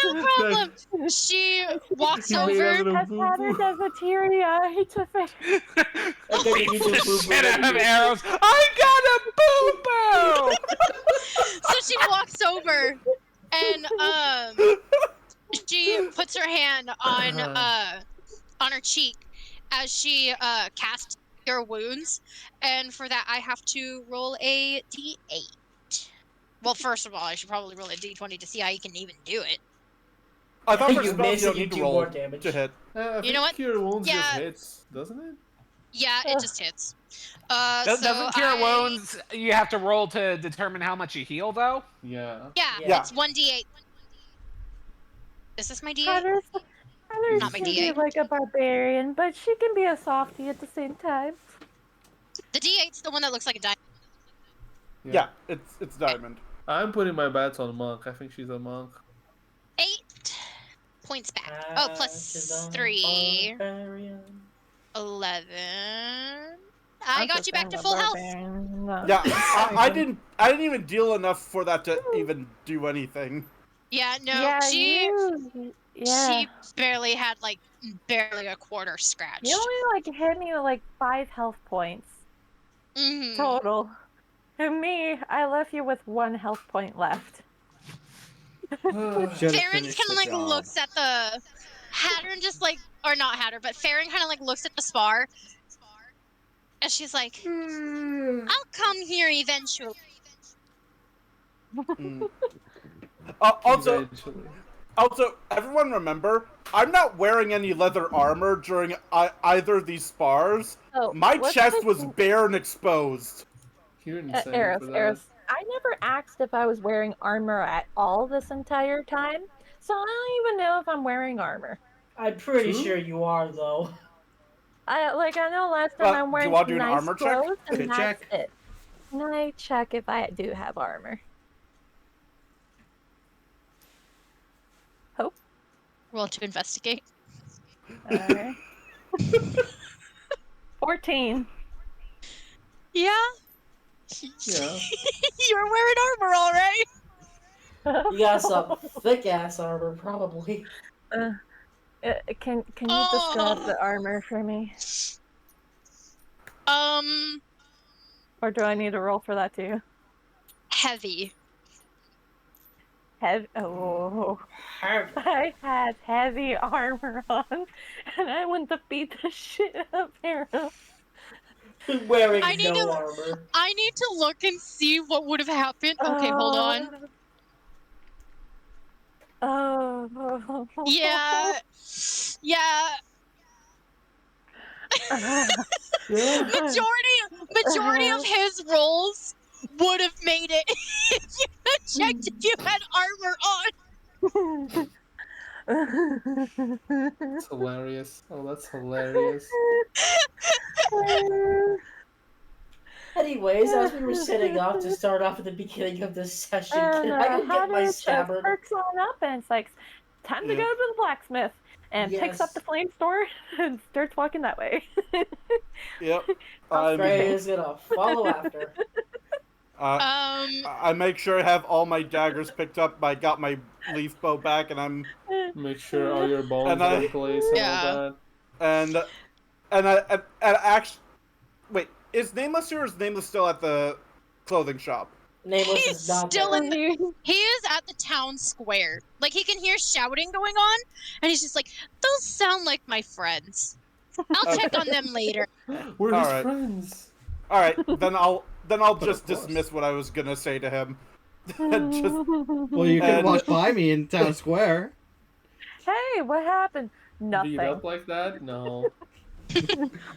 No problem. She walks He made over. a little As Hatter boo-boo. does a teary eye to Farron. Beats the shit out of Eirros. I got a boo-boo! So she walks over and she puts her hand on her cheek as she casts Cure Wounds, and for that I have to roll a d8. Well, first of all, I should probably roll a d20 to see how you can even do it. I thought for You spells miss you it, don't you need to do roll more damage. to hit. I think know what? Cure Wounds just Yeah. hits, doesn't it? Yeah, it just hits. So Doesn't Cure Wounds, you have to roll to determine how much you heal, though? Yeah. Yeah, Yeah. it's 1d8. Is this my d8? Hatter's Not my can be D8. like a barbarian, but she can be a softie at the same time. The D8's the one that looks like a diamond. Yeah, it's diamond. I'm putting my bets on Monk. I think she's a monk. 8 points back. Oh, plus 3. 11. I got you back to full health. No. Yeah, I didn't even deal enough for that to even do anything. Yeah, no, Yeah, she yeah. barely had like barely a quarter scratch. You only like hit me with like 5 health points Mhm. total. And me, I left you with 1 health point left. Should've Farron finished kind the of like job. looks at the Hatter and just like, or not Hatter, but Farron kind of like looks at the spar, and she's like, "I'll come here eventually." Mm. Also, everyone remember, I'm not wearing any leather armor during either of these spars. Oh, My what's chest the- was bare and exposed. You're insane Eirros, for that. Eirros, I never asked if I was wearing armor at all this entire time, so I don't even know if I'm wearing armor. I'm pretty True. sure you are, though. I know last time I'm Do wearing you want to do an nice armor check? clothes, and Good that's check. it. Can I check if I do have armor? Hope. Roll to investigate. Alright. 14. Yeah. Yeah. You're wearing armor, all right. You got some thick ass armor, probably. Can you describe the armor for me? Or Or do I need to roll for that too? heavy. Oh, Heavy. I had heavy armor on, and I went to beat the shit out of Eirros. Wearing I need no to- armor. I need to look and see what would have happened. Okay, hold on. Oh. Yeah. Yeah. Majority of his rolls would have made it if you had checked if you had armor on. That's hilarious. Oh, that's hilarious. Anyways, as we were setting up to start off at the beginning of this session, can I go get my scabbard? Perks on up, and it's like, time to Yeah. go to the blacksmith, and picks up Yes. the flame sword and starts walking that way. Yep. Frey is gonna follow after. I make sure I have all my daggers picked up. I got my leaf bow back, and I'm Make sure all your bones And are I- in place and all that. and I actually wait. Is Nameless here or is Nameless still at the clothing shop? Nameless He's is not still there. in He is at the town square. Like, he can hear shouting going on, and he's just like, those sound like my friends. I'll check on them later. We're his Alright. friends. All right, then I'll But just of course. dismiss what I was gonna say to him. Just Well, you can And- walk by me in town square. Hey, what happened? Nothing. Beat up like that? No.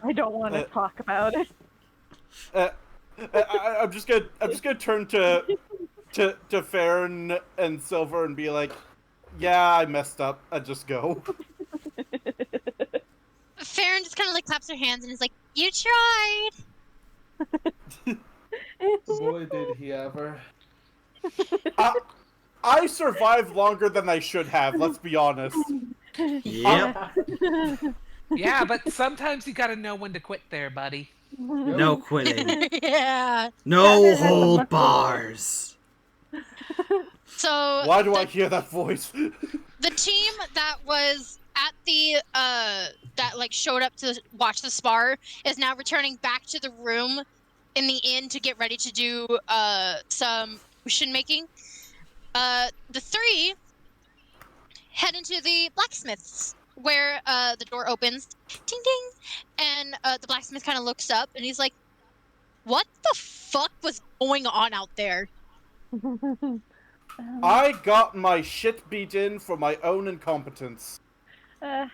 I don't want to talk about it. I'm just gonna turn to Farron and Silver and be like, yeah, I messed up. I just go. Farron just kind of like claps her hands and is like, you tried. Boy, did he ever. I survived longer than I should have. Let's be honest. Yep. Yeah, but sometimes you gotta know when to quit there, buddy. No quitting. Yeah. No hold bars. So Why do I hear that voice? the team that was at the that like showed up to watch the spar is now returning back to the room in the inn to get ready to do some potion making. The three head into the blacksmith's where the door opens, ding ding, and the blacksmith kind of looks up and he's like, "What the fuck was going on out there?" I got my shit beat in for my own incompetence. Just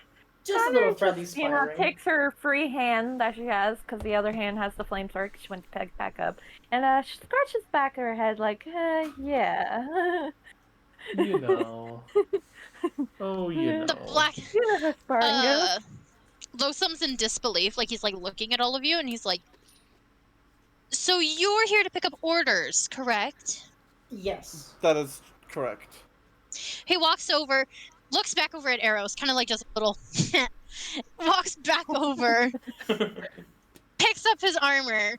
a little Heather friendly just, sparring. takes her free hand that she has, because the other hand has the flame sword, 'cause she went to pick back up, and she scratches back her head like, yeah. You know. Oh, you know. The black You know how sparring goes. Losum's in disbelief, like he's like looking at all of you and he's like, So you're here to pick up orders, correct? Yes. That is correct. He walks over, looks back over at Eirros, kind of like just a little, walks back over, picks up his armor,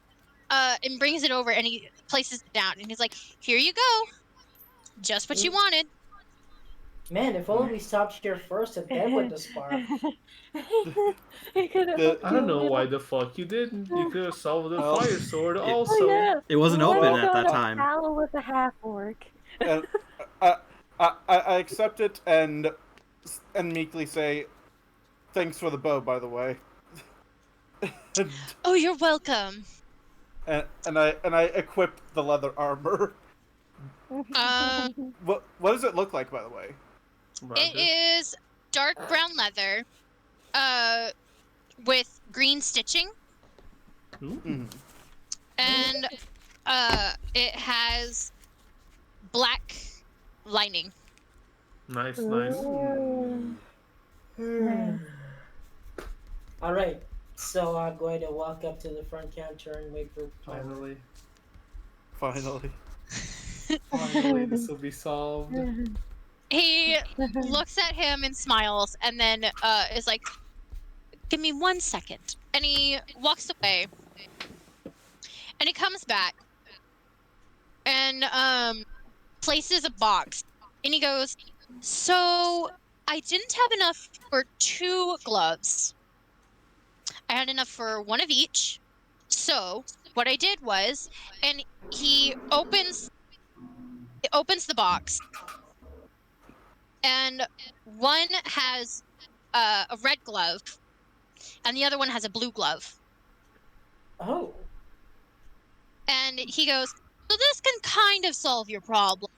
and brings it over, and he places it down, and he's like, "Here you go, just what you wanted." Man, if only we stopped here first and then went to spar. He could have The- I don't know why the fuck you didn't. You could have solved the Well, fire sword it- also. Oh, yeah. It wasn't Let open me at go that to time. battle with a half orc. And I accept it and meekly say, "Thanks for the bow, by the way." Oh, you're welcome. and I equip the leather armor. What does it look like, by the way? It is dark brown leather, with green stitching, Mhm. and it has black lining. Nice, nice. Alright, so I'm going to walk up to the front counter and wait for Finally. Finally. Finally, this will be solved. He looks at him and smiles, and then is like, "Give me 1 second." And he walks away, and he comes back, and places a box, and he goes, "So I didn't have enough for 2 gloves. I had enough for 1 of each. So what I did was," and he opens the box, and one has a red glove, and the other one has a blue glove. Oh. And he goes, "So this can kind of solve your problem.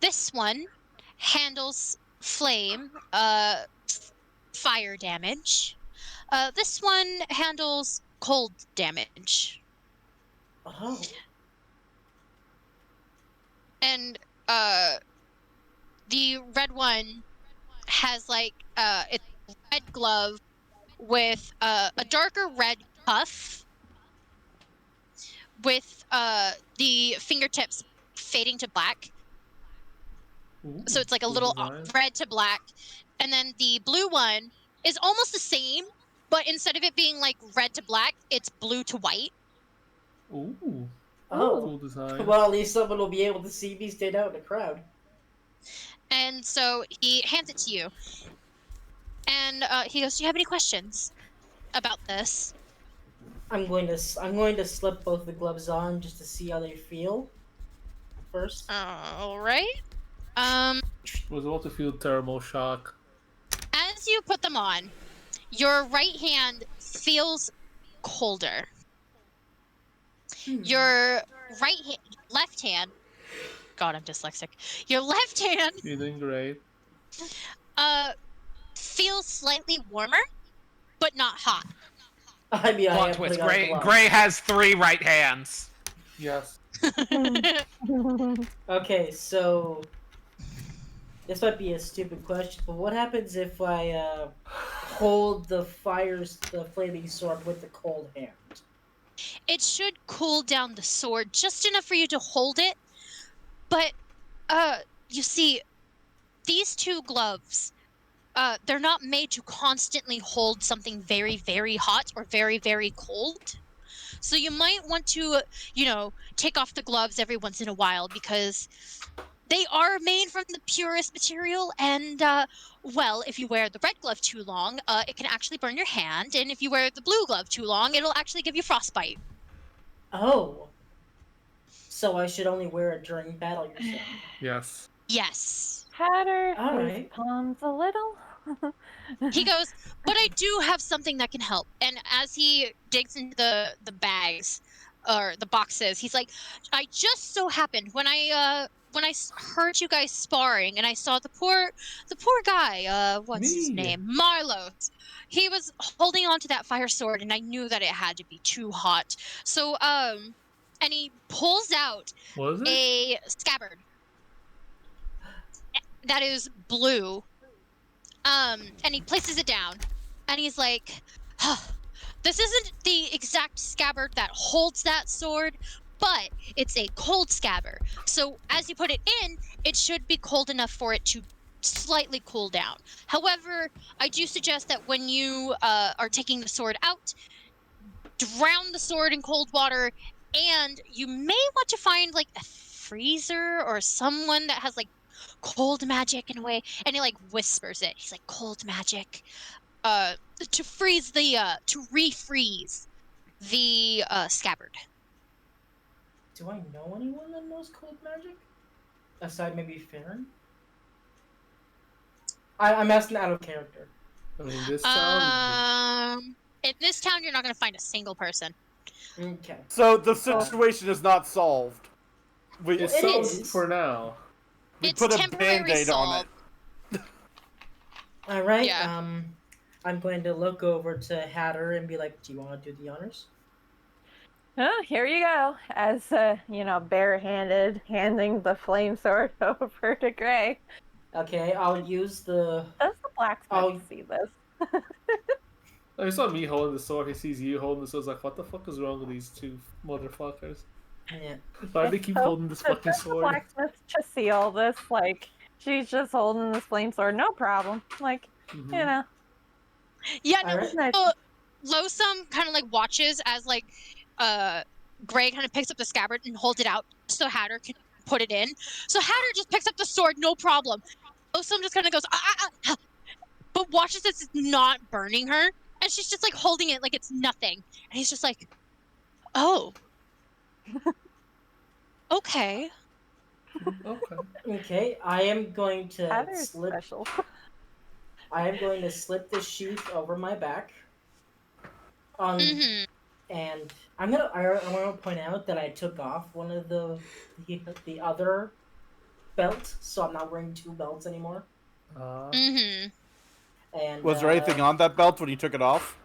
This one handles flame, fire damage. This one handles cold damage. Oh. And the red one has like it's a red glove with a darker red cuff with the fingertips fading to black. Ooh, So it's like a cool little design. red to black. And then the blue one is almost the same, but instead of it being like red to black, it's blue to white. Ooh, Oh. cool design. Well, at least someone will be able to see me stand out in the crowd. And so he hands it to you. And he goes, "Do you have any questions about this?" I'm going to slip both the gloves on just to see how they feel. First. All right. Was about to feel thermal shock. As you put them on, your right hand feels colder. Your left hand. God, I'm dyslexic. Your left hand You're doing great. feels slightly warmer, but not hot. I mean, I Plot am twist. putting on Gray, gloves. Gray has 3 right hands. Yes. Okay, so this might be a stupid question, but what happens if I hold the flaming sword with the cold hand? It should cool down the sword just enough for you to hold it. But, you see, these 2 gloves, they're not made to constantly hold something very, very hot or very, very cold. So you might want to, take off the gloves every once in a while because they are made from the purest material. And, well, if you wear the red glove too long, it can actually burn your hand. And if you wear the blue glove too long, it'll actually give you frostbite. Oh. So I should only wear it during battle, you're saying? Yes. Yes. Hatter All face right. palms a little. He goes, "But I do have something that can help." And as he digs into the bags or the boxes, he's like, "I just so happened when I heard you guys sparring and I saw the poor guy, what's his Me. name? Marlos. He was holding on to that fire sword and I knew that it had to be too hot. So and he pulls out Was it? a scabbard that is blue. And he places it down, and he's like, This isn't the exact scabbard that holds that sword, but it's a cold scabbard. So as you put it in, it should be cold enough for it to slightly cool down. However, I do suggest that when you are taking the sword out, drown the sword in cold water, and you may want to find like a freezer or someone that has like cold magic in a way, and he like whispers it. He's like, cold magic. To freeze the to refreeze the scabbard. Do I know anyone that knows cold magic? Aside maybe Farron? I'm asking out of character. I mean, this sounds. In this town, you're not going to find a single person. Okay. So the situation is not solved. It's it solved is. for now. We It's put a temporary band-aid on it. All right. Yeah. I'm going to look over to Hatter and be like, "Do you want to do the honors?" Oh, here you go. As barehanded, handing the flame sword over to Gray. Okay, I'll use the. Does the blacksmith Oh. see this? Oh, he saw me holding the sword. He sees you holding the sword. He's like, what the fuck is wrong with these two motherfuckers? Yeah. Why do they keep holding this fucking Does the sword? blacksmith just see all this? Like, she's just holding this flame sword, no problem. Like, Mhm. you know. Yeah, no. Alright. Nice. Losum kind of like watches as like Gray kind of picks up the scabbard and holds it out so Hatter can put it in. So Hatter just picks up the sword, no problem. Losum just kind of goes, but watches this not burning her, and she's just like holding it like it's nothing. And he's just like, oh, okay. Okay. Okay, I am going to Hatter's slip. special. I am going to slip the sheath over my back. Mm-hmm. And I want to point out that I took off one of the other belt, so I'm not wearing two belts anymore. Mm-hmm. And Was there anything on that belt when you took it off?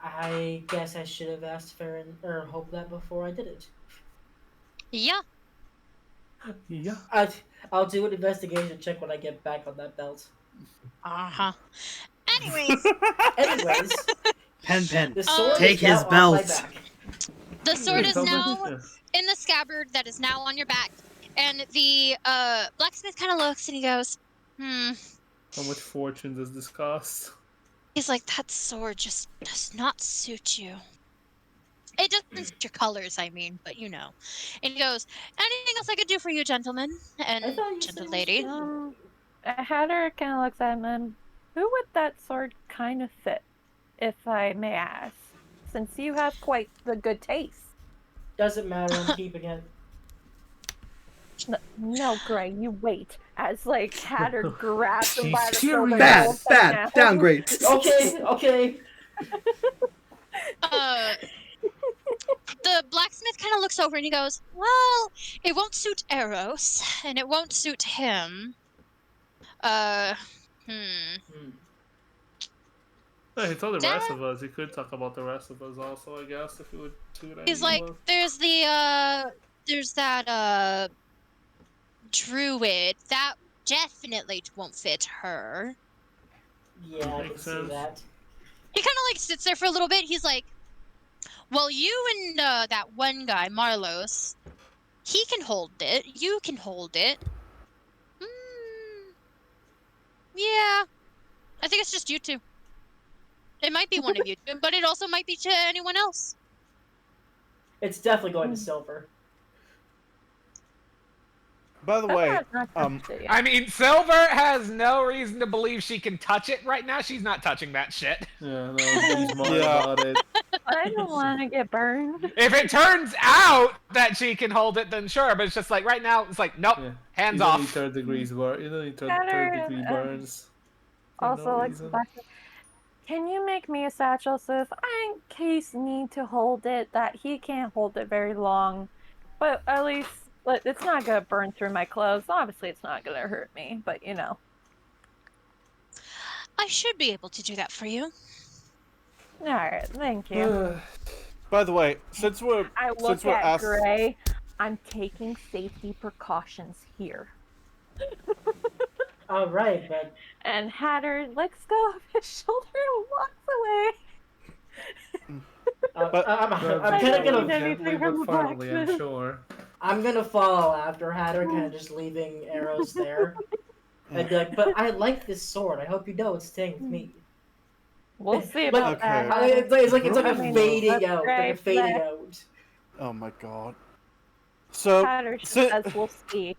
I guess I should have asked Farron or Hope that before I did it. Yeah. Yeah. I'll do an investigation check when I get back on that belt. Uh-huh. Anyways, Pen. the sword Take is now his on belt. my back. the sword is now Yeah. in the scabbard that is now on your back. And the blacksmith kind of looks and he goes, How much fortune does this cost? He's like, that sword just does not suit you. It doesn't suit your colors, I mean, but you know. And he goes, anything else I could do for you, gentlemen and I thought you said gentle it was lady? good. Hatter kind of looks at him and, who would that sword kind of fit, if I may ask? Since you have quite the good taste. Doesn't matter, I'm keeping it. No, Gray, you wait. As like Hatter grabs him by the She's shoulder. and Bad, holds him bad, down. downgrade. Okay. The blacksmith kind of looks over and he goes, well, it won't suit Eirros, and it won't suit him. Yeah, he told the rest That- of us. He could talk about the rest of us also, I guess, if he would do that. He's like, there's that druid that definitely won't fit her. Yeah, I can Makes see sense. that. He kind of like sits there for a little bit. He's like, well, you and that one guy, Marlos, he can hold it. You can hold it. Yeah. I think it's just you two. It might be one of you two, but it also might be to anyone else. It's definitely going to silver. By the way, I've not touched it yet. I mean, Silver has no reason to believe she can touch it right now. She's not touching that shit. Yeah, no, he's smart Yeah. about it. I don't want to get burned. If it turns out that she can hold it, then sure. But it's just like right now, it's like, nope, Yeah. hands You don't need off. third degrees you don't need third degree burns. for Also, no like, reason. can you make me a satchel so if I in case need to hold it, that he can't hold it very long, but at least it's not gonna burn through my clothes. Obviously, it's not gonna hurt me, but you know. I should be able to do that for you. All right, thank you. by the way, since we're I look we're at asked- Gray. I'm taking safety precautions here. All right, but And Hatter lets go of his shoulder and walks away. But- I'm Grabs kind of the gonna sword gently anything from but the firmly, I'm blacksmith. sure. I'm gonna follow after Hatter, kind of just leaving Eirros there. I'd be like, but I like this sword. I hope you know it's staying with me. We'll see Like, about that. okay. It's like I a mean, fading let's out, try like a for fading that. out. Oh my god. So, Hatter just si- says we'll see.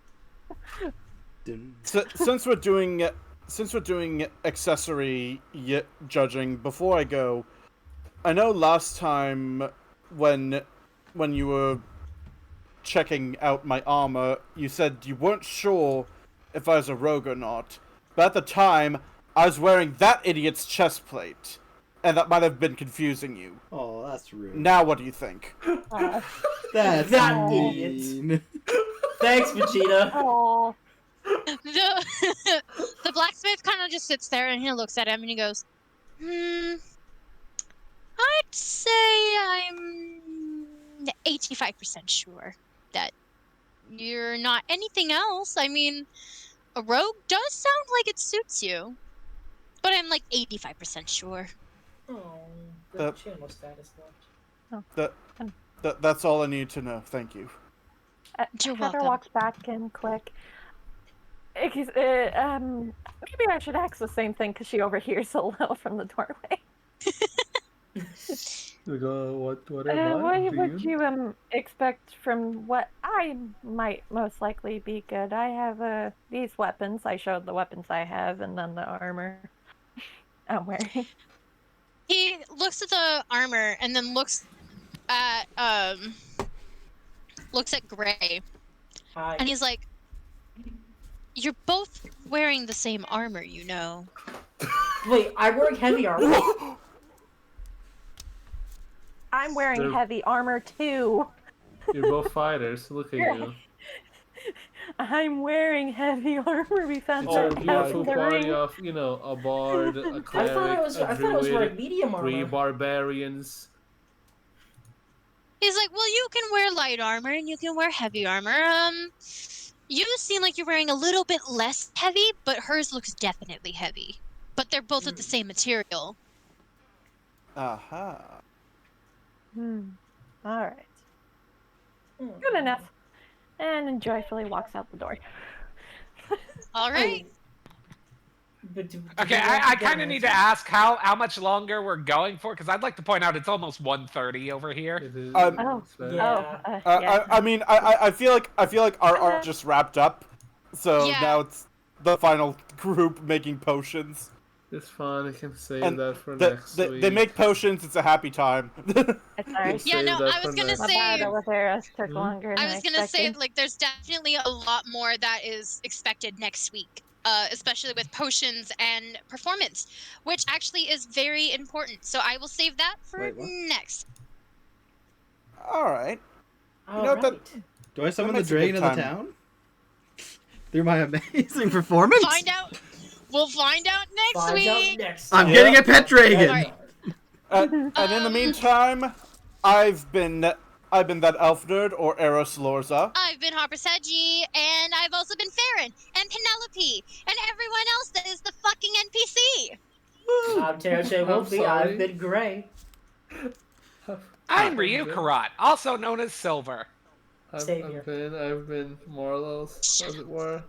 Dun. since we're doing accessory judging, before I go, I know last time when you were checking out my armor, you said you weren't sure if I was a rogue or not. But at the time, I was wearing that idiot's chest plate, and that might have been confusing you. Oh, that's rude. Now, what do you think? That's That mean. Thanks, Vegeta. Oh, The the blacksmith kind of just sits there and he looks at him and he goes, I'd say I'm 85% sure that you're not anything else. I mean, a rogue does sound like it suits you, but I'm like 85% sure. Oh, Uh, she had no status left. That's all I need to know. Thank you. You're Heather welcome. walks back in quick. Maybe I should ask the same thing because she overhears a little from the doorway. Like, what What do would you expect from what I might most likely be good? I have these weapons. I showed the weapons I have, and then the armor I'm wearing. He looks at the armor and then looks at Gray, Hi. and he's like, "You're both wearing the same armor, you know." Wait, I'm wearing heavy armor. I'm wearing They're- heavy armor too. You're both fighters. Look at you. I'm wearing heavy armor. We found It's a some beautiful in the party ring. of, a bard, a I cleric, thought I was a wearing druid, medium 3 armor. barbarians. He's like, "Well, you can wear light armor and you can wear heavy armor. You seem like you're wearing a little bit less heavy, but hers looks definitely heavy. But they're both of the same material." Aha. All right. Hmm. Good enough. And joyfully walks out the door. All right. Okay, I kind of need to ask how much longer we're going for, because I'd like to point out it's almost 1:30 over here. It is, Oh, Yeah. yeah. I mean, I feel like our art just wrapped up, so Yeah. now it's the final group making potions. It's fine. I can save And that for next week. They make potions. It's a happy time. Sorry. We'll Yeah, save no, that I was for gonna next My say- battle with Eirros took Hmm? longer than I was gonna say, expected. like, there's definitely a lot more that is expected next week, especially with potions and performance, which actually is very important. So I will save that for Wait, what? next. All right. All know that- right. Do I summon the makes a good dragon of the time. town? Through my amazing performance? Find out. We'll find out next Find out week. next I'm time. getting a pet dragon! Alright. And in the meantime, I've been that elf nerd or Eros Lorza. I've been Harper Sedgy, and I've also been Farron, and Penelope, and everyone else that is the fucking NPC. I'm Terje Wolfie. sorry. I've been Gray. I'm Ryu Karat, also known as Silver. Savior. I've been Morlos, as it were.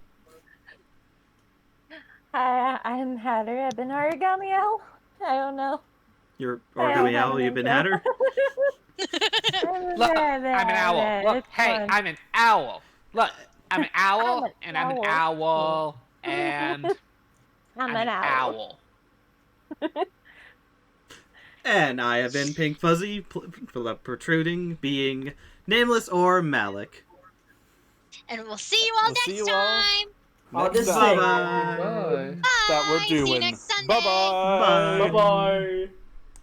Hi, I'm Hatter. I've been Origami Owl. I don't know. You're I Origami don't Owl, have you've an been intro. Hatter? Look, I'm an owl. Look, It's hey, fun. I'm an owl. Look, I'm an owl, I'm an and I'm an owl. owl, and I'm an owl. And I have been Pink Fuzzy, protruding, being nameless or Malik. And we'll see you all We'll see next you all time. I'll Next just time say Bye. Bye. Bye. that we're See you doing. next Sunday. Bye-bye. Bye. bye bye.